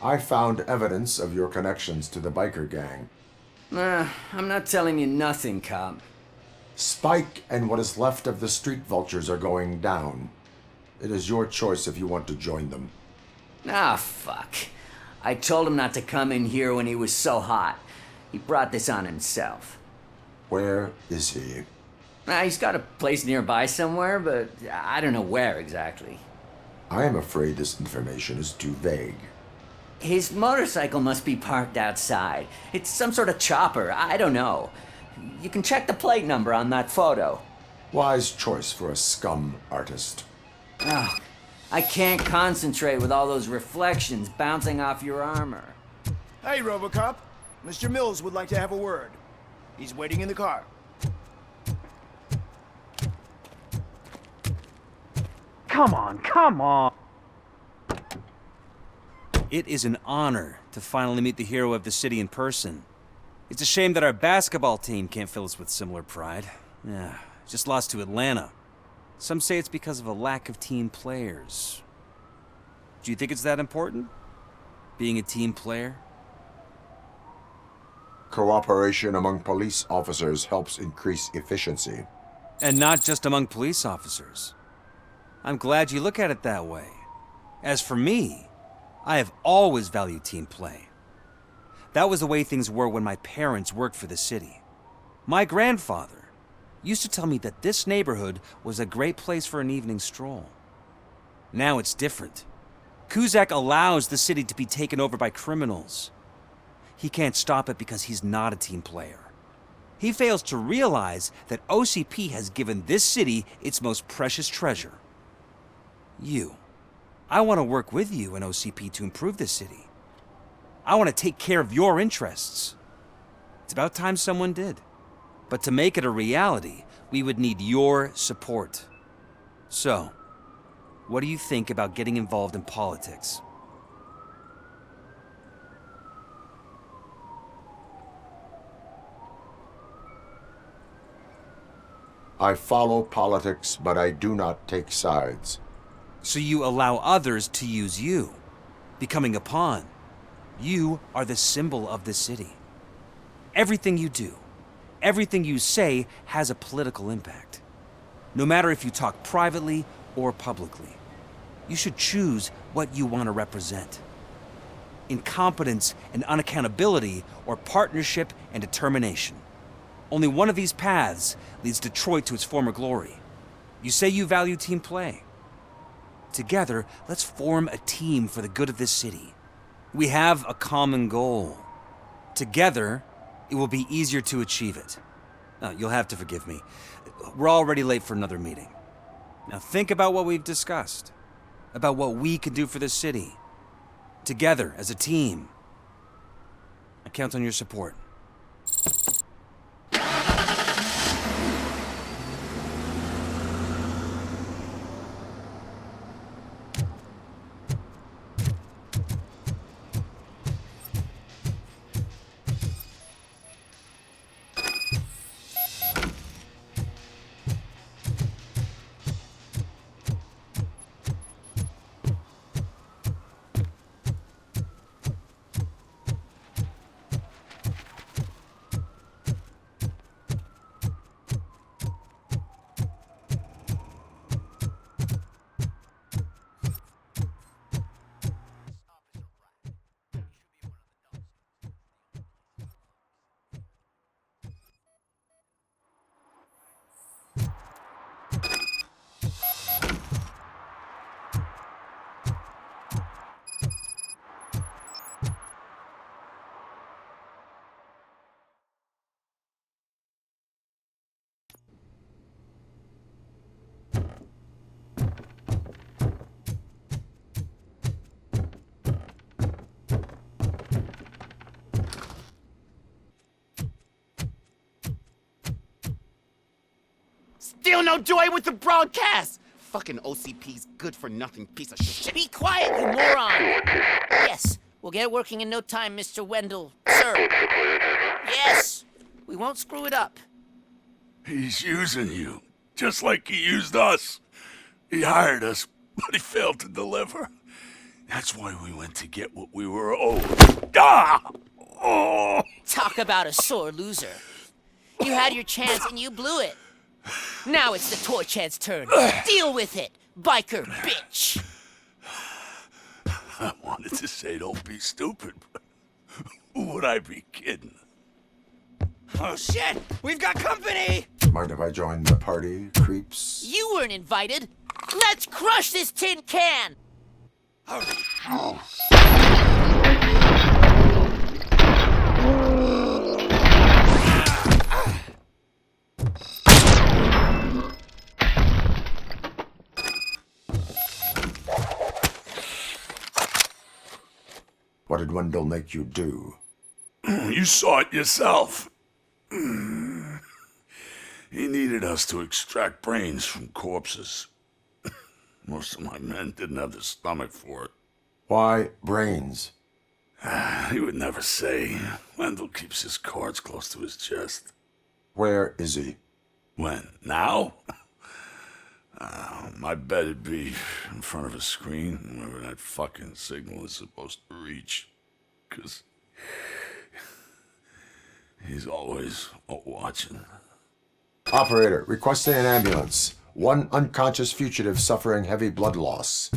I found evidence of your connections to the biker gang. I'm not telling you nothing, cop. Spike and what is left of the street vultures are going down. It is your choice if you want to join them. Ah, fuck. I told him not to come in here when he was so hot. He brought this on himself. Where is he? He's got a place nearby somewhere, but I don't know where exactly. I am afraid this information is too vague. His motorcycle must be parked outside. It's some sort of chopper. I don't know. You can check the plate number on that photo. Wise choice for a scum artist. Oh, I can't concentrate with all those reflections bouncing off your armor. Hey, RoboCop. Mr. Mills would like to have a word. He's waiting in the car. Come on, come on! It is an honor to finally meet the hero of the city in person. It's a shame that our basketball team can't fill us with similar pride. Yeah, just lost to Atlanta. Some say it's because of a lack of team players. Do you think it's that important? Being a team player? Cooperation among police officers helps increase efficiency. And not just among police officers. I'm glad you look at it that way. As for me, I have always valued team play. That was the way things were when my parents worked for the city. My grandfather used to tell me that this neighborhood was a great place for an evening stroll. Now it's different. Cusack allows the city to be taken over by criminals. He can't stop it because he's not a team player. He fails to realize that OCP has given this city its most precious treasure. You. I want to work with you and OCP to improve this city. I want to take care of your interests. It's about time someone did. But to make it a reality, we would need your support. So, what do you think about getting involved in politics? I follow politics, but I do not take sides. So you allow others to use you, becoming a pawn. You are the symbol of the city. Everything you do, everything you say has a political impact. No matter if you talk privately or publicly, you should choose what you want to represent. Incompetence and unaccountability, or partnership and determination. Only one of these paths leads Detroit to its former glory. You say you value team play. Together, let's form a team for the good of this city. We have a common goal. Together, it will be easier to achieve it. Now, you'll have to forgive me. We're already late for another meeting. Now think about what we've discussed. About what we can do for this city. Together, as a team. I count on your support. Still no joy with the broadcast! Fucking OCP's good-for-nothing piece of shit. Be quiet, you moron! Yes, we'll get it working in no time, Mr. Wendell. Sir. Yes, we won't screw it up. He's using you, just like he used us. He hired us, but he failed to deliver. That's why we went to get what we were owed. Ah! Oh! Talk about a sore loser. You had your chance and you blew it. Now it's the toy chance turn. Deal with it, biker bitch. I wanted to say don't be stupid, but who would I be kidding? Oh shit! We've got company! Mind if I join the party, creeps? You weren't invited. Let's crush this tin can! What did Wendell make you do? You saw it yourself. He needed us to extract brains from corpses. Most of my men didn't have the stomach for it. Why brains? He would never say. Wendell keeps his cards close to his chest. Where is he? When? Now? My bet it'd be in front of a screen, wherever that fucking signal is supposed to reach. 'Cause he's always watching. Operator, requesting an ambulance. One unconscious fugitive suffering heavy blood loss.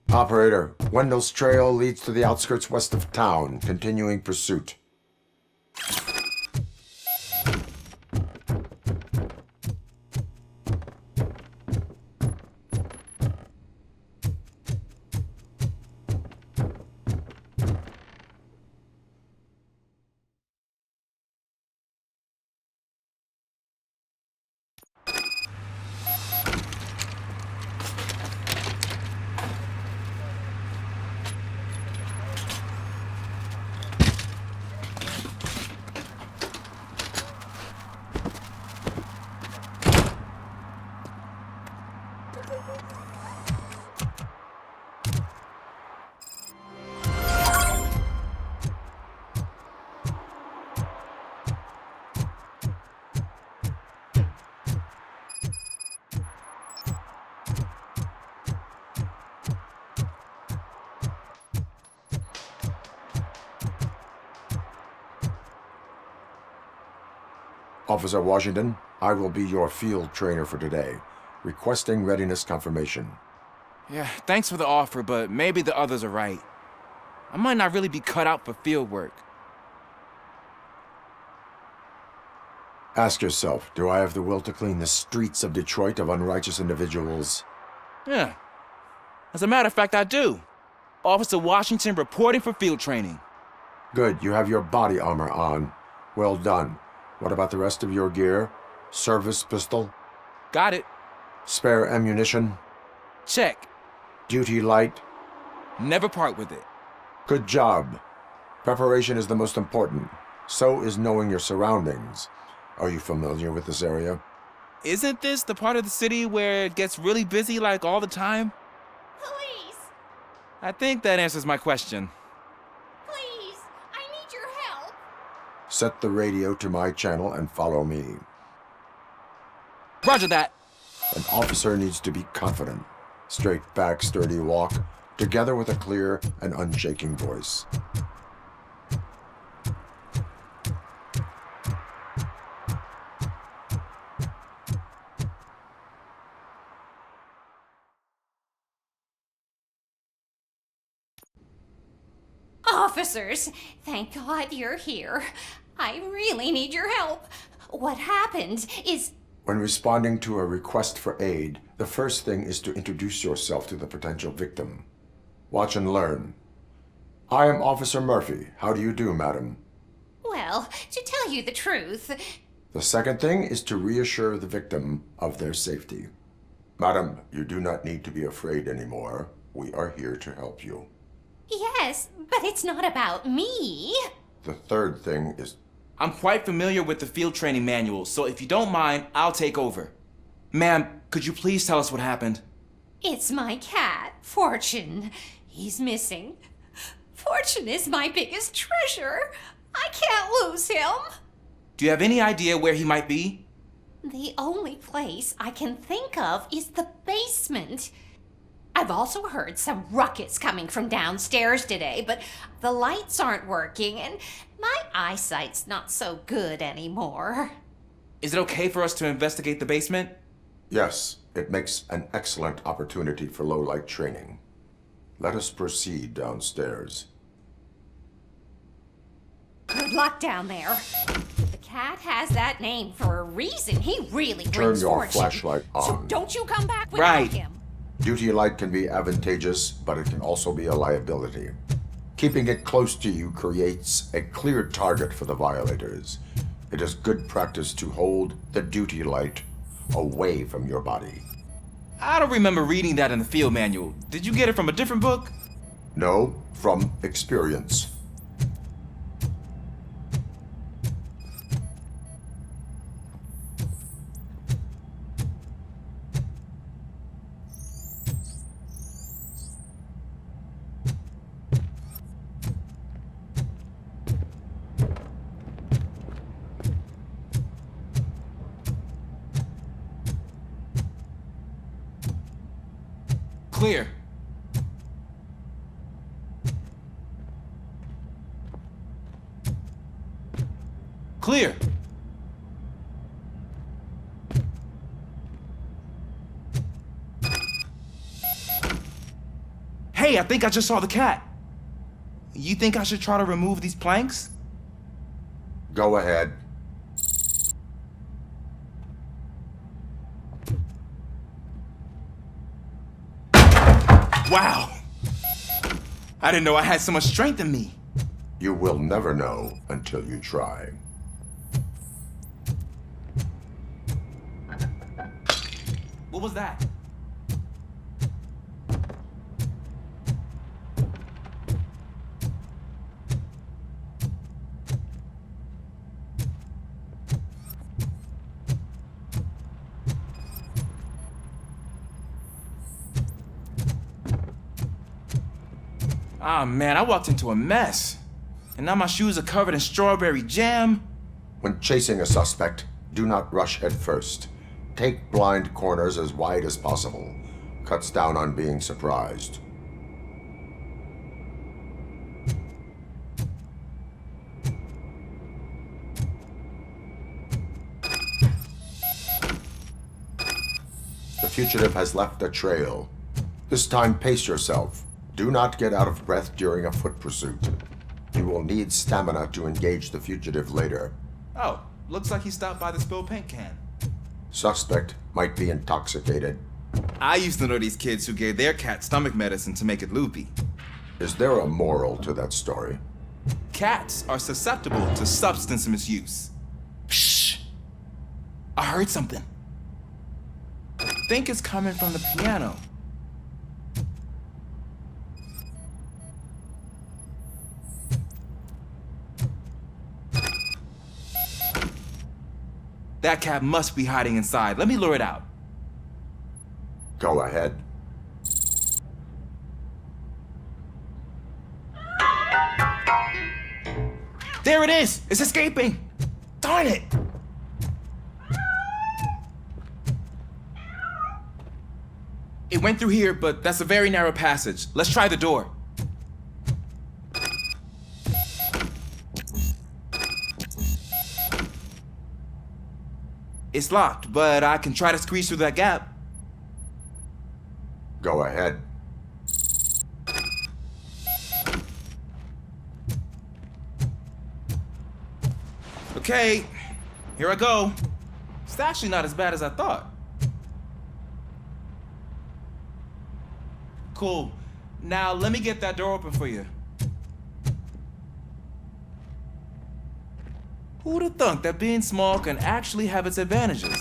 Operator, Wendell's trail leads to the outskirts west of town, continuing pursuit. Officer Washington, I will be your field trainer for today. Requesting readiness confirmation. Yeah, thanks for the offer, but maybe the others are right. I might not really be cut out for field work. Ask yourself, do I have the will to clean the streets of Detroit of unrighteous individuals? Yeah. As a matter of fact, I do. Officer Washington reporting for field training. Good, you have your body armor on. Well done. What about the rest of your gear? Service pistol? Got it. Spare ammunition? Check. Duty light? Never part with it. Good job. Preparation is the most important. So is knowing your surroundings. Are you familiar with this area? Isn't this the part of the city where it gets really busy like all the time? Police! I think that answers my question. Please! I need your help! Set the radio to my channel and follow me. Roger that. An officer needs to be confident. Straight back, sturdy walk, together with a clear and unshaking voice. Officers, thank God you're here. I really need your help. What happened is... When responding to a request for aid, the first thing is to introduce yourself to the potential victim. Watch and learn. I am Officer Murphy. How do you do, madam? Well, to tell you the truth... The second thing is to reassure the victim of their safety. Madam, you do not need to be afraid anymore. We are here to help you. Yes, but it's not about me. The third thing is... I'm quite familiar with the field training manual, so if you don't mind, I'll take over. Ma'am, could you please tell us what happened? It's my cat, Fortune. He's missing. Fortune is my biggest treasure. I can't lose him. Do you have any idea where he might be? The only place I can think of is the basement. I've also heard some ruckus coming from downstairs today, but the lights aren't working and my eyesight's not so good anymore. Is it okay for us to investigate the basement? Yes, it makes an excellent opportunity for low-light training. Let us proceed downstairs. Good luck down there. The cat has that name for a reason. He really Turn brings your fortune. flashlight on. So don't you come back without him. Duty light can be advantageous, but it can also be a liability. Keeping it close to you creates a clear target for the violators. It is good practice to hold the duty light away from your body. I don't remember reading that in the field manual. Did you get it from a different book? No, from experience. Clear. Clear. Hey, I think I just saw the cat. You think I should try to remove these planks? Go ahead. Wow! I didn't know I had so much strength in me. You will never know until you try. What was that? Ah, man, I walked into a mess. And now my shoes are covered in strawberry jam. When chasing a suspect, do not rush head first. Take blind corners as wide as possible. Cuts down on being surprised. The fugitive has left a trail. This time, pace yourself. Do not get out of breath during a foot pursuit. You will need stamina to engage the fugitive later. Oh, looks like he stopped by the spilled paint can. Suspect might be intoxicated. I used to know these kids who gave their cat stomach medicine to make it loopy. Is there a moral to that story? Cats are susceptible to substance misuse. Shh! I heard something. I think it's coming from the piano. That cat must be hiding inside. Let me lure it out. Go ahead. There it is! It's escaping! Darn it! It went through here, but that's a very narrow passage. Let's try the door. It's locked, but I can try to squeeze through that gap. Go ahead. Okay, here I go. It's actually not as bad as I thought. Cool. Now let me get that door open for you. Who'd have thunk that being small can actually have its advantages?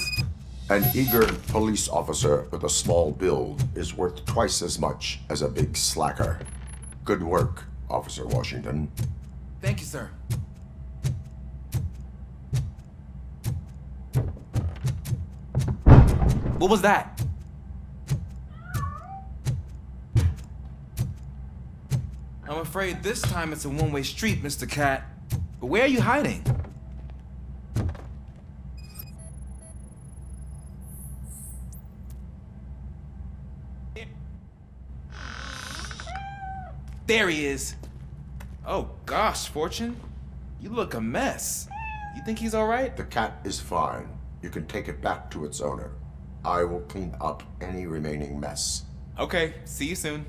An eager police officer with a small build is worth twice as much as a big slacker. Good work, Officer Washington. Thank you, sir. What was that? I'm afraid this time it's a one-way street, Mr. Cat. But where are you hiding? There he is. Oh gosh, Fortune. You look a mess. You think he's all right? The cat is fine. You can take it back to its owner. I will clean up any remaining mess. Okay, see you soon.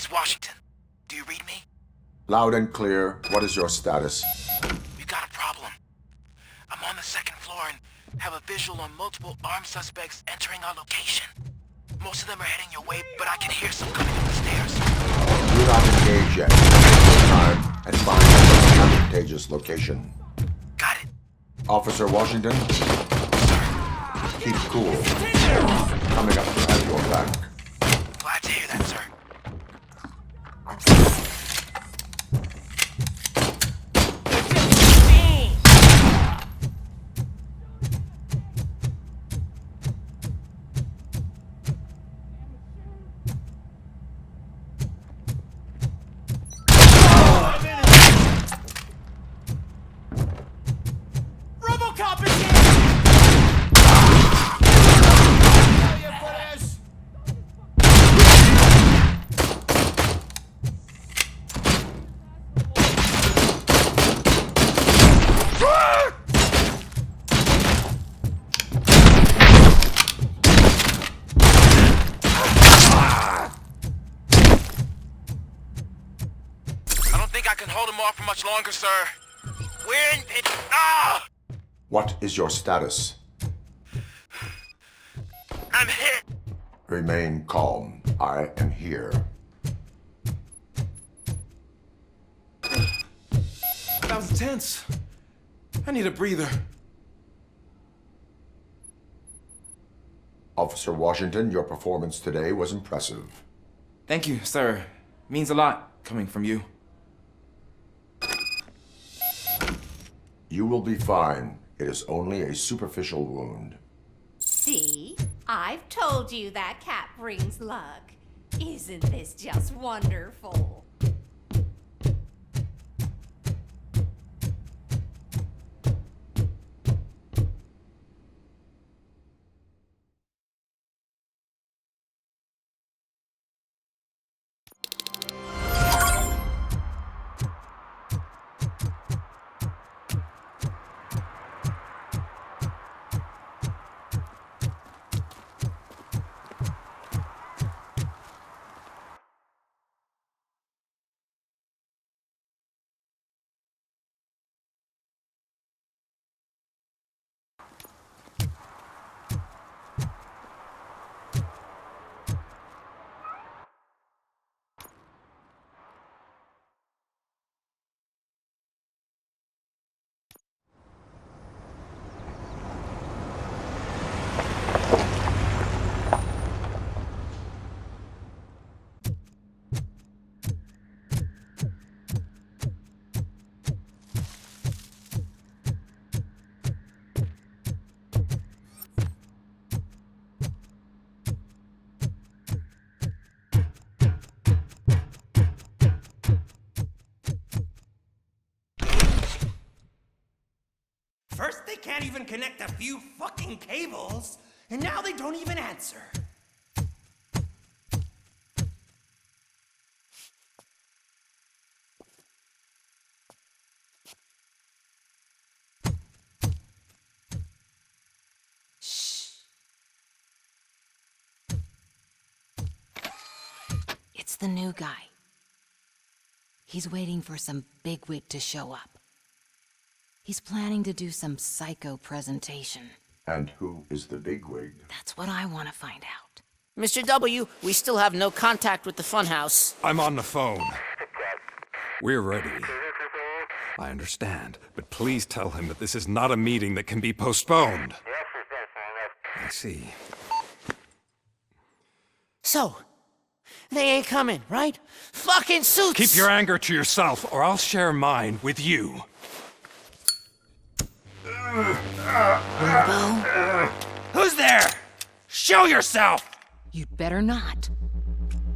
Washington, do you read me? Loud and clear. What is your status? We've got a problem. I'm on the second floor and have a visual on multiple armed suspects entering our location. Most of them are heading your way, but I can hear some coming up the stairs. Do not engage yet. Take time and find an advantageous location. Got it. Officer Washington? Keep cool. Coming up to have your back. Glad to hear that, sir. ROBOCOP is here! hold him off for much longer, sir. We're in pit. Ah! What is your status? I'm hit. Remain calm. I am here. That was intense. I need a breather. Officer Washington, your performance today was impressive. Thank you, sir. Means a lot coming from you. You will be fine. It is only a superficial wound. See? I've told you that cat brings luck. Isn't this just wonderful? First, they can't even connect a few fucking cables, and now they don't even answer. It's the new guy. He's waiting for some bigwig to show up. He's planning to do some psycho presentation. And who is the bigwig? That's what I want to find out. Mr. W, we still have no contact with the funhouse. I'm on the phone. We're ready. I understand, but please tell him that this is not a meeting that can be postponed. I see. So, they ain't coming, right? Fucking suits! Keep your anger to yourself, or I'll share mine with you. Who's there? Show yourself! You'd better not.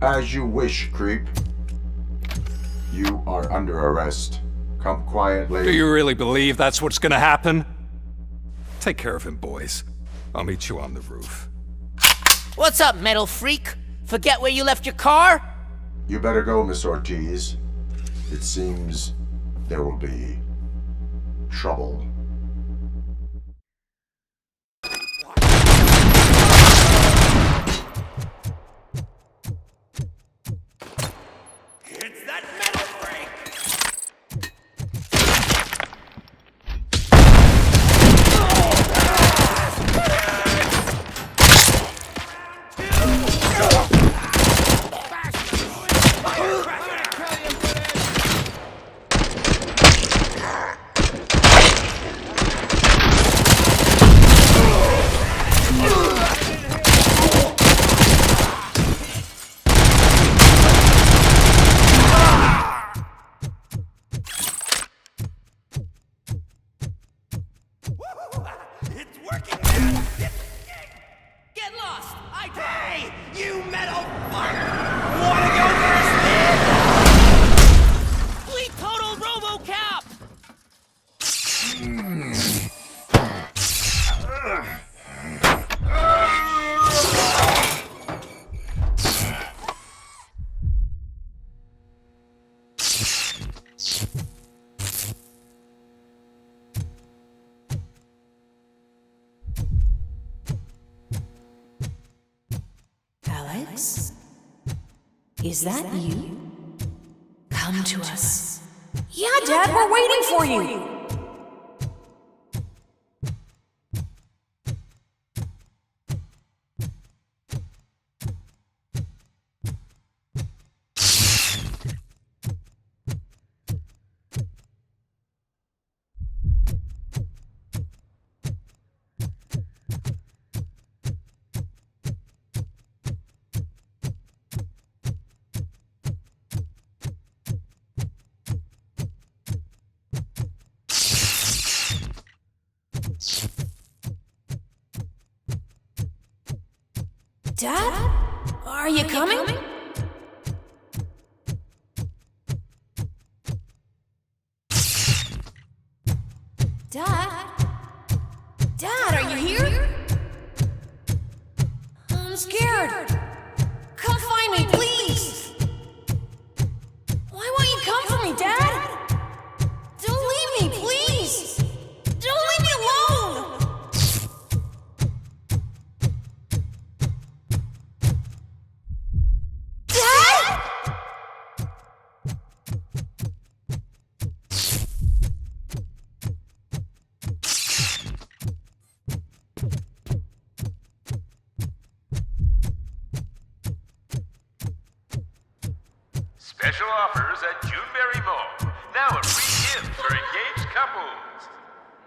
As you wish, creep. You are under arrest. Come quietly. Do you really believe that's what's gonna happen? Take care of him, boys. I'll meet you on the roof. What's up, metal freak? Forget where you left your car? You better go, Miss Ortiz. It seems there will be trouble. It's that metal freak! It's working! Get lost! Hey! You metal fuck! Wanna go first, man? We total RoboCop! Alex? Is that you? Come to us. Yeah, Dad, we're waiting for you. Dad? Are you coming? Dad? Dad, are you here? I'm scared. Come find me, please. Why won't you come for me, Dad? Don't leave me, please. Don't leave me alone. Special offers at Juneberry Mall. Now a free gift for engaged couples.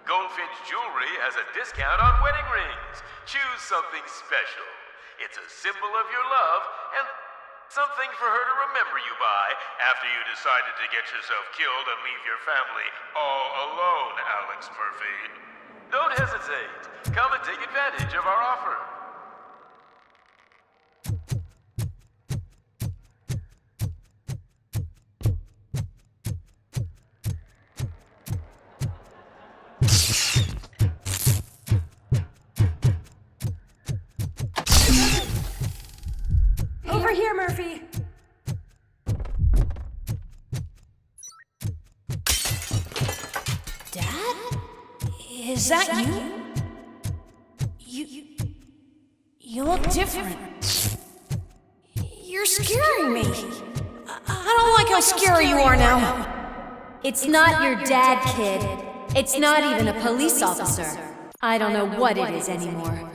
Goldfinch Jewelry has a discount on wedding rings. Choose something special. It's a symbol of your love and something for her to remember you by after you decided to get yourself killed and leave your family all alone, Alex Murphy. Don't hesitate. Come and take advantage of our offer. Over here, Murphy. Dad? Is that you? You look different. You're scaring me. I don't like how scary you are now. It's not your dad, kid. It's not even a police officer. I don't know what it is anymore.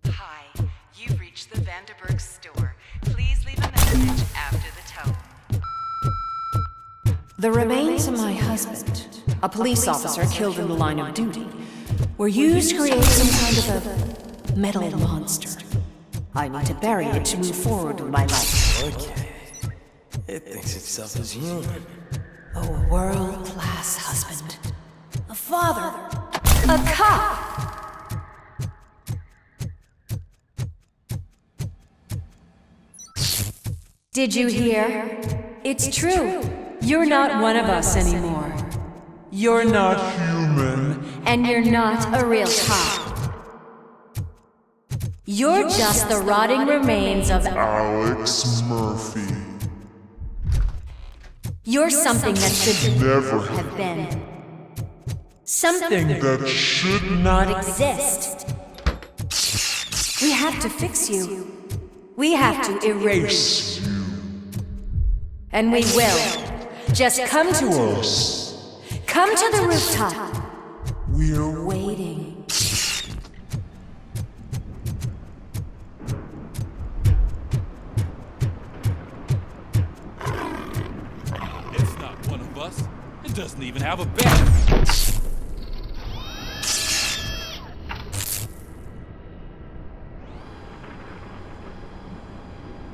Hi, you've reached the Vanderburg store. Please leave a message after the tone. The remains of my husband, a police officer killed in the line of duty, were used to create some kind of a metal monster. I need to bury it to move forward with my life. Okay. It thinks itself as human. A world-class husband. A father. A cop. Did you hear? It's true. You're not one of us anymore. You're not human. And you're not a real cop. You're just the rotting remains of Alex Murphy. You're something that should Never have been. Something that should not exist. We have to fix you. We have to erase you. And we will. Just come to us. Come to the rooftop. We're waiting. It's not one of us. It doesn't even have a battery.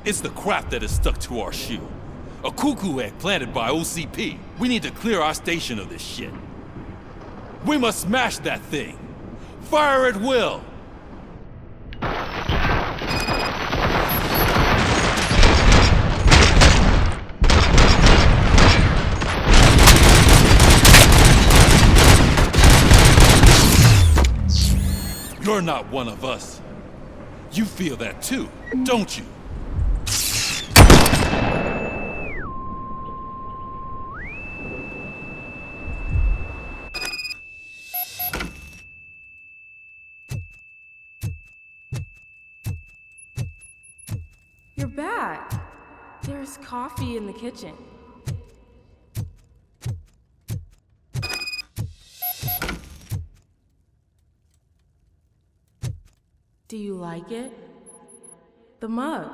It's the crap that is stuck to our shoe. A cuckoo egg planted by OCP. We need to clear our station of this shit. We must smash that thing. Fire at will. You're not one of us. You feel that too, don't you? You're back. There's coffee in the kitchen. Do you like it? The mug.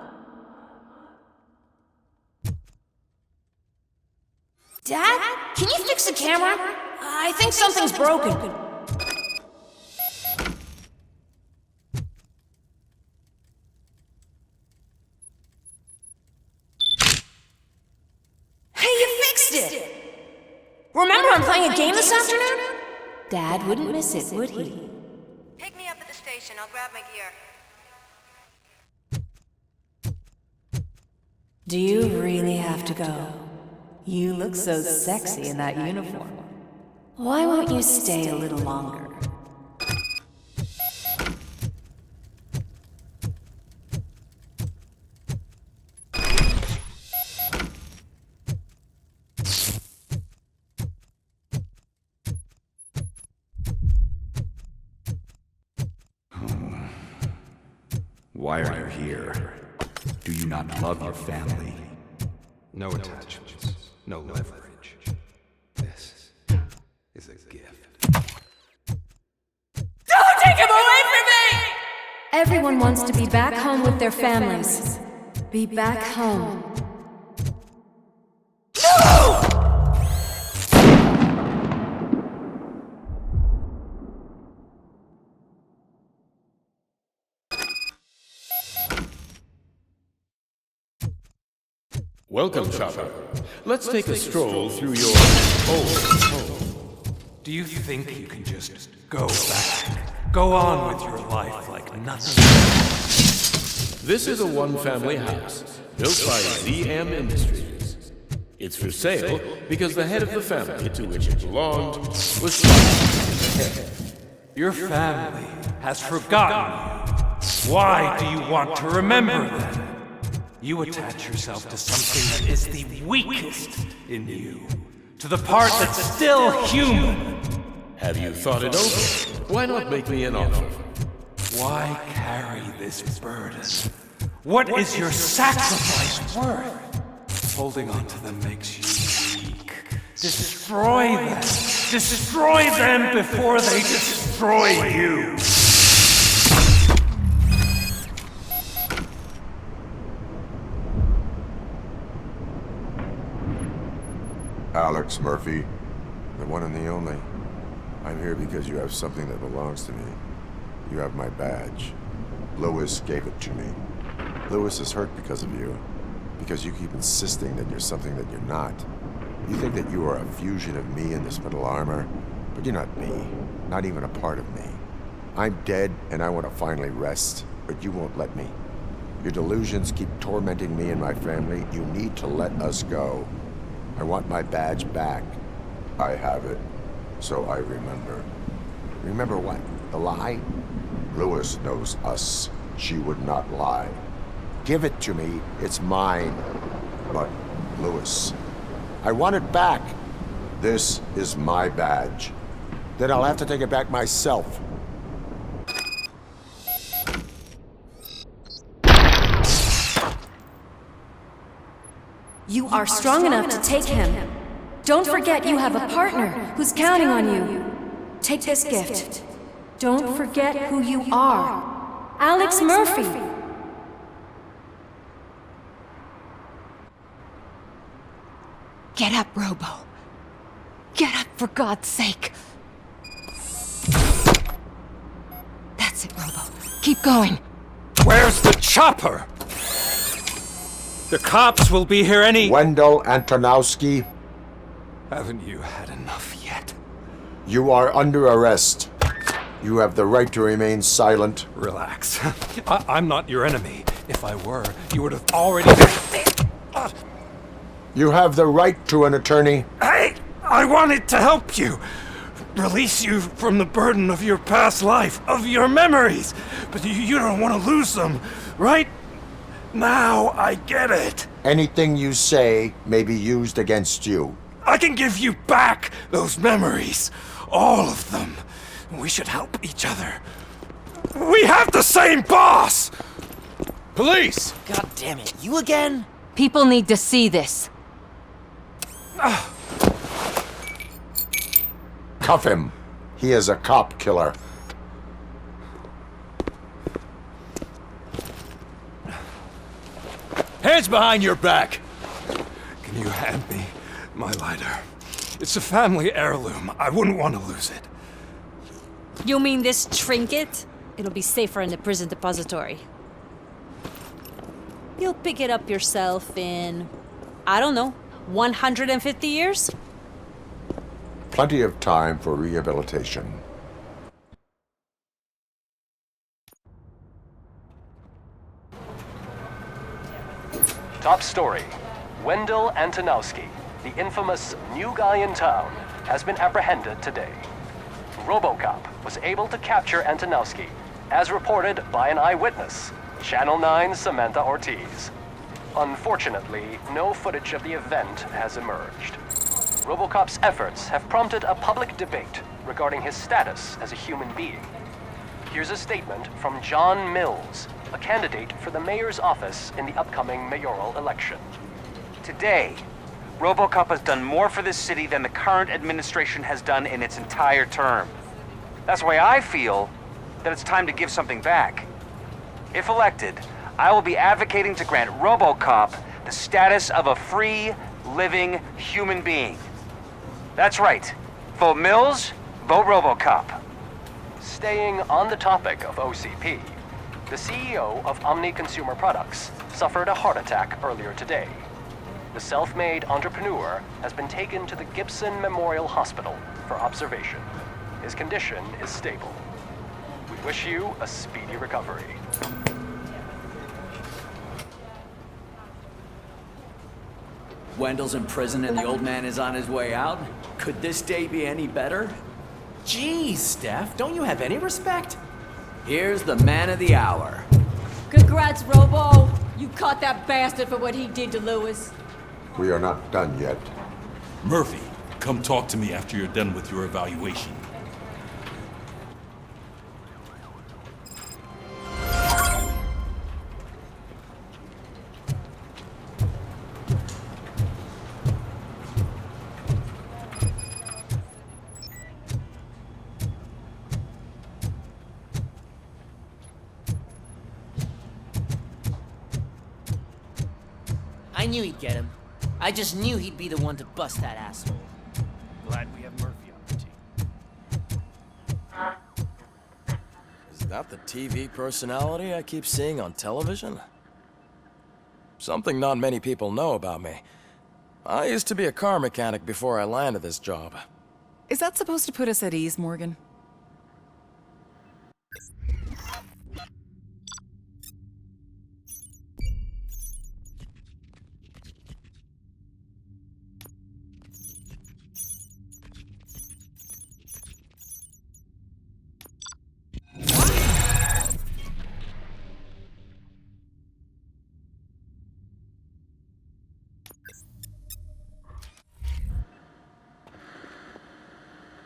Dad, can you fix the camera? I think something's broken. Hey, you fixed it! Remember I'm playing a game this afternoon? Dad wouldn't miss it, would he? Pick me up at the station. I'll grab my gear. Do you really have to go? You look so sexy in that uniform. Why won't you stay a little longer? Why are you here? Do you not love your family? No attachments, no leverage. This is a gift. Don't take him away from me! Everyone wants to be back home with their families. Be back home. No! Welcome, Chopper. Let's take a stroll through your old home. Do you think you can just go back? Go on with your life like nothing? This is a one-family house built by ZM Industries. It's for sale because the head of the family to which it belonged was shot in the head. Your family has forgotten you. Why do you want to remember them? You attach yourself to something that is the weakest in you, to the part that's still human. Have you thought it over? Why not make me an offer? Why carry this burden? What is your sacrifice worth? Holding on to them makes you weak. Destroy them! Destroy them before they destroy you! Alex Murphy, the one and the only. I'm here because you have something that belongs to me. You have my badge. Lewis gave it to me. Lewis is hurt because of you. Because you keep insisting that you're something that you're not. You think that you are a fusion of me in this metal armor, but you're not me. Not even a part of me. I'm dead and I want to finally rest, but you won't let me. Your delusions keep tormenting me and my family. You need to let us go. I want my badge back. I have it, so I remember. Remember what? The lie? Lewis knows us. She would not lie. Give it to me. It's mine. But, Lewis, I want it back. This is my badge. Then I'll have to take it back myself. You are strong enough to take him. Don't forget you have a partner who's counting on you. Take this gift. Don't forget who you are. Alex Murphy. Get up, Robo. Get up, for God's sake. That's it, Robo. Keep going. Where's the chopper? The cops will be here any— Wendell Antonowski. Haven't you had enough yet? You are under arrest. You have the right to remain silent. Relax. I'm not your enemy. If I were, you would have already— You have the right to an attorney. Hey! I wanted to help you! release you from the burden of your past life, of your memories. But you don't want to lose them, right? Now I get it. Anything you say may be used against you. I can give you back those memories. All of them. We should help each other. We have the same boss! Police! God damn it, you again? People need to see this. Cuff him. He is a cop killer. Hands behind your back! Can you hand me my lighter? It's a family heirloom. I wouldn't want to lose it. You mean this trinket? It'll be safer in the prison depository. You'll pick it up yourself in, I don't know, 150 years? Plenty of time for rehabilitation. Top story. Wendell Antonowski, the infamous new guy in town, has been apprehended today. ROBOCOP was able to capture Antonowski, as reported by an eyewitness, Channel 9's Samantha Ortiz. Unfortunately, no footage of the event has emerged. ROBOCOP's efforts have prompted a public debate regarding his status as a human being. Here's a statement from John Mills, a candidate for the mayor's office in the upcoming mayoral election. Today, ROBOCOP has done more for this city than the current administration has done in its entire term. That's why I feel that it's time to give something back. If elected, I will be advocating to grant ROBOCOP the status of a free, living human being. That's right. Vote Mills, vote ROBOCOP. Staying on the topic of OCP, the CEO of Omni Consumer Products suffered a heart attack earlier today. The self-made entrepreneur has been taken to the Gibson Memorial Hospital for observation. His condition is stable. We wish you a speedy recovery. Wendell's in prison and the old man is on his way out? Could this day be any better? Geez, Steph, don't you have any respect? Here's the man of the hour. Congrats, Robo! You caught that bastard for what he did to Lewis. We are not done yet. Murphy, come talk to me after you're done with your evaluation. I knew he'd get him. I just knew he'd be the one to bust that asshole. Glad we have Murphy on the team. Is that the TV personality I keep seeing on television? Something not many people know about me. I used to be a car mechanic before I landed this job. Is that supposed to put us at ease, Morgan?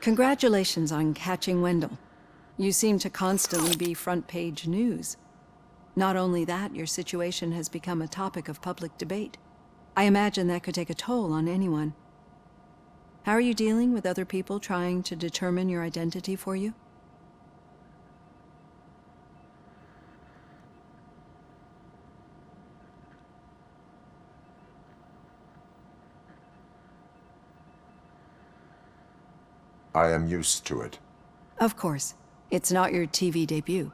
Congratulations on catching Wendell. You seem to constantly be front-page news. Not only that, your situation has become a topic of public debate. I imagine that could take a toll on anyone. How are you dealing with other people trying to determine your identity for you? I am used to it. Of course. It's not your TV debut.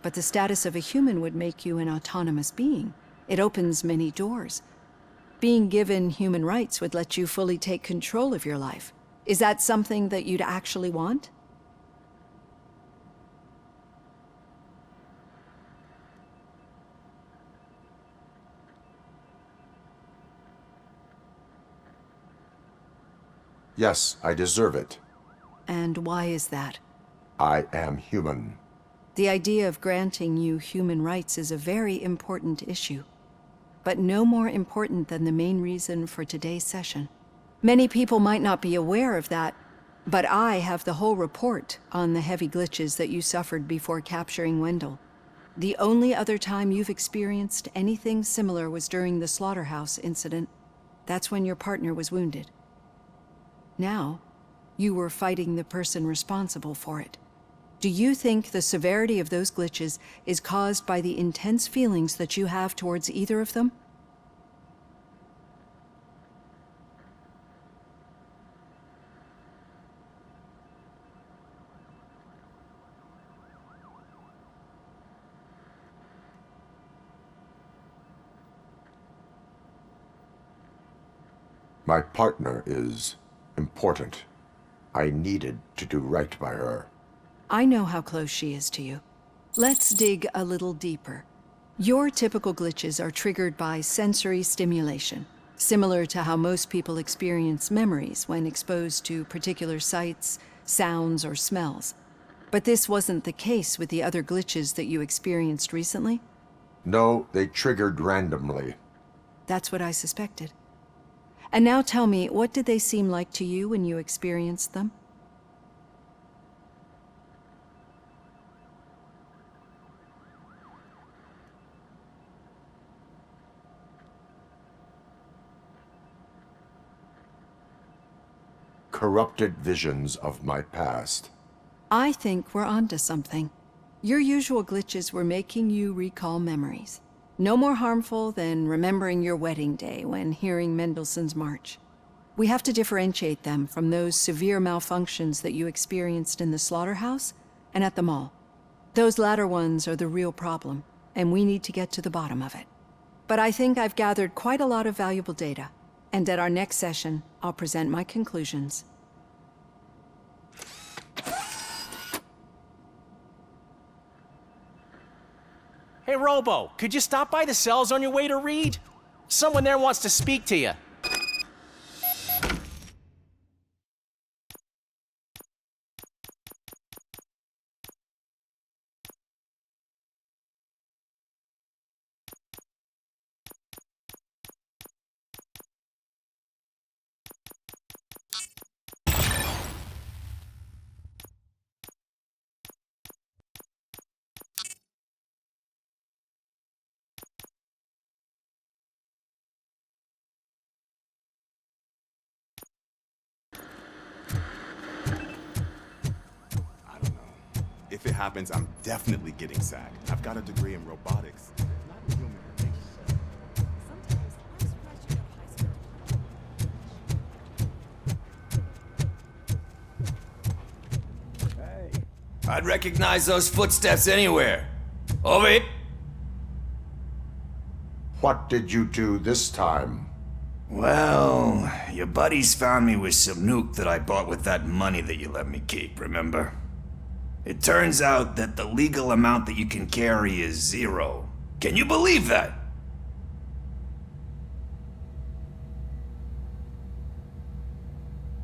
But the status of a human would make you an autonomous being. It opens many doors. Being given human rights would let you fully take control of your life. Is that something that you'd actually want? Yes, I deserve it. And why is that? I am human. The idea of granting you human rights is a very important issue, but no more important than the main reason for today's session. Many people might not be aware of that, but I have the whole report on the heavy glitches that you suffered before capturing Wendell. The only other time you've experienced anything similar was during the slaughterhouse incident. That's when your partner was wounded. Now, you were fighting the person responsible for it. Do you think the severity of those glitches is caused by the intense feelings that you have towards either of them? My partner is important. I needed to do right by her. I know how close she is to you. Let's dig a little deeper. Your typical glitches are triggered by sensory stimulation, similar to how most people experience memories when exposed to particular sights, sounds, or smells. But this wasn't the case with the other glitches that you experienced recently? No, they triggered randomly. That's what I suspected. And now tell me, what did they seem like to you when you experienced them? Corrupted visions of my past. I think we're onto something. Your usual glitches were making you recall memories. No more harmful than remembering your wedding day when hearing Mendelssohn's March. We have to differentiate them from those severe malfunctions that you experienced in the slaughterhouse and at the mall. Those latter ones are the real problem, and we need to get to the bottom of it. But I think I've gathered quite a lot of valuable data, and at our next session, I'll present my conclusions. Hey, Robo, could you stop by the cells on your way to Reed? Someone there wants to speak to you. If it happens, I'm definitely getting sacked. I've got a degree in robotics. I'd recognize those footsteps anywhere. Over it. What did you do this time? Well, your buddies found me with some nuke that I bought with that money that you let me keep, remember? It turns out that the legal amount that you can carry is 0. Can you believe that?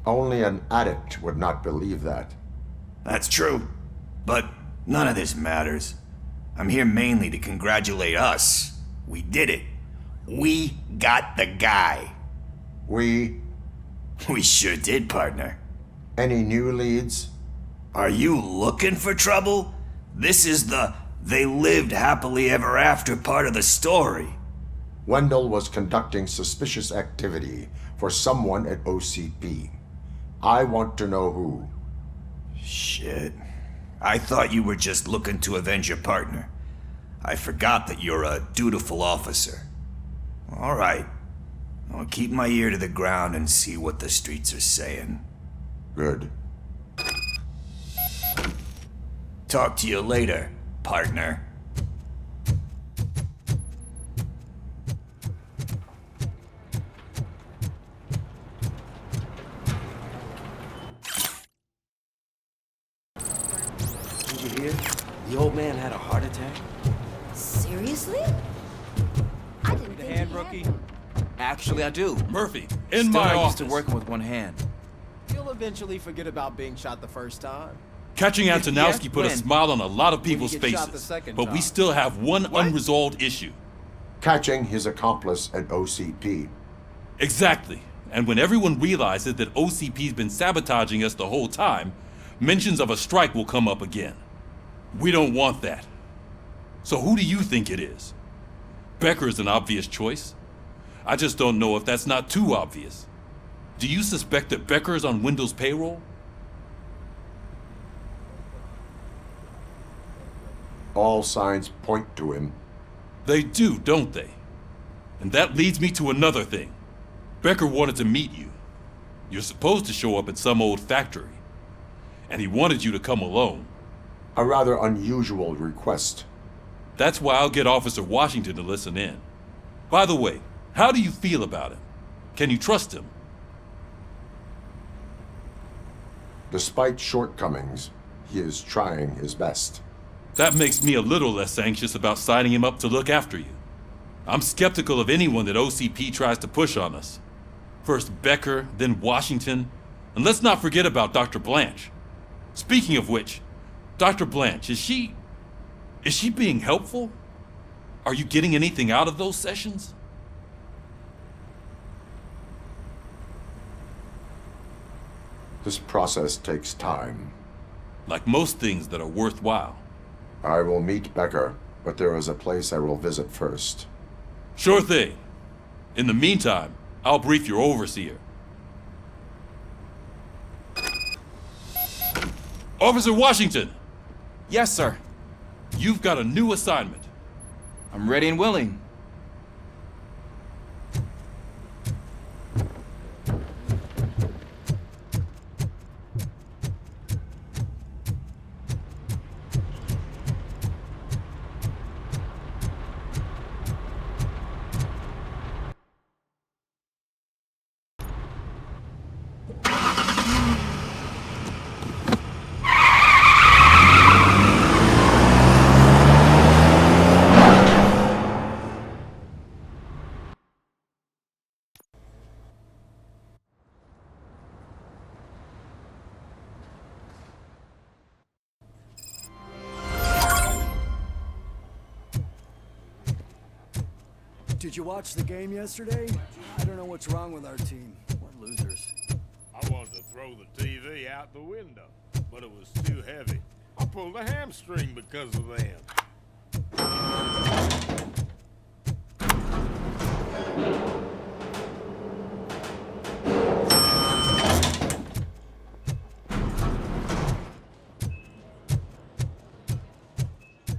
Only an addict would not believe that. That's true, but none of this matters. I'm here mainly to congratulate us. We did it. We got the guy. We sure did, partner. Any new leads? Are you looking for trouble? This is the they lived happily ever after part of the story. Wendell was conducting suspicious activity for someone at OCP. I want to know who. Shit. I thought you were just looking to avenge your partner. I forgot that you're a dutiful officer. All right. I'll keep my ear to the ground and see what the streets are saying. Good. Talk to you later, partner. Did you hear? The old man had a heart attack. Seriously? I didn't think hand, rookie? Actually, I do. Murphy, in in my my Still not used office. to working with one hand. You'll eventually forget about being shot the first time. Catching Antonowski put a when? smile on a lot of When you people's get shot the faces, second but we time. still have one unresolved issue. Catching his accomplice at OCP. Exactly. And when everyone realizes that OCP's been sabotaging us the whole time, mentions of a strike will come up again. We don't want that. So who do you think it is? Becker is an obvious choice. I just don't know if that's not too obvious. Do you suspect that Becker is on Windows payroll? All signs point to him. They do, don't they? And that leads me to another thing. Becker wanted to meet you. You're supposed to show up at some old factory. And he wanted you to come alone. A rather unusual request. That's why I'll get Officer Washington to listen in. By the way, how do you feel about him? Can you trust him? Despite shortcomings, he is trying his best. That makes me a little less anxious about signing him up to look after you. I'm skeptical of anyone that OCP tries to push on us. First Becker, then Washington, and let's not forget about Dr. Blanche. Speaking of which, Dr. Blanche, is she being helpful? Are you getting anything out of those sessions? This process takes time. Like most things that are worthwhile. I will meet Becker, but there is a place I will visit first. Sure thing. In the meantime, I'll brief your overseer. Officer Washington! Yes, sir. You've got a new assignment. I'm ready and willing. Did you watch the game yesterday? I don't know what's wrong with our team. We're losers. I wanted to throw the TV out the window, but it was too heavy. I pulled a hamstring because of them.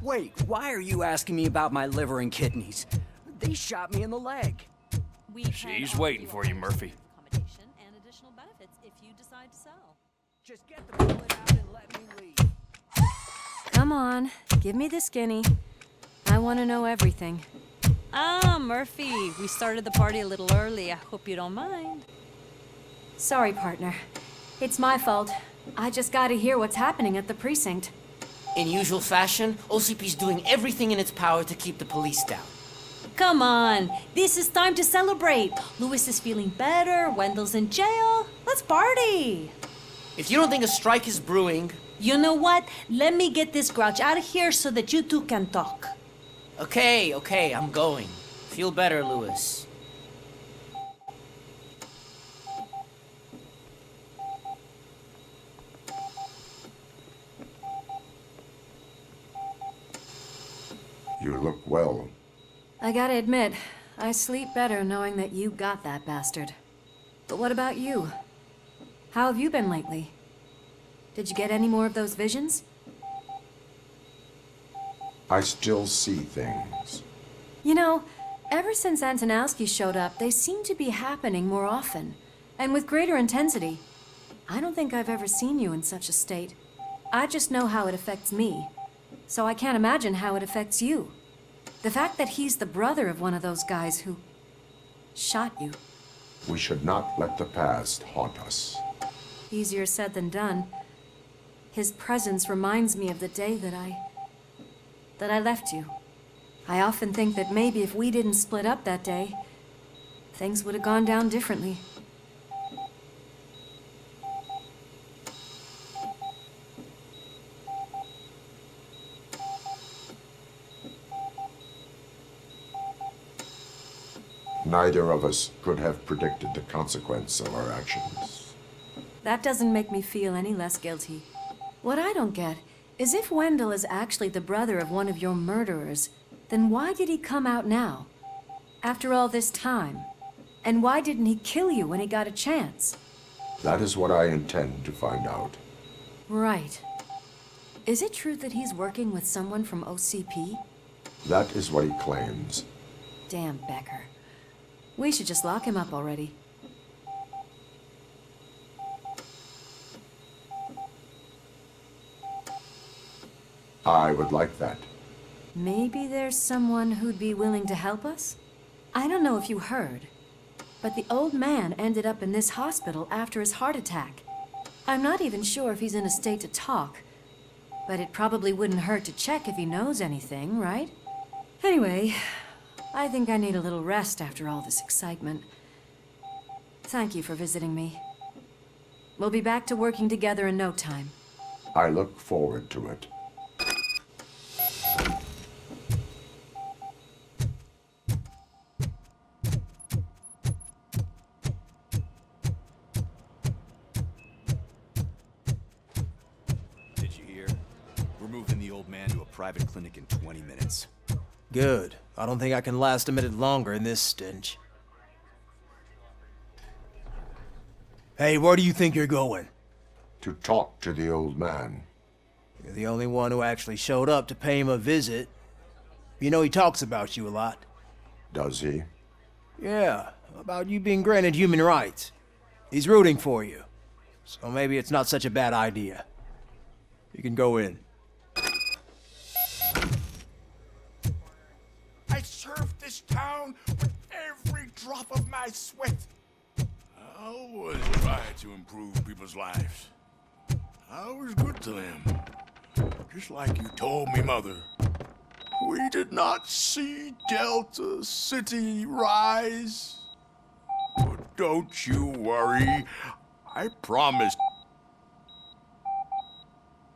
Wait, why are you asking me about my liver and kidneys? They shot me in the leg. She's waiting for you, Murphy. Accommodation and additional benefits if you decide to sell. Just get the bullet out and let me leave. Come on, give me the skinny. I want to know everything. Ah, Murphy, we started the party a little early. I hope you don't mind. Sorry, partner. It's my fault. I just gotta hear what's happening at the precinct. In usual fashion, OCP's doing everything in its power to keep the police down. Come on, this is time to celebrate. Lewis is feeling better, Wendell's in jail. Let's party. If you don't think a strike is brewing... You know what? Let me get this grouch out of here so that you two can talk. Okay, I'm going. Feel better, Lewis. You look well. I gotta admit, I sleep better knowing that you got that bastard. But what about you? How have you been lately? Did you get any more of those visions? I still see things. You know, ever since Antonowski showed up, they seem to be happening more often, and with greater intensity. I don't think I've ever seen you in such a state. I just know how it affects me, so I can't imagine how it affects you. The fact that he's the brother of one of those guys who shot you. We should not let the past haunt us. Easier said than done. His presence reminds me of the day that I left you. I often think that maybe if we didn't split up that day, things would have gone down differently. Neither of us could have predicted the consequence of our actions. That doesn't make me feel any less guilty. What I don't get is if Wendell is actually the brother of one of your murderers, then why did he come out now? After all this time? And why didn't he kill you when he got a chance? That is what I intend to find out. Right. Is it true that he's working with someone from OCP? That is what he claims. Damn Becker. We should just lock him up already. I would like that. Maybe there's someone who'd be willing to help us? I don't know if you heard, but the old man ended up in this hospital after his heart attack. I'm not even sure if he's in a state to talk, but it probably wouldn't hurt to check if he knows anything, right? Anyway, I think I need a little rest after all this excitement. Thank you for visiting me. We'll be back to working together in no time. I look forward to it. Did you hear? We're moving the old man to a private clinic in 20 minutes. Good. I don't think I can last a minute longer in this stench. Hey, where do you think you're going? To talk to the old man. You're the only one who actually showed up to pay him a visit. You know he talks about you a lot. Does he? Yeah, about you being granted human rights. He's rooting for you. So maybe it's not such a bad idea. You can go in. I served this town with every drop of my sweat. I always tried to improve people's lives. I was good to them. Just like you told me, Mother. We did not see Delta City rise. But don't you worry. I promised.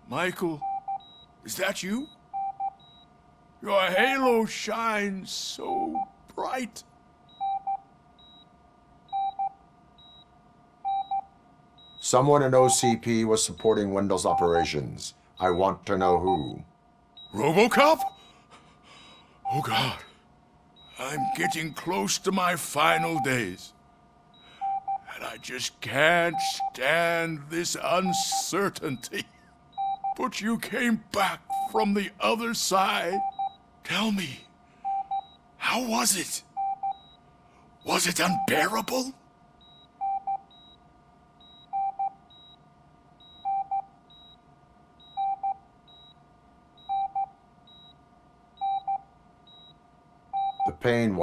Michael, is that you? Your halo shines so bright. Someone in OCP was supporting Wendell's operations. I want to know who. ROBOCOP? Oh God. I'm getting close to my final days. And I just can't stand this uncertainty. But you came back from the other side. Tell me, how was it? Was it unbearable? The pain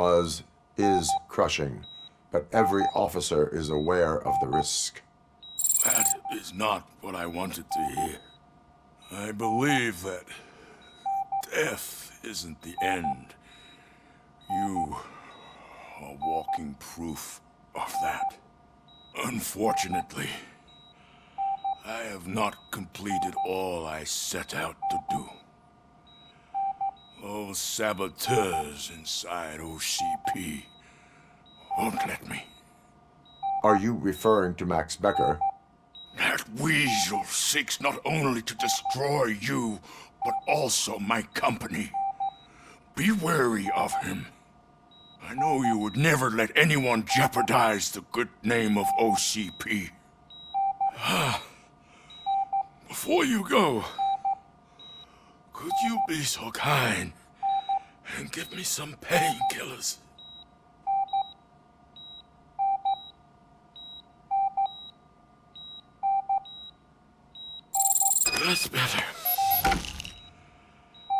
is crushing, but every officer is aware of the risk. That is not what I wanted to hear. I believe that death isn't the end. You are walking proof of that. Unfortunately, I have not completed all I set out to do. Those saboteurs inside OCP won't let me. Are you referring to Max Becker? That weasel seeks not only to destroy you, but also my company. Be wary of him. I know you would never let anyone jeopardize the good name of OCP. Before you go, could you be so kind and give me some painkillers? That's better.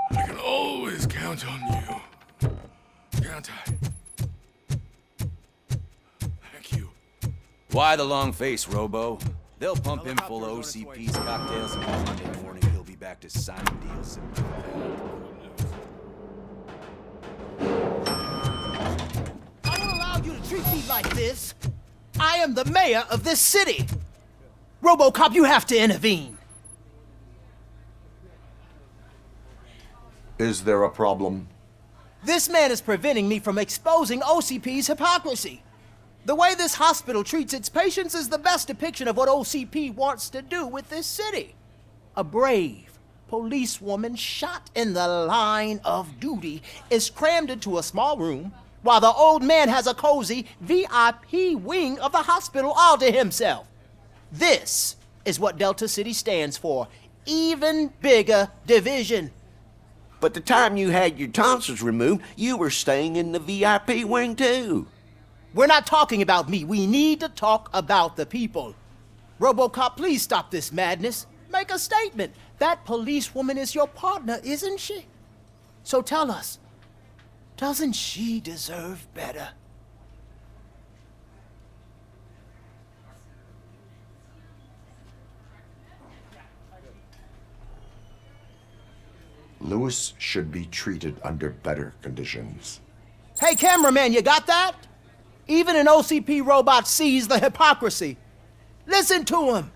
I can always count on you. Can't I? Thank you. Why the long face, Robo? They'll pump him full of OCP's cocktails, and by Monday morning he'll be back to signing deals. I don't allow you to treat me like this. I am the mayor of this city. RoboCop, you have to intervene. Is there a problem? This man is preventing me from exposing OCP's hypocrisy. The way this hospital treats its patients is the best depiction of what OCP wants to do with this city. A brave policewoman shot in the line of duty is crammed into a small room, while the old man has a cozy VIP wing of the hospital all to himself. This is what Delta City stands for. Even bigger division. But the time you had your tonsils removed, you were staying in the VIP wing too. We're not talking about me. We need to talk about the people. RoboCop, please stop this madness. Make a statement. That policewoman is your partner, isn't she? So tell us, doesn't she deserve better? Lewis should be treated under better conditions. Hey, cameraman, you got that? Even an OCP robot sees the hypocrisy. Listen to him.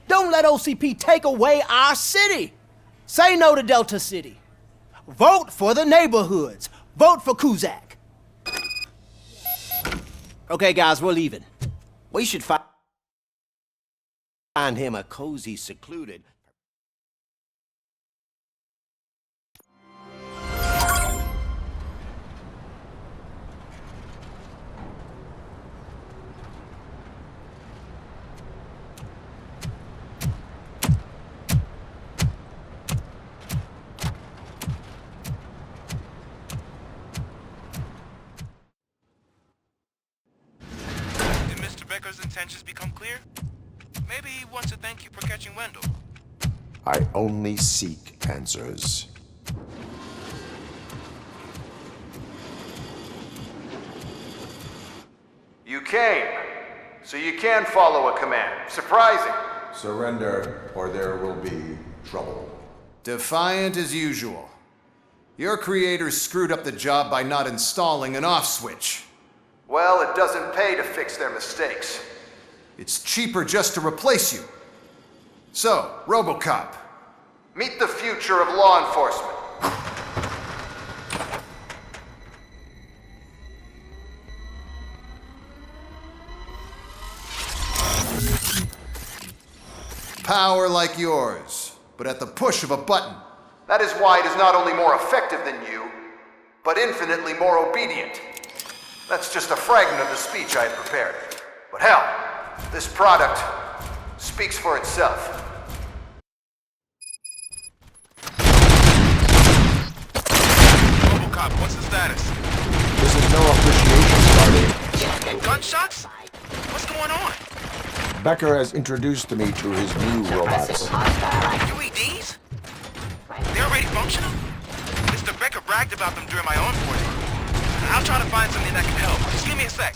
Don't let OCP take away our city. Say no to Delta City. Vote for the neighborhoods. Vote for Kuzak. Okay, guys, we're leaving. We should find him a cozy, secluded... Becker's intentions become clear? Maybe he wants to thank you for catching Wendell. I only seek answers. You came, so you can follow a command. Surprising. Surrender, or there will be trouble. Defiant as usual. Your creators screwed up the job by not installing an off switch. Well, it doesn't pay to fix their mistakes. It's cheaper just to replace you. So, RoboCop. Meet the future of law enforcement. Power like yours, but at the push of a button. That is why it is not only more effective than you, but infinitely more obedient. That's just a fragment of the speech I had prepared. But hell, this product speaks for itself. RoboCop, what's the status? This is no appreciation party. Gunshots? What's going on? Becker has introduced me to his new robots. UEDs? They're already functional? Mr. Becker bragged about them during my onboarding. I'll try to find something that can help. Just give me a sec.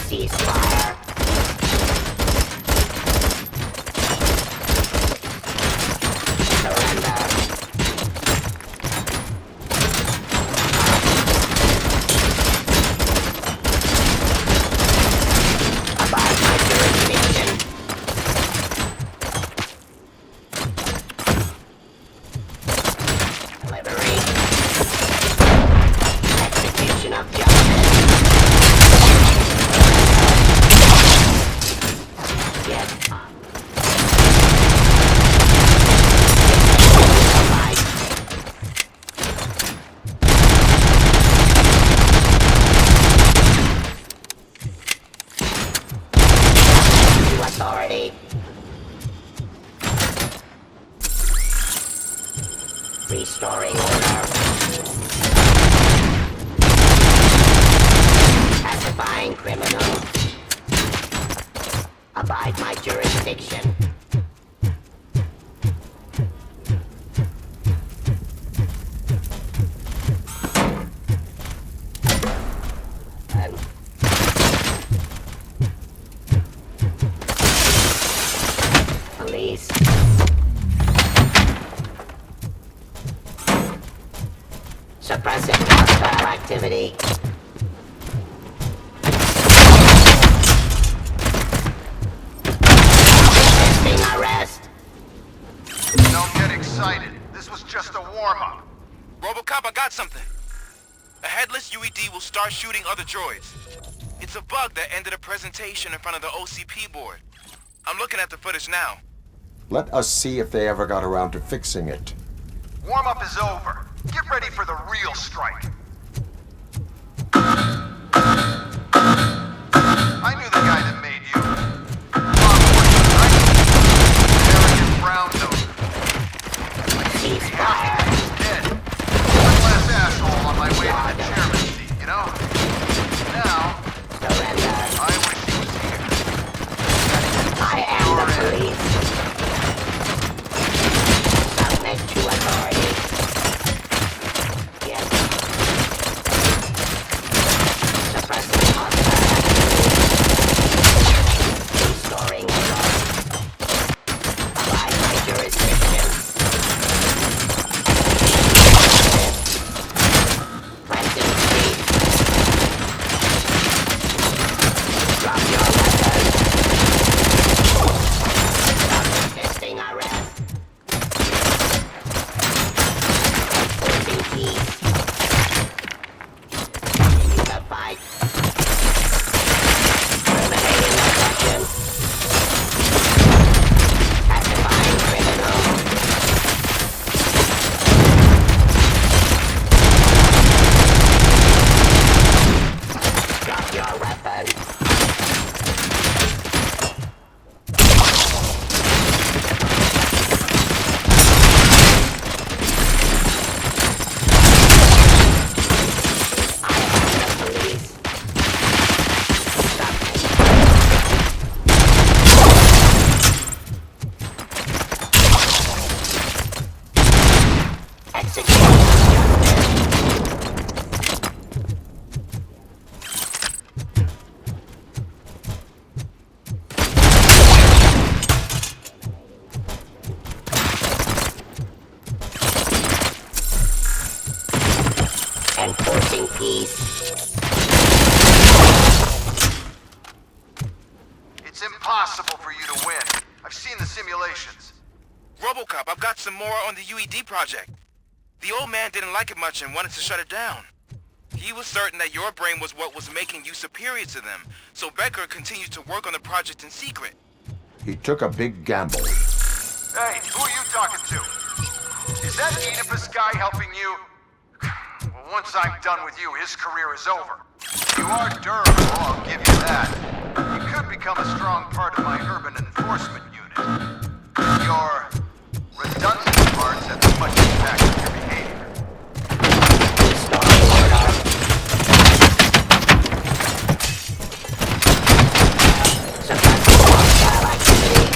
Ceasefire. Authority. Restoring order. Pacifying criminal. Abide my jurisdiction. Police. Suppressing hostile activity. Resisting arrest. Don't get excited. This was just a warm-up. RoboCop, I got something. A headless UED will start shooting other droids. It's a bug that ended a presentation in front of the OCP board. I'm looking at the footage now. Let us see if they ever got around to fixing it. Warm-up is over. Get ready for the real strike. I knew the guy that made you. Arrogant brown nose. He's dead. One last asshole on my way to the chairman seat, you know? Now, I wish he was here. I am the police. Submit to authority. Yes. Suppressing hostile activity. Restoring order. Abide by jurisdiction. Planting speed. Drop your weapons. Stop resisting arrest. Enforcing peace. Continue the fight. Terminating aggression. Pacifying criminal. Drop your weapon. Enforcing peace. It's impossible for you to win. I've seen the simulations. RoboCop, I've got some more on the UED project. The old man didn't like it much and wanted to shut it down. He was certain that your brain was what was making you superior to them, so Becker continued to work on the project in secret. He took a big gamble. Hey, who are you talking to? Is that Oedipus guy helping you? Well, once I'm done with you, his career is over. You are durable, I'll give you that. You could become a strong part of my urban enforcement unit. Your redundant parts have too much impact on your behavior. Restoring order. Suppressing hostile activity.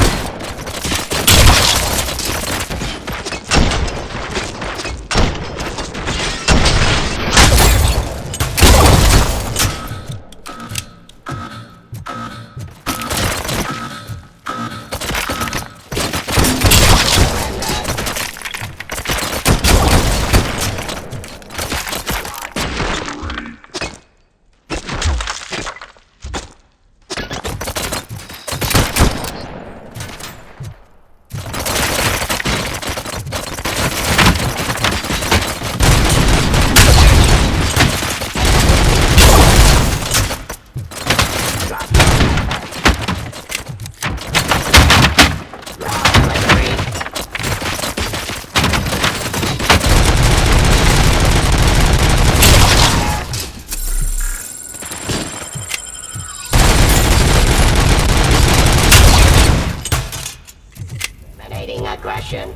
Aggression.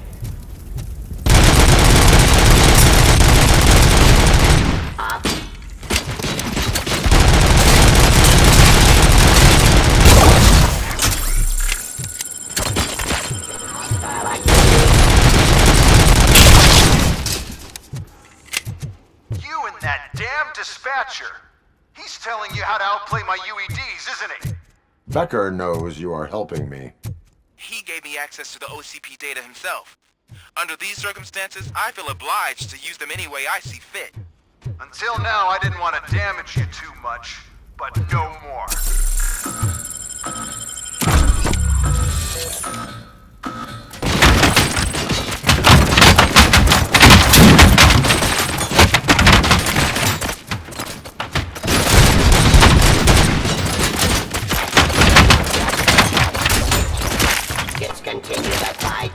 Up. You and that damn dispatcher. He's telling you how to outplay my UEDs, isn't he? Becker knows you are helping me. He gave me access to the OCP data himself. Under these circumstances, I feel obliged to use them any way I see fit. Until now, I didn't want to damage you too much, but no more. Just continue the fight.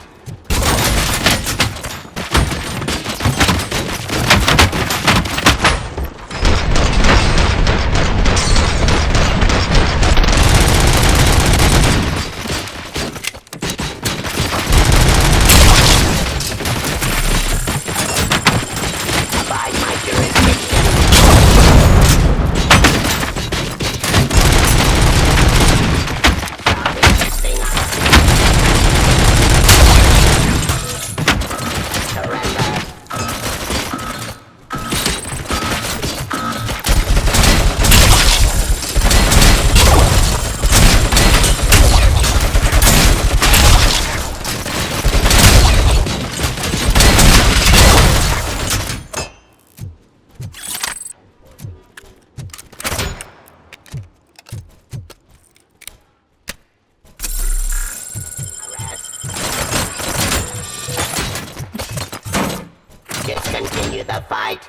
Just continue the fight.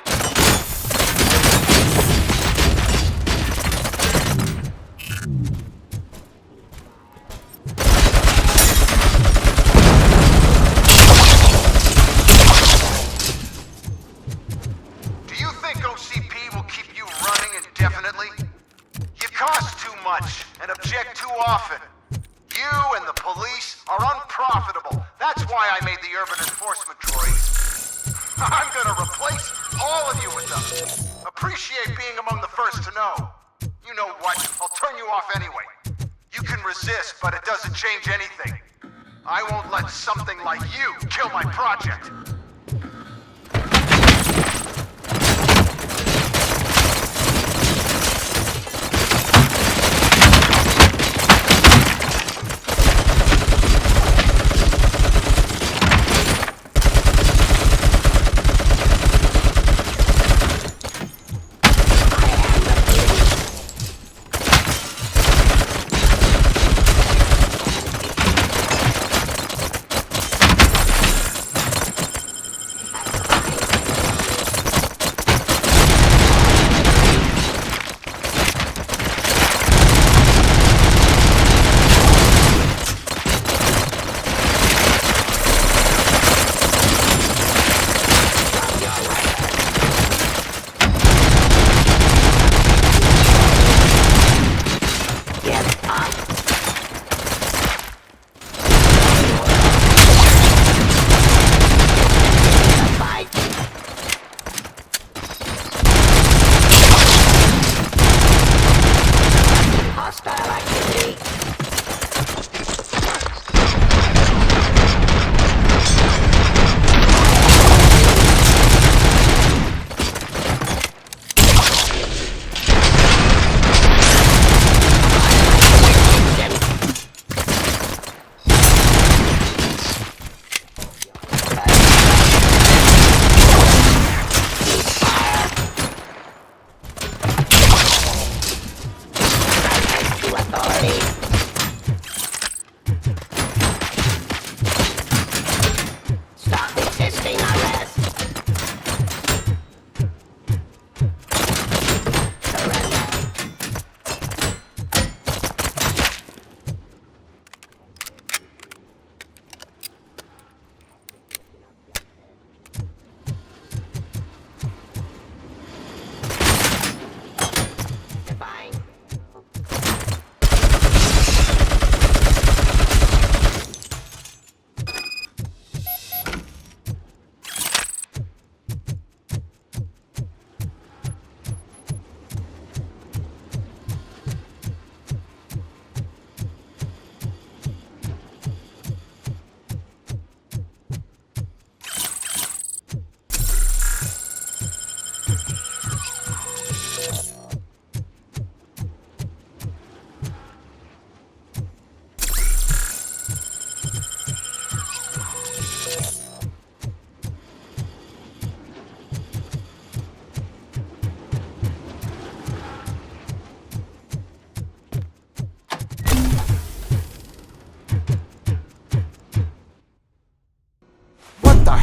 Do you think OCP will keep you running indefinitely? You cost too much and object too often. You and the police are unprofitable. That's why I made the urban enforcement droids. I'm gonna replace all of you with them. Appreciate being among the first to know. You know what? I'll turn you off anyway. You can resist, but it doesn't change anything. I won't let something like you kill my project.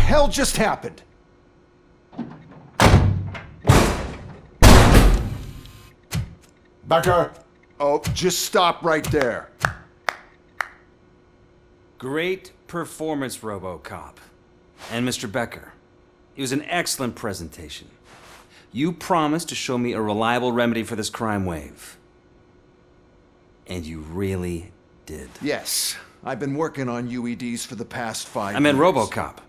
hell just happened? Becker! Oh, just stop right there. Great performance, RoboCop. And Mr. Becker, it was an excellent presentation. You promised to show me a reliable remedy for this crime wave. And you really did. Yes, I've been working on UEDs for the past 5 years. I meant RoboCop.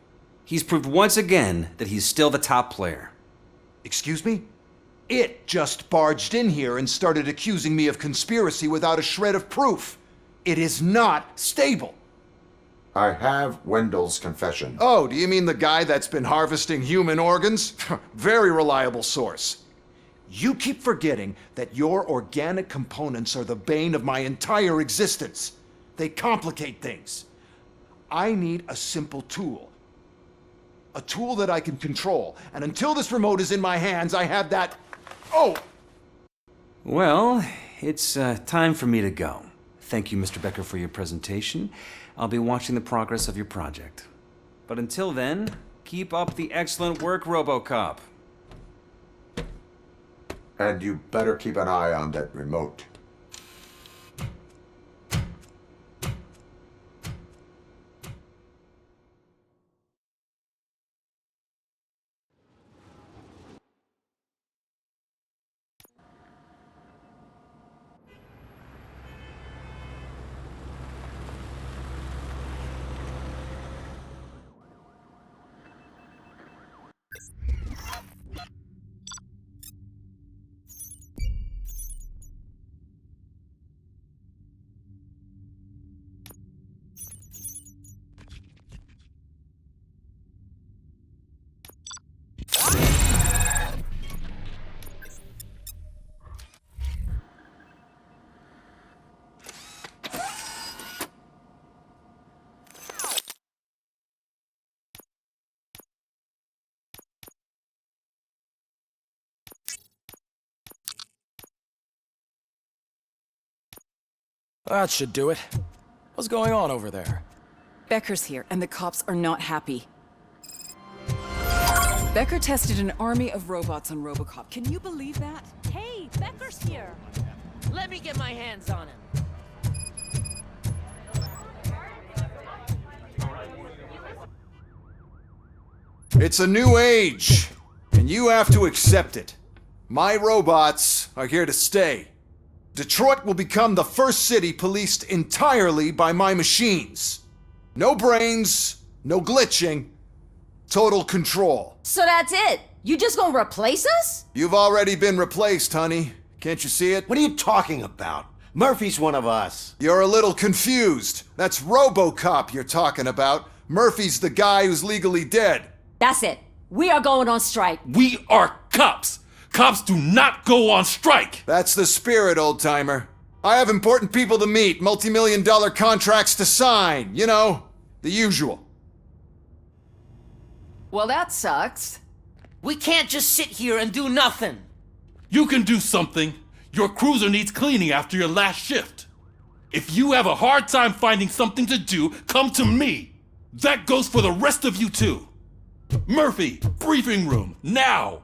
He's proved once again that he's still the top player. Excuse me? It just barged in here and started accusing me of conspiracy without a shred of proof. It is not stable. I have Wendell's confession. Oh, do you mean the guy that's been harvesting human organs? Very reliable source. You keep forgetting that your organic components are the bane of my entire existence. They complicate things. I need a simple tool. A tool that I can control. And until this remote is in my hands, I have that... Oh! Well, it's time for me to go. Thank you, Mr. Becker, for your presentation. I'll be watching the progress of your project. But until then, keep up the excellent work, RoboCop. And you better keep an eye on that remote. That should do it. What's going on over there? Becker's here, and the cops are not happy. Becker tested an army of robots on RoboCop. Can you believe that? Hey, Becker's here. Let me get my hands on him. It's a new age, and you have to accept it. My robots are here to stay. Detroit will become the first city policed entirely by my machines. No brains, no glitching, total control. So that's it? You just gonna replace us? You've already been replaced, honey. Can't you see it? What are you talking about? Murphy's one of us. You're a little confused. That's RoboCop you're talking about. Murphy's the guy who's legally dead. That's it. We are going on strike. We are cops. Cops do not go on strike. That's the spirit, old-timer. I have important people to meet, multi-million-dollar contracts to sign. You know, the usual. Well, that sucks. We can't just sit here and do nothing. You can do something. Your cruiser needs cleaning after your last shift. If you have a hard time finding something to do, come to me. That goes for the rest of you too. Murphy, briefing room, now!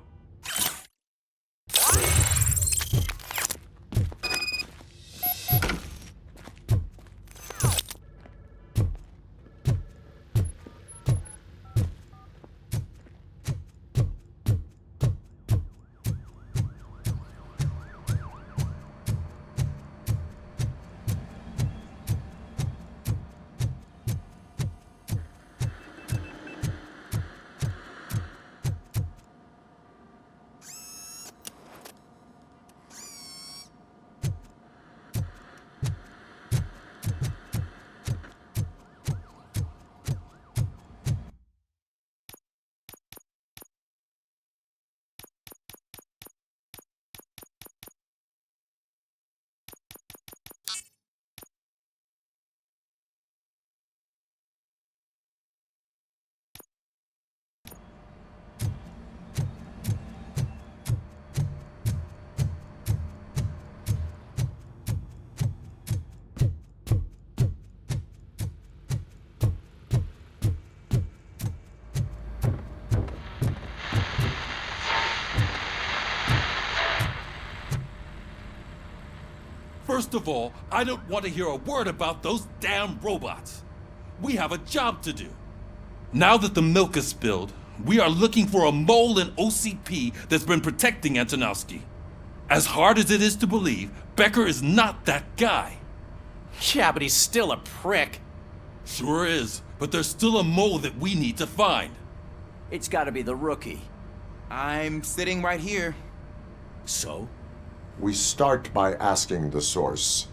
First of all, I don't want to hear a word about those damn robots. We have a job to do. Now that the milk is spilled, we are looking for a mole in OCP that's been protecting Antonowski. As hard as it is to believe, Becker is not that guy. Yeah, but he's still a prick. Sure is, but there's still a mole that we need to find. It's gotta be the rookie. I'm sitting right here. So? We start by asking the source.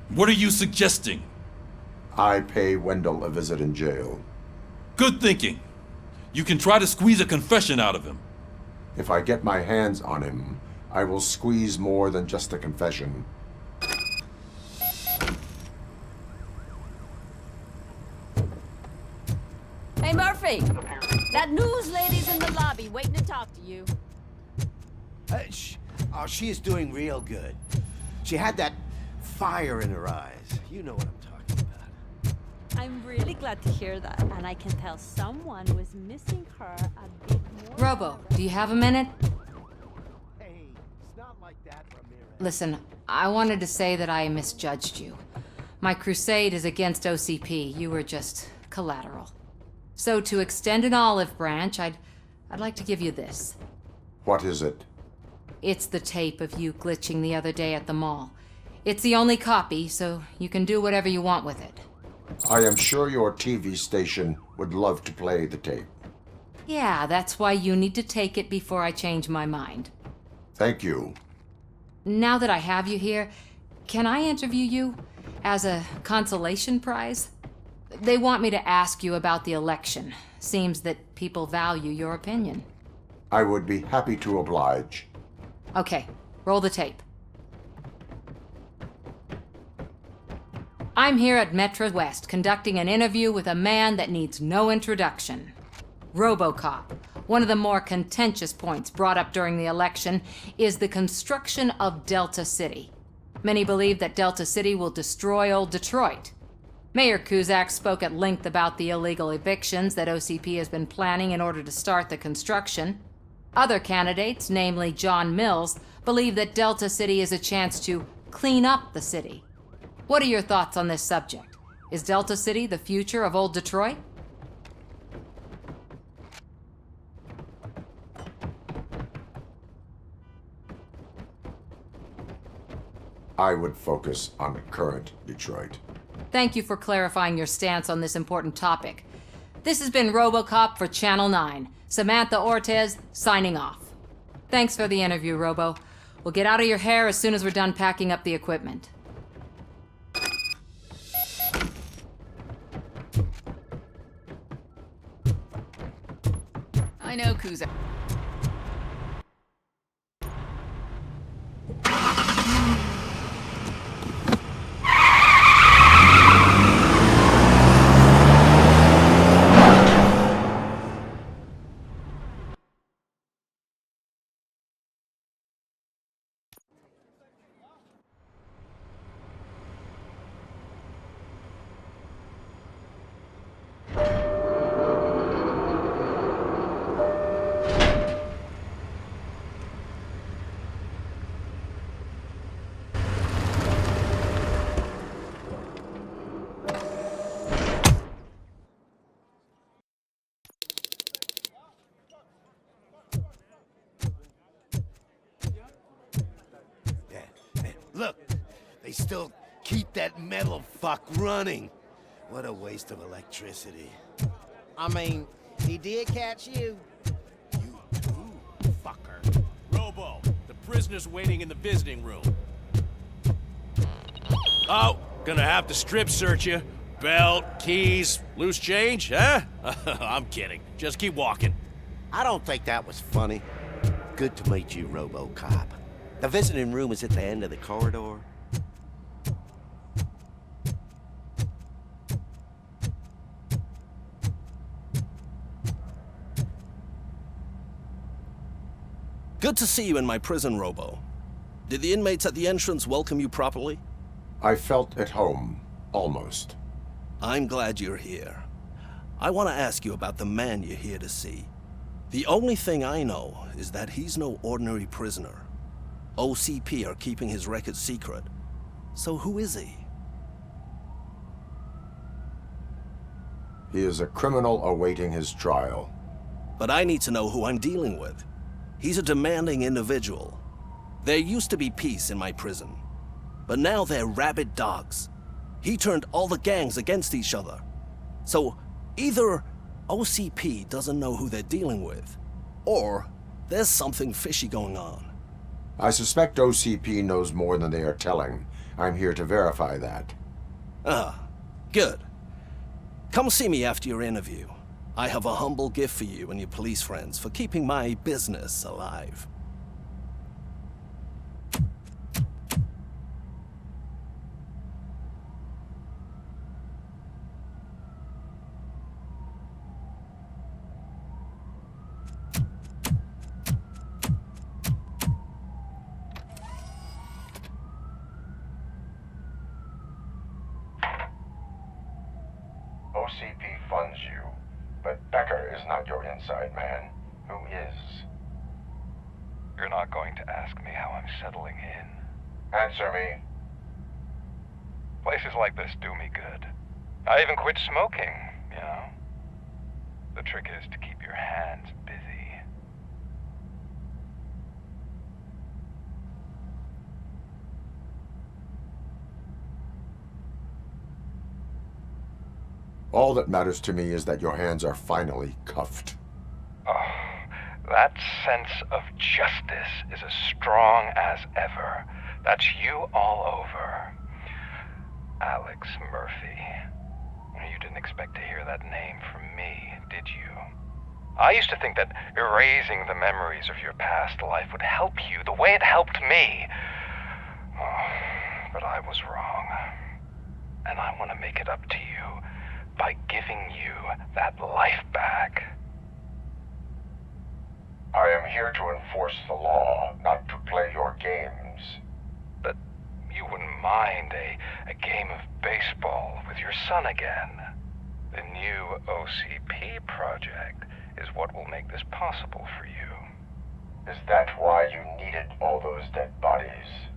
What are you suggesting? I pay Wendell a visit in jail. Good thinking. You can try to squeeze a confession out of him. If I get my hands on him, I will squeeze more than just a confession. Hey, Murphy! That news lady's in the lobby waiting to talk to you. She is doing real good. She had that fire in her eyes. You know what I'm talking about. I'm really glad to hear that, and I can tell someone was missing her a bit more. Robo, do you have a minute? Hey, it's not like that, Ramirez. Listen, I wanted to say that I misjudged you. My crusade is against OCP. You were just collateral. So to extend an olive branch, I'd like to give you this. What is it? It's the tape of you glitching the other day at the mall. It's the only copy, so you can do whatever you want with it. I am sure your TV station would love to play the tape. Yeah, that's why you need to take it before I change my mind. Thank you. Now that I have you here, can I interview you as a consolation prize? They want me to ask you about the election. Seems that people value your opinion. I would be happy to oblige. Okay, roll the tape. I'm here at Metro West conducting an interview with a man that needs no introduction. ROBOCOP. One of the more contentious points brought up during the election is the construction of Delta City. Many believe that Delta City will destroy old Detroit. Mayor Cusack spoke at length about the illegal evictions that OCP has been planning in order to start the construction. Other candidates, namely John Mills, believe that Delta City is a chance to clean up the city. What are your thoughts on this subject? Is Delta City the future of old Detroit? I would focus on current Detroit. Thank you for clarifying your stance on this important topic. This has been RoboCop for Channel 9. Samantha Ortez, signing off. Thanks for the interview, Robo. We'll get out of your hair as soon as we're done packing up the equipment. I know, Kuza. Look, they still keep that metal fuck running. What a waste of electricity. I mean, he did catch you. You too, fucker. Robo, the prisoner's waiting in the visiting room. Oh, gonna have to strip search you. Belt, keys, loose change, huh? I'm kidding. Just keep walking. I don't think that was funny. Good to meet you, RoboCop. The visiting room is at the end of the corridor. Good to see you in my prison, Robo. Did the inmates at the entrance welcome you properly? I felt at home, almost. I'm glad you're here. I want to ask you about the man you're here to see. The only thing I know is that he's no ordinary prisoner. OCP are keeping his record secret. So who is he? He is a criminal awaiting his trial. But I need to know who I'm dealing with. He's a demanding individual. There used to be peace in my prison, but now they're rabid dogs. He turned all the gangs against each other. So either OCP doesn't know who they're dealing with, or there's something fishy going on. I suspect OCP knows more than they are telling. I'm here to verify that. Ah, good. Come see me after your interview. I have a humble gift for you and your police friends for keeping my business alive. OCP funds you, but Becker is not your inside man. Who is? You're not going to ask me how I'm settling in. Answer me. Places like this do me good. I even quit smoking, you know. The trick is to keep your hands busy. All that matters to me is that your hands are finally cuffed. Oh, that sense of justice is as strong as ever. That's you all over. Alex Murphy. You didn't expect to hear that name from me, did you? I used to think that erasing the memories of your past life would help you the way it helped me. Oh, but I was wrong. And I want to make it up to you by giving you that life back. I am here to enforce the law, not to play your games. But you wouldn't mind a game of baseball with your son again. The new OCP project is what will make this possible for you. Is that why you needed all those dead bodies?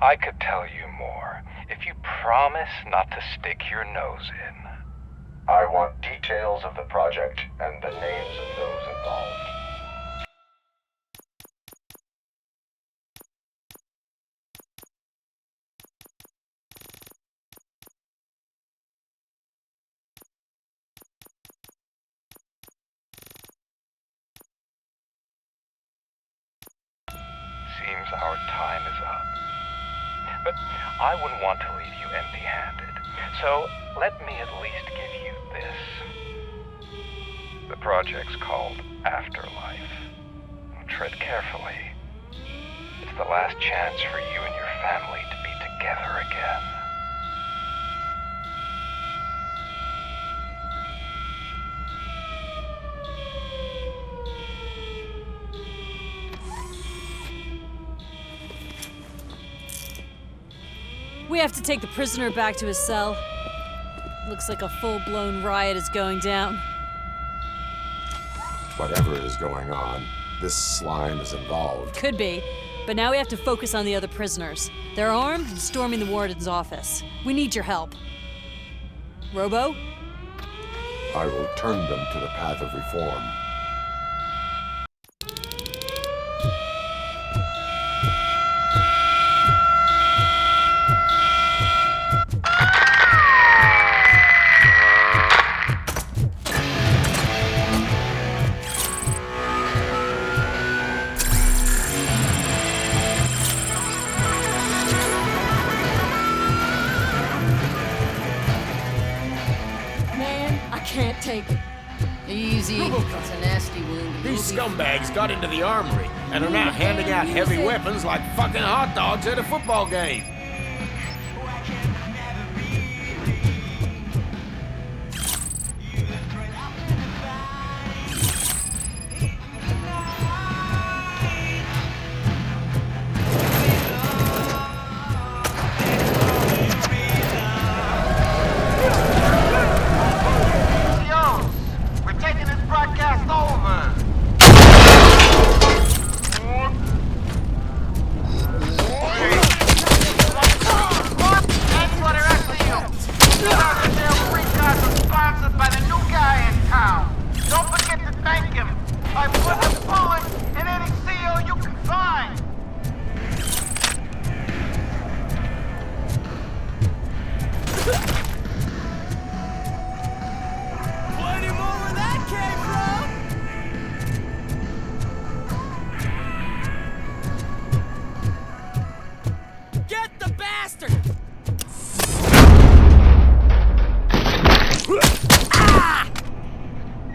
I could tell you more if you promise not to stick your nose in. I want details of the project and the names of those involved. Seems our time is up. But I wouldn't want to leave you empty-handed. So let me at least give you this. The project's called Afterlife. Tread carefully. It's the last chance for you and your family to be together again. We have to take the prisoner back to his cell. Looks like a full-blown riot is going down. Whatever is going on, this slime is involved. Could be, but now we have to focus on the other prisoners. They're armed and storming the warden's office. We need your help. Robo? I will turn them to the path of reform. Can't take it. Easy. It's a nasty wound. These scumbags got into the armory and are now handing out heavy weapons like fucking hot dogs at a football game.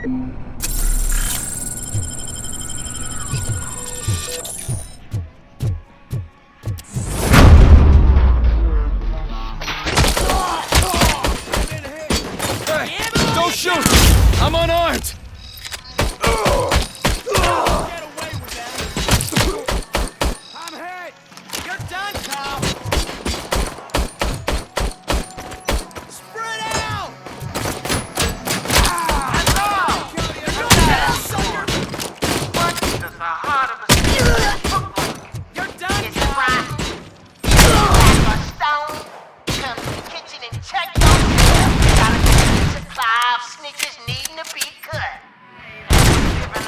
Don't shoot! I'm unarmed! You're done, pal! Spread out! What does the heart of a city look like? You're done, Is it right? Like a stone, come to the kitchen and check your got a supply of snitches needing to be cut. Giving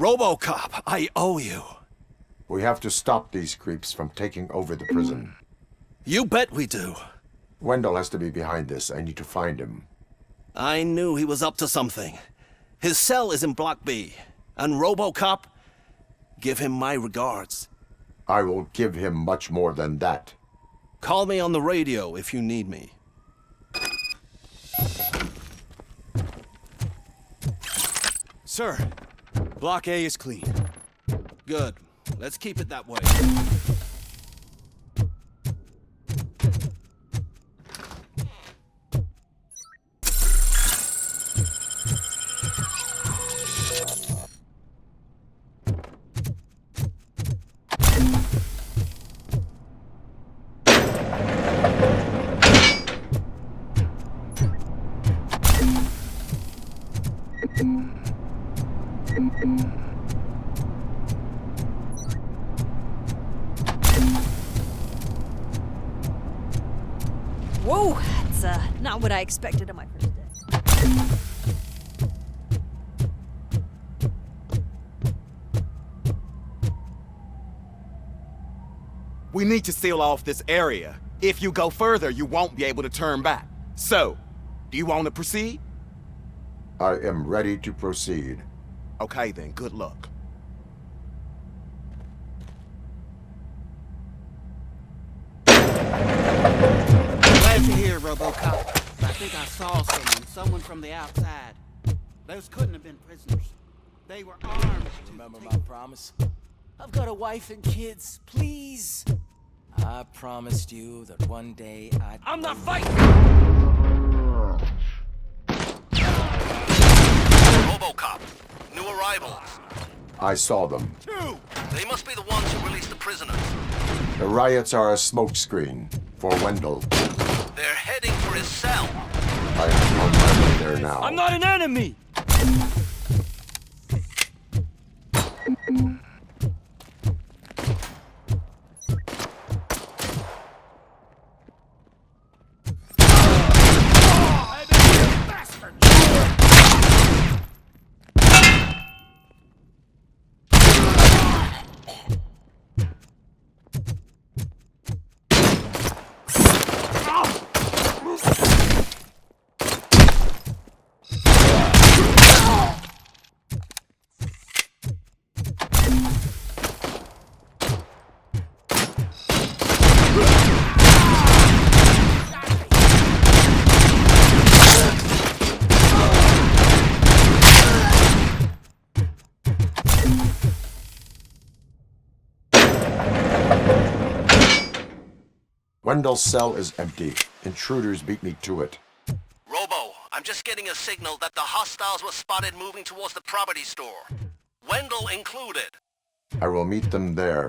RoboCop, I owe you. We have to stop these creeps from taking over the prison. You bet we do. Wendell has to be behind this. I need to find him. I knew he was up to something. His cell is in Block B. And RoboCop, give him my regards. I will give him much more than that. Call me on the radio if you need me. Sir, Block A is clean. Good. Let's keep it that way. Whoa, that's not what I expected on my first day. We need to seal off this area. If you go further, you won't be able to turn back. So, do you want to proceed? I am ready to proceed. Okay then, good luck. Glad you're here, RoboCop. I think I saw someone from the outside. Those couldn't have been prisoners. They were armed. Remember my promise? I've got a wife and kids. Please. I promised you that one day I'd... I'm not fighting! RoboCop, new arrivals. I saw them. They must be the ones who released the prisoners. The riots are a smokescreen for Wendell. They're heading for his cell. I am on my way there now. I'm not an enemy! Wendell's cell is empty. Intruders beat me to it. Robo, I'm just getting a signal that the hostiles were spotted moving towards the property store. Wendell included. I will meet them there.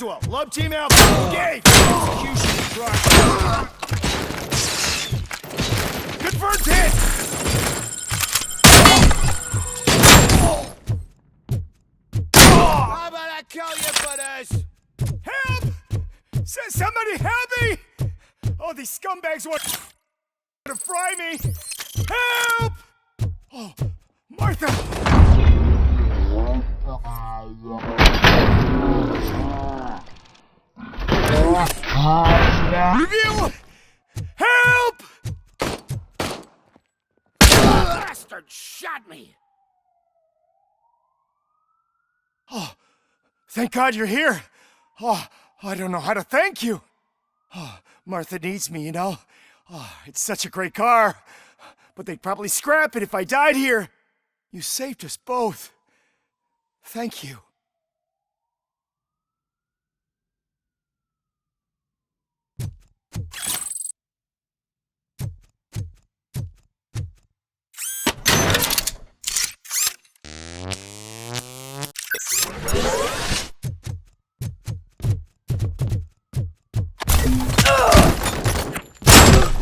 Manual, love team out. Gage, execution truck. Confirmed hit. How about I kill you for this? Help! Somebody help me! Oh, these scumbags want to fry me. Help! Oh, Martha! Review! Help! Bastard shot me! Oh, thank God you're here. Oh, I don't know how to thank you. Oh, Martha needs me, you know. Oh, it's such a great car. But they'd probably scrap it if I died here. You saved us both. Thank you.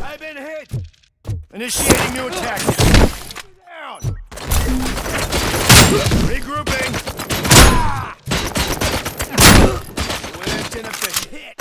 I've been hit. Initiating new attack. Down. Regrouping. Ah! Lifting up the hit.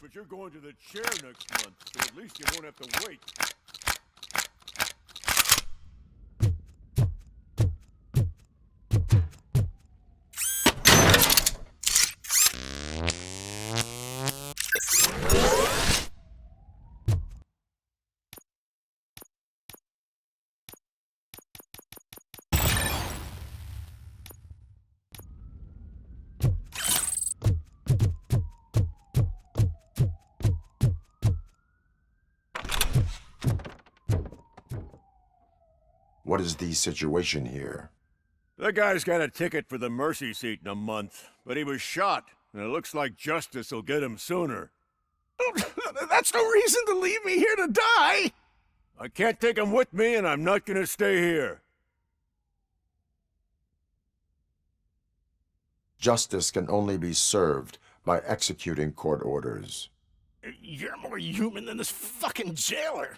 But you're going to the chair next month, so at least you won't have to wait. What is the situation here? The guy's got a ticket for the mercy seat in a month, but he was shot, and it looks like justice will get him sooner. That's no reason to leave me here to die! I can't take him with me, and I'm not gonna stay here. Justice can only be served by executing court orders. You're more human than this fucking jailer!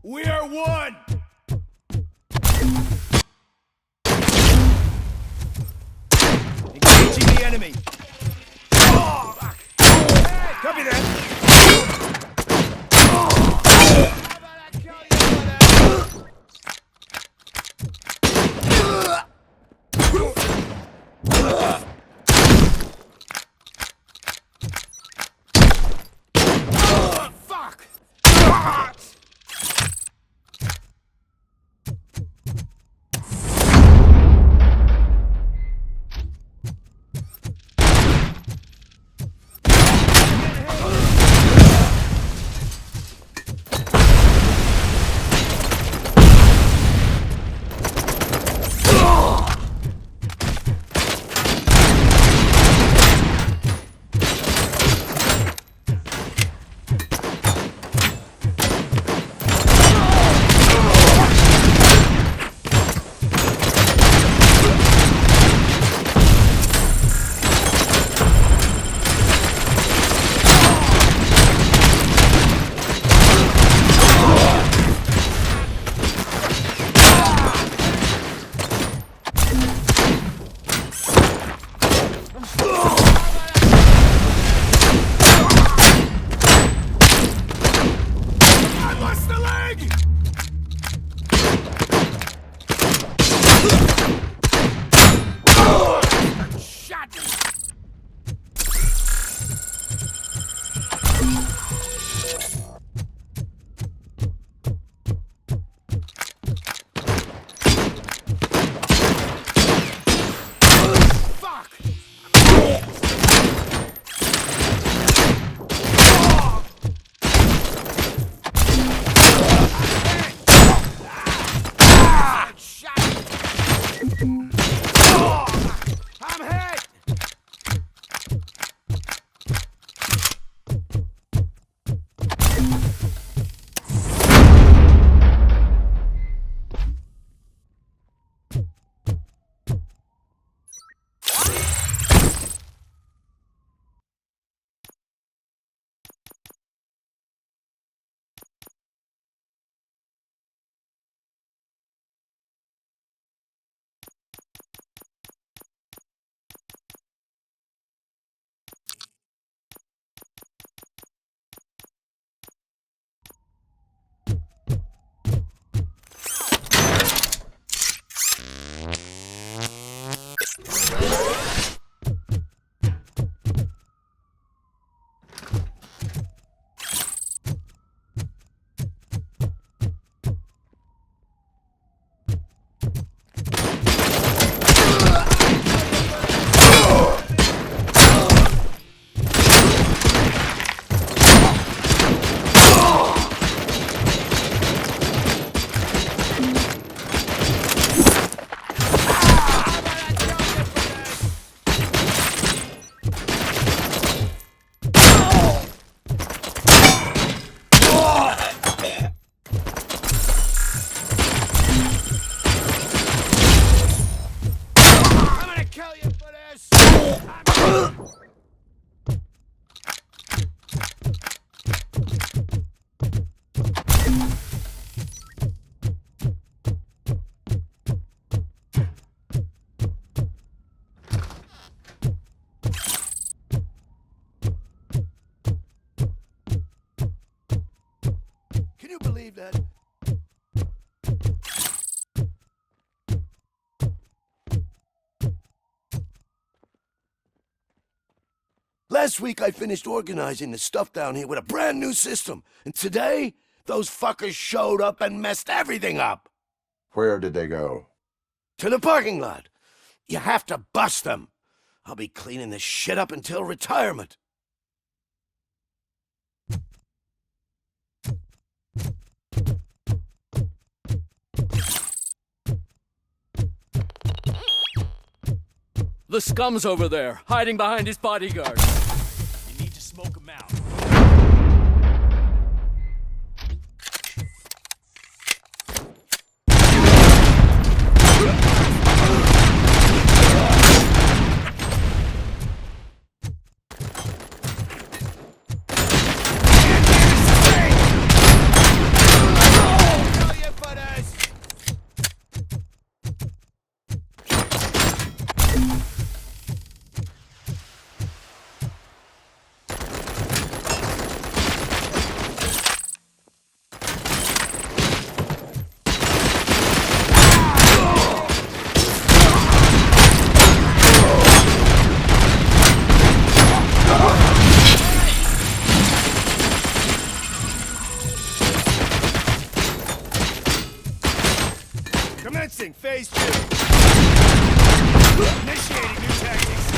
We are one! Engaging the enemy! Oh, fuck. Hey, copy that! Fuck! believe that. Last week I finished organizing the stuff down here with a brand new system. And today, those fuckers showed up and messed everything up. Where did they go? To the parking lot. You have to bust them. I'll be cleaning this shit up until retirement. The scum's over there, hiding behind his bodyguard. You need to smoke him out. Commencing phase 2. Initiating new tactics.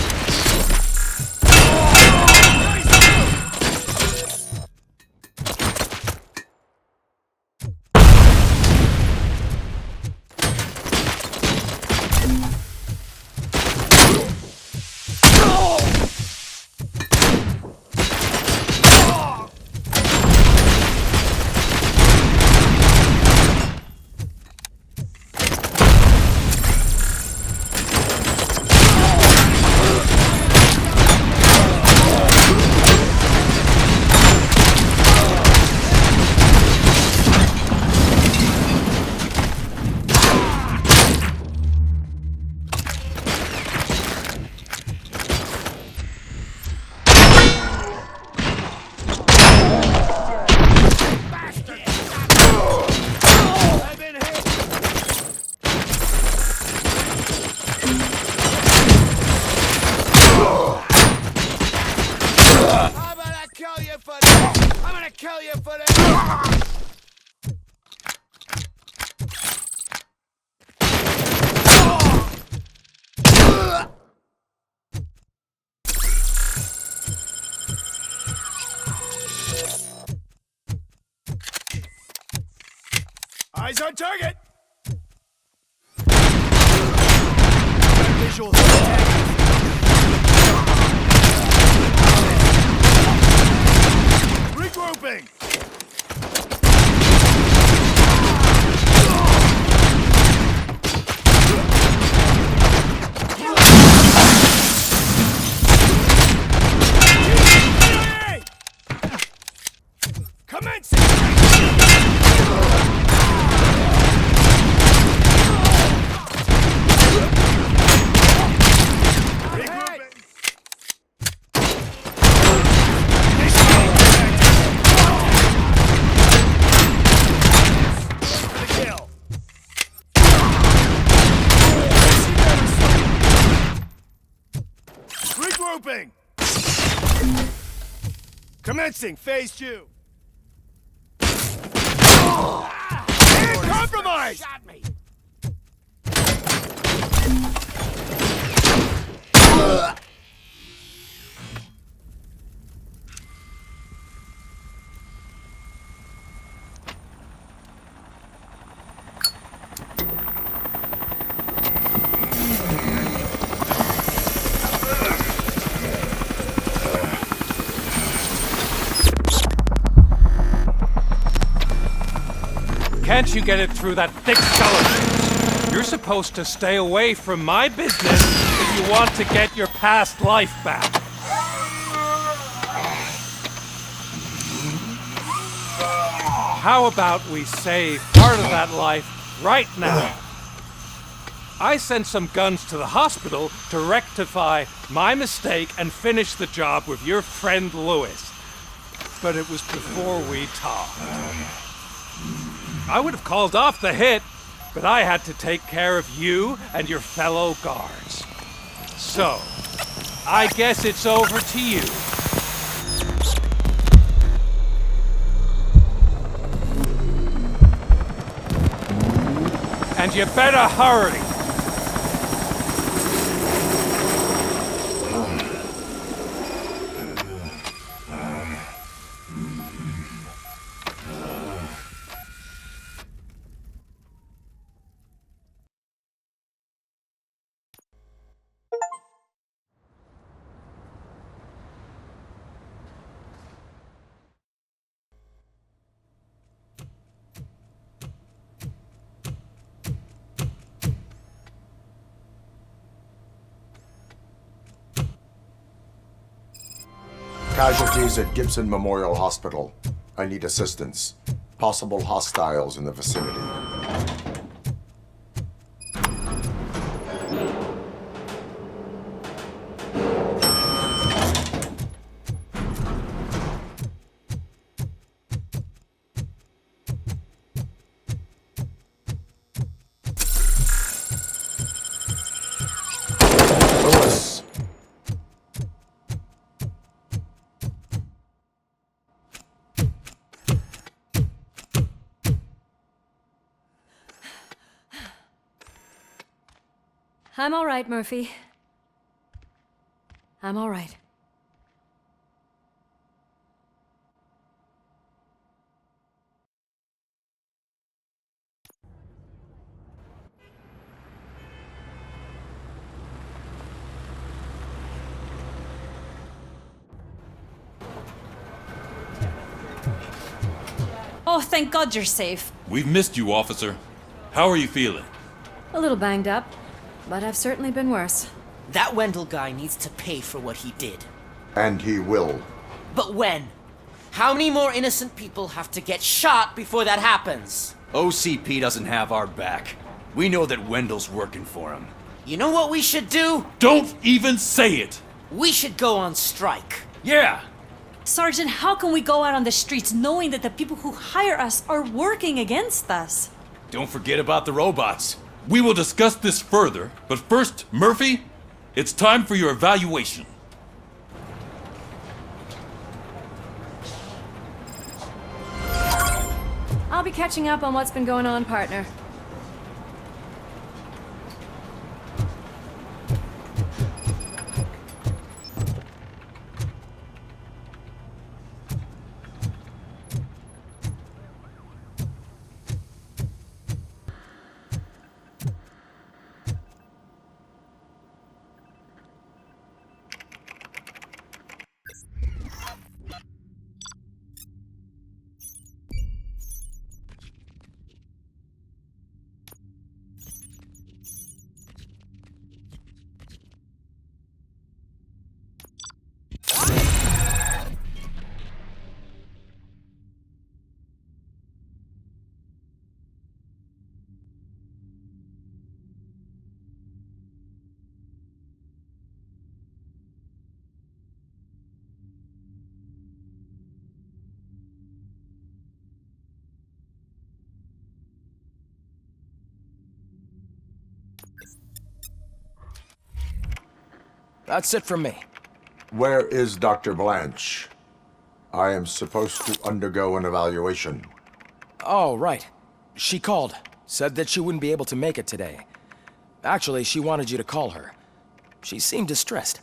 Eyes on target! Visual regrouping! Commencing! Regrouping! Commencing phase 2. And compromise! Shot me. Can't you get it through that thick skeleton? You're supposed to stay away from my business if you want to get your past life back. How about we save part of that life right now? I sent some guns to the hospital to rectify my mistake and finish the job with your friend Lewis. But it was before we talked. I would have called off the hit, but I had to take care of you and your fellow guards. So, I guess it's over to you. And you better hurry. Casualties at Gibson Memorial Hospital. I need assistance. Possible hostiles in the vicinity. I'm all right, Murphy. I'm all right. Oh, thank God you're safe. We've missed you, officer. How are you feeling? A little banged up, but I've certainly been worse. That Wendell guy needs to pay for what he did. And he will. But when? How many more innocent people have to get shot before that happens? OCP doesn't have our back. We know that Wendell's working for him. You know what we should do? Don't even say it! We should go on strike. Yeah! Sergeant, how can we go out on the streets knowing that the people who hire us are working against us? Don't forget about the robots. We will discuss this further, but first, Murphy, it's time for your evaluation. I'll be catching up on what's been going on, partner. That's it from me. Where is Dr. Blanche? I am supposed to undergo an evaluation. Oh, right. She called. Said that she wouldn't be able to make it today. Actually, she wanted you to call her. She seemed distressed.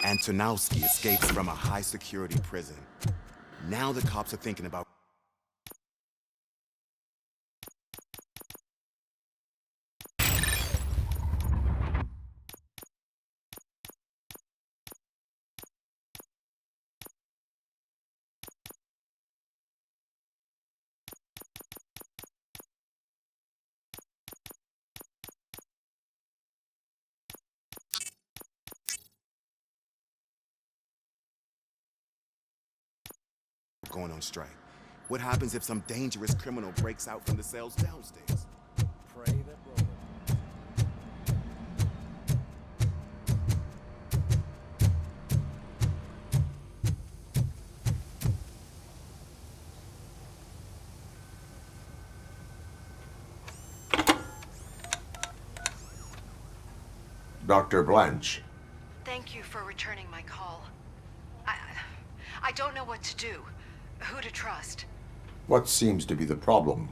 Antonowski escapes from a high-security prison. Now the cops are thinking about... going on strike. What happens if some dangerous criminal breaks out from the cells downstairs? Pray that Dr. Blanche. Thank you for returning my call. I don't know what to do, who to trust. What seems to be the problem?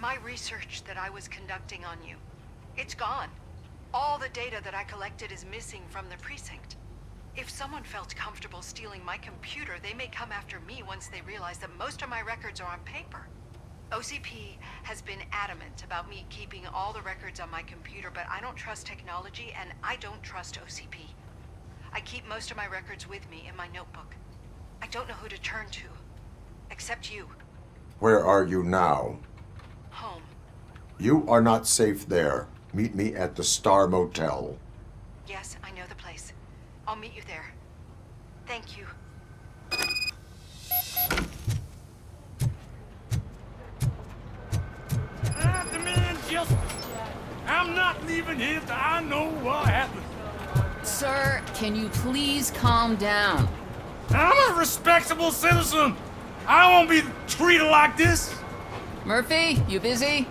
My research that I was conducting on you, it's gone. All the data that I collected is missing from the precinct. If someone felt comfortable stealing my computer, they may come after me once they realize that most of my records are on paper. OCP has been adamant about me keeping all the records on my computer, but I don't trust technology and I don't trust OCP. I keep most of my records with me in my notebook. I don't know who to turn to, except you. Where are you now? Home. You are not safe there. Meet me at the Star Motel. Yes, I know the place. I'll meet you there. Thank you. I demand justice. I'm not leaving here till I know what happened. Sir, can you please calm down? I'm a respectable citizen. I won't be treated like this. Murphy, you busy?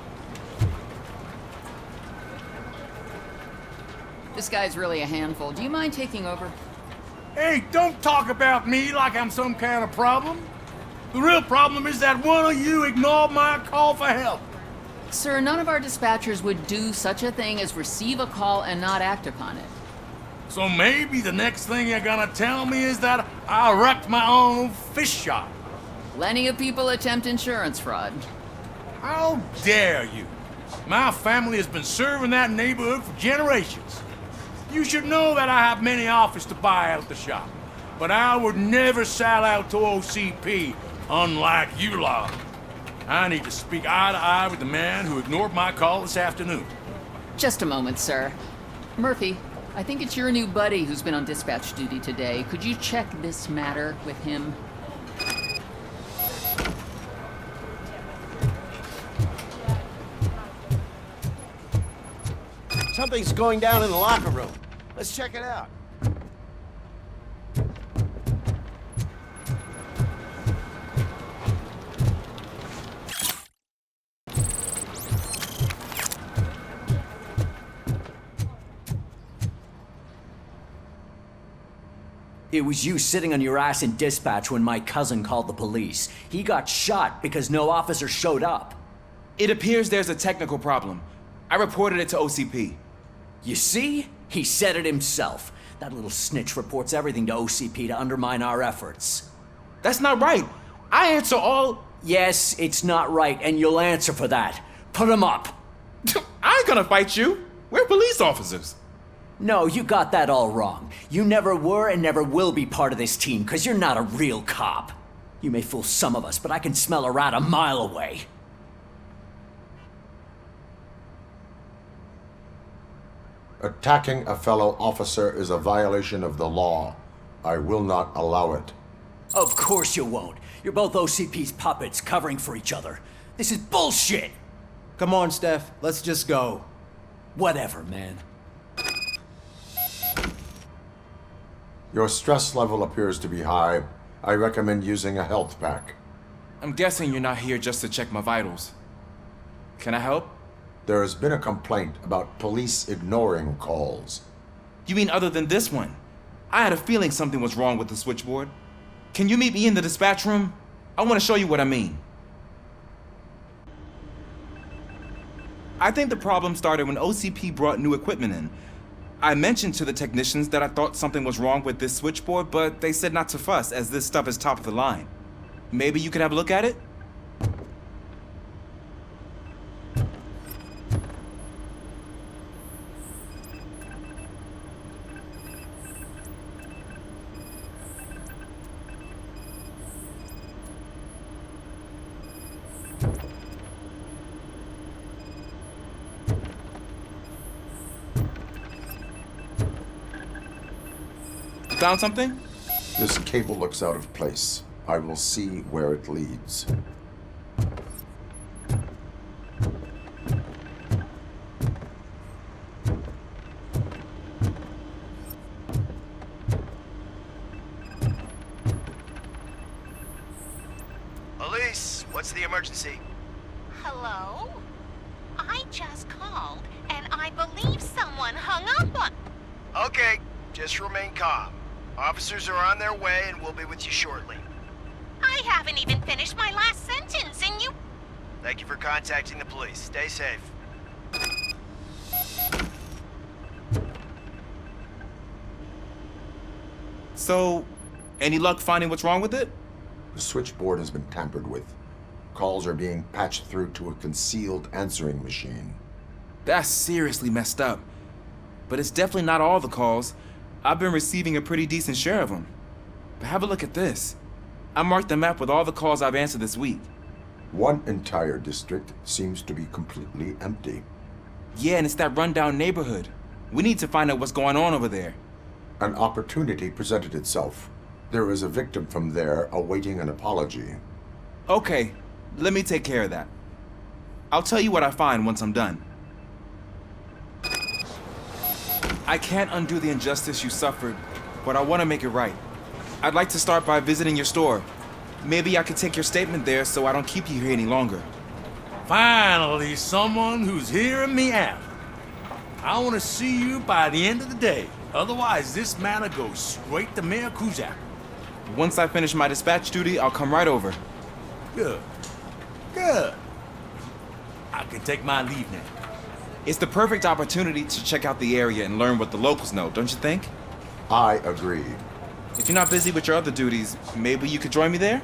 This guy's really a handful. Do you mind taking over? Hey, don't talk about me like I'm some kind of problem. The real problem is that one of you ignored my call for help. Sir, none of our dispatchers would do such a thing as receive a call and not act upon it. So maybe the next thing you're gonna tell me is that I wrecked my own fish shop. Plenty of people attempt insurance fraud. How dare you? My family has been serving that neighborhood for generations. You should know that I have many offers to buy out the shop, but I would never sell out to OCP, unlike you lot. I need to speak eye to eye with the man who ignored my call this afternoon. Just a moment, sir. Murphy, I think it's your new buddy who's been on dispatch duty today. Could you check this matter with him? Something's going down in the locker room. Let's check it out. It was you sitting on your ass in dispatch when my cousin called the police. He got shot because no officer showed up. It appears there's a technical problem. I reported it to OCP. You see? He said it himself. That little snitch reports everything to OCP to undermine our efforts. That's not right. I answer all... Yes, it's not right, and you'll answer for that. Put him up. I ain't gonna fight you. We're police officers. No, you got that all wrong. You never were and never will be part of this team, because you're not a real cop. You may fool some of us, but I can smell a rat a mile away. Attacking a fellow officer is a violation of the law. I will not allow it. Of course you won't. You're both OCP's puppets covering for each other. This is bullshit! Come on, Steph. Let's just go. Whatever, man. Your stress level appears to be high. I recommend using a health pack. I'm guessing you're not here just to check my vitals. Can I help? There has been a complaint about police ignoring calls. You mean other than this one? I had a feeling something was wrong with the switchboard. Can you meet me in the dispatch room? I want to show you what I mean. I think the problem started when OCP brought new equipment in. I mentioned to the technicians that I thought something was wrong with this switchboard, but they said not to fuss, as this stuff is top of the line. Maybe you could have a look at it? Found something? This cable looks out of place. I will see where it leads. Police, what's the emergency? Hello? I just called, and I believe someone hung up on... Okay, just remain calm. Officers are on their way and we'll be with you shortly. I haven't even finished my last sentence, and you... Thank you for contacting the police. Stay safe. So, any luck finding what's wrong with it? The switchboard has been tampered with. Calls are being patched through to a concealed answering machine. That's seriously messed up. But it's definitely not all the calls. I've been receiving a pretty decent share of them. But have a look at this. I marked the map with all the calls I've answered this week. One entire district seems to be completely empty. Yeah, and it's that rundown neighborhood. We need to find out what's going on over there. An opportunity presented itself. There is a victim from there awaiting an apology. Okay, let me take care of that. I'll tell you what I find once I'm done. I can't undo the injustice you suffered, but I want to make it right. I'd like to start by visiting your store. Maybe I could take your statement there so I don't keep you here any longer. Finally, someone who's hearing me out. I want to see you by the end of the day. Otherwise, this matter goes straight to Mayor Kuzak. Once I finish my dispatch duty, I'll come right over. Good. Good. I can take my leave now. It's the perfect opportunity to check out the area and learn what the locals know, don't you think? I agree. If you're not busy with your other duties, maybe you could join me there?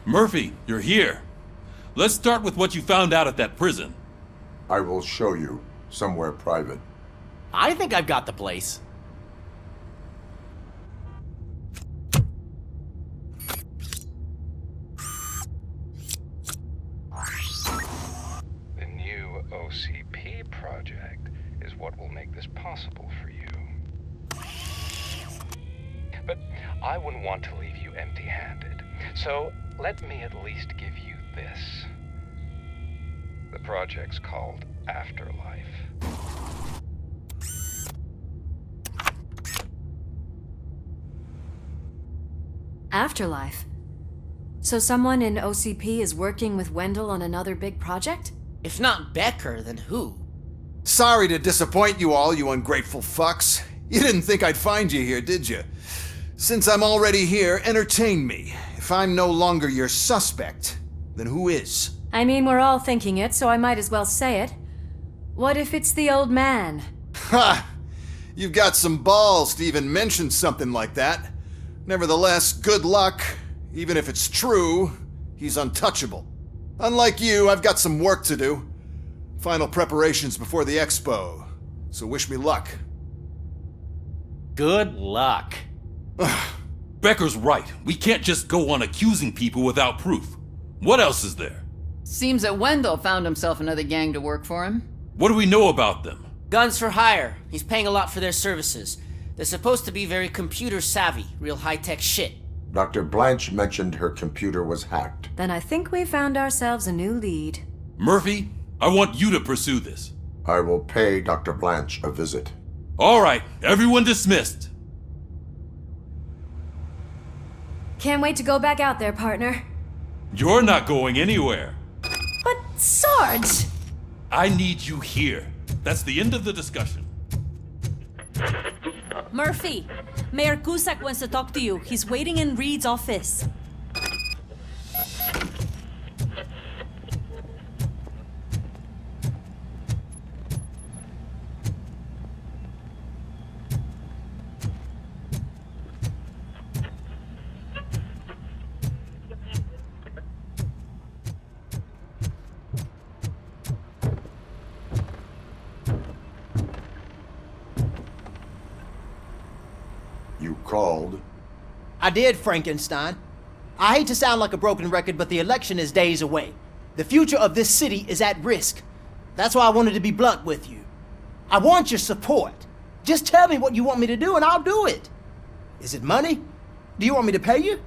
Murphy, you're here. Let's start with what you found out at that prison. I will show you, somewhere private. I think I've got the place. The new OCP project is what will make this possible for you. But I wouldn't want to leave you empty-handed. So let me at least give you this. The project's called Afterlife. Afterlife? So someone in OCP is working with Wendell on another big project? If not Becker, then who? Sorry to disappoint you all, you ungrateful fucks. You didn't think I'd find you here, did you? Since I'm already here, entertain me. If I'm no longer your suspect, then who is? I mean, we're all thinking it, so I might as well say it. What if it's the old man? Ha! You've got some balls to even mention something like that. Nevertheless, good luck. Even if it's true, he's untouchable. Unlike you, I've got some work to do. Final preparations before the expo. So wish me luck. Good luck. Becker's right. We can't just go on accusing people without proof. What else is there? Seems that Wendell found himself another gang to work for him. What do we know about them? Guns for hire. He's paying a lot for their services. They're supposed to be very computer savvy, real high-tech shit. Dr. Blanche mentioned her computer was hacked. Then I think we found ourselves a new lead. Murphy, I want you to pursue this. I will pay Dr. Blanche a visit. All right, everyone dismissed. Can't wait to go back out there, partner. You're not going anywhere. But, Sarge! I need you here. That's the end of the discussion. Murphy, Mayor Cusack wants to talk to you. He's waiting in Reed's office. You called? I did, Frankenstein. I hate to sound like a broken record, but the election is days away. The future of this city is at risk. That's why I wanted to be blunt with you. I want your support. Just tell me what you want me to do and I'll do it. Is it money? Do you want me to pay you?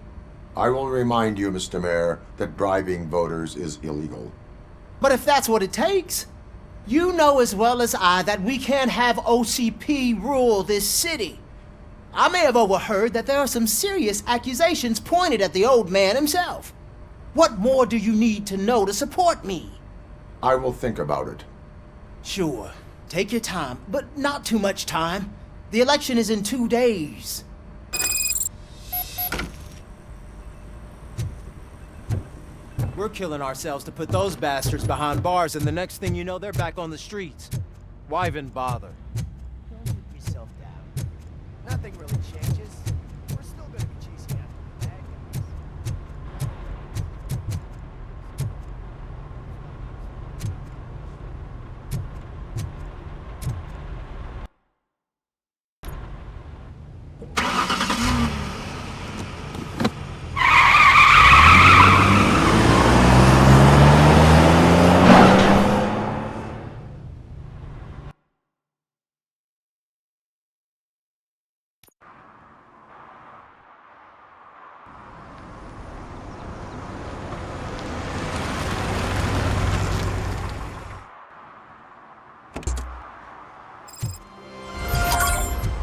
I will remind you, Mr. Mayor, that bribing voters is illegal. But if that's what it takes, you know as well as I that we can't have OCP rule this city. I may have overheard that there are some serious accusations pointed at the old man himself. What more do you need to know to support me? I will think about it. Sure. Take your time, but not too much time. The election is in 2 days. We're killing ourselves to put those bastards behind bars, and the next thing you know, they're back on the streets. Why even bother? Don't keep yourself down. Nothing really changes. We're still gonna be chasing after the bad guys.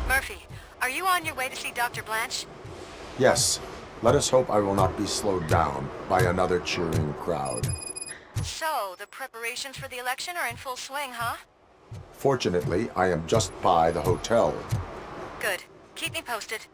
Murphy, are you on your way to see Dr. Blanche? Yes. Let us hope I will not be slowed down by another cheering crowd. So, the preparations for the election are in full swing, huh? Fortunately, I am just by the hotel. Good. Keep me posted.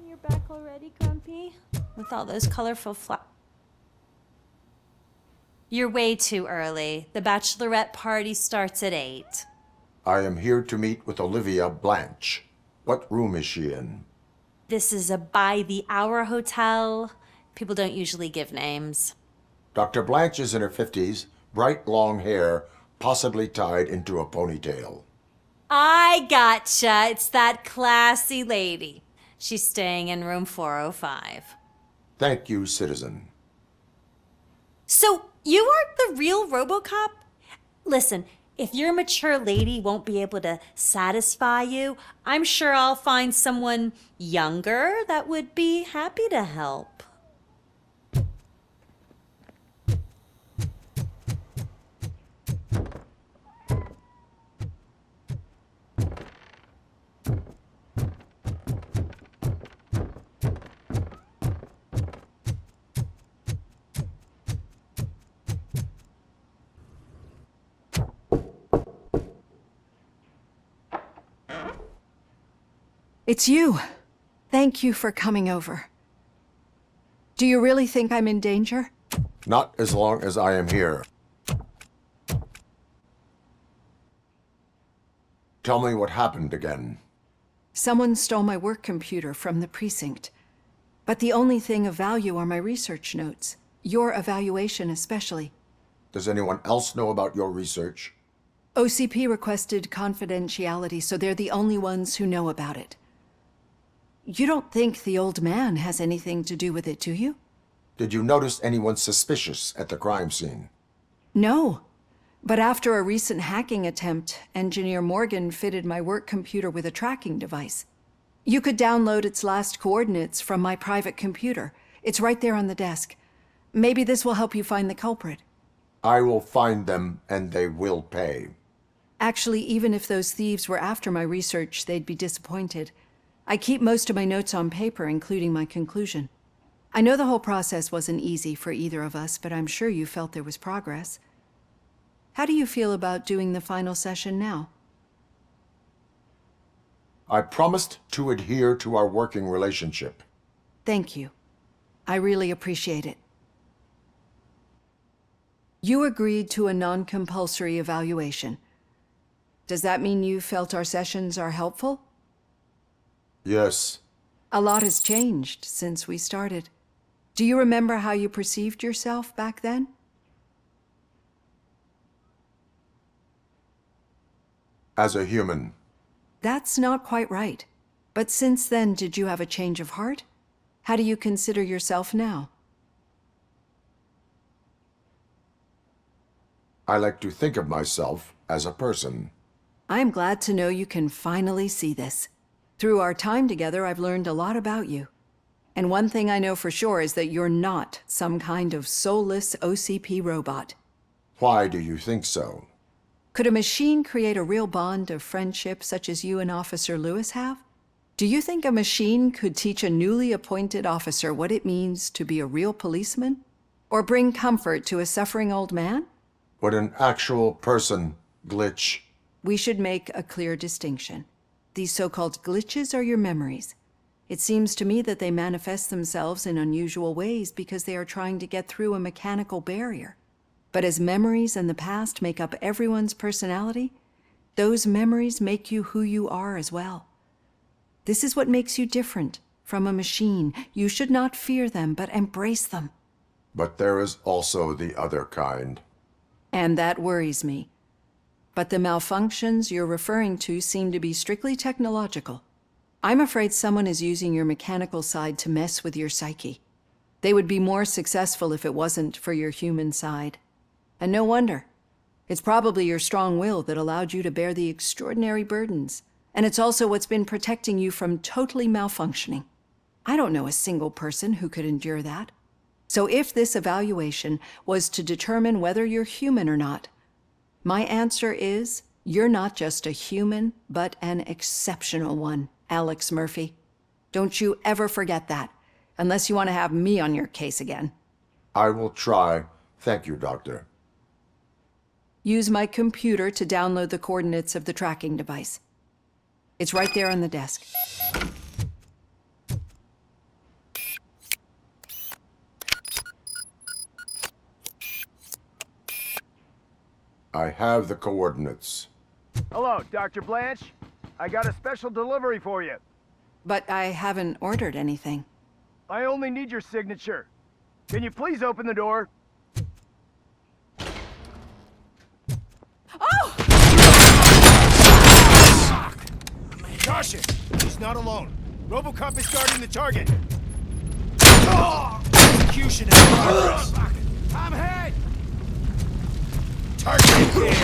You're back already, Grumpy? With all those colorful You're way too early. The bachelorette party starts at 8. I am here to meet with Olivia Blanche. What room is she in? This is a by-the-hour hotel. People don't usually give names. Dr. Blanche is in her 50s, bright long hair, possibly tied into a ponytail. I gotcha. It's that classy lady. She's staying in room 405. Thank you, citizen. So, you aren't the real RoboCop? Listen, if your mature lady won't be able to satisfy you, I'm sure I'll find someone younger that would be happy to help. It's you. Thank you for coming over. Do you really think I'm in danger? Not as long as I am here. Tell me what happened again. Someone stole my work computer from the precinct. But the only thing of value are my research notes. Your evaluation especially. Does anyone else know about your research? OCP requested confidentiality, so they're the only ones who know about it. You don't think the old man has anything to do with it, do you? Did you notice anyone suspicious at the crime scene? No. But after a recent hacking attempt, Engineer Morgan fitted my work computer with a tracking device. You could download its last coordinates from my private computer. It's right there on the desk. Maybe this will help you find the culprit. I will find them, and they will pay. Actually, even if those thieves were after my research, they'd be disappointed. I keep most of my notes on paper, including my conclusion. I know the whole process wasn't easy for either of us, but I'm sure you felt there was progress. How do you feel about doing the final session now? I promised to adhere to our working relationship. Thank you. I really appreciate it. You agreed to a non-compulsory evaluation. Does that mean you felt our sessions are helpful? Yes. A lot has changed since we started. Do you remember how you perceived yourself back then? As a human. That's not quite right. But since then, did you have a change of heart? How do you consider yourself now? I like to think of myself as a person. I'm glad to know you can finally see this. Through our time together, I've learned a lot about you. And one thing I know for sure is that you're not some kind of soulless OCP robot. Why do you think so? Could a machine create a real bond of friendship such as you and Officer Lewis have? Do you think a machine could teach a newly appointed officer what it means to be a real policeman? Or bring comfort to a suffering old man? Would an actual person glitch? We should make a clear distinction. These so-called glitches are your memories. It seems to me that they manifest themselves in unusual ways because they are trying to get through a mechanical barrier. But as memories and the past make up everyone's personality, those memories make you who you are as well. This is what makes you different from a machine. You should not fear them, but embrace them. But there is also the other kind. And that worries me. But the malfunctions you're referring to seem to be strictly technological. I'm afraid someone is using your mechanical side to mess with your psyche. They would be more successful if it wasn't for your human side. And no wonder. It's probably your strong will that allowed you to bear the extraordinary burdens. And it's also what's been protecting you from totally malfunctioning. I don't know a single person who could endure that. So if this evaluation was to determine whether you're human or not, my answer is you're not just a human, but an exceptional one, Alex Murphy. Don't you ever forget that, unless you want to have me on your case again. I will try. Thank you, Doctor. Use my computer to download the coordinates of the tracking device. It's right there on the desk. I have the coordinates. Hello, Dr. Blanche. I got a special delivery for you. But I haven't ordered anything. I only need your signature. Can you please open the door? Oh! Caution! He's not alone. ROBOCOP is guarding the target. Execution in progress. I'm hit! Target here!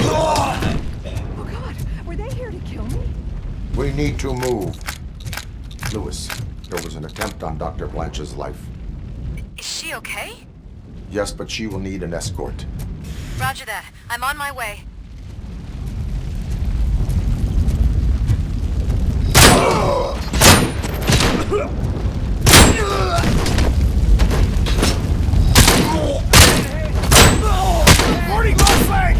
Oh God, were they here to kill me? We need to move. Lewis, there was an attempt on Dr. Blanche's life. Is she okay? Yes, but she will need an escort. Roger that. I'm on my way. Reporting lost leg!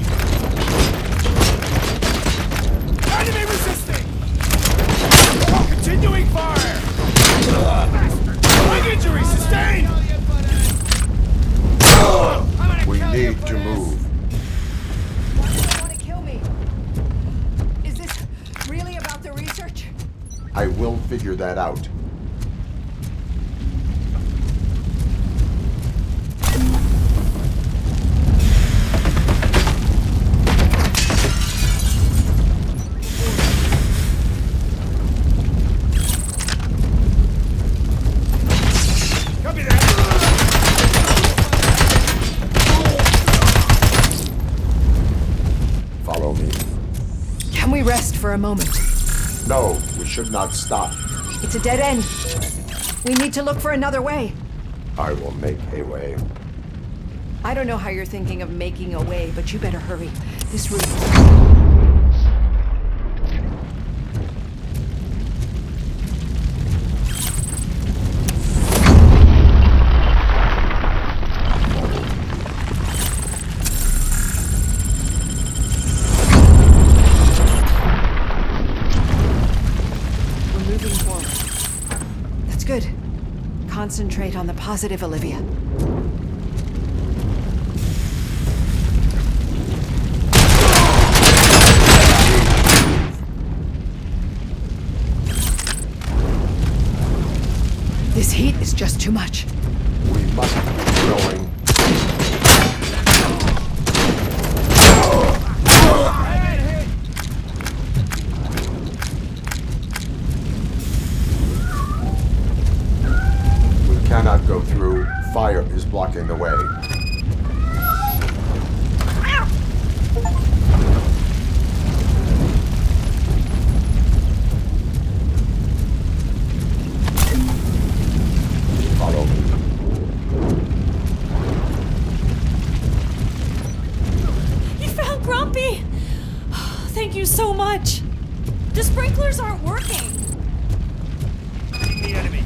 Enemy resisting! Continuing fire! Leg injury sustained! We need to move. Why do they want to kill me? Is this really about the research? I will figure that out. Copy that! Follow me. Can we rest for a moment? No, we should not stop. It's a dead end. We need to look for another way. I will make a way. I don't know how you're thinking of making a way, but you better hurry. This route... Good. Concentrate on the positive, Olivia. This heat is just too much. We must keep going. We cannot go through. Fire is blocking the way. Thank you so much. The sprinklers aren't working. The enemy.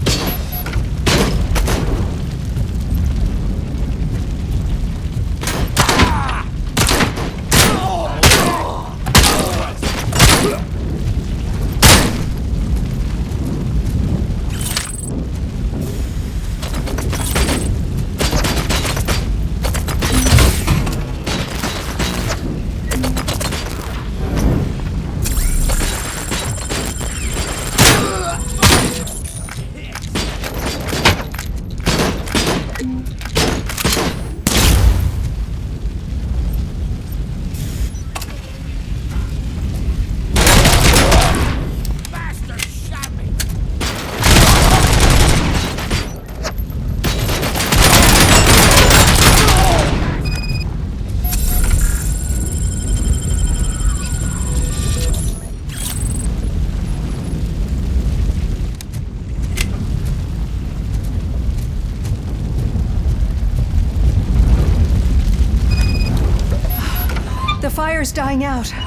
The fire's dying out. I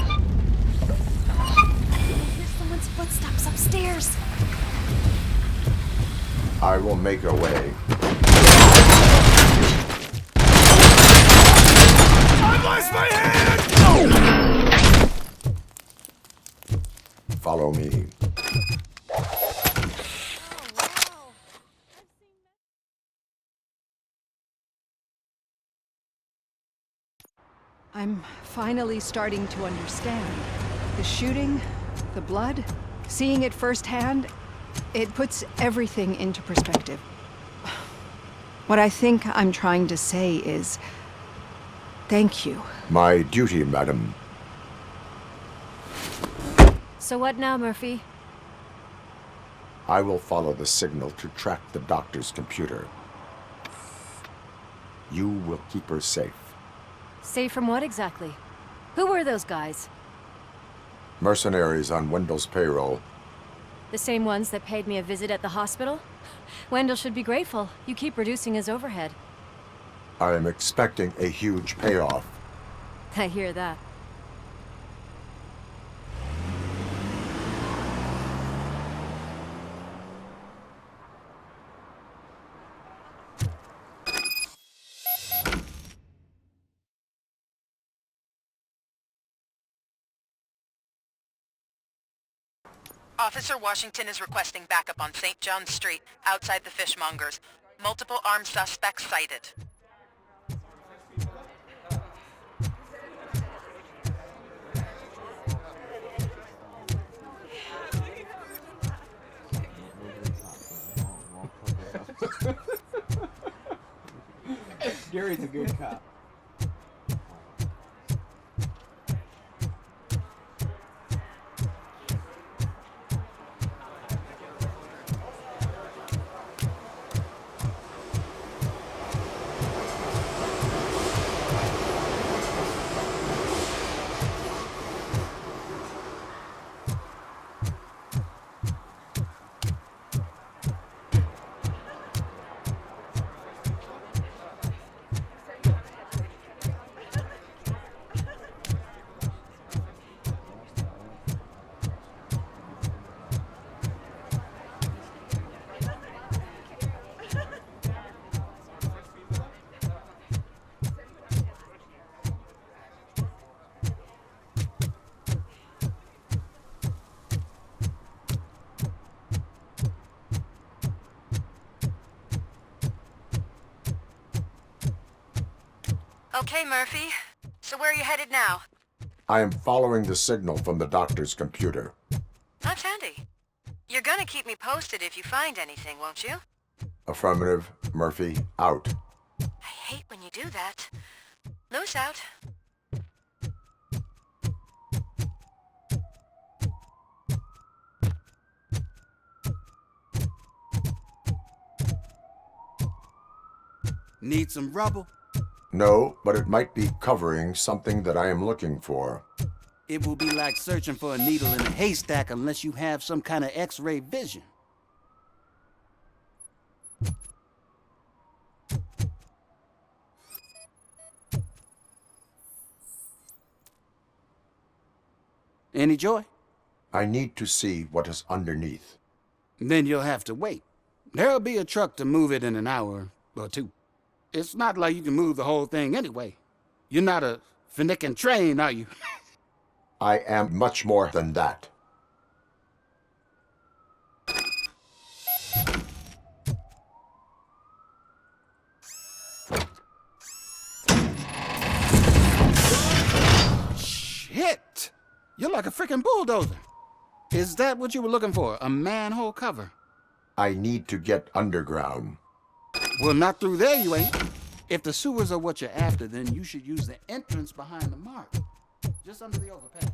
hear someone's footsteps upstairs. I will make a way. I lost my hand! Follow me. I'm finally starting to understand. The shooting, the blood, seeing it firsthand, it puts everything into perspective. What I think I'm trying to say is, thank you. My duty, madam. So what now, Murphy? I will follow the signal to track the doctor's computer. You will keep her safe. Safe from what exactly? Who were those guys? Mercenaries on Wendell's payroll. The same ones that paid me a visit at the hospital? Wendell should be grateful. You keep reducing his overhead. I am expecting a huge payoff. I hear that. Officer Washington is requesting backup on St. John's Street, outside the fishmongers. Multiple armed suspects sighted. Gary's a good cop. Okay, Murphy. So where are you headed now? I am following the signal from the doctor's computer. That's handy. You're gonna keep me posted if you find anything, won't you? Affirmative. Murphy, out. I hate when you do that. Loose out. Need some rubble? No, but it might be covering something that I am looking for. It will be like searching for a needle in a haystack unless you have some kind of X-ray vision. Any joy? I need to see what is underneath. Then you'll have to wait. There'll be a truck to move it in an hour or two. It's not like you can move the whole thing anyway. You're not a finicking train, are you? I am much more than that. Shit! You're like a freaking bulldozer. Is that what you were looking for? A manhole cover? I need to get underground. Well, not through there, you ain't. If the sewers are what you're after, then you should use the entrance behind the mark. Just under the overpass.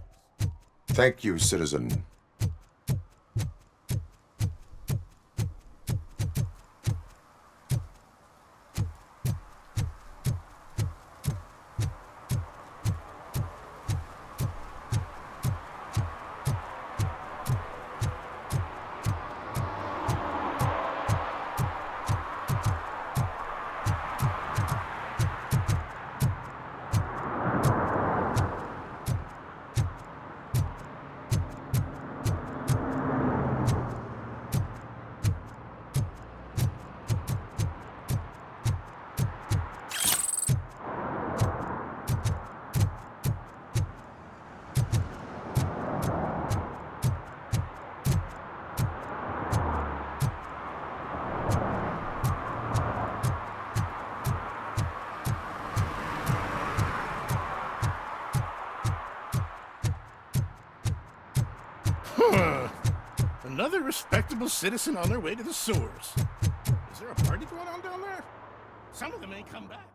Thank you, citizen. Another respectable citizen on their way to the sewers. Is there a party going on down there? Some of them ain't come back.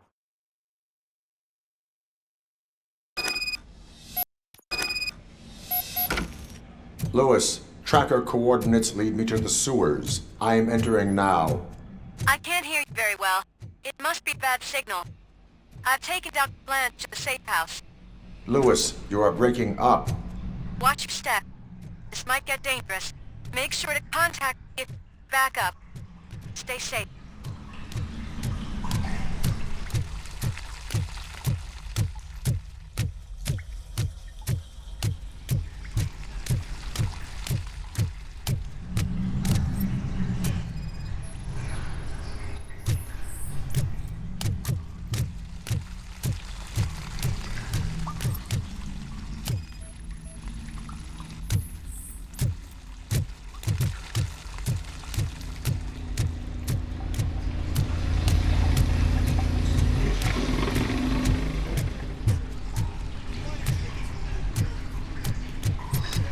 Lewis, tracker coordinates lead me to the sewers. I am entering now. I can't hear you very well. It must be bad signal. I've taken Dr. Blanche to the safe house. Lewis, you are breaking up. Watch your step. This might get dangerous. Make sure to contact me if back up. Stay safe.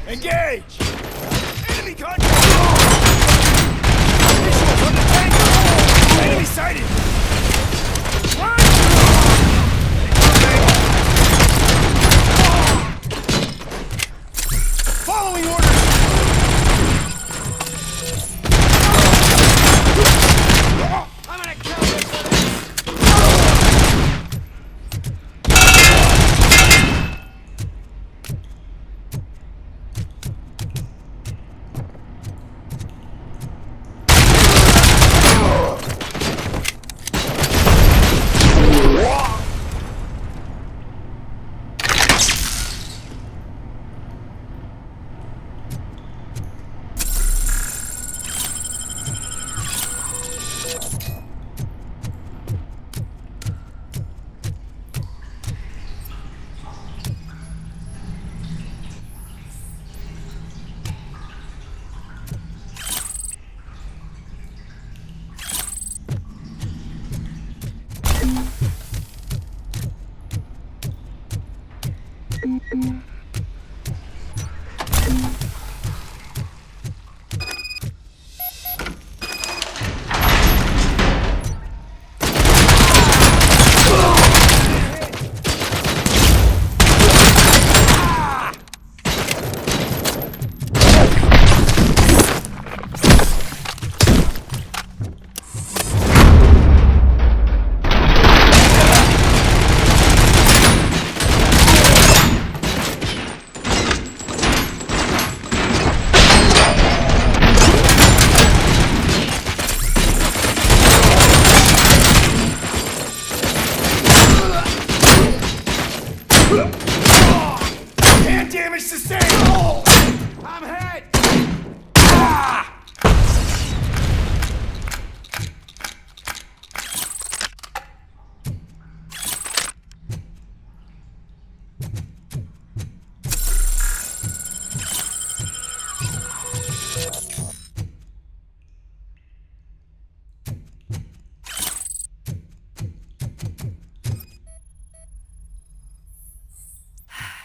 Engage! Enemy contact! Visuals on the tank! Enemy sighted! Run! Following orders! I'm gonna kill this one! I'm hit!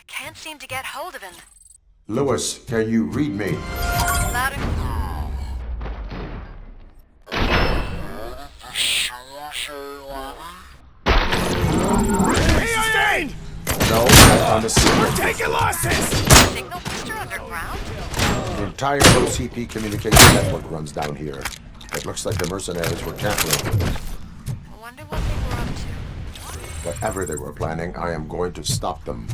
Can't seem to get hold of him. Lewis, can you read me? Loud and... Sustained! No, I found a signal. We're taking losses! Signal booster underground? The entire OCP communication network runs down here. It looks like the mercenaries were tampering. I wonder what they were up to. Whatever they were planning, I am going to stop them.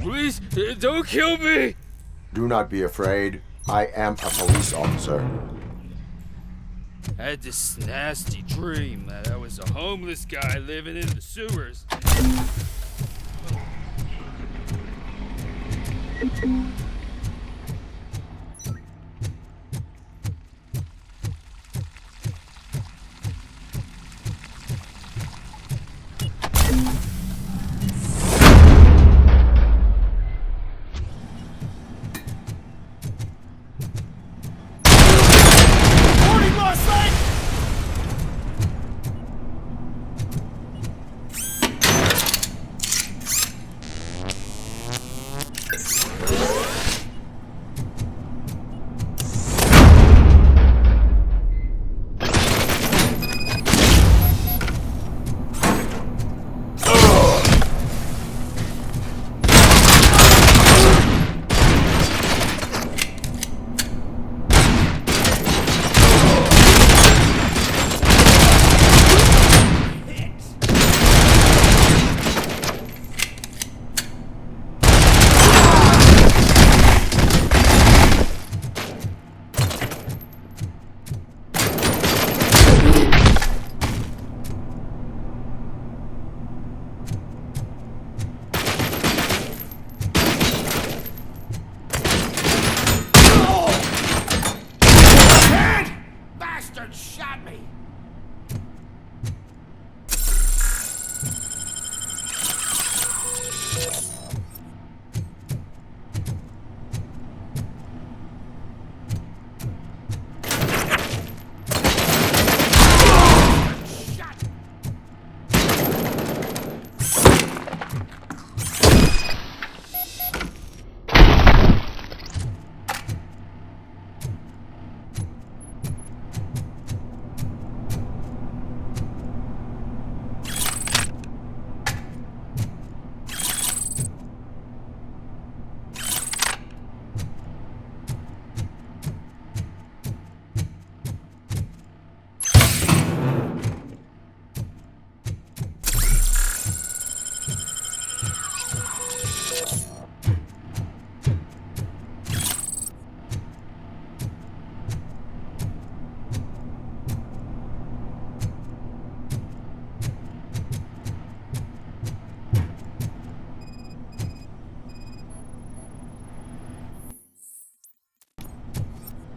Please, don't kill me! Do not be afraid. I am a police officer. I had this nasty dream that I was a homeless guy living in the sewers.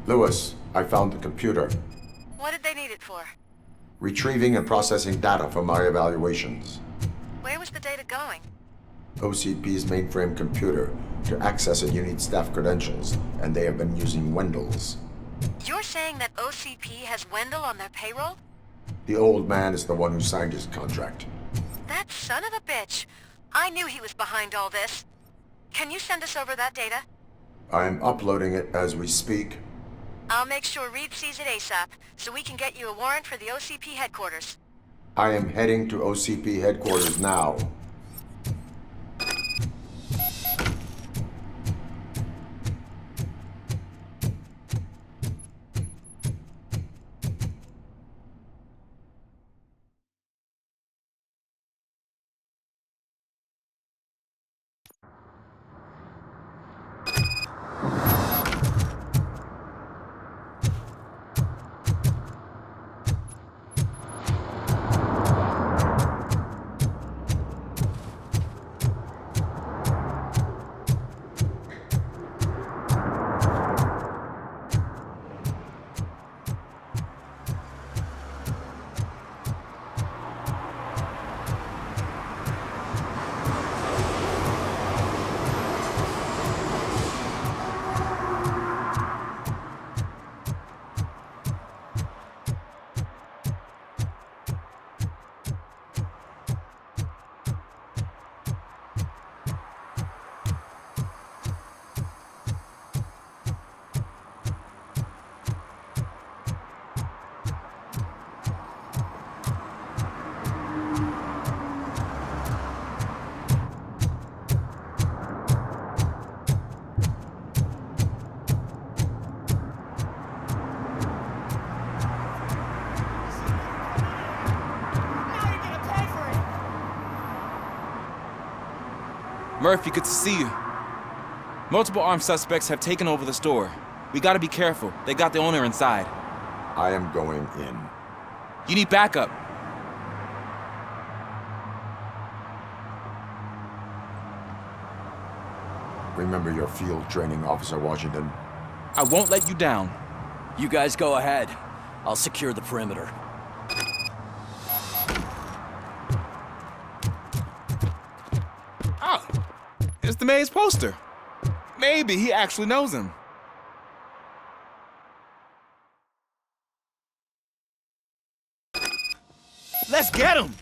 Lewis, I found the computer. What did they need it for? Retrieving and processing data from my evaluations. Where was the data going? OCP's mainframe computer. To access it, you need staff credentials, and they have been using Wendell's. You're saying that OCP has Wendell on their payroll? The old man is the one who signed his contract. That son of a bitch. I knew he was behind all this. Can you send us over that data? I'm uploading it as we speak. I'll make sure Reed sees it ASAP, so we can get you a warrant for the OCP headquarters. I am heading to OCP headquarters now. Murphy, good to see you. Multiple armed suspects have taken over the store. We gotta be careful. They got the owner inside. I am going in. You need backup. Remember your field training, Officer Washington. I won't let you down. You guys go ahead. I'll secure the perimeter. Oh, it's the mayor's poster. Maybe he actually knows him. Let's get him!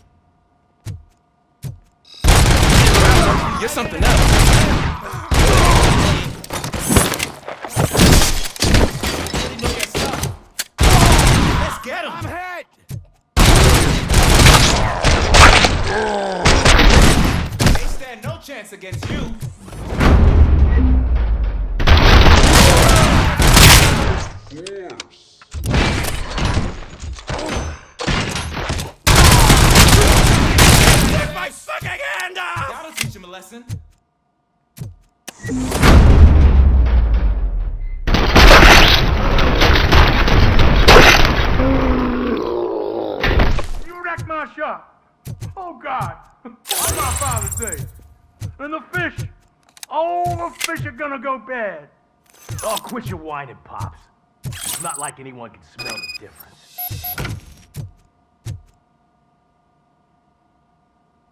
You're something else. Let's get him! I'm hit! They stand no chance against you. Get my fucking hand off! That'll teach him a lesson. You wrecked my shop. Oh, God. What's my father say? And the fish. All the fish are gonna go bad. Oh, quit your whining, Pops. It's not like anyone can smell the difference.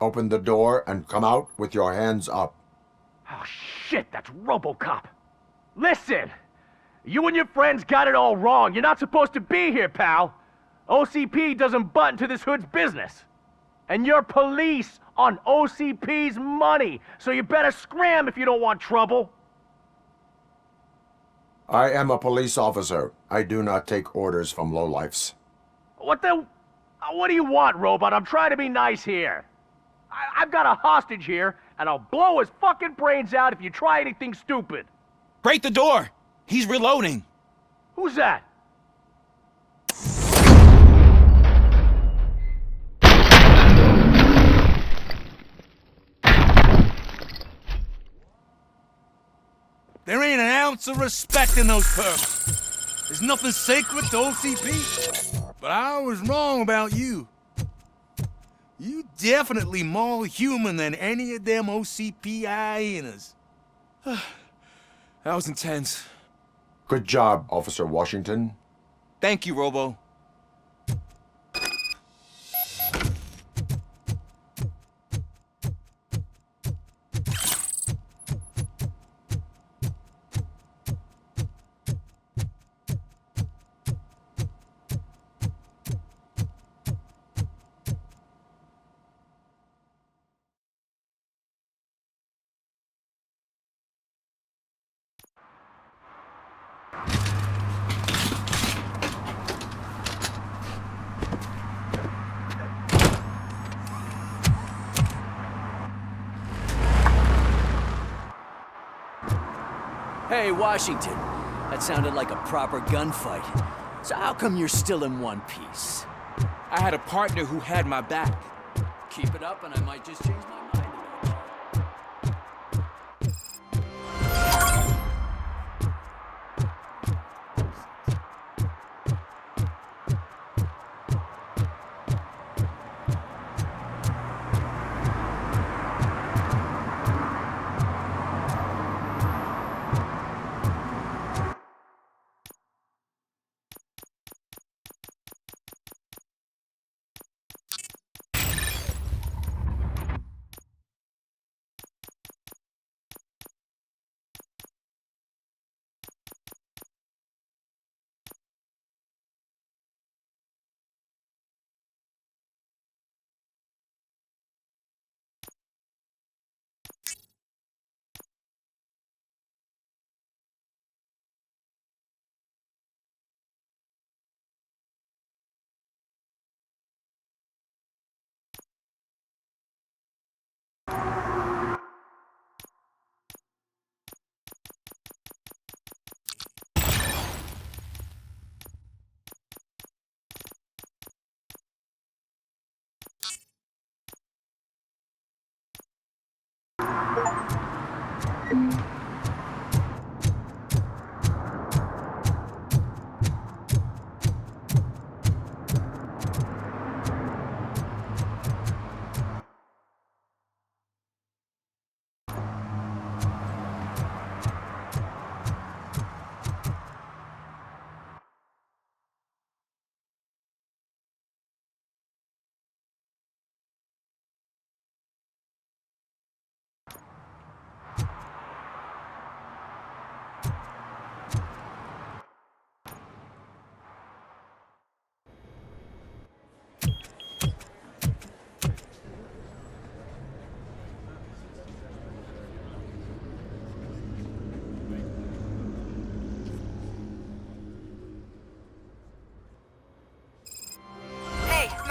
Open the door and come out with your hands up. Oh, shit, that's ROBOCOP. Listen, you and your friends got it all wrong. You're not supposed to be here, pal. OCP doesn't butt into this hood's business. And you're police on OCP's money, so you better scram if you don't want trouble. I am a police officer. I do not take orders from lowlifes. What do you want, Robot? I'm trying to be nice here. I've got a hostage here, and I'll blow his fucking brains out if you try anything stupid. Break the door! He's reloading. Who's that? There ain't an ounce of respect in those perks. There's nothing sacred to OCP. But I was wrong about you. You definitely more human than any of them OCP hyenas. That was intense. Good job, Officer Washington. Thank you, Robo. Hey, Washington. That sounded like a proper gunfight. So how come you're still in one piece? I had a partner who had my back. Keep it up and I might just change my mind about you.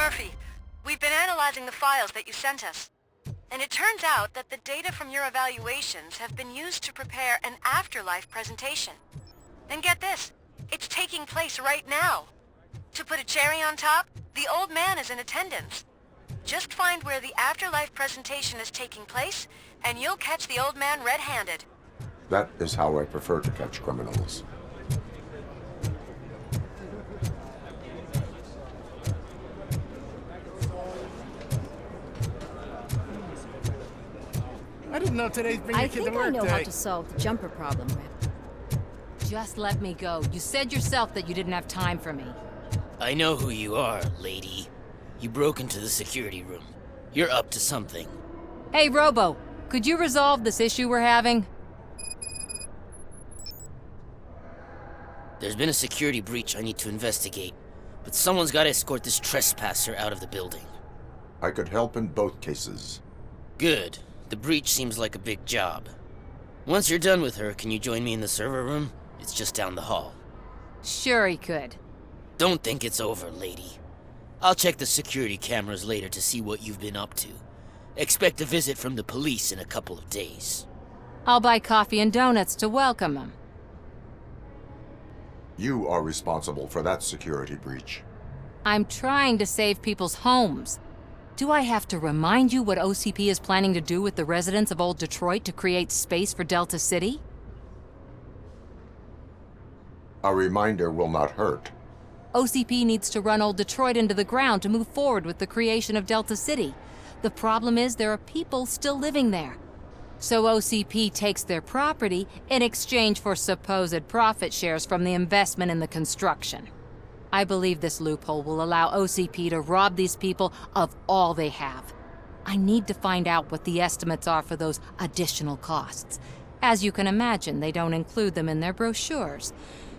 Murphy, we've been analyzing the files that you sent us. And it turns out that the data from your evaluations have been used to prepare an afterlife presentation. And get this, it's taking place right now. To put a cherry on top, the old man is in attendance. Just find where the afterlife presentation is taking place, and you'll catch the old man red-handed. That is how I prefer to catch criminals. I didn't know today's bring I your kid to think I work know day. how to solve the jumper problem, Rip. Just let me go. You said yourself that you didn't have time for me. I know who you are, lady. You broke into the security room. You're up to something. Hey, Robo, could you resolve this issue we're having? There's been a security breach I need to investigate, but someone's got to escort this trespasser out of the building. I could help in both cases. Good. The breach seems like a big job. Once you're done with her, can you join me in the server room? It's just down the hall. Sure he could. Don't think it's over, lady. I'll check the security cameras later to see what you've been up to. Expect a visit from the police in a couple of days. I'll buy coffee and donuts to welcome him. You are responsible for that security breach. I'm trying to save people's homes. Do I have to remind you what OCP is planning to do with the residents of Old Detroit to create space for Delta City? A reminder will not hurt. OCP needs to run Old Detroit into the ground to move forward with the creation of Delta City. The problem is there are people still living there. So OCP takes their property in exchange for supposed profit shares from the investment in the construction. I believe this loophole will allow OCP to rob these people of all they have. I need to find out what the estimates are for those additional costs. As you can imagine, they don't include them in their brochures,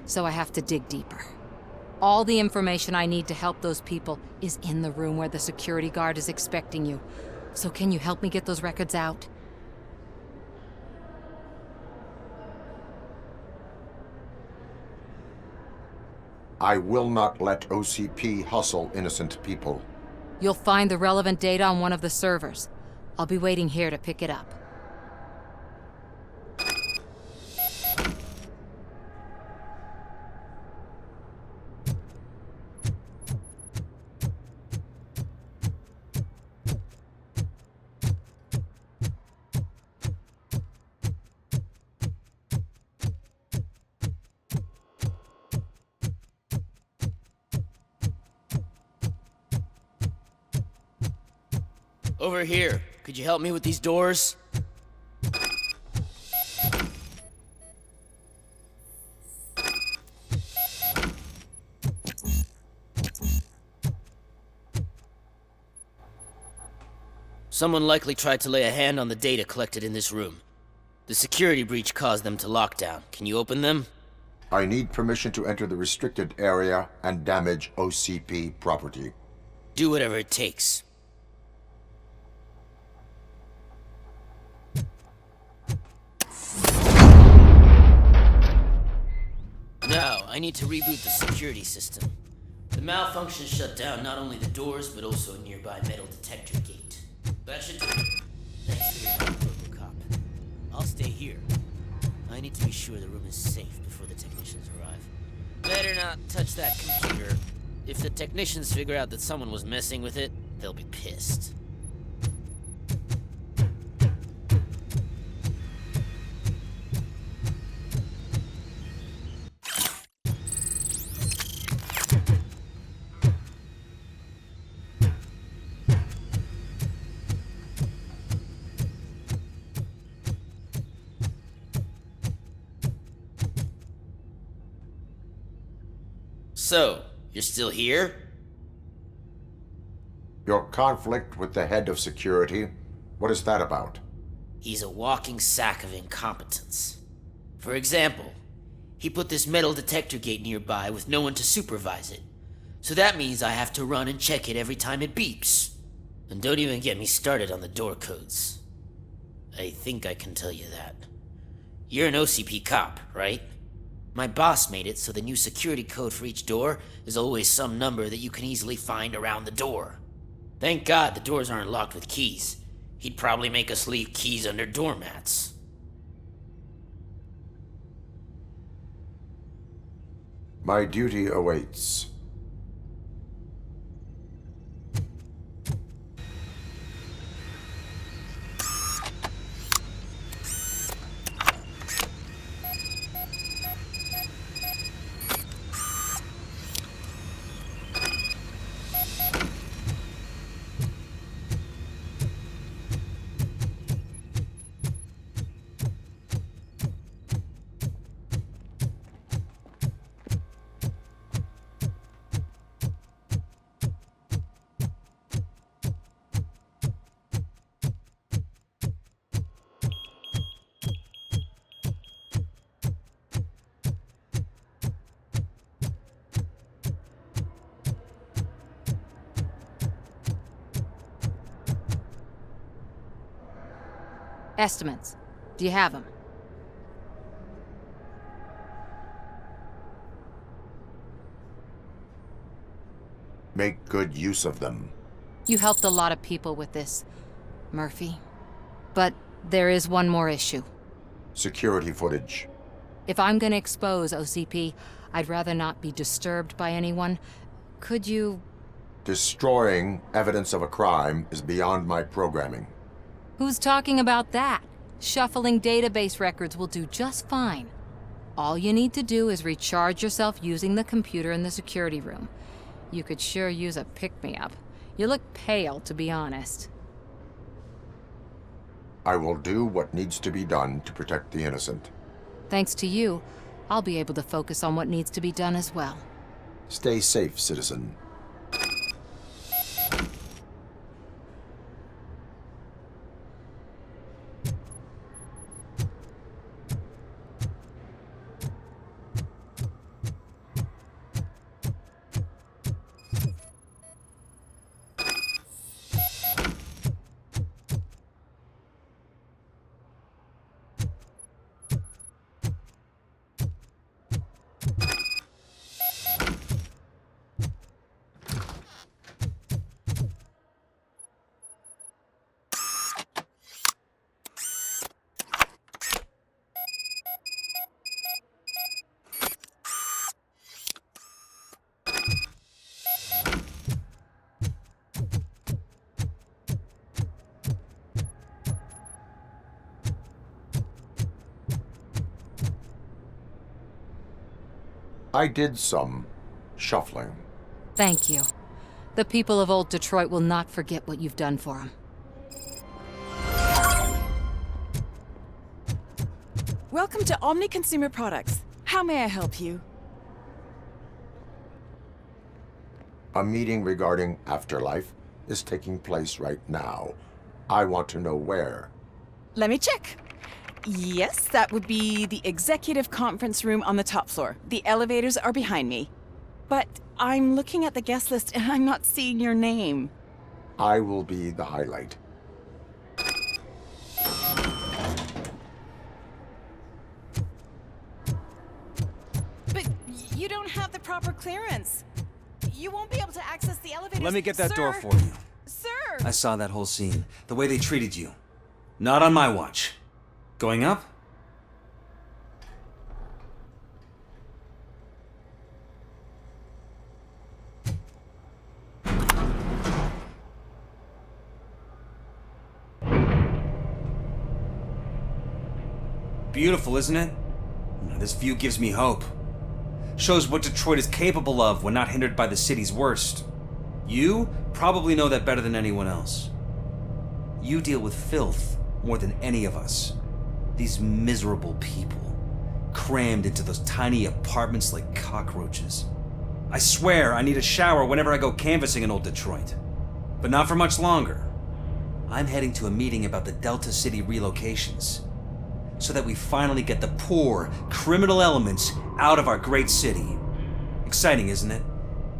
so I have to dig deeper. All the information I need to help those people is in the room where the security guard is expecting you. So can you help me get those records out? I will not let OCP hustle innocent people. You'll find the relevant data on one of the servers. I'll be waiting here to pick it up. Over here. Could you help me with these doors? Someone likely tried to lay a hand on the data collected in this room. The security breach caused them to lock down. Can you open them? I need permission to enter the restricted area and damage OCP property. Do whatever it takes. Now, I need to reboot the security system. The malfunction shut down not only the doors, but also a nearby metal detector gate. That should do it. Thanks for your help, RoboCop. I'll stay here. I need to be sure the room is safe before the technicians arrive. Better not touch that computer. If the technicians figure out that someone was messing with it, they'll be pissed. So, you're still here? Your conflict with the head of security, what is that about? He's a walking sack of incompetence. For example, he put this metal detector gate nearby with no one to supervise it. So that means I have to run and check it every time it beeps. And don't even get me started on the door codes. I think I can tell you that. You're an OCP cop, right? My boss made it so the new security code for each door is always some number that you can easily find around the door. Thank God the doors aren't locked with keys. He'd probably make us leave keys under doormats. My duty awaits. Estimates. Do you have them? Make good use of them. You helped a lot of people with this, Murphy. But there is one more issue. Security footage. If I'm gonna expose OCP, I'd rather not be disturbed by anyone. Could you... Destroying evidence of a crime is beyond my programming. Who's talking about that? Shuffling database records will do just fine. All you need to do is recharge yourself using the computer in the security room. You could sure use a pick-me-up. You look pale, to be honest. I will do what needs to be done to protect the innocent. Thanks to you, I'll be able to focus on what needs to be done as well. Stay safe, citizen. I did some shuffling. Thank you. The people of Old Detroit will not forget what you've done for them. Welcome to Omni Consumer Products. How may I help you? A meeting regarding Afterlife is taking place right now. I want to know where. Let me check. Yes, that would be the executive conference room on the top floor. The elevators are behind me. But I'm looking at the guest list and I'm not seeing your name. I will be the highlight. But you don't have the proper clearance. You won't be able to access the elevators. Let me get that Sir! door for you. Sir! I saw that whole scene. The way they treated you. Not on my watch. Going up? Beautiful, isn't it? This view gives me hope. Shows what Detroit is capable of when not hindered by the city's worst. You probably know that better than anyone else. You deal with filth more than any of us. These miserable people, crammed into those tiny apartments like cockroaches. I swear I need a shower whenever I go canvassing in Old Detroit. But not for much longer. I'm heading to a meeting about the Delta City relocations, so that we finally get the poor, criminal elements out of our great city. Exciting, isn't it?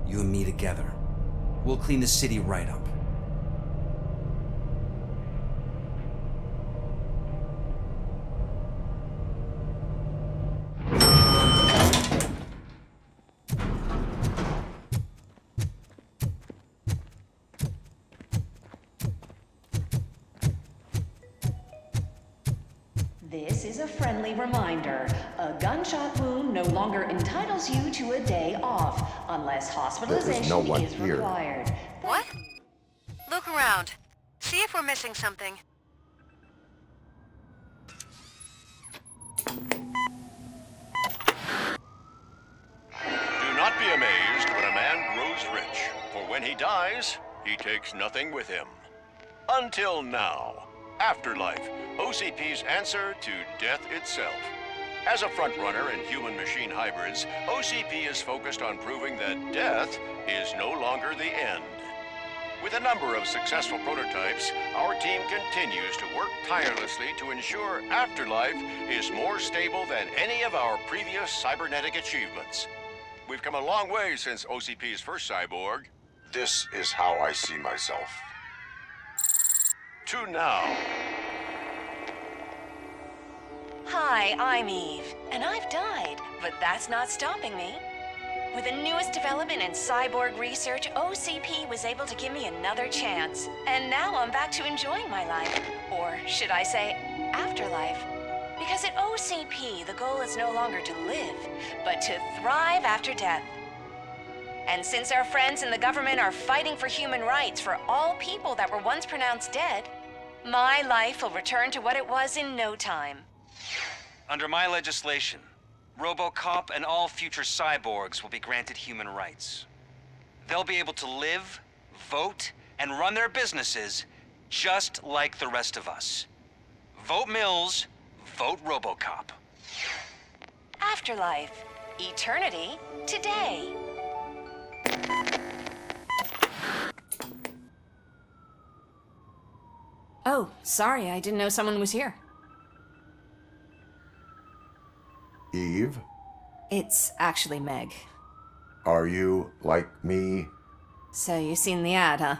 You and me together. We'll clean the city right up. This is a friendly reminder. A gunshot wound no longer entitles you to a day off, unless hospitalization no one is here. required. What? Look around. See if we're missing something. Do not be amazed when a man grows rich, for when he dies, he takes nothing with him. Until now. Afterlife, OCP's answer to death itself. As a frontrunner in human-machine hybrids, OCP is focused on proving that death is no longer the end. With a number of successful prototypes, our team continues to work tirelessly to ensure Afterlife is more stable than any of our previous cybernetic achievements. We've come a long way since OCP's first cyborg. This is how I see myself. To now. Hi, I'm Eve, and I've died, but that's not stopping me. With the newest development in cyborg research, OCP was able to give me another chance. And now I'm back to enjoying my life. Or should I say, afterlife. Because at OCP, the goal is no longer to live, but to thrive after death. And since our friends in the government are fighting for human rights for all people that were once pronounced dead, my life will return to what it was in no time. Under my legislation, ROBOCOP and all future cyborgs will be granted human rights. They'll be able to live, vote, and run their businesses just like the rest of us. Vote Mills, vote RoboCop. Afterlife. Eternity. Today. Oh, sorry, I didn't know someone was here. Eve, It's actually Meg. are you like me? So you seen the ad, huh?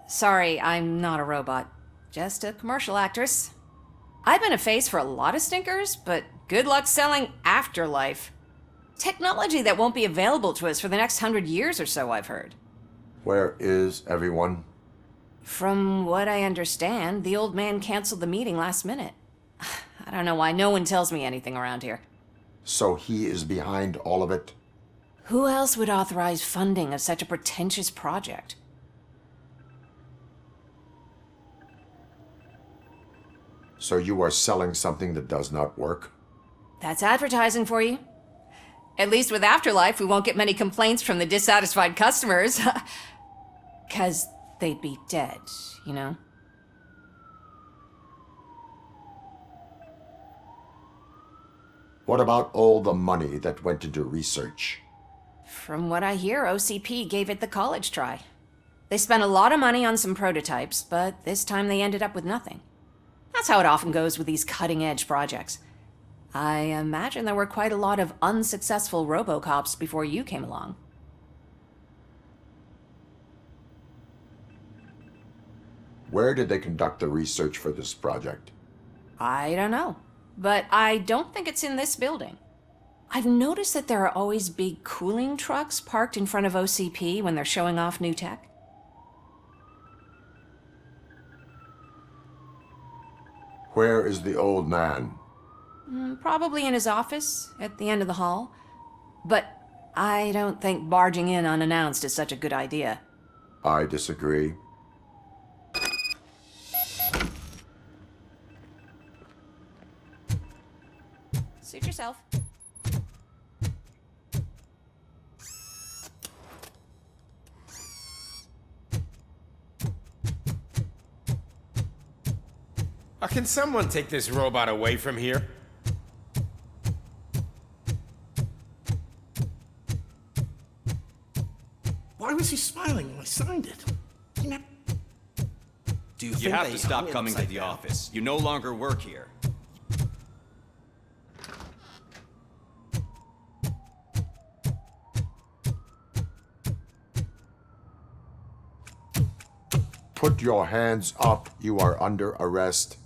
Sorry, I'm not a robot. Just a commercial actress. I've been a face for a lot of stinkers, but good luck selling Afterlife. Technology that won't be available to us for the next 100 years or so, I've heard. Where is everyone? From what I understand, the old man canceled the meeting last minute. I don't know why no one tells me anything around here. So he is behind all of it? Who else would authorize funding of such a pretentious project? So you are selling something that does not work? That's advertising for you. At least with Afterlife, we won't get many complaints from the dissatisfied customers. 'Cause they'd be dead, you know? What about all the money that went into research? From what I hear, OCP gave it the college try. They spent a lot of money on some prototypes, but this time they ended up with nothing. That's how it often goes with these cutting-edge projects. I imagine there were quite a lot of unsuccessful RoboCops before you came along. Where did they conduct the research for this project? I don't know, but I don't think it's in this building. I've noticed that there are always big cooling trucks parked in front of OCP when they're showing off new tech. Where is the old man? Probably in his office, at the end of the hall. But I don't think barging in unannounced is such a good idea. I disagree. Suit yourself. Can someone take this robot away from here? Why was he smiling when I signed it? Do you have to stop coming to the office. You no longer work here. Put your hands up. You are under arrest.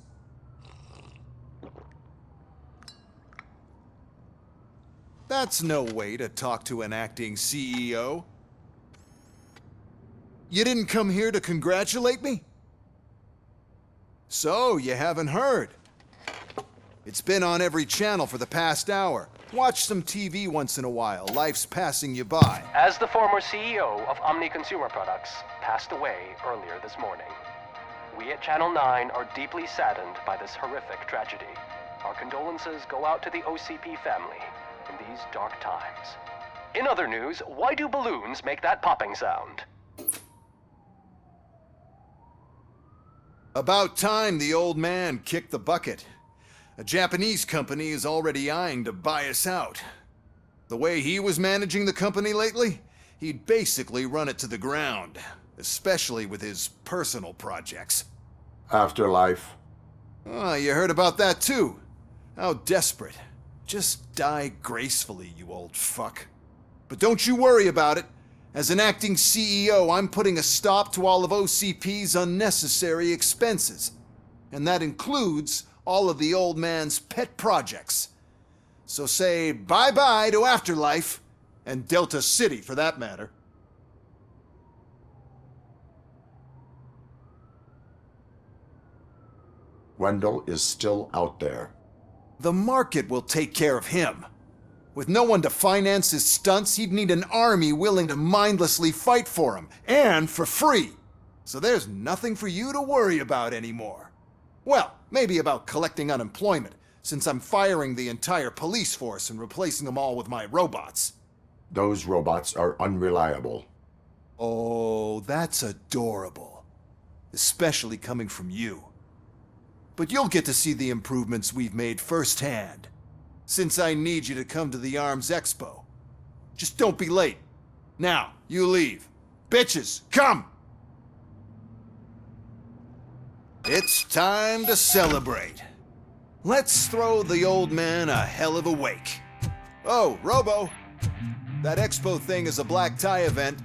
That's no way to talk to an acting CEO. You didn't come here to congratulate me? So, you haven't heard. It's been on every channel for the past hour. Watch some TV once in a while. Life's passing you by. As the former CEO of Omni Consumer Products passed away earlier this morning, we at Channel 9 are deeply saddened by this horrific tragedy. Our condolences go out to the OCP family in these dark times. In other news, why do balloons make that popping sound? About time the old man kicked the bucket. A Japanese company is already eyeing to buy us out. The way he was managing the company lately, he'd basically run it to the ground, especially with his personal projects. Afterlife. Oh, you heard about that too? How desperate. Just die gracefully, you old fuck. But don't you worry about it. As an acting CEO, I'm putting a stop to all of OCP's unnecessary expenses. And that includes all of the old man's pet projects. So say bye-bye to Afterlife, and Delta City for that matter. Wendell is still out there. The market will take care of him. With no one to finance his stunts, he'd need an army willing to mindlessly fight for him, and for free. So there's nothing for you to worry about anymore. Well, maybe about collecting unemployment, since I'm firing the entire police force and replacing them all with my robots. Those robots are unreliable. Oh, that's adorable. Especially coming from you. but you'll get to see the improvements we've made firsthand. Since I need you to come to the Arms Expo. Just don't be late. Now, you leave. Bitches, come! It's time to celebrate. Let's throw the old man a hell of a wake. Oh, Robo! That expo thing is a black tie event.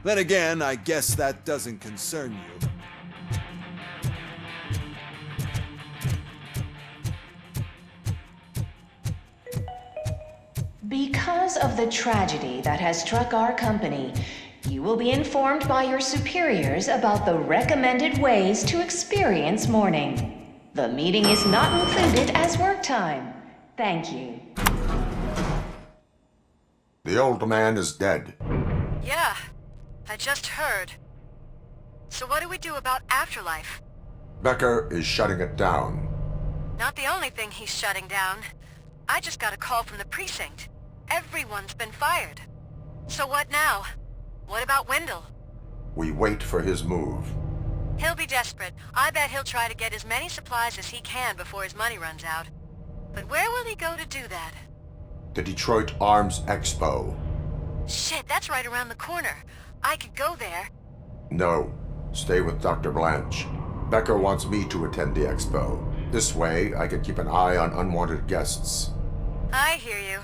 Then again, I guess that doesn't concern you. Because of the tragedy that has struck our company, you will be informed by your superiors about the recommended ways to experience mourning. The meeting is not included as work time. Thank you. The old man is dead. Yeah, I just heard. So what do we do about Afterlife? Becker is shutting it down. Not the only thing he's shutting down. I just got a call from the precinct. Everyone's been fired. So what now? What about Wendell? We wait for his move. He'll be desperate. I bet he'll try to get as many supplies as he can before his money runs out. But where will he go to do that? The Detroit Arms Expo. Shit, that's right around the corner. I could go there. No. Stay with Dr. Blanche. Becker wants me to attend the expo. This way, I can keep an eye on unwanted guests. I hear you.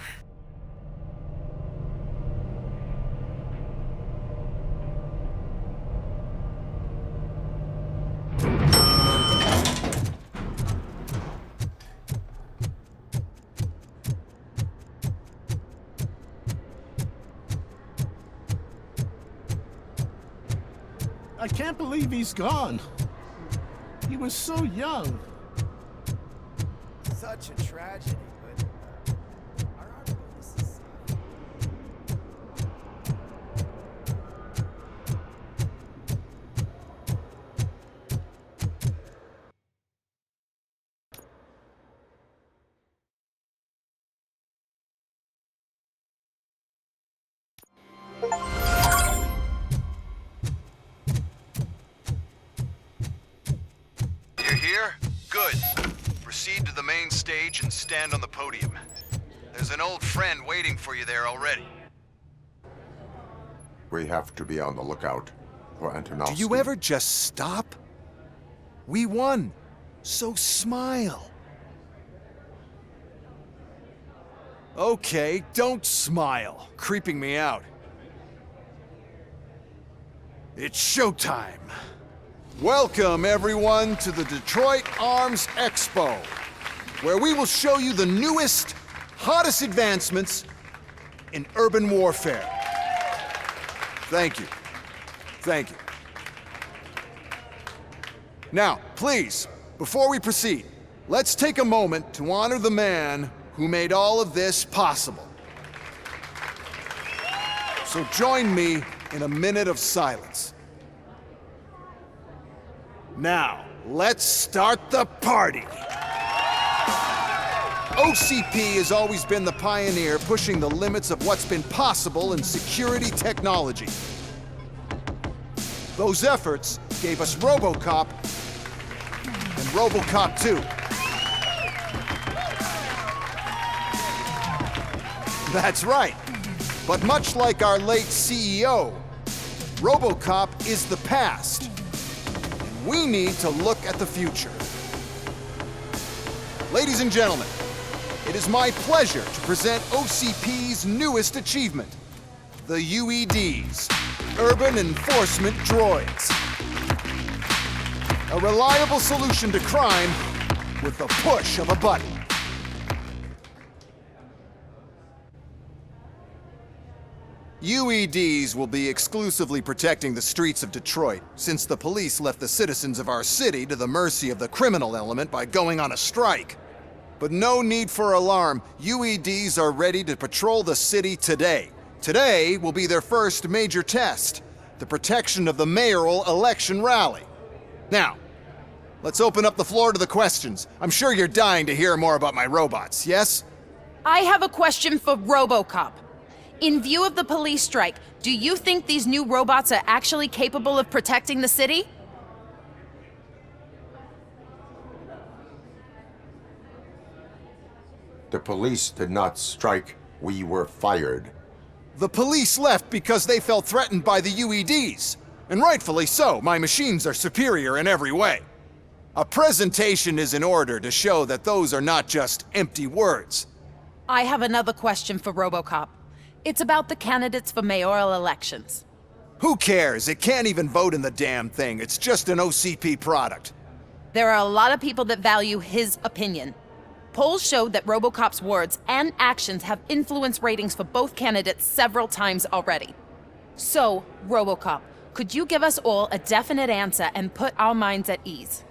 I can't believe he's gone. He was so young. Such a tragedy, but our article is You're here? Good. Proceed to the main stage and stand on the podium. There's an old friend waiting for you there already. We have to be on the lookout for Antonovsky. Do you ever just stop? We won, so smile. Okay, don't smile. Creeping me out. It's showtime. Welcome, everyone, to the Detroit Arms Expo, where we will show you the newest, hottest advancements in urban warfare. Thank you. Thank you. Now, please, before we proceed, let's take a moment to honor the man who made all of this possible. So join me in a minute of silence. Now, let's start the party! OCP has always been the pioneer pushing the limits of what's been possible in security technology. Those efforts gave us ROBOCOP and ROBOCOP 2. That's right. But much like our late CEO, ROBOCOP is the past. We need to look at the future. Ladies and gentlemen, it is my pleasure to present OCP's newest achievement, the UEDs, Urban Enforcement Droids. A reliable solution to crime with the push of a button. UEDs will be exclusively protecting the streets of Detroit, since the police left the citizens of our city to the mercy of the criminal element by going on a strike. But no need for alarm, UEDs are ready to patrol the city today. Today will be their first major test, the protection of the mayoral election rally. Now, let's open up the floor to the questions. I'm sure you're dying to hear more about my robots, yes? I have a question for ROBOCOP. In view of the police strike, do you think these new robots are actually capable of protecting the city? The police did not strike. We were fired. The police left because they felt threatened by the UEDs. And rightfully so. My machines are superior in every way. A presentation is in order to show that those are not just empty words. I have another question for ROBOCOP. It's about the candidates for mayoral elections. Who cares? It can't even vote in the damn thing. It's just an OCP product. There are a lot of people that value his opinion. Polls showed that ROBOCOP's words and actions have influenced ratings for both candidates several times already. So, ROBOCOP, could you give us all a definite answer and put our minds at ease?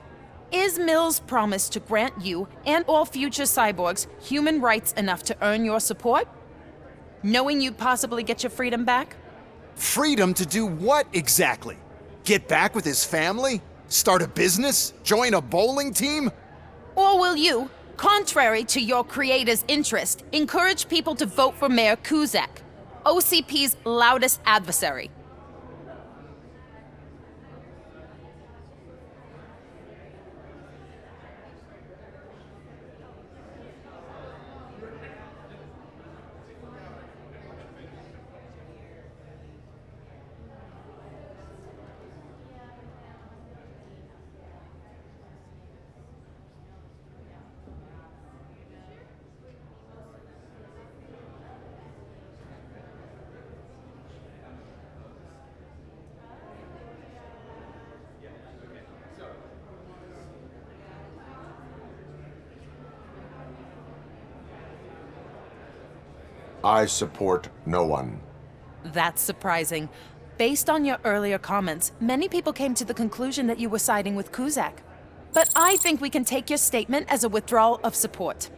Is Mills' promise to grant you and all future cyborgs human rights enough to earn your support? Knowing you'd possibly get your freedom back? Freedom to do what exactly? Get back with his family? Start a business? Join a bowling team? Or will you, contrary to your creator's interest, encourage people to vote for Mayor Kuzak, OCP's loudest adversary? I support no one. That's surprising. Based on your earlier comments, many people came to the conclusion that you were siding with Kuzak. But I think we can take your statement as a withdrawal of support.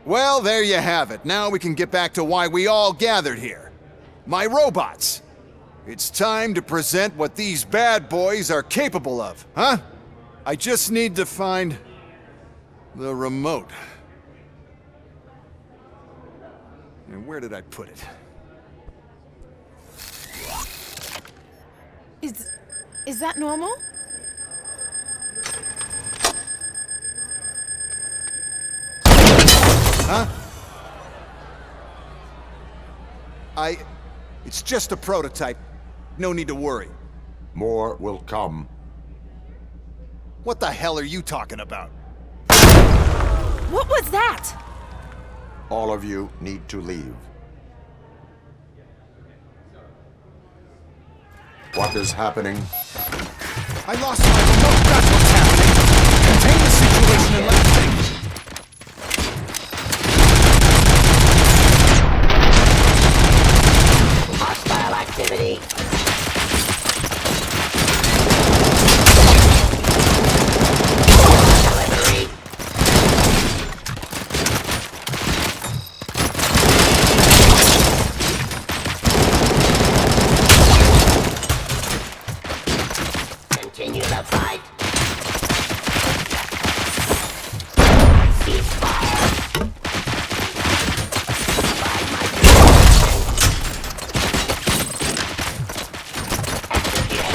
Well, there you have it. Now we can get back to why we all gathered here. My robots. It's time to present what these bad boys are capable of, huh? I just need to find the remote. And where did I put it? Is that normal? Huh? It's just a prototype. No need to worry. More will come. What the hell are you talking about? What was that? All of you need to leave. What is happening? I lost my remote, that's what's happening! Contain the situation and let's think! Hostile activity. Delivery. Continue the fight. Cease fire.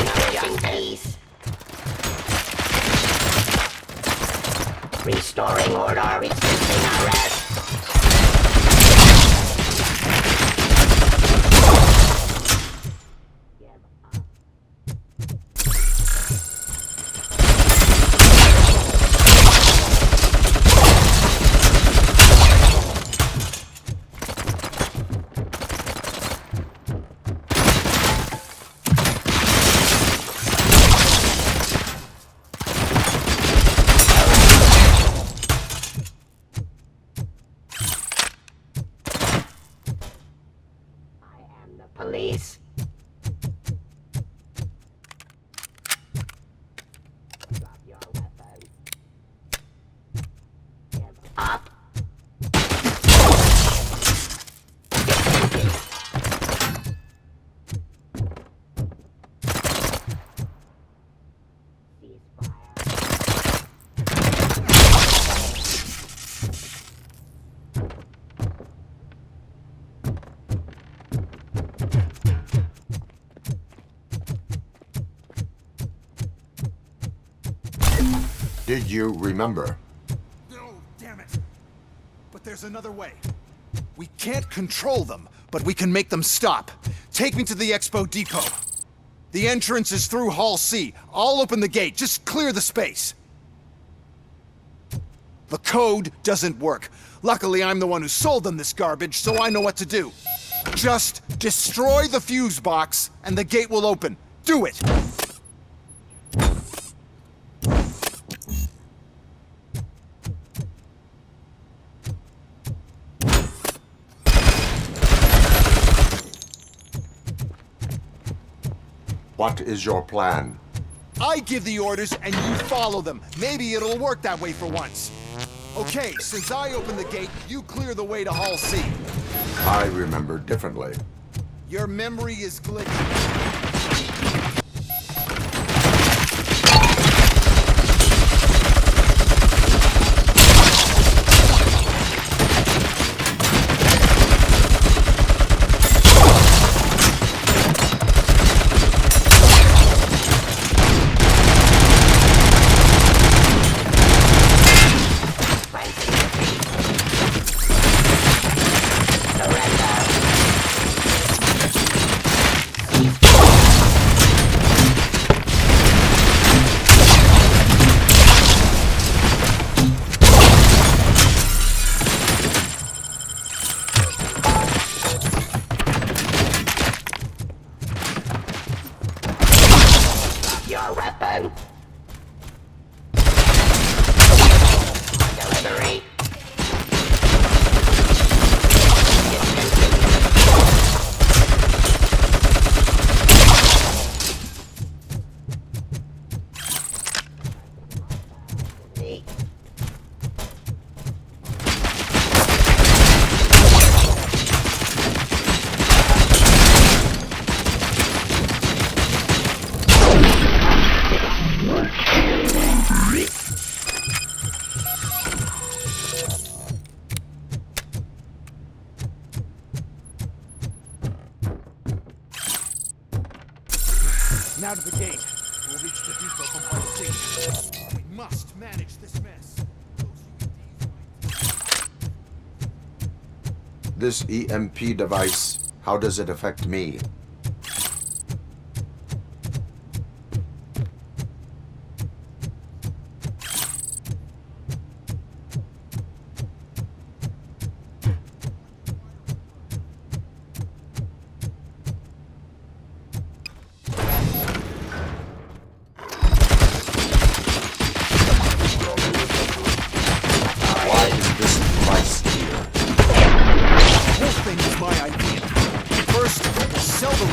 Provide my peace. Restoring order, resisting arrest. Police. Drop your weapon. Give up. Did you remember? No, damn it. But there's another way. We can't control them, but we can make them stop. Take me to the Expo Depot. The entrance is through Hall C. I'll open the gate. Just clear the space. The code doesn't work. Luckily, I'm the one who sold them this garbage, so I know what to do. Just destroy the fuse box, and the gate will open. Do it! What is your plan? I give the orders and you follow them. Maybe it'll work that way for once. Okay, since I opened the gate, you clear the way to Hall C. I remember differently. Your memory is glitchy. Your weapon. Delivery. Now to the gate. We'll reach the depot from Hall C. We must manage this mess. This EMP device, how does it affect me? The whole thing is my idea. First, we'll sell the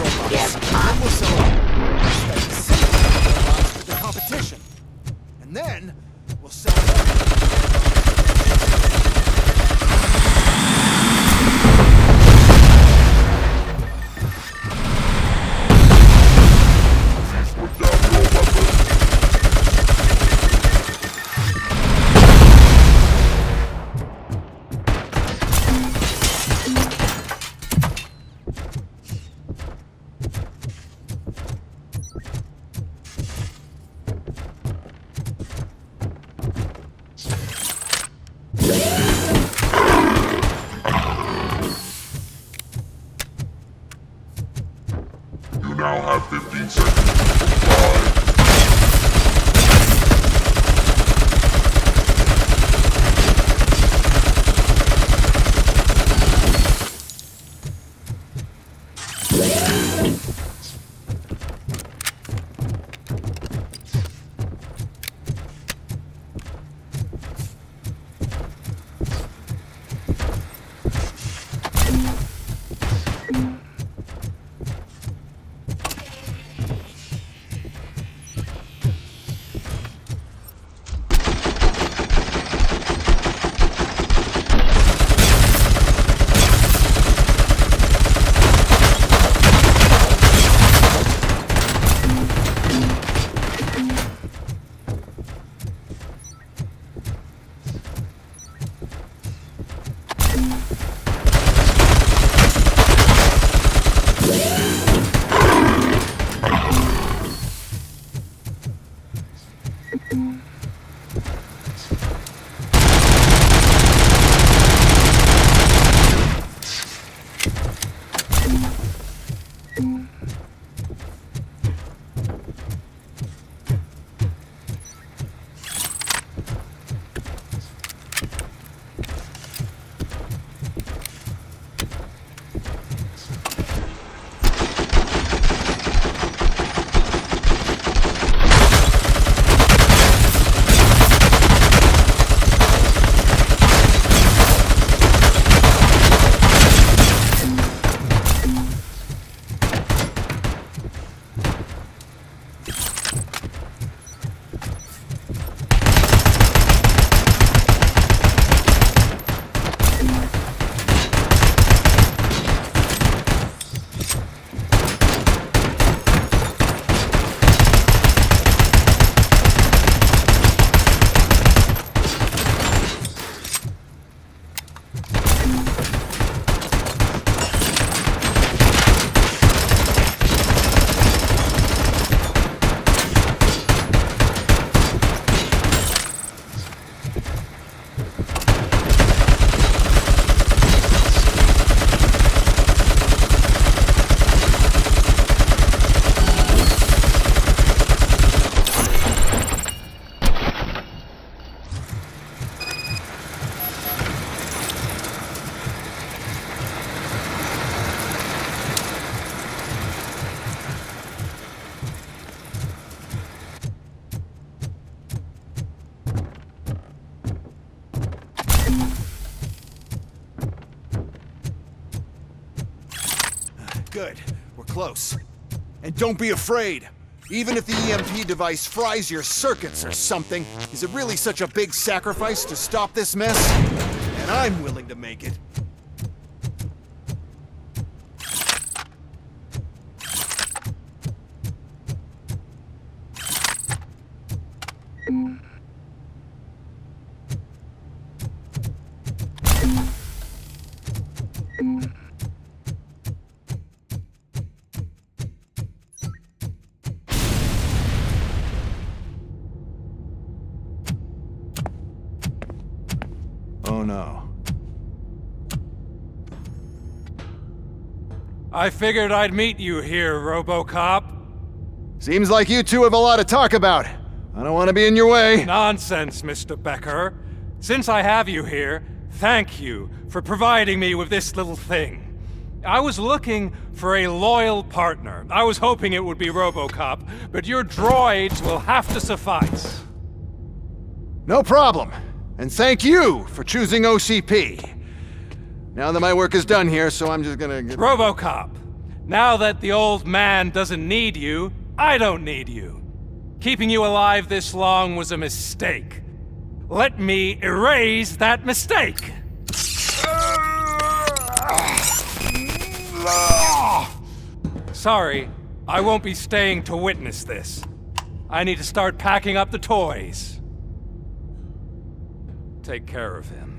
Good. We're close. And don't be afraid. Even if the EMP device fries your circuits or something, is it really such a big sacrifice to stop this mess? And I'm willing to make it. Oh no. I figured I'd meet you here, RoboCop. Seems like you two have a lot to talk about. I don't want to be in your way. Nonsense, Mr. Becker. Since I have you here, thank you for providing me with this little thing. I was looking for a loyal partner. I was hoping it would be RoboCop, but your droids will have to suffice. No problem. And thank you for choosing OCP. Now that my work is done here, so I'm just gonna get... RoboCop, now that the old man doesn't need you, I don't need you. Keeping you alive this long was a mistake. Let me erase that mistake. Sorry, I won't be staying to witness this. I need to start packing up the toys. Take care of him.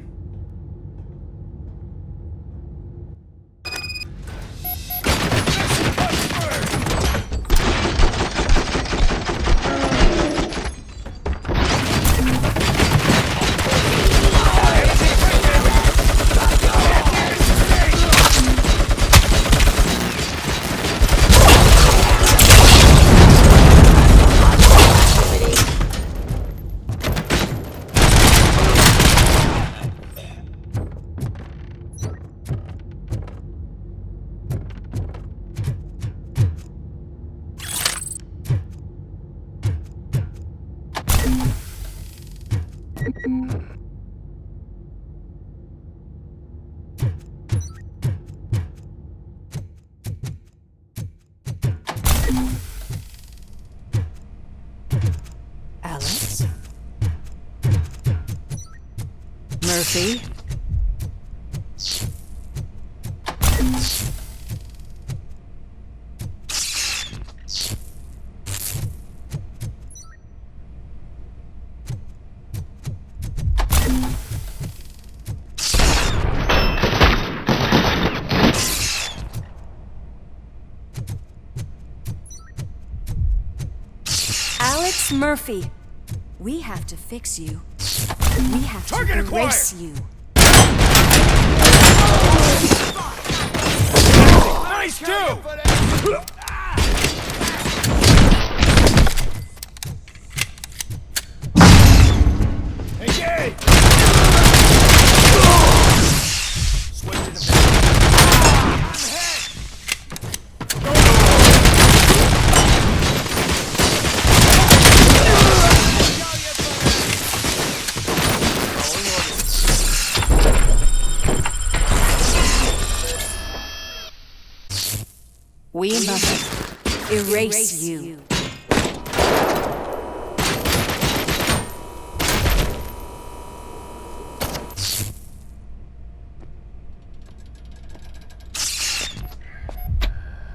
Alex? Murphy? Alex Murphy, we have to fix you. We have to erase you. Nice too! Engage! We must erase you.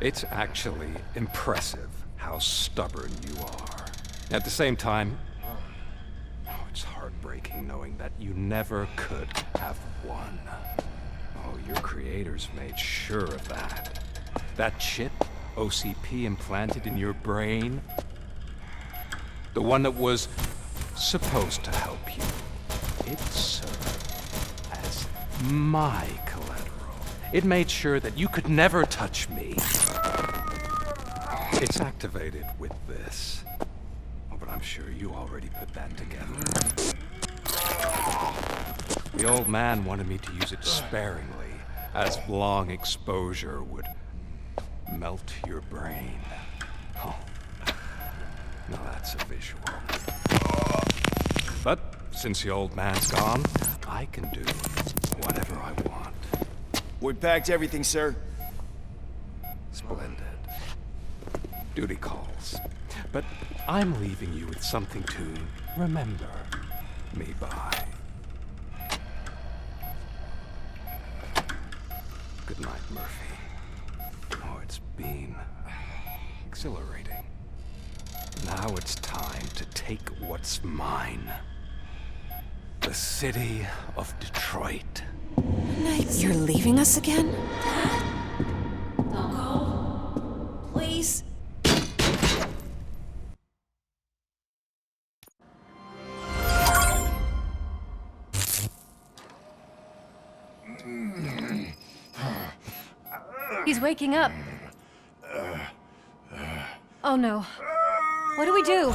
It's actually impressive how stubborn you are. At the same time, it's heartbreaking knowing that you never could have won. Oh, your creators made sure of that. That chip OCP implanted in your brain, the one that was supposed to help you, it served as my collateral. It made sure that you could never touch me. It's activated with this. Oh, but I'm sure you already put that together. The old man wanted me to use it sparingly, as long exposure would melt your brain. Oh, now that's a visual. But since the old man's gone, I can do whatever I want. We packed everything, sir. As Splendid. Duty calls. But I'm leaving you with something to remember me by. Good night, Murphy. Oh, it's been exhilarating. Now it's time to take what's mine. The city of Detroit. You're leaving us again? Don't go. Please. He's waking up. Oh no. What do we do?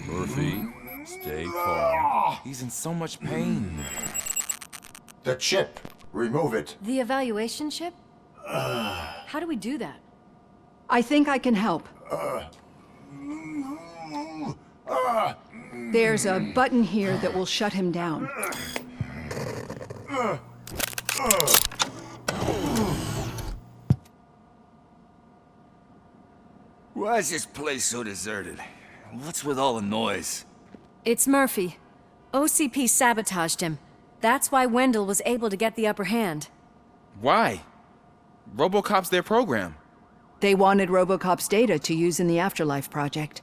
Murphy, stay calm. He's in so much pain. The chip. Remove it. The evaluation chip? How do we do that? I think I can help. There's a button here that will shut him down. Why is this place so deserted? What's with all the noise? It's Murphy. OCP sabotaged him. That's why Wendell was able to get the upper hand. Why? ROBOCOP's their program. They wanted ROBOCOP's data to use in the Afterlife project.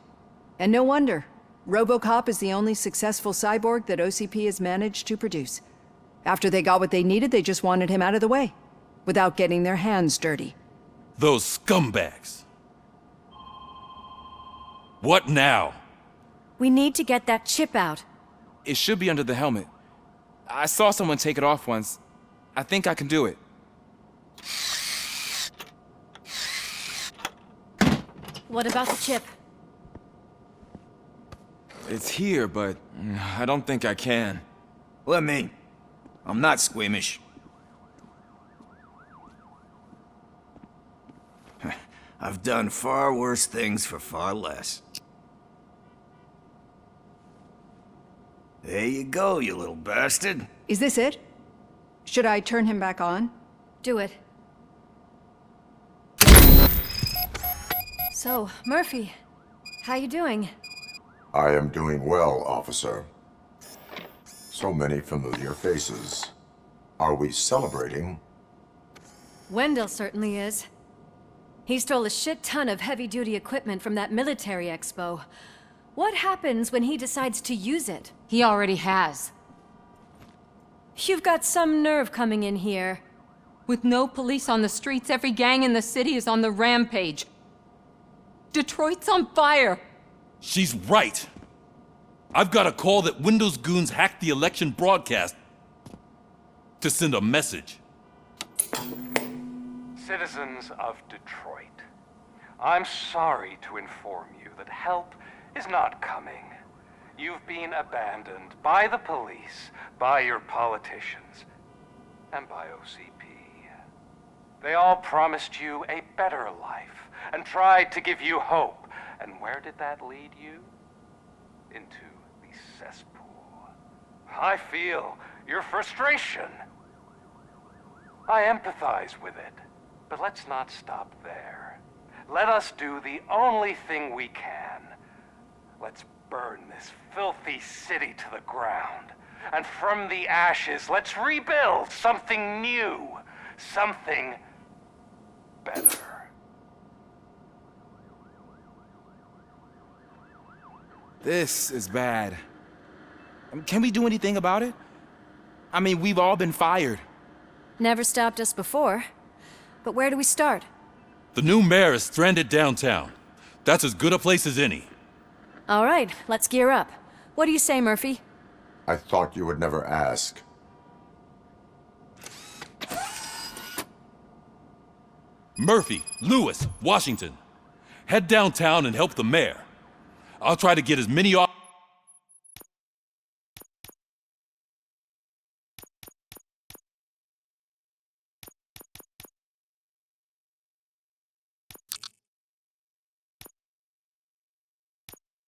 And no wonder. ROBOCOP is the only successful cyborg that OCP has managed to produce. After they got what they needed, they just wanted him out of the way, without getting their hands dirty. Those scumbags. What now? We need to get that chip out. It should be under the helmet. I saw someone take it off once. I think I can do it. What about the chip? It's here, but I don't think I can. Let me. I'm not squeamish. I've done far worse things for far less. There you go, you little bastard. Is this it? Should I turn him back on? Do it. So, Murphy, how you doing? I am doing well, officer. So many familiar faces. Are we celebrating? Wendell certainly is. He stole a shit ton of heavy-duty equipment from that military expo. What happens when he decides to use it? He already has. You've got some nerve coming in here. With no police on the streets, every gang in the city is on the rampage. Detroit's on fire! She's right. I've got a call that Windows goons hacked the election broadcast to send a message. Citizens of Detroit, I'm sorry to inform you that help is not coming. You've been abandoned by the police, by your politicians, and by OCP. They all promised you a better life and tried to give you hope. And where did that lead you? Into the cesspool. I feel your frustration. I empathize with it, but let's not stop there. Let us do the only thing we can. Let's burn this filthy city to the ground. And from the ashes, let's rebuild something new, something better. This is bad. Can we do anything about it? I mean, we've all been fired. Never stopped us before. But where do we start? The new mayor is stranded downtown. That's as good a place as any. All right, let's gear up. What do you say, Murphy? I thought you would never ask. Murphy, Lewis, Washington. Head downtown and help the mayor. I'll try to get as many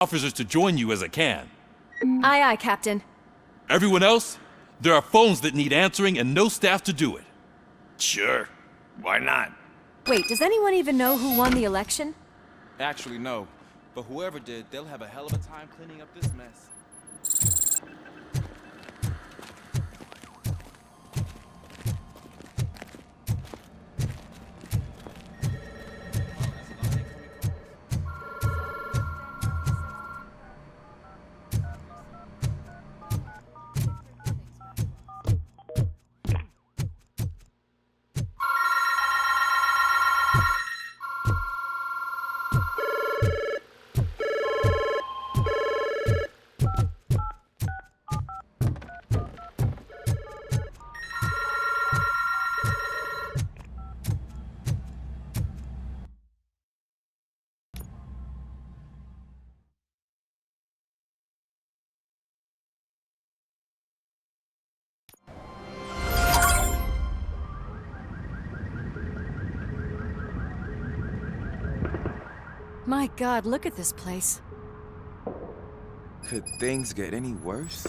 officers to join you as I can. Aye, aye, Captain. Everyone else, there are phones that need answering and no staff to do it. Sure. Why not? Wait, does anyone even know who won the election? Actually, no. But whoever did, they'll have a hell of a time cleaning up this mess. My God, look at this place. Could things get any worse?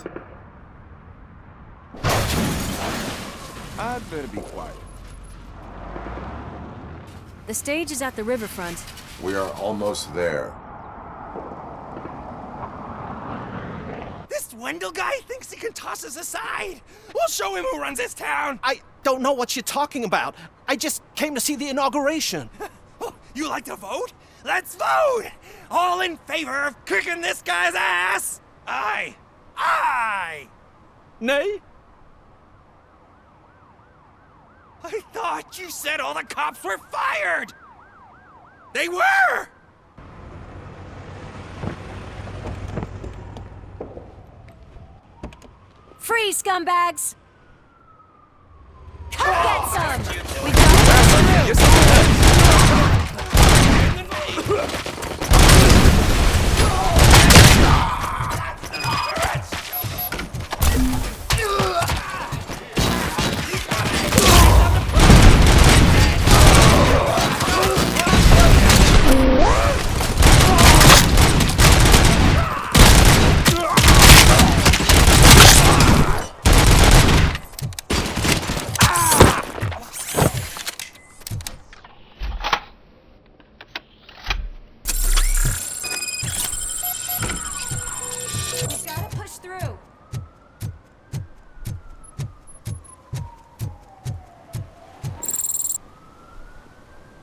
I'd better be quiet. The stage is at the riverfront. We are almost there. This Wendell guy thinks he can toss us aside. We'll show him who runs this town. I don't know what you're talking about. I just came to see the inauguration. You like to vote? Let's vote! All in favor of kicking this guy's ass? Aye. Aye! Nay? I thought you said all the cops were fired! They were! Free, scumbags! Come get some! We got it!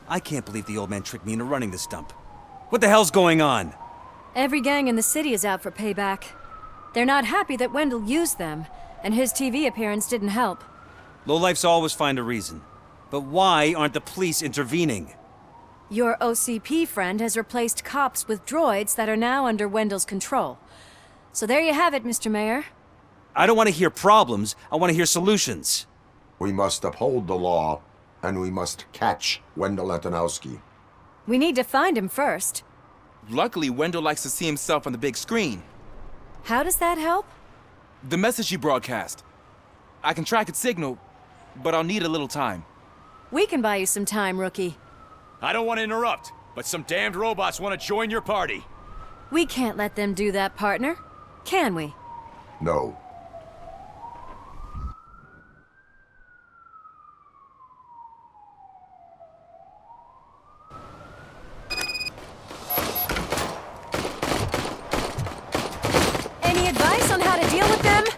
I can't believe the old man tricked me into running this dump. What the hell's going on? Every gang in the city is out for payback. They're not happy that Wendell used them, and his TV appearance didn't help. Lowlifes always find a reason. But why aren't the police intervening? Your OCP friend has replaced cops with droids that are now under Wendell's control. So there you have it, Mr. Mayor. I don't want to hear problems, I want to hear solutions. We must uphold the law, and we must catch Wendell Antonowski. We need to find him first. Luckily, Wendell likes to see himself on the big screen. How does that help? The message you broadcast. I can track its signal, but I'll need a little time. We can buy you some time, rookie. I don't want to interrupt, but some damned robots want to join your party. We can't let them do that, partner. Can we? No. Any advice on how to deal with them? You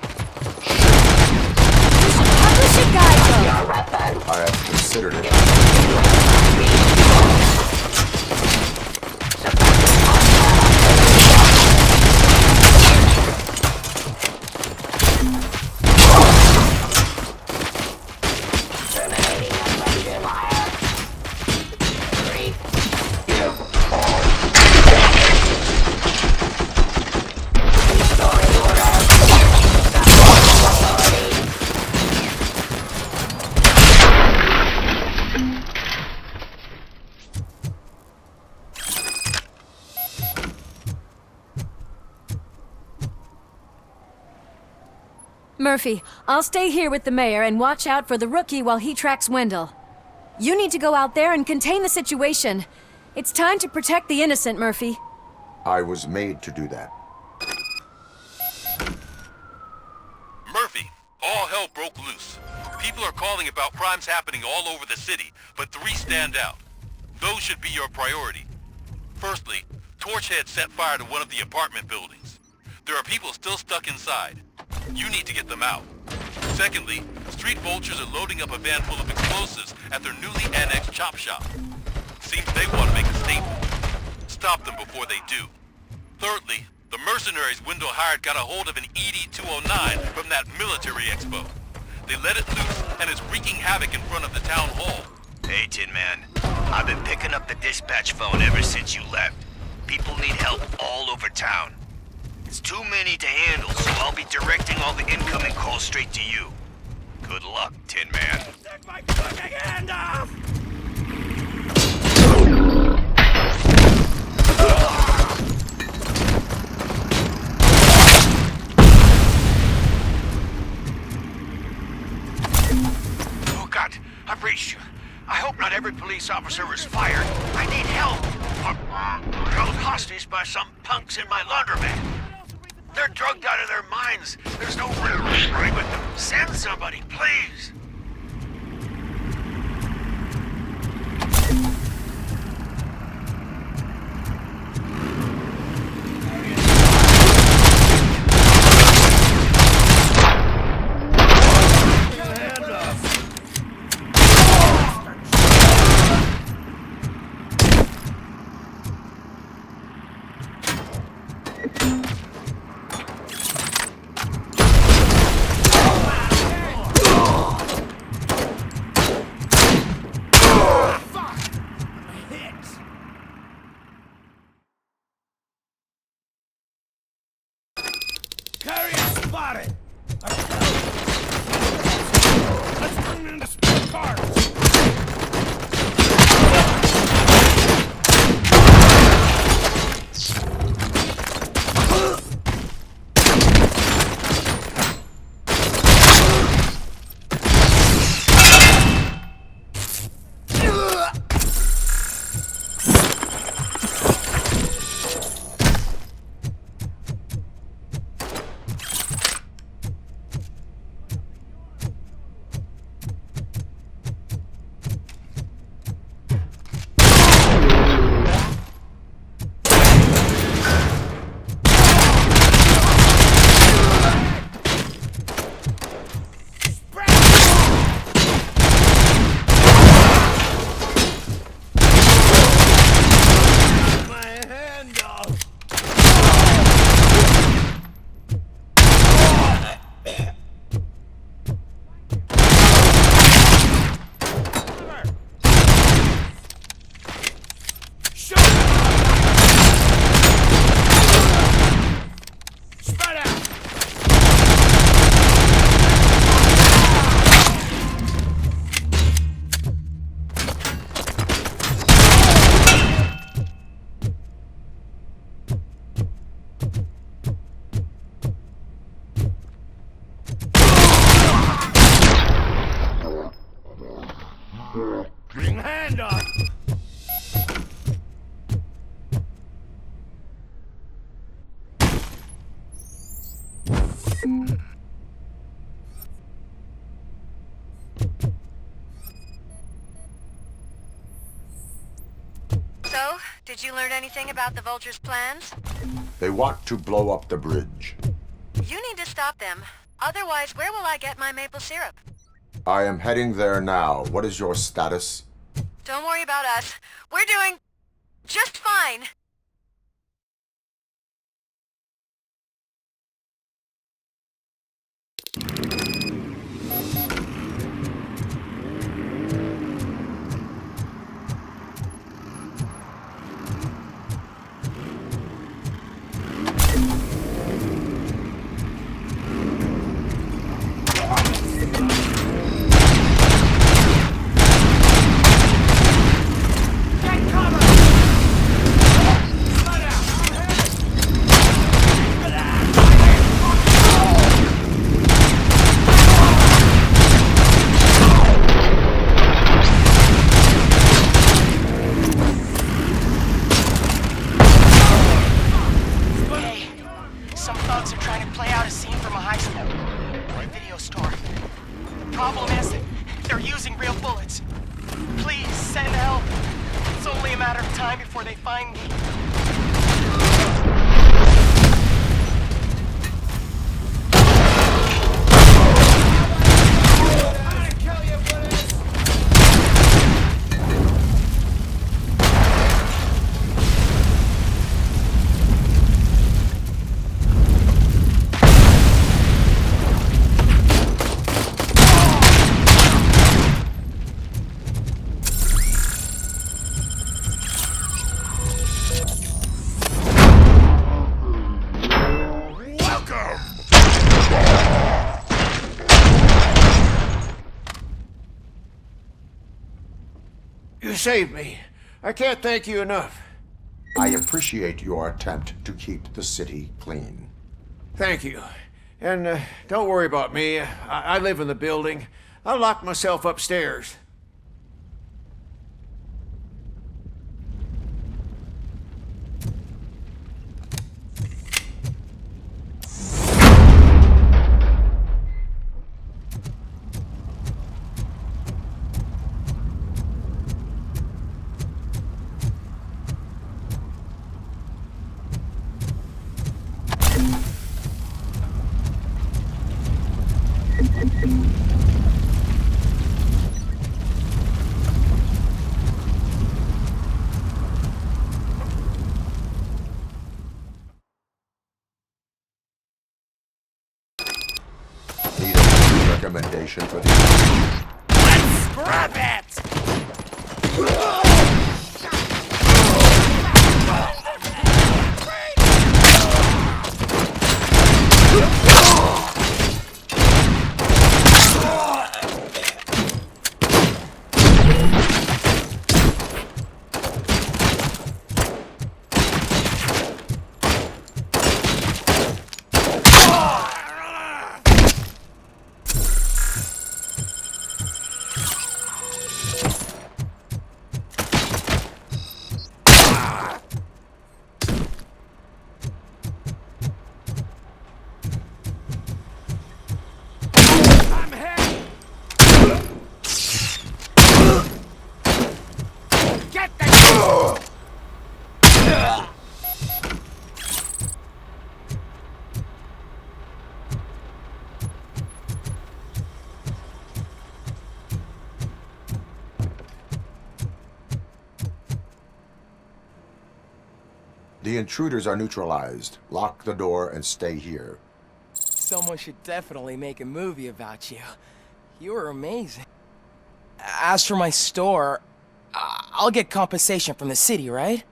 should publish a guidebook. I have considered it. Murphy, I'll stay here with the mayor and watch out for the rookie while he tracks Wendell. You need to go out there and contain the situation. It's time to protect the innocent, Murphy. I was made to do that. Murphy, all hell broke loose. People are calling about crimes happening all over the city, but 3 stand out. Those should be your priority. Firstly, Torchhead set fire to one of the apartment buildings. There are people still stuck inside. You need to get them out. Secondly, street vultures are loading up a van full of explosives at their newly annexed chop shop. Seems they want to make a statement. Stop them before they do. Thirdly, the mercenaries Window hired got a hold of an ED-209 from that military expo. They let it loose and is wreaking havoc in front of the town hall. Hey, Tin Man. I've been picking up the dispatch phone ever since you left. People need help all over town. It's too many to handle, so I'll be directing all the incoming calls straight to you. Good luck, Tin Man. Take my fucking hand off! Oh, God, I've reached you. I hope not every police officer was fired. I need help. Held hostage by some punks in my laundromat. They're drugged out of their minds. There's no way to describe it. Send somebody, please. Bring the hand up! So, did you learn anything about the Vulture's plans? They want to blow up the bridge. You need to stop them. Otherwise, where will I get my maple syrup? I am heading there now. What is your status? Don't worry about us. We're doing just fine. Get cover! matter of time before they find me. You saved me. I can't thank you enough. I appreciate your attempt to keep the city clean. Thank you. And don't worry about me. I live in the building. I'll lock myself upstairs. Need a recommendation for the... Let's scrap it! The intruders are neutralized. Lock the door and stay here. Someone should definitely make a movie about you. You were amazing. As for my store, I'll get compensation from the city, right?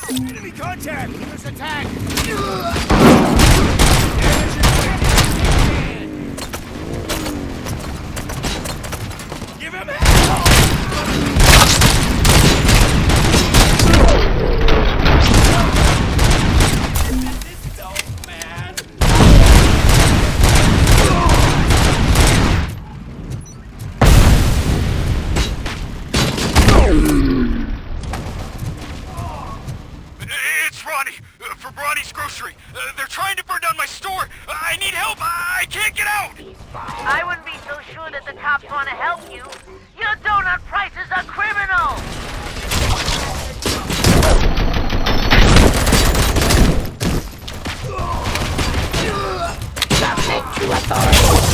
Enemy contact! Let's attack! Give him hell! This is dope, man! It's Ronnie, from Ronnie's Grocery. They're trying to burn down my store. I need help. I can't get out. I wouldn't be so sure that the cops want to help you. Your donut prices are criminal! Subject to authority.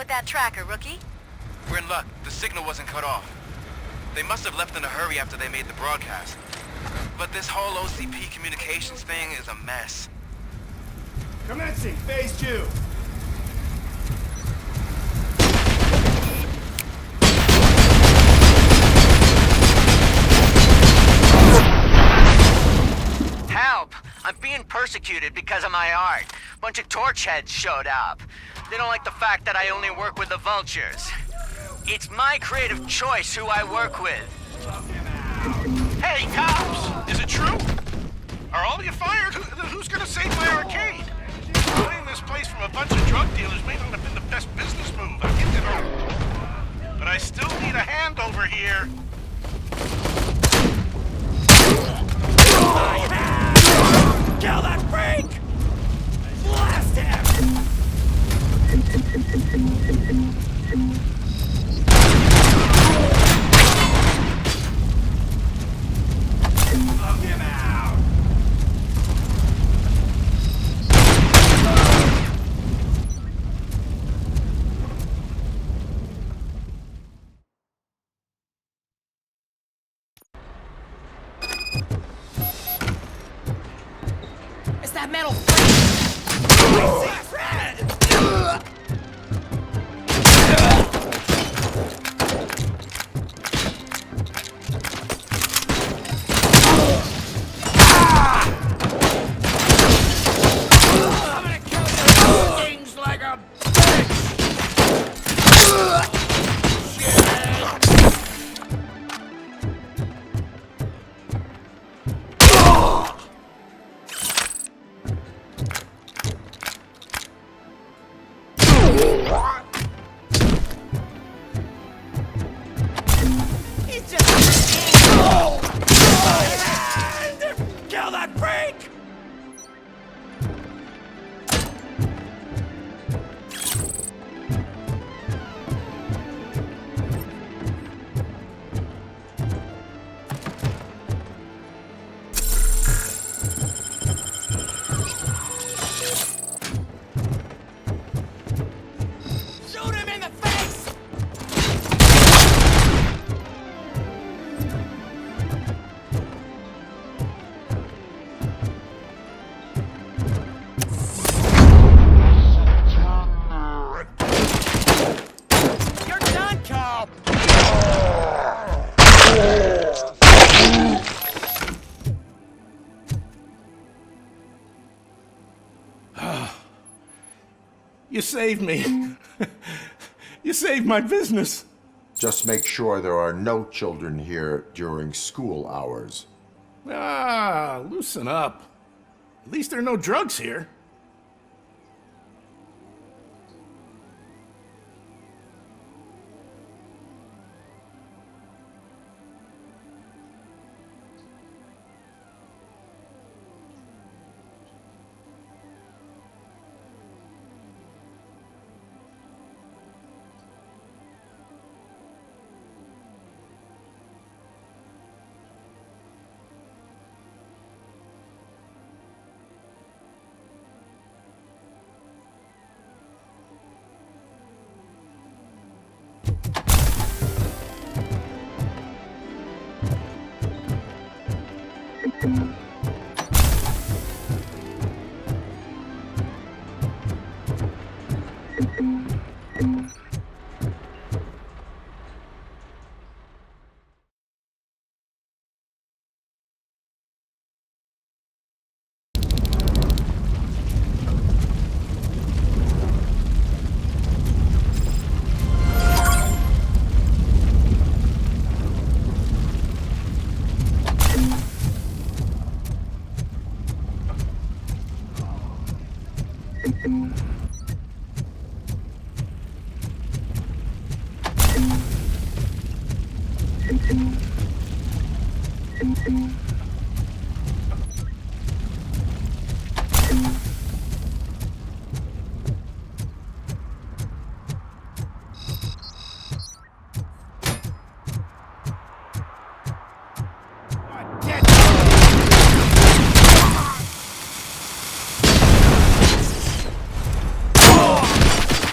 with that tracker, rookie? We're in luck. The signal wasn't cut off. They must have left in a hurry after they made the broadcast. But this whole OCP communications thing is a mess. Commencing phase 2. Help! I'm being persecuted because of my art. Bunch of torch heads showed up. They don't like the fact that I only work with the vultures. It's my creative choice who I work with. Hey, cops! Is it true? Are all of you fired? Who's gonna save my arcade? Running this place from a bunch of drug dealers may not have been the best business move. I get it. But I still need a hand over here. Kill that freak! Blast him! Look him out! It's that metal Kill that freak! Shoot him in the face! You're done, cop! You saved me. You saved my business. Just make sure there are no children here during school hours. Ah, loosen up. At least there are no drugs here.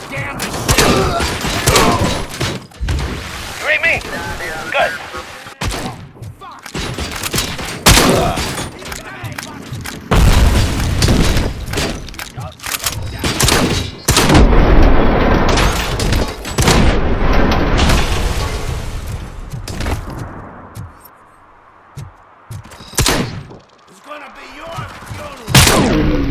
Damn! Good. It's gonna be your funeral.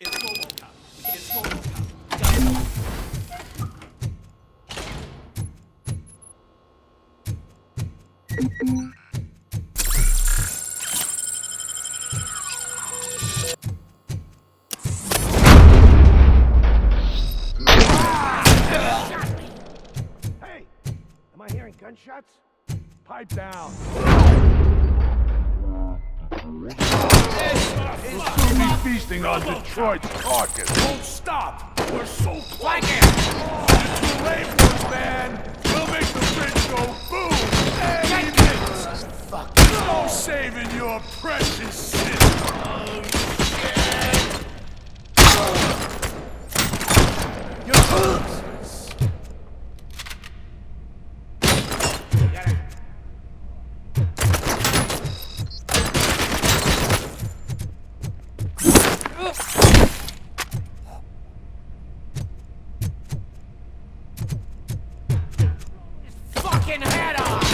It's RoboCop. It's RoboCop. We gotta help. Hey! Am I hearing gunshots? Pipe down. We'll soon be feasting on Detroit's carcass. Don't stop! We're so close! It's too late for us, man! We'll make the bridge go boom! Hey, minutes! Fuck! No saving your precious city! Oh, shit! You're losers! Get it! Fucking head off!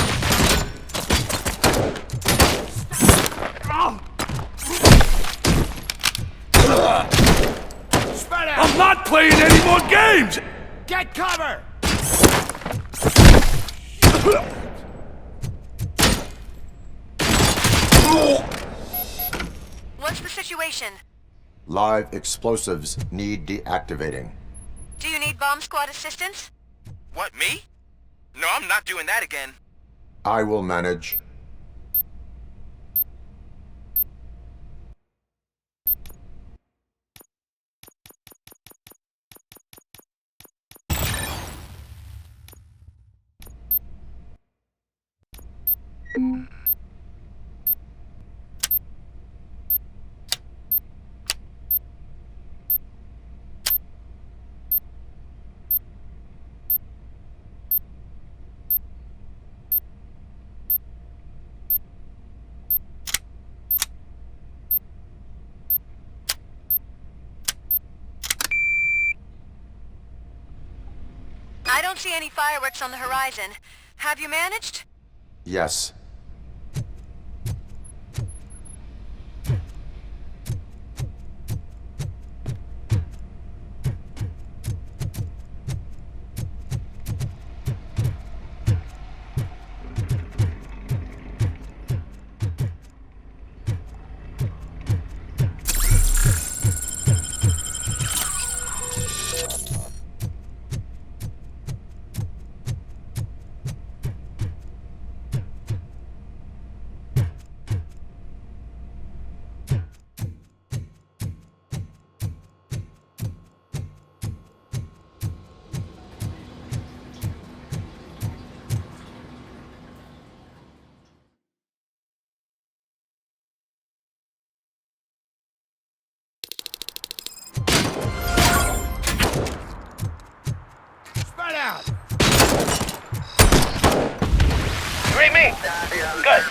Spread out! I'm not playing any more games! Get cover! What's the situation? Live explosives need deactivating. Do you need bomb squad assistance? What, me? No, I'm not doing that again. I will manage. I don't see any fireworks on the horizon. Have you managed? Yes. Spread out! You read me? Good.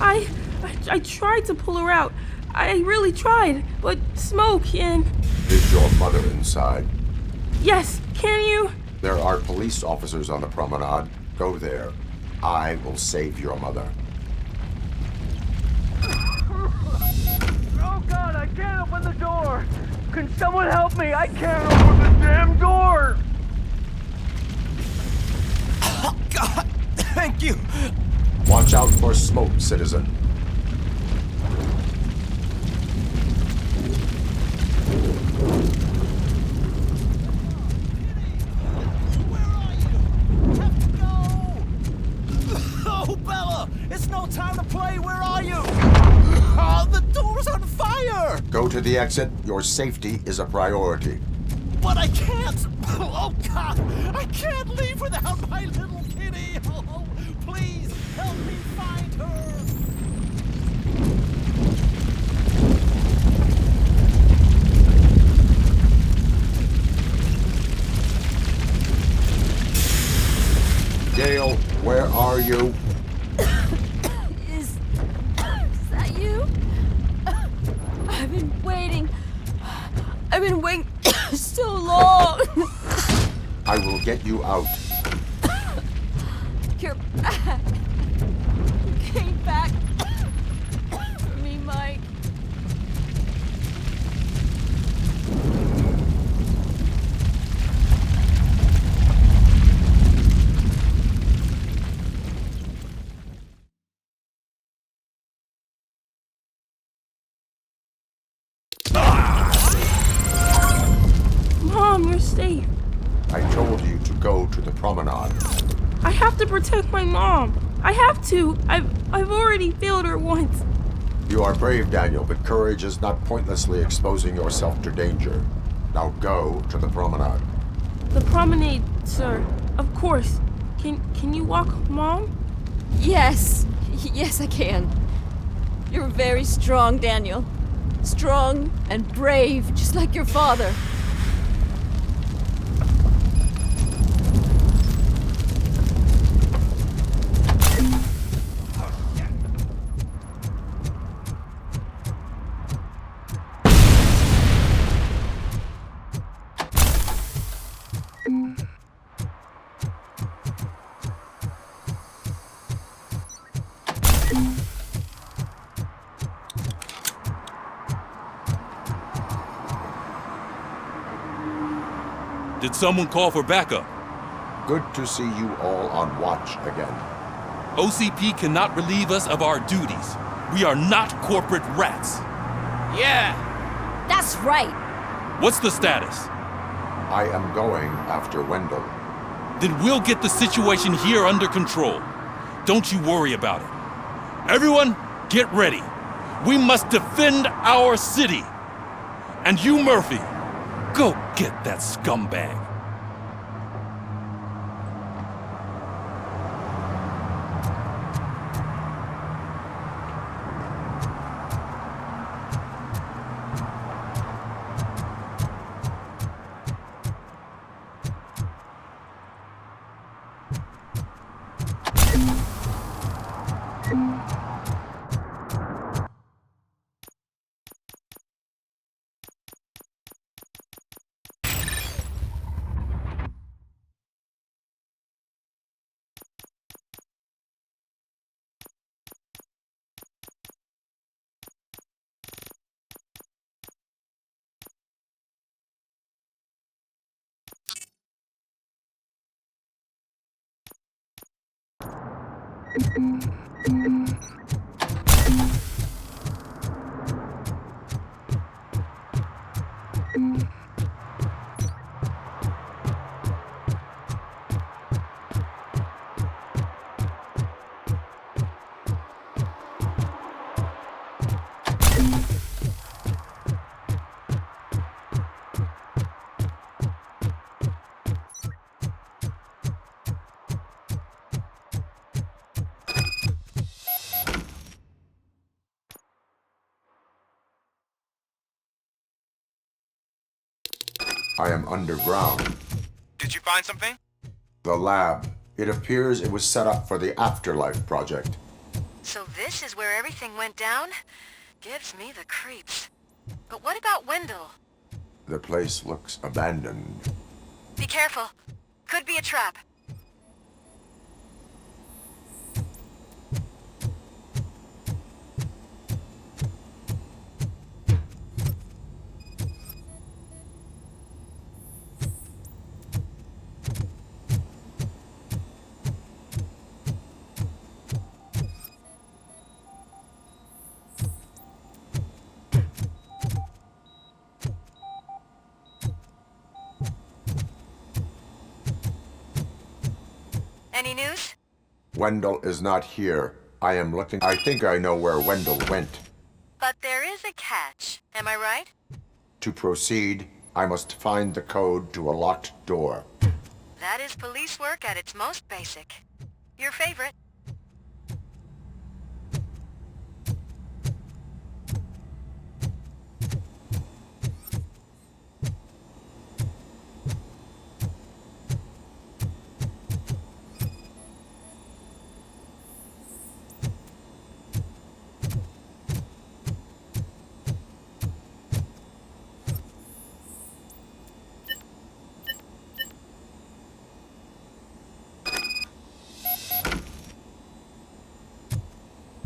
I tried to pull her out. I really tried, but smoke and... Is your mother inside? Yes, can you? There are police officers on the promenade. Go there. I will save your mother. Oh God, I can't open the door! Can someone help me? I can't open the damn door! Oh God, thank you! Watch out for smoke, citizen. Oh, Bella! It's no time to play! Where are you? Oh, the door's on fire! Go to the exit. Your safety is a priority. But I can't! Oh, God! I can't leave without my little kitty! Oh, please, help me find her! Gail, where are you? Is that you? I've been waiting. I've been waiting so long. I will get you out. You're back. You came back for me, Mike. Mom, you're safe. I told you to go to the promenade. I have to protect my mom. I have to. I've already failed her once. You are brave, Daniel, but courage is not pointlessly exposing yourself to danger. Now go to the promenade. The promenade, sir. Of course. Can you walk, Mom? Yes. Yes, I can. You're very strong, Daniel. Strong and brave, just like your father. Did someone call for backup? Good to see you all on watch again. OCP cannot relieve us of our duties. We are not corporate rats. Yeah. That's right. What's the status? I am going after Wendell. Then we'll get the situation here under control. Don't you worry about it. Everyone, get ready. We must defend our city. And you, Murphy, go get that scumbag. I am underground. Did you find something? The lab. It appears it was set up for the Afterlife project. So this is where everything went down? Gives me the creeps. But what about Wendell? The place looks abandoned. Be careful. Could be a trap. Any news? Wendell is not here. I am looking. I think I know where Wendell went. But there is a catch. Am I right? To proceed, I must find the code to a locked door. That is police work at its most basic. Your favorite.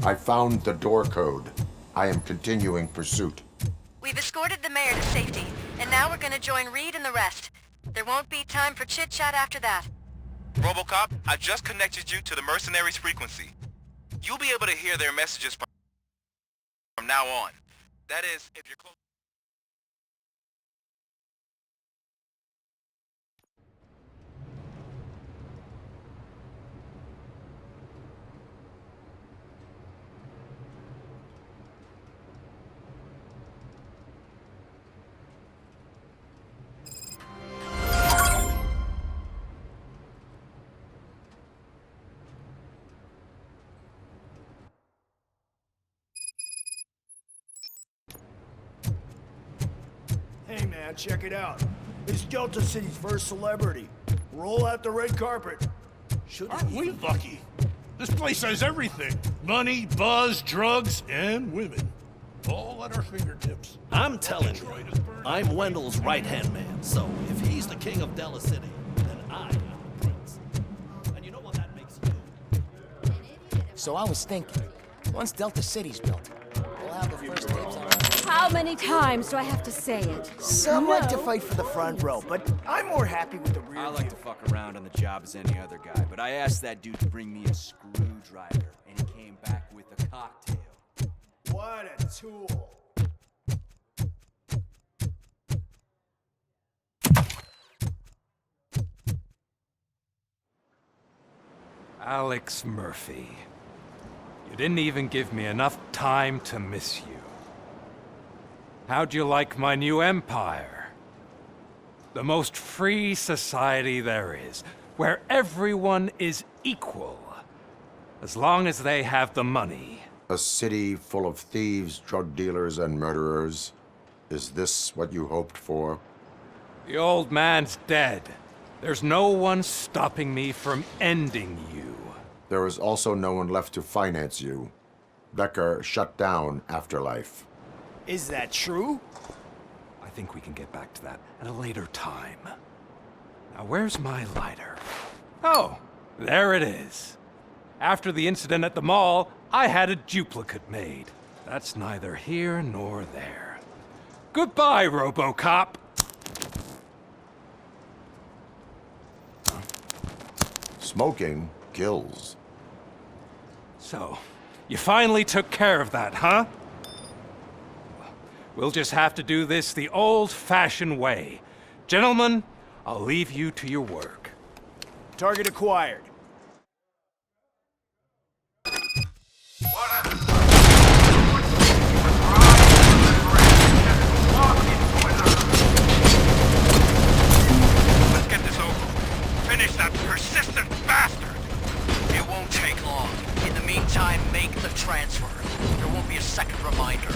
I found the door code. I am continuing pursuit. We've escorted the mayor to safety, and now we're gonna join Reed and the rest. There won't be time for chit-chat after that. RoboCop, I just connected you to the mercenaries' frequency. You'll be able to hear their messages from now on. That is, if you're close. Hey man, check it out. It's Delta City's first celebrity. Roll out the red carpet. Aren't we lucky? This place has everything. Money, buzz, drugs, and women. All at our fingertips. I'm telling you, I'm Wendell's right-hand man, so if he's the king of Delta City, then I am the prince. And you know what that makes you? So I was thinking, once Delta City's built, we'll have the first dibs on. How many times do I have to say it? Some like to fight for the front row, but I'm more happy with the rear I like to fuck around on the job as any other guy, but I asked that dude to bring me a screwdriver, and he came back with a cocktail. What a tool. Alex Murphy. You didn't even give me enough time to miss you. How'd you like my new empire? The most free society there is, where everyone is equal, as long as they have the money. A city full of thieves, drug dealers, and murderers. Is this what you hoped for? The old man's dead. There's no one stopping me from ending you. There is also no one left to finance you. Becker shut down Afterlife. Is that true? I think we can get back to that at a later time. Now, where's my lighter? Oh, there it is. After the incident at the mall, I had a duplicate made. That's neither here nor there. Goodbye, RoboCop! Smoking kills. So, you finally took care of that, huh? We'll just have to do this the old-fashioned way. Gentlemen, I'll leave you to your work. Target acquired. Let's get this over. Finish that persistent bastard! It won't take long. In the meantime, make the transfer. There won't be a second reminder.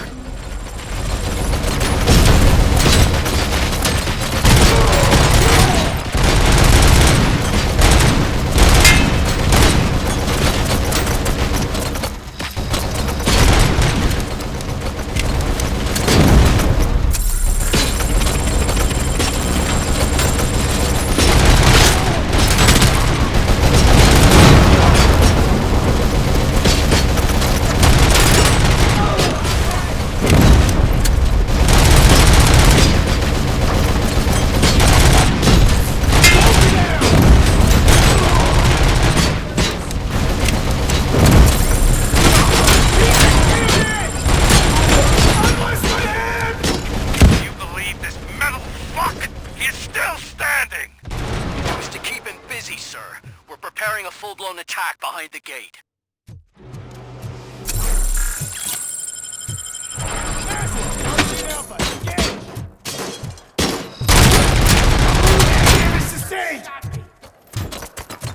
gate.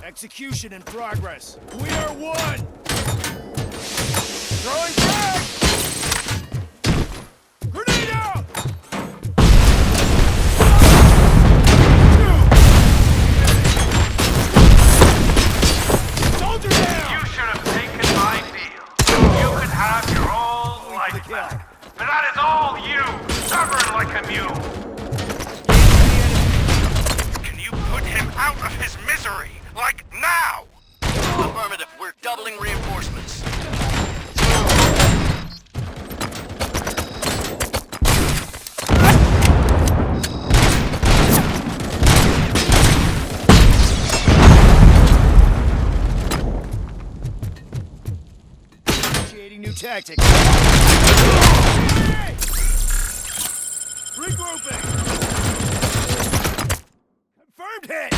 Execution in progress. We are one. Throwing frag! Grenade out! Soldier down! You should have taken my deal. You could have your old life back. But that is all you, stubborn like a mule. Can you put him out of his misery? Like now! Affirmative. We're doubling reinforcements. Initiating new tactics. Regrouping. Confirmed hit.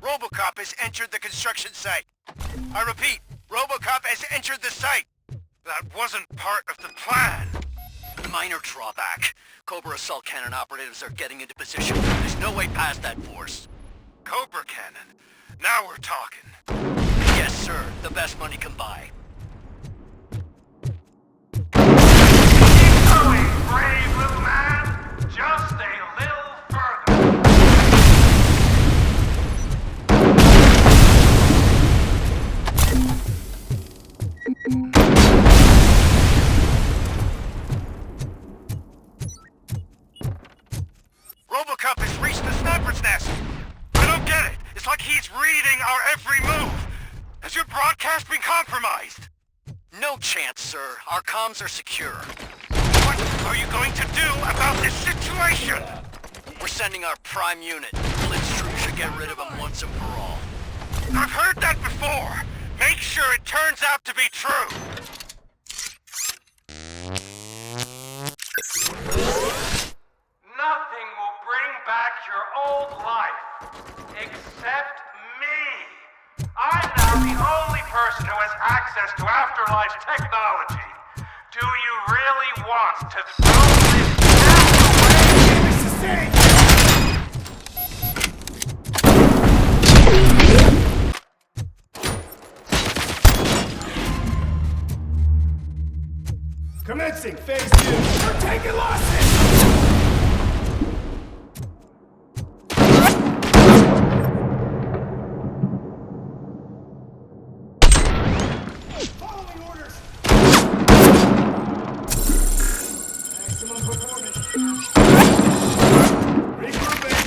ROBOCOP has entered the construction site. I repeat, ROBOCOP has entered the site. That wasn't part of the plan. Minor drawback. Cobra assault cannon operatives are getting into position. There's no way past that force. Cobra cannon. Now we're talking. Yes, sir. The best money can buy. Keep going, brave little man. Just a little further. ROBOCOP has reached the sniper's nest. I don't get it. It's like he's reading our every move. Has your broadcast been compromised? No chance, sir. Our comms are secure. What are you going to do about this situation? We're sending our prime unit. Blitz troop should get rid of him once and for all. I've heard that before. Make sure it turns out to be true. Nothing will bring back your old life, except me. I'm now the only person who has access to afterlife technology. Do you really want to throw this away? Commencing phase 2. We're taking losses! Following orders! Maximum performance. Regrouping.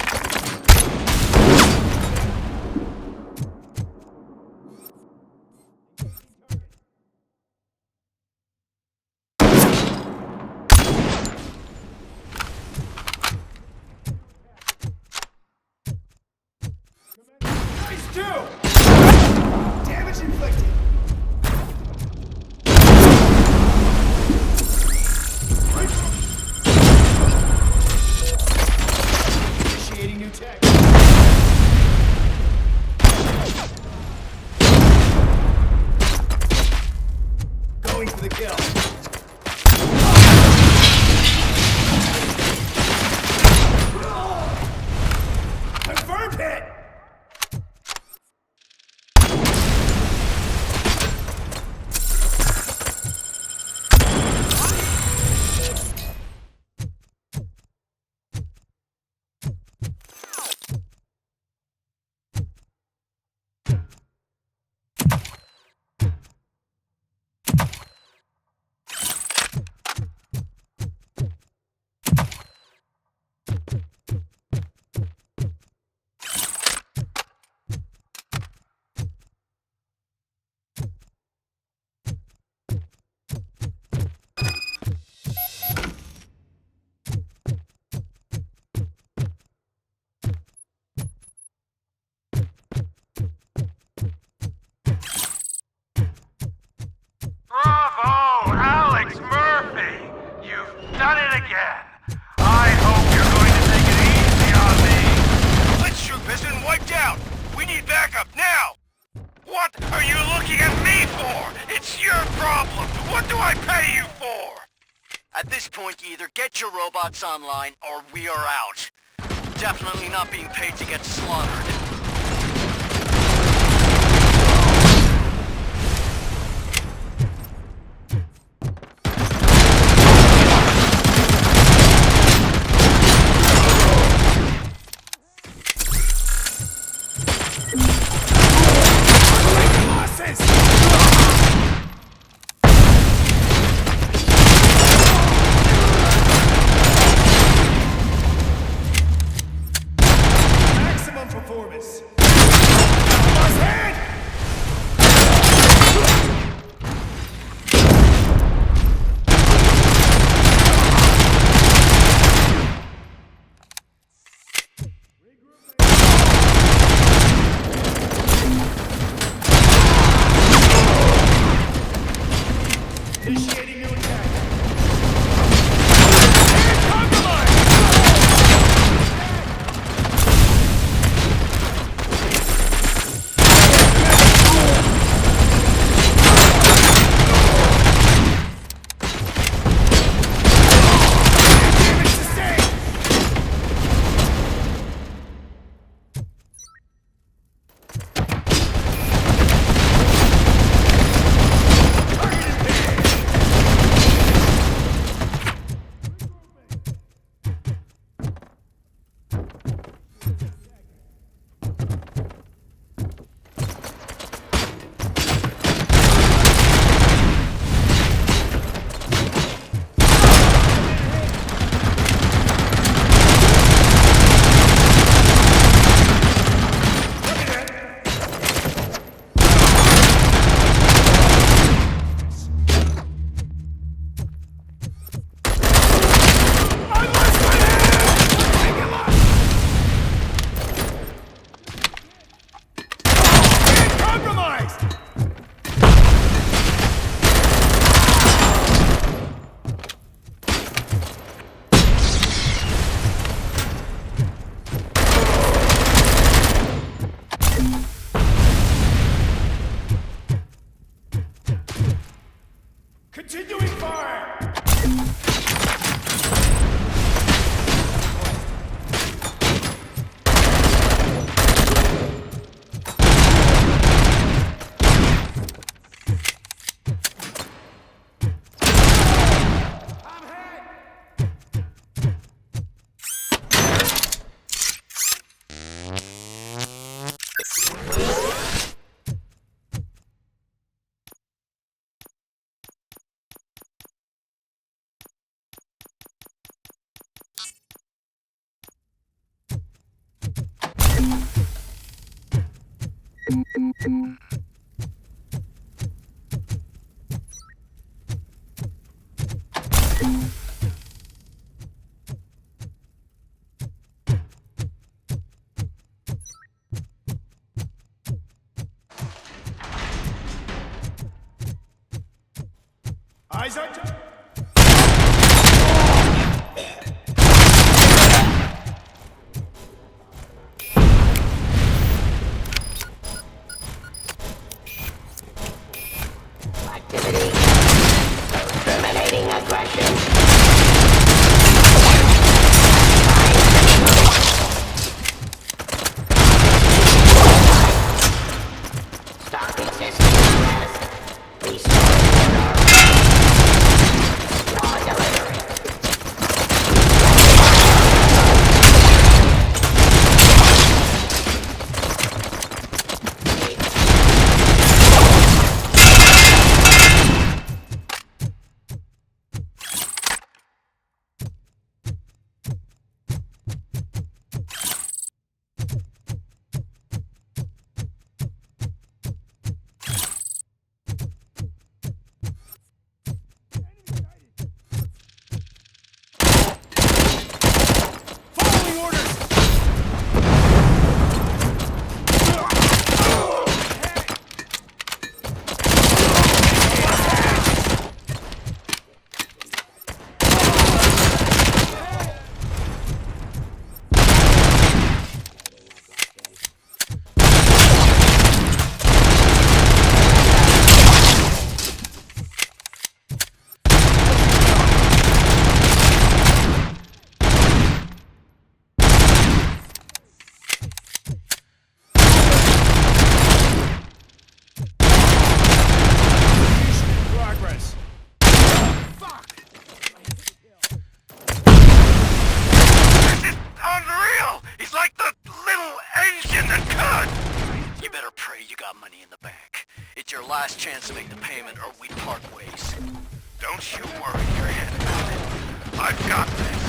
it again. I hope you're going to take it easy on me. Blitz troop has been wiped out. We need backup now. What are you looking at me for? It's your problem. What do I pay you for? At this point, you either get your robots online or we are out. Definitely not being paid to get slaughtered. Maximum performance. Initiating new attack. Continuing fire! Eyes on top. Activity. Terminating aggression. Stop existing. Restore order. last chance to make the payment or we part ways. Don't you worry your head about it. I've got this.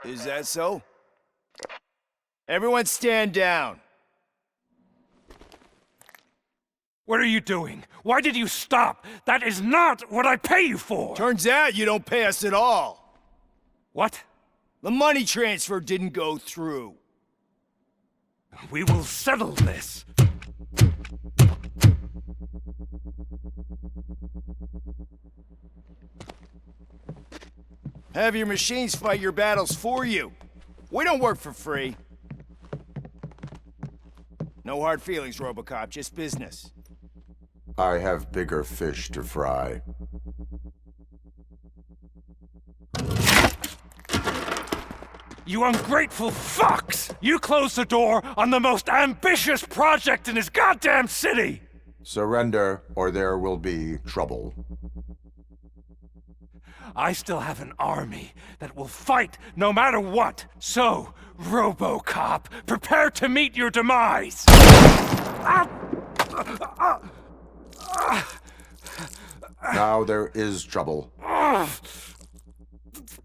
Is that so? Everyone stand down. What are you doing? Why did you stop? That is not what I pay you for! Turns out you don't pay us at all. What? The money transfer didn't go through. We will settle this. Have your machines fight your battles for you. We don't work for free. No hard feelings, RoboCop, just business. I have bigger fish to fry. You ungrateful fucks! You closed the door on the most ambitious project in this goddamn city! Surrender, or there will be trouble. I still have an army that will fight no matter what. So, RoboCop, prepare to meet your demise! Now there is trouble.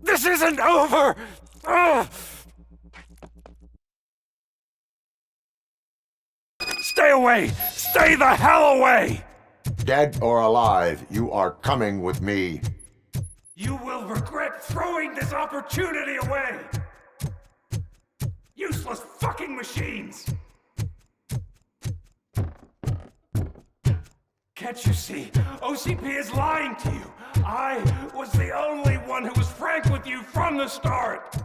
This isn't over! Stay away! Stay the hell away! Dead or alive, you are coming with me. You will regret throwing this opportunity away! Useless fucking machines! Can't you see? OCP is lying to you! I was the only one who was frank with you from the start!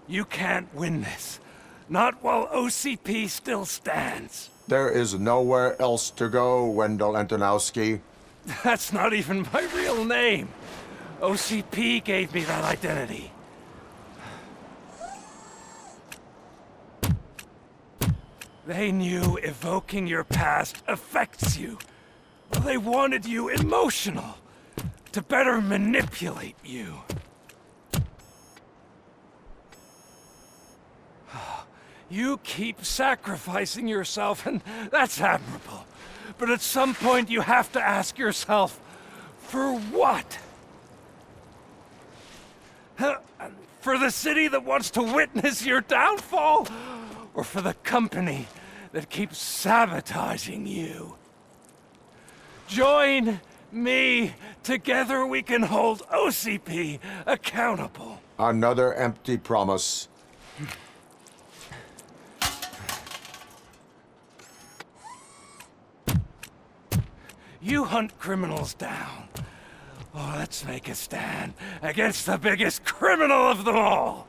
You can't win this. Not while OCP still stands. There is nowhere else to go, Wendell Antonowski. That's not even my real name. OCP gave me that identity. They knew evoking your past affects you. They wanted you emotional, to better manipulate you. You keep sacrificing yourself, and that's admirable. But at some point you have to ask yourself, for what? For the city that wants to witness your downfall? Or for the company that keeps sabotaging you? Join me. Together we can hold OCP accountable. Another empty promise. You hunt criminals down. Oh, let's make a stand against the biggest criminal of them all.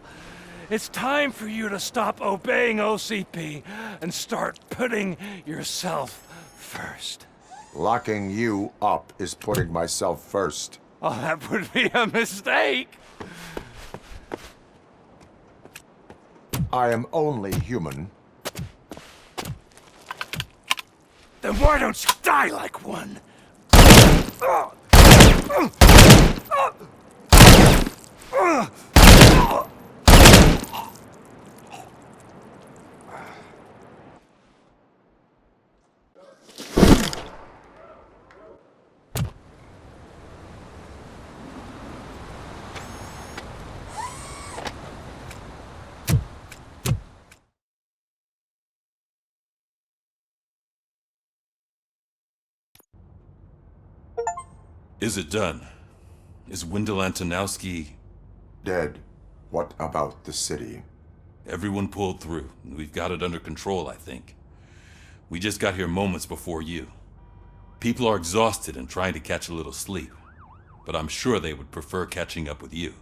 It's time for you to stop obeying OCP and start putting yourself first. Locking you up is putting myself first. Oh, that would be a mistake. I am only human. Then why don't you die like one? Is it done? Is Wendell Antonowski... dead? What about the city? Everyone pulled through. We've got it under control, I think. We just got here moments before you. People are exhausted and trying to catch a little sleep. But I'm sure they would prefer catching up with you.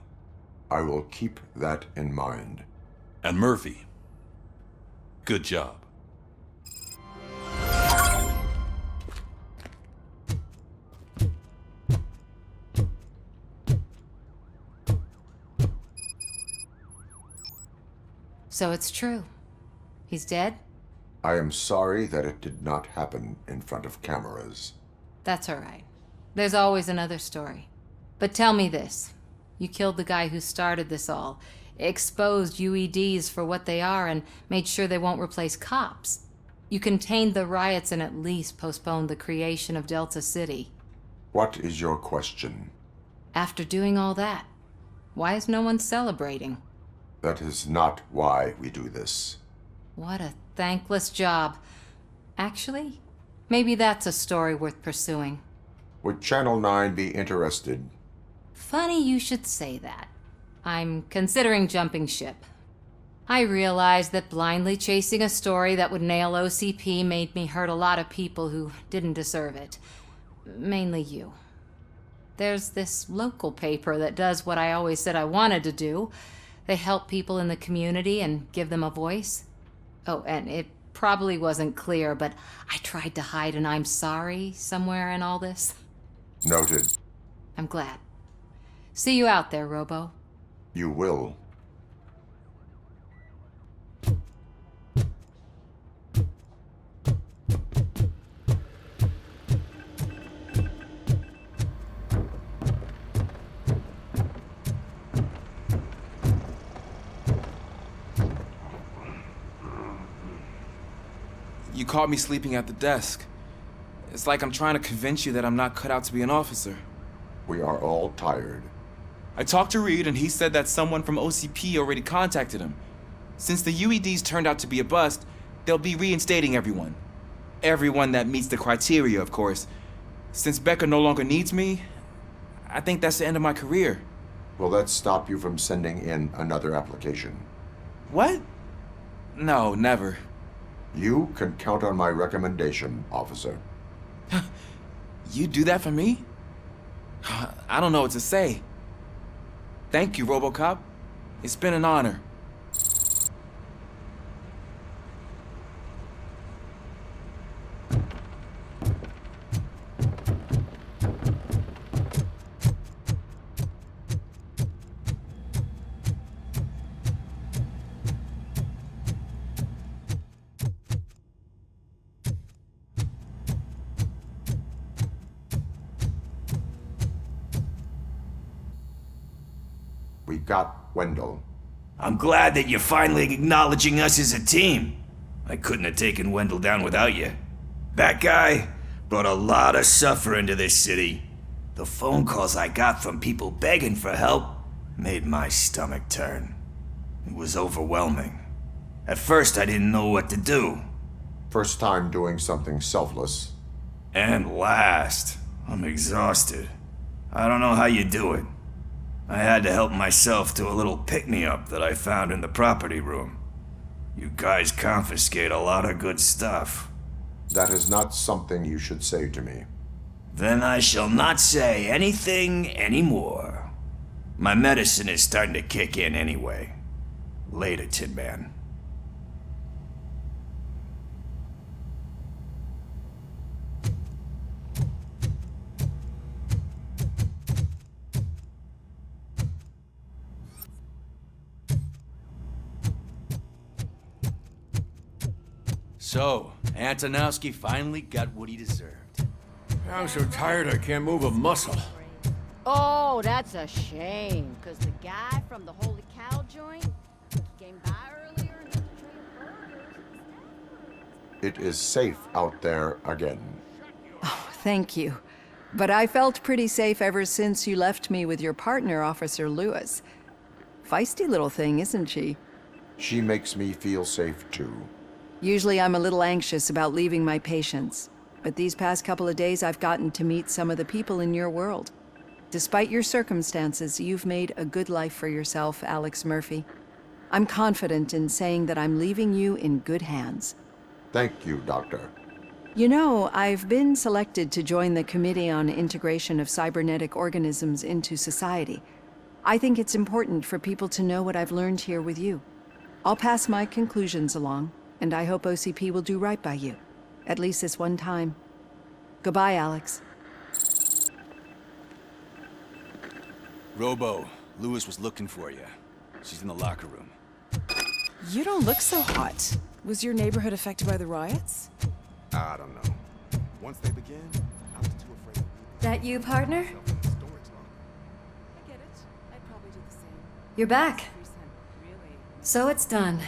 I will keep that in mind. And Murphy, good job. So it's true. He's dead? I am sorry that it did not happen in front of cameras. That's all right. There's always another story. But tell me this. You killed the guy who started this all, exposed UEDs for what they are, and made sure they won't replace cops. You contained the riots and at least postponed the creation of Delta City. What is your question? After doing all that, why is no one celebrating? That is not why we do this. What a thankless job. Actually, maybe that's a story worth pursuing. Would Channel 9 be interested? Funny you should say that. I'm considering jumping ship. I realized that blindly chasing a story that would nail OCP made me hurt a lot of people who didn't deserve it. Mainly you. There's this local paper that does what I always said I wanted to do. They help people in the community and give them a voice. Oh, and it probably wasn't clear, but I tried to hide an I'm sorry somewhere in all this. Noted. I'm glad. See you out there, Robo. You will. You caught me sleeping at the desk. It's like I'm trying to convince you that I'm not cut out to be an officer. We are all tired. I talked to Reed and he said that someone from OCP already contacted him. Since the UEDs turned out to be a bust, they'll be reinstating everyone. Everyone that meets the criteria, of course. Since Becca no longer needs me, I think that's the end of my career. Will that stop you from sending in another application? What? No, never. You can count on my recommendation, officer. You do that for me? I don't know what to say. Thank you, RoboCop. It's been an honor. got Wendell. I'm glad that you're finally acknowledging us as a team. I couldn't have taken Wendell down without you. That guy brought a lot of suffering to this city. The phone calls I got from people begging for help made my stomach turn. It was overwhelming. At first, I didn't know what to do. First time doing something selfless. And last, I'm exhausted. I don't know how you do it. I had to help myself to a little pick-me-up that I found in the property room. You guys confiscate a lot of good stuff. That is not something you should say to me. Then I shall not say anything anymore. My medicine is starting to kick in anyway. Later, Tin Man. So, Antonowski finally got what he deserved. I'm so tired I can't move a muscle. Oh, that's a shame, because the guy from the Holy Cow joint came by earlier and had to trade burgers. It is safe out there again. Oh, thank you. But I felt pretty safe ever since you left me with your partner, Officer Lewis. Feisty little thing, isn't she? She makes me feel safe too. Usually I'm a little anxious about leaving my patients, but these past couple of days I've gotten to meet some of the people in your world. Despite your circumstances, you've made a good life for yourself, Alex Murphy. I'm confident in saying that I'm leaving you in good hands. Thank you, Doctor. You know, I've been selected to join the Committee on Integration of Cybernetic Organisms into Society. I think it's important for people to know what I've learned here with you. I'll pass my conclusions along, and I hope OCP will do right by you. At least this one time. Goodbye, Alex. Robo, Lewis was looking for you. She's in the locker room. You don't look so hot. Was your neighborhood affected by the riots? I don't know. Once they begin, I'm too afraid. That you, partner? I get it. I'd probably do the same. You're back. So it's done.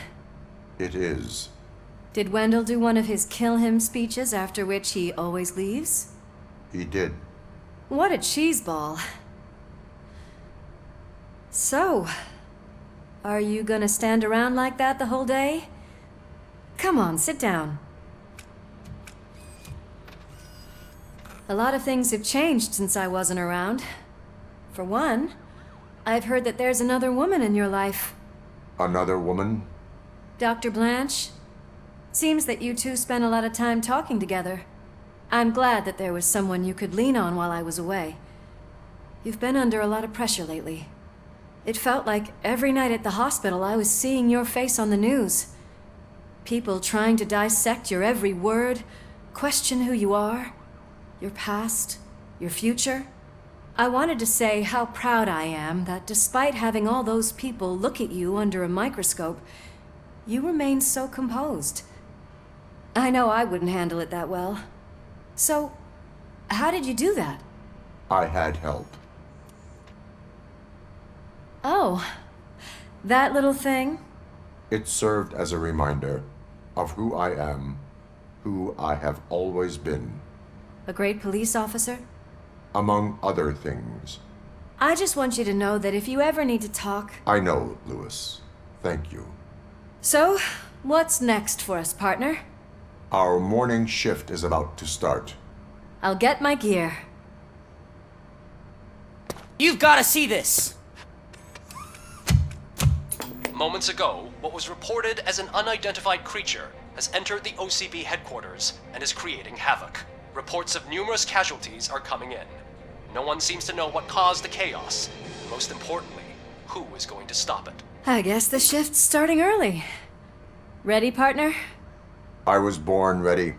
It is. Did Wendell do one of his kill him speeches after which he always leaves? He did. What a cheeseball. So, are you gonna stand around like that the whole day? Come on, sit down. A lot of things have changed since I wasn't around. For one, I've heard that there's another woman in your life. Another woman? Dr. Blanche? Seems that you two spent a lot of time talking together. I'm glad that there was someone you could lean on while I was away. You've been under a lot of pressure lately. It felt like every night at the hospital I was seeing your face on the news. People trying to dissect your every word, question who you are, your past, your future. I wanted to say how proud I am that despite having all those people look at you under a microscope, you remain so composed. I know I wouldn't handle it that well. So, how did you do that? I had help. Oh, that little thing? It served as a reminder of who I am, who I have always been. A great police officer? Among other things. I just want you to know that if you ever need to talk... I know, Lewis. Thank you. So, what's next for us, partner? Our morning shift is about to start. I'll get my gear. You've got to see this! Moments ago, what was reported as an unidentified creature has entered the OCP headquarters and is creating havoc. Reports of numerous casualties are coming in. No one seems to know what caused the chaos. Most importantly, who is going to stop it? I guess the shift's starting early. Ready, partner? I was born ready.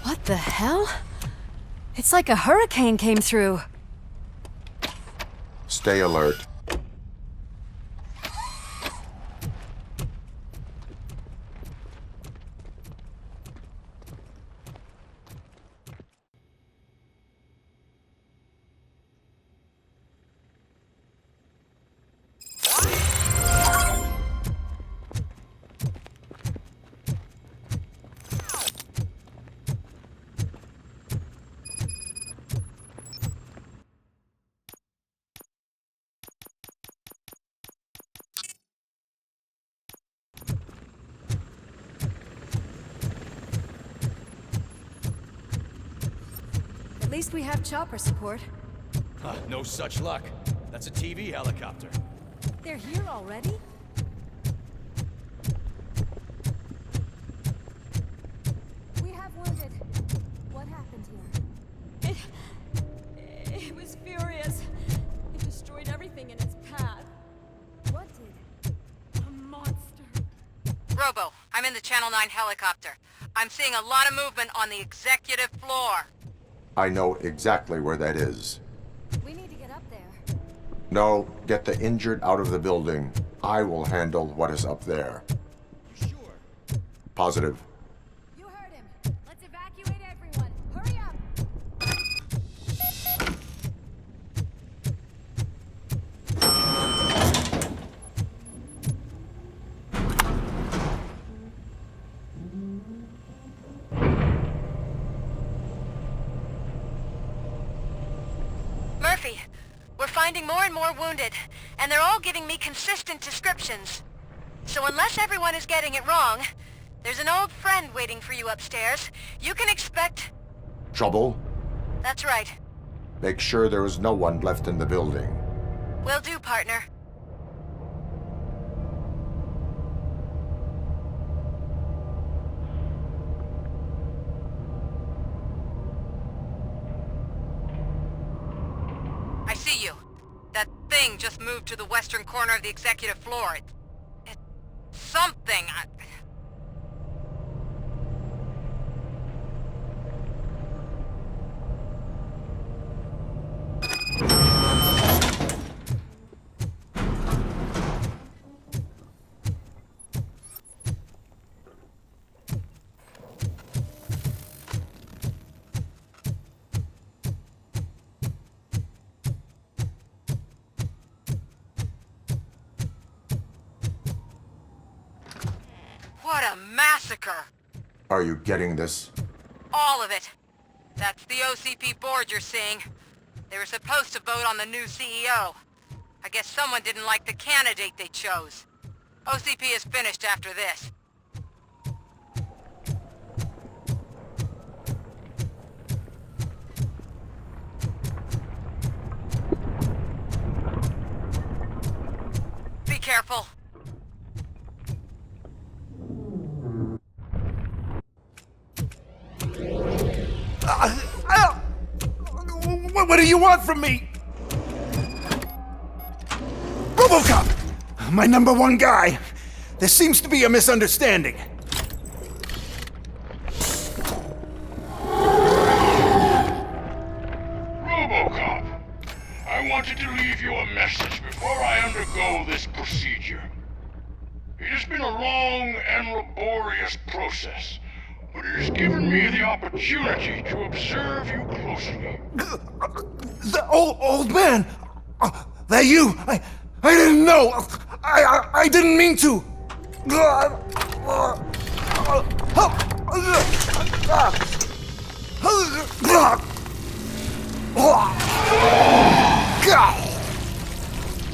What the hell? It's like a hurricane came through. Stay alert. At least we have chopper support. No such luck. That's a TV helicopter. They're here already? We have wounded. What happened here? It was furious. It destroyed everything in its path. What did? A monster. Robo, I'm in the Channel 9 helicopter. I'm seeing a lot of movement on the executive floor. I know exactly where that is. We need to get up there. No, get the injured out of the building. I will handle what is up there. You sure? Positive. You heard him. Let's evacuate everyone. Hurry up! Murphy, we're finding more and more wounded, and they're all giving me consistent descriptions. So unless everyone is getting it wrong, there's an old friend waiting for you upstairs. You can expect... Trouble? That's right. Make sure there is no one left in the building. Will do, partner. I see you. That thing just moved to the western corner of the executive floor. It's something. What a massacre! Are you getting this? All of it. That's the OCP board you're seeing. They were supposed to vote on the new CEO. I guess someone didn't like the candidate they chose. OCP is finished after this. Be careful. What do you want from me? ROBOCOP! My #1 guy. There seems to be a misunderstanding. ROBOCOP, I wanted to leave you a message before I undergo this procedure. It has been a long and laborious process, but it has given me the opportunity to observe you closely. The old man! That you? I didn't know! I didn't mean to!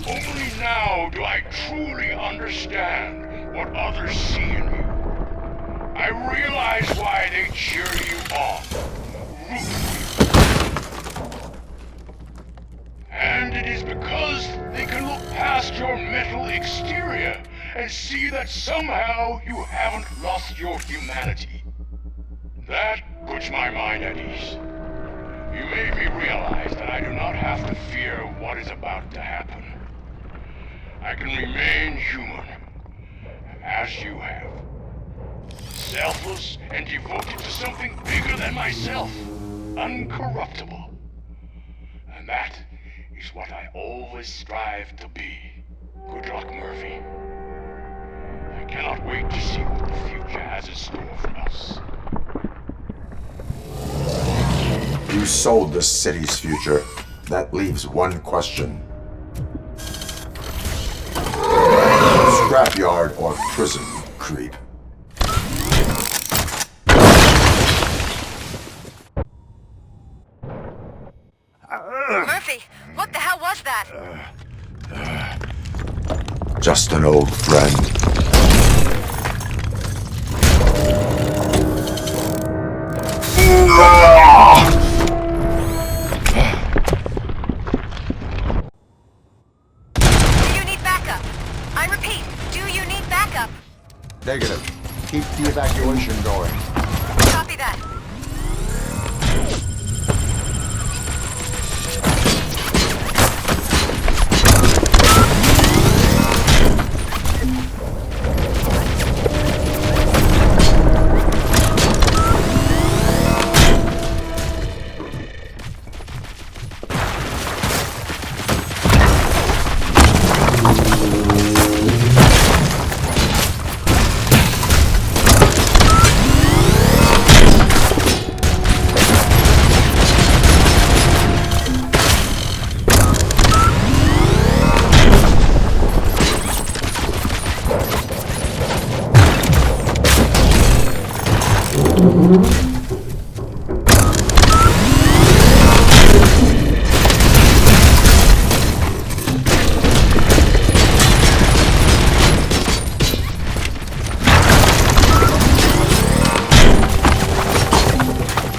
Only now do I truly understand what others see in you. I realize why they cheer you on, root for you. And it is because they can look past your metal exterior and see that somehow you haven't lost your humanity. That puts my mind at ease. You made me realize that I do not have to fear what is about to happen. I can remain human, as you have. Selfless and devoted to something bigger than myself. uncorruptible. And that is what I always strive to be. Good luck, Murphy. I cannot wait to see what the future has in store for us. You sold the city's future. That leaves one question. Scrapyard or prison, creep? Murphy, what the hell was that? Just an old friend. Do you need backup? I repeat, do you need backup? Negative. Keep the evacuation going. Copy that.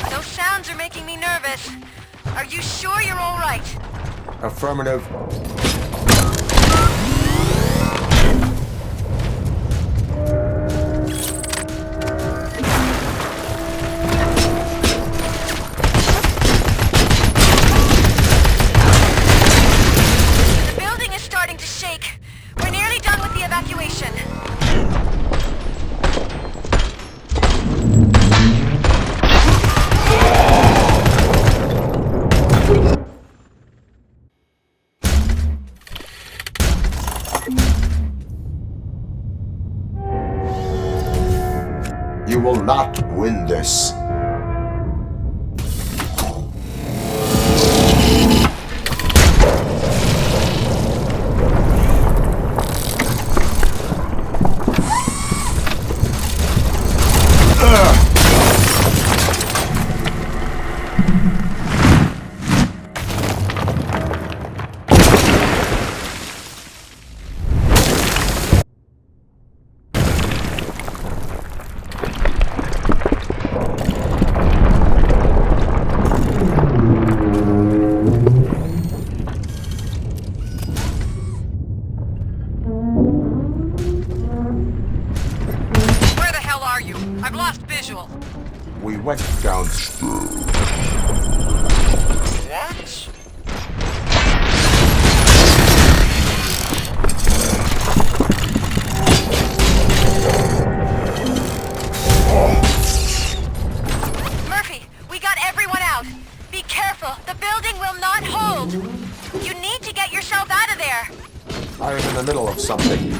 Those sounds are making me nervous. Are you sure you're all right? Affirmative. The building is starting to shake. We're nearly done with the evacuation. You will not win this. Where the hell are you? I've lost visual. We went downstairs. What? Murphy, we got everyone out. Be careful. The building will not hold. You need to get yourself out of there. I am in the middle of something.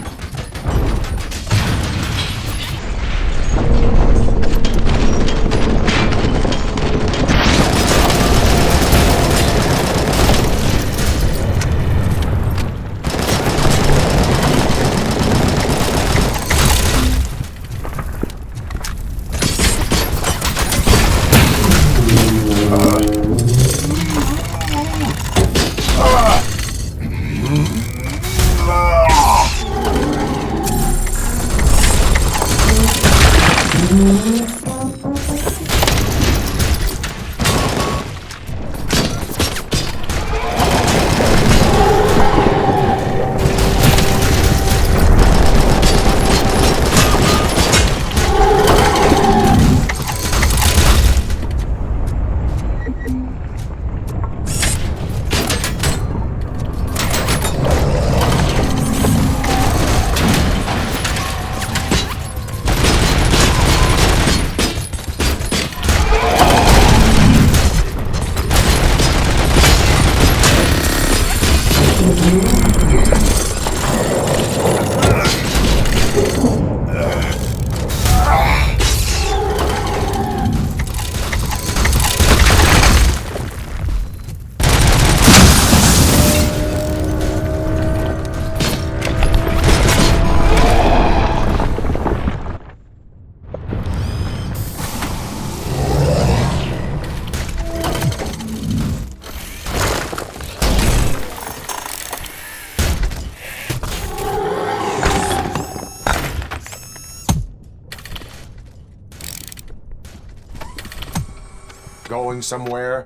Going somewhere?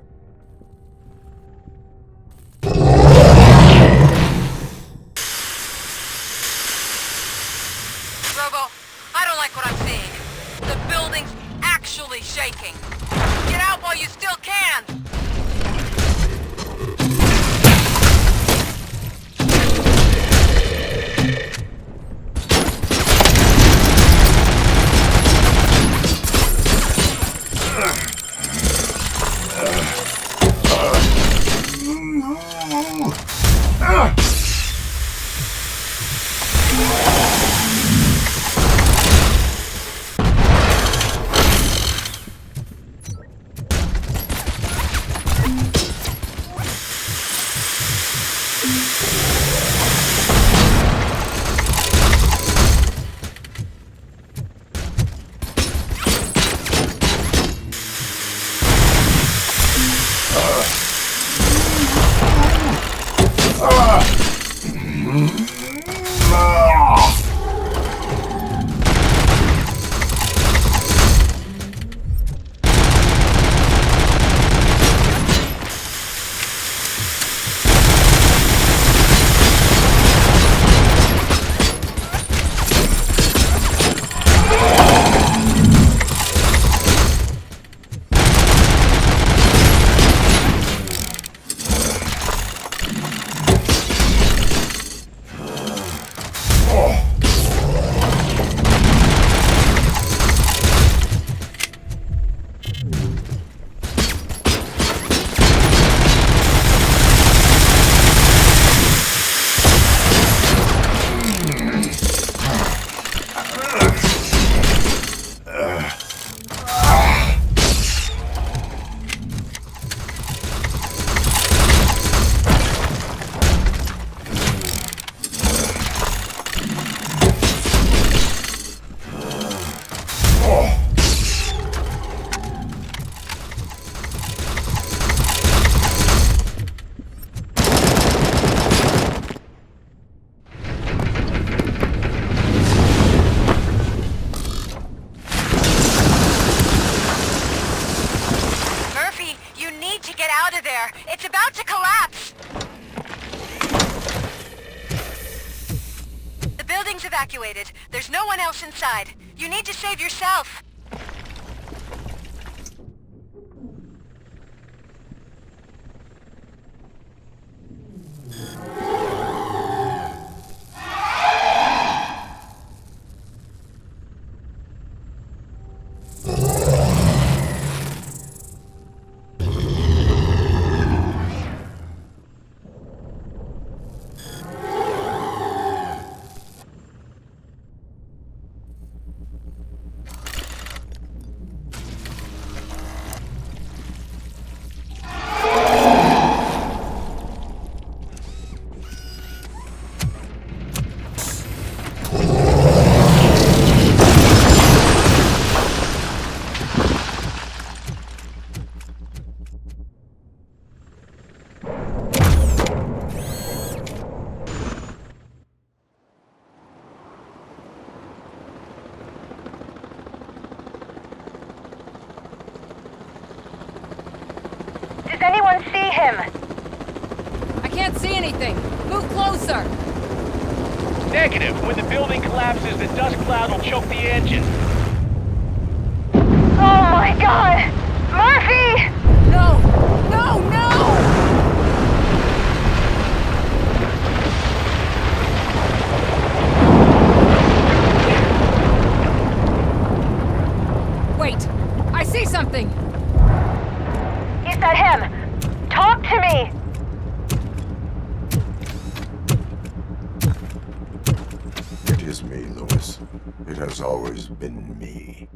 Robo, I don't like what I'm seeing. The building's actually shaking. Get out while you still can! It's about to collapse! The building's evacuated. There's no one else inside. You need to save yourself. Does anyone see him? I can't see anything. Move closer. Negative. When the building collapses, the dust cloud will choke the engine. Oh my god! Murphy! No! No, no! Wait! I see something! Is that him? Talk to me! It is me, Lewis. It has always been me.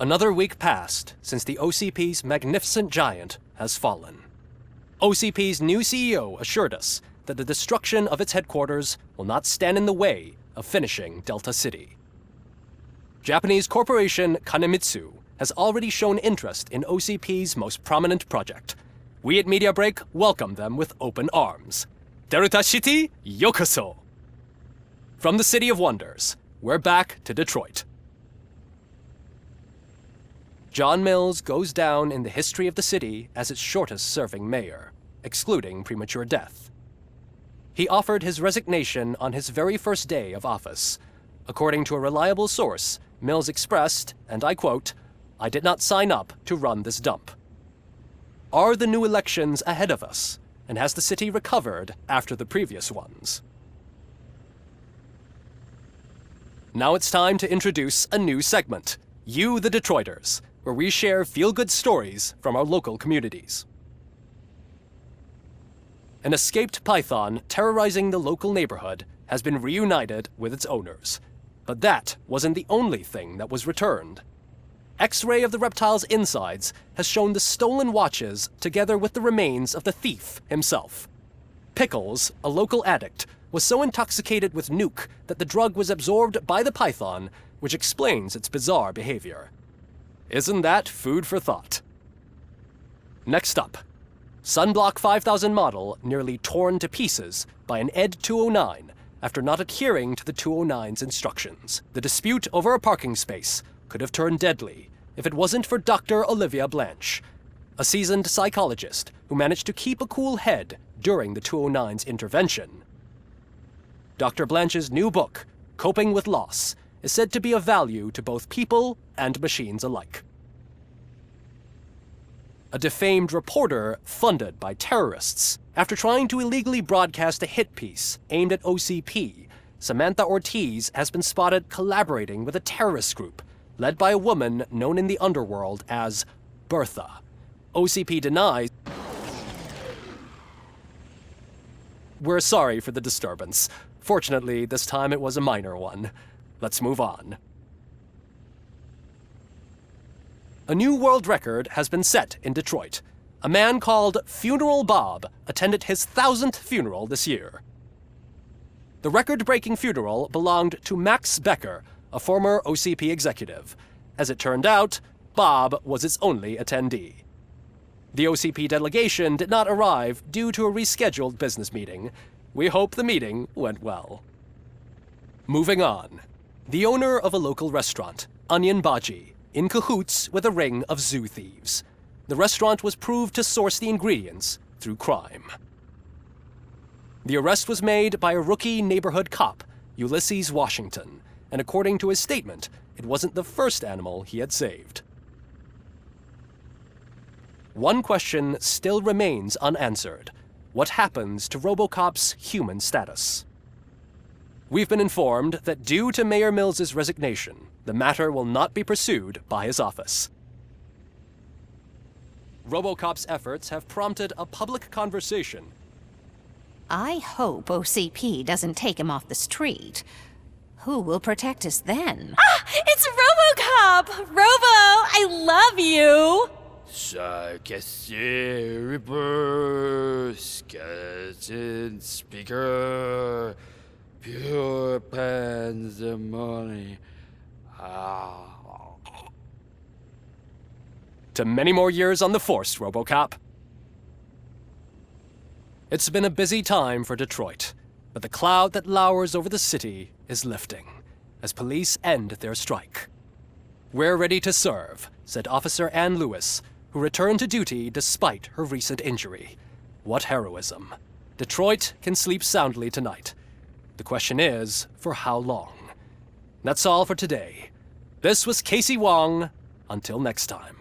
Another week passed since the OCP's magnificent giant has fallen. OCP's new CEO assured us that the destruction of its headquarters will not stand in the way of finishing Delta City. Japanese corporation Kanemitsu has already shown interest in OCP's most prominent project. We at Media Break welcome them with open arms. Delta City, yokoso! From the City of Wonders, we're back to Detroit. John Mills goes down in the history of the city as its shortest-serving mayor, excluding premature death. He offered his resignation on his very first day of office. According to a reliable source, Mills expressed, and I quote, "I did not sign up to run this dump." Are the new elections ahead of us, and has the city recovered after the previous ones? Now it's time to introduce a new segment, You the Detroiters, where we share feel-good stories from our local communities. An escaped python terrorizing the local neighborhood has been reunited with its owners. But that wasn't the only thing that was returned. X-ray of the reptile's insides has shown the stolen watches together with the remains of the thief himself. Pickles, a local addict, was so intoxicated with nuke that the drug was absorbed by the python, which explains its bizarre behavior. Isn't that food for thought? Next up, Sunblock 5000 model nearly torn to pieces by an ED 209 after not adhering to the 209's instructions. The dispute over a parking space could have turned deadly if it wasn't for Dr. Olivia Blanche, a seasoned psychologist who managed to keep a cool head during the 209's intervention. Dr. Blanche's new book, Coping with Loss, is said to be of value to both people and machines alike. A defamed reporter funded by terrorists. After trying to illegally broadcast a hit piece aimed at OCP, Samantha Ortiz has been spotted collaborating with a terrorist group led by a woman known in the underworld as Bertha. OCP denies. We're sorry for the disturbance. Fortunately, this time it was a minor one. Let's move on. A new world record has been set in Detroit. A man called Funeral Bob attended his 1000th funeral this year. The record-breaking funeral belonged to Max Becker, a former OCP executive. As it turned out, Bob was its only attendee. The OCP delegation did not arrive due to a rescheduled business meeting. We hope the meeting went well. Moving on. The owner of a local restaurant, Onion Baji, in cahoots with a ring of zoo thieves. The restaurant was proved to source the ingredients through crime. The arrest was made by a rookie neighborhood cop, Ulysses Washington, and according to his statement, it wasn't the first animal he had saved. One question still remains unanswered. What happens to ROBOCOP's human status? We've been informed that due to Mayor Mills's resignation, the matter will not be pursued by his office. ROBOCOP's efforts have prompted a public conversation. I hope OCP doesn't take him off the street. Who will protect us then? Ah! It's RoboCop! Robo, I love you! Sarcastic Reaper, skeleton speaker, pure pandemonium. To many more years on the force, RoboCop. It's been a busy time for Detroit, but the cloud that lowers over the city is lifting as police end their strike. We're ready to serve, said Officer Ann Lewis, who returned to duty despite her recent injury. What heroism. Detroit can sleep soundly tonight. The question is, for how long? That's all for today. This was Casey Wong. Until next time.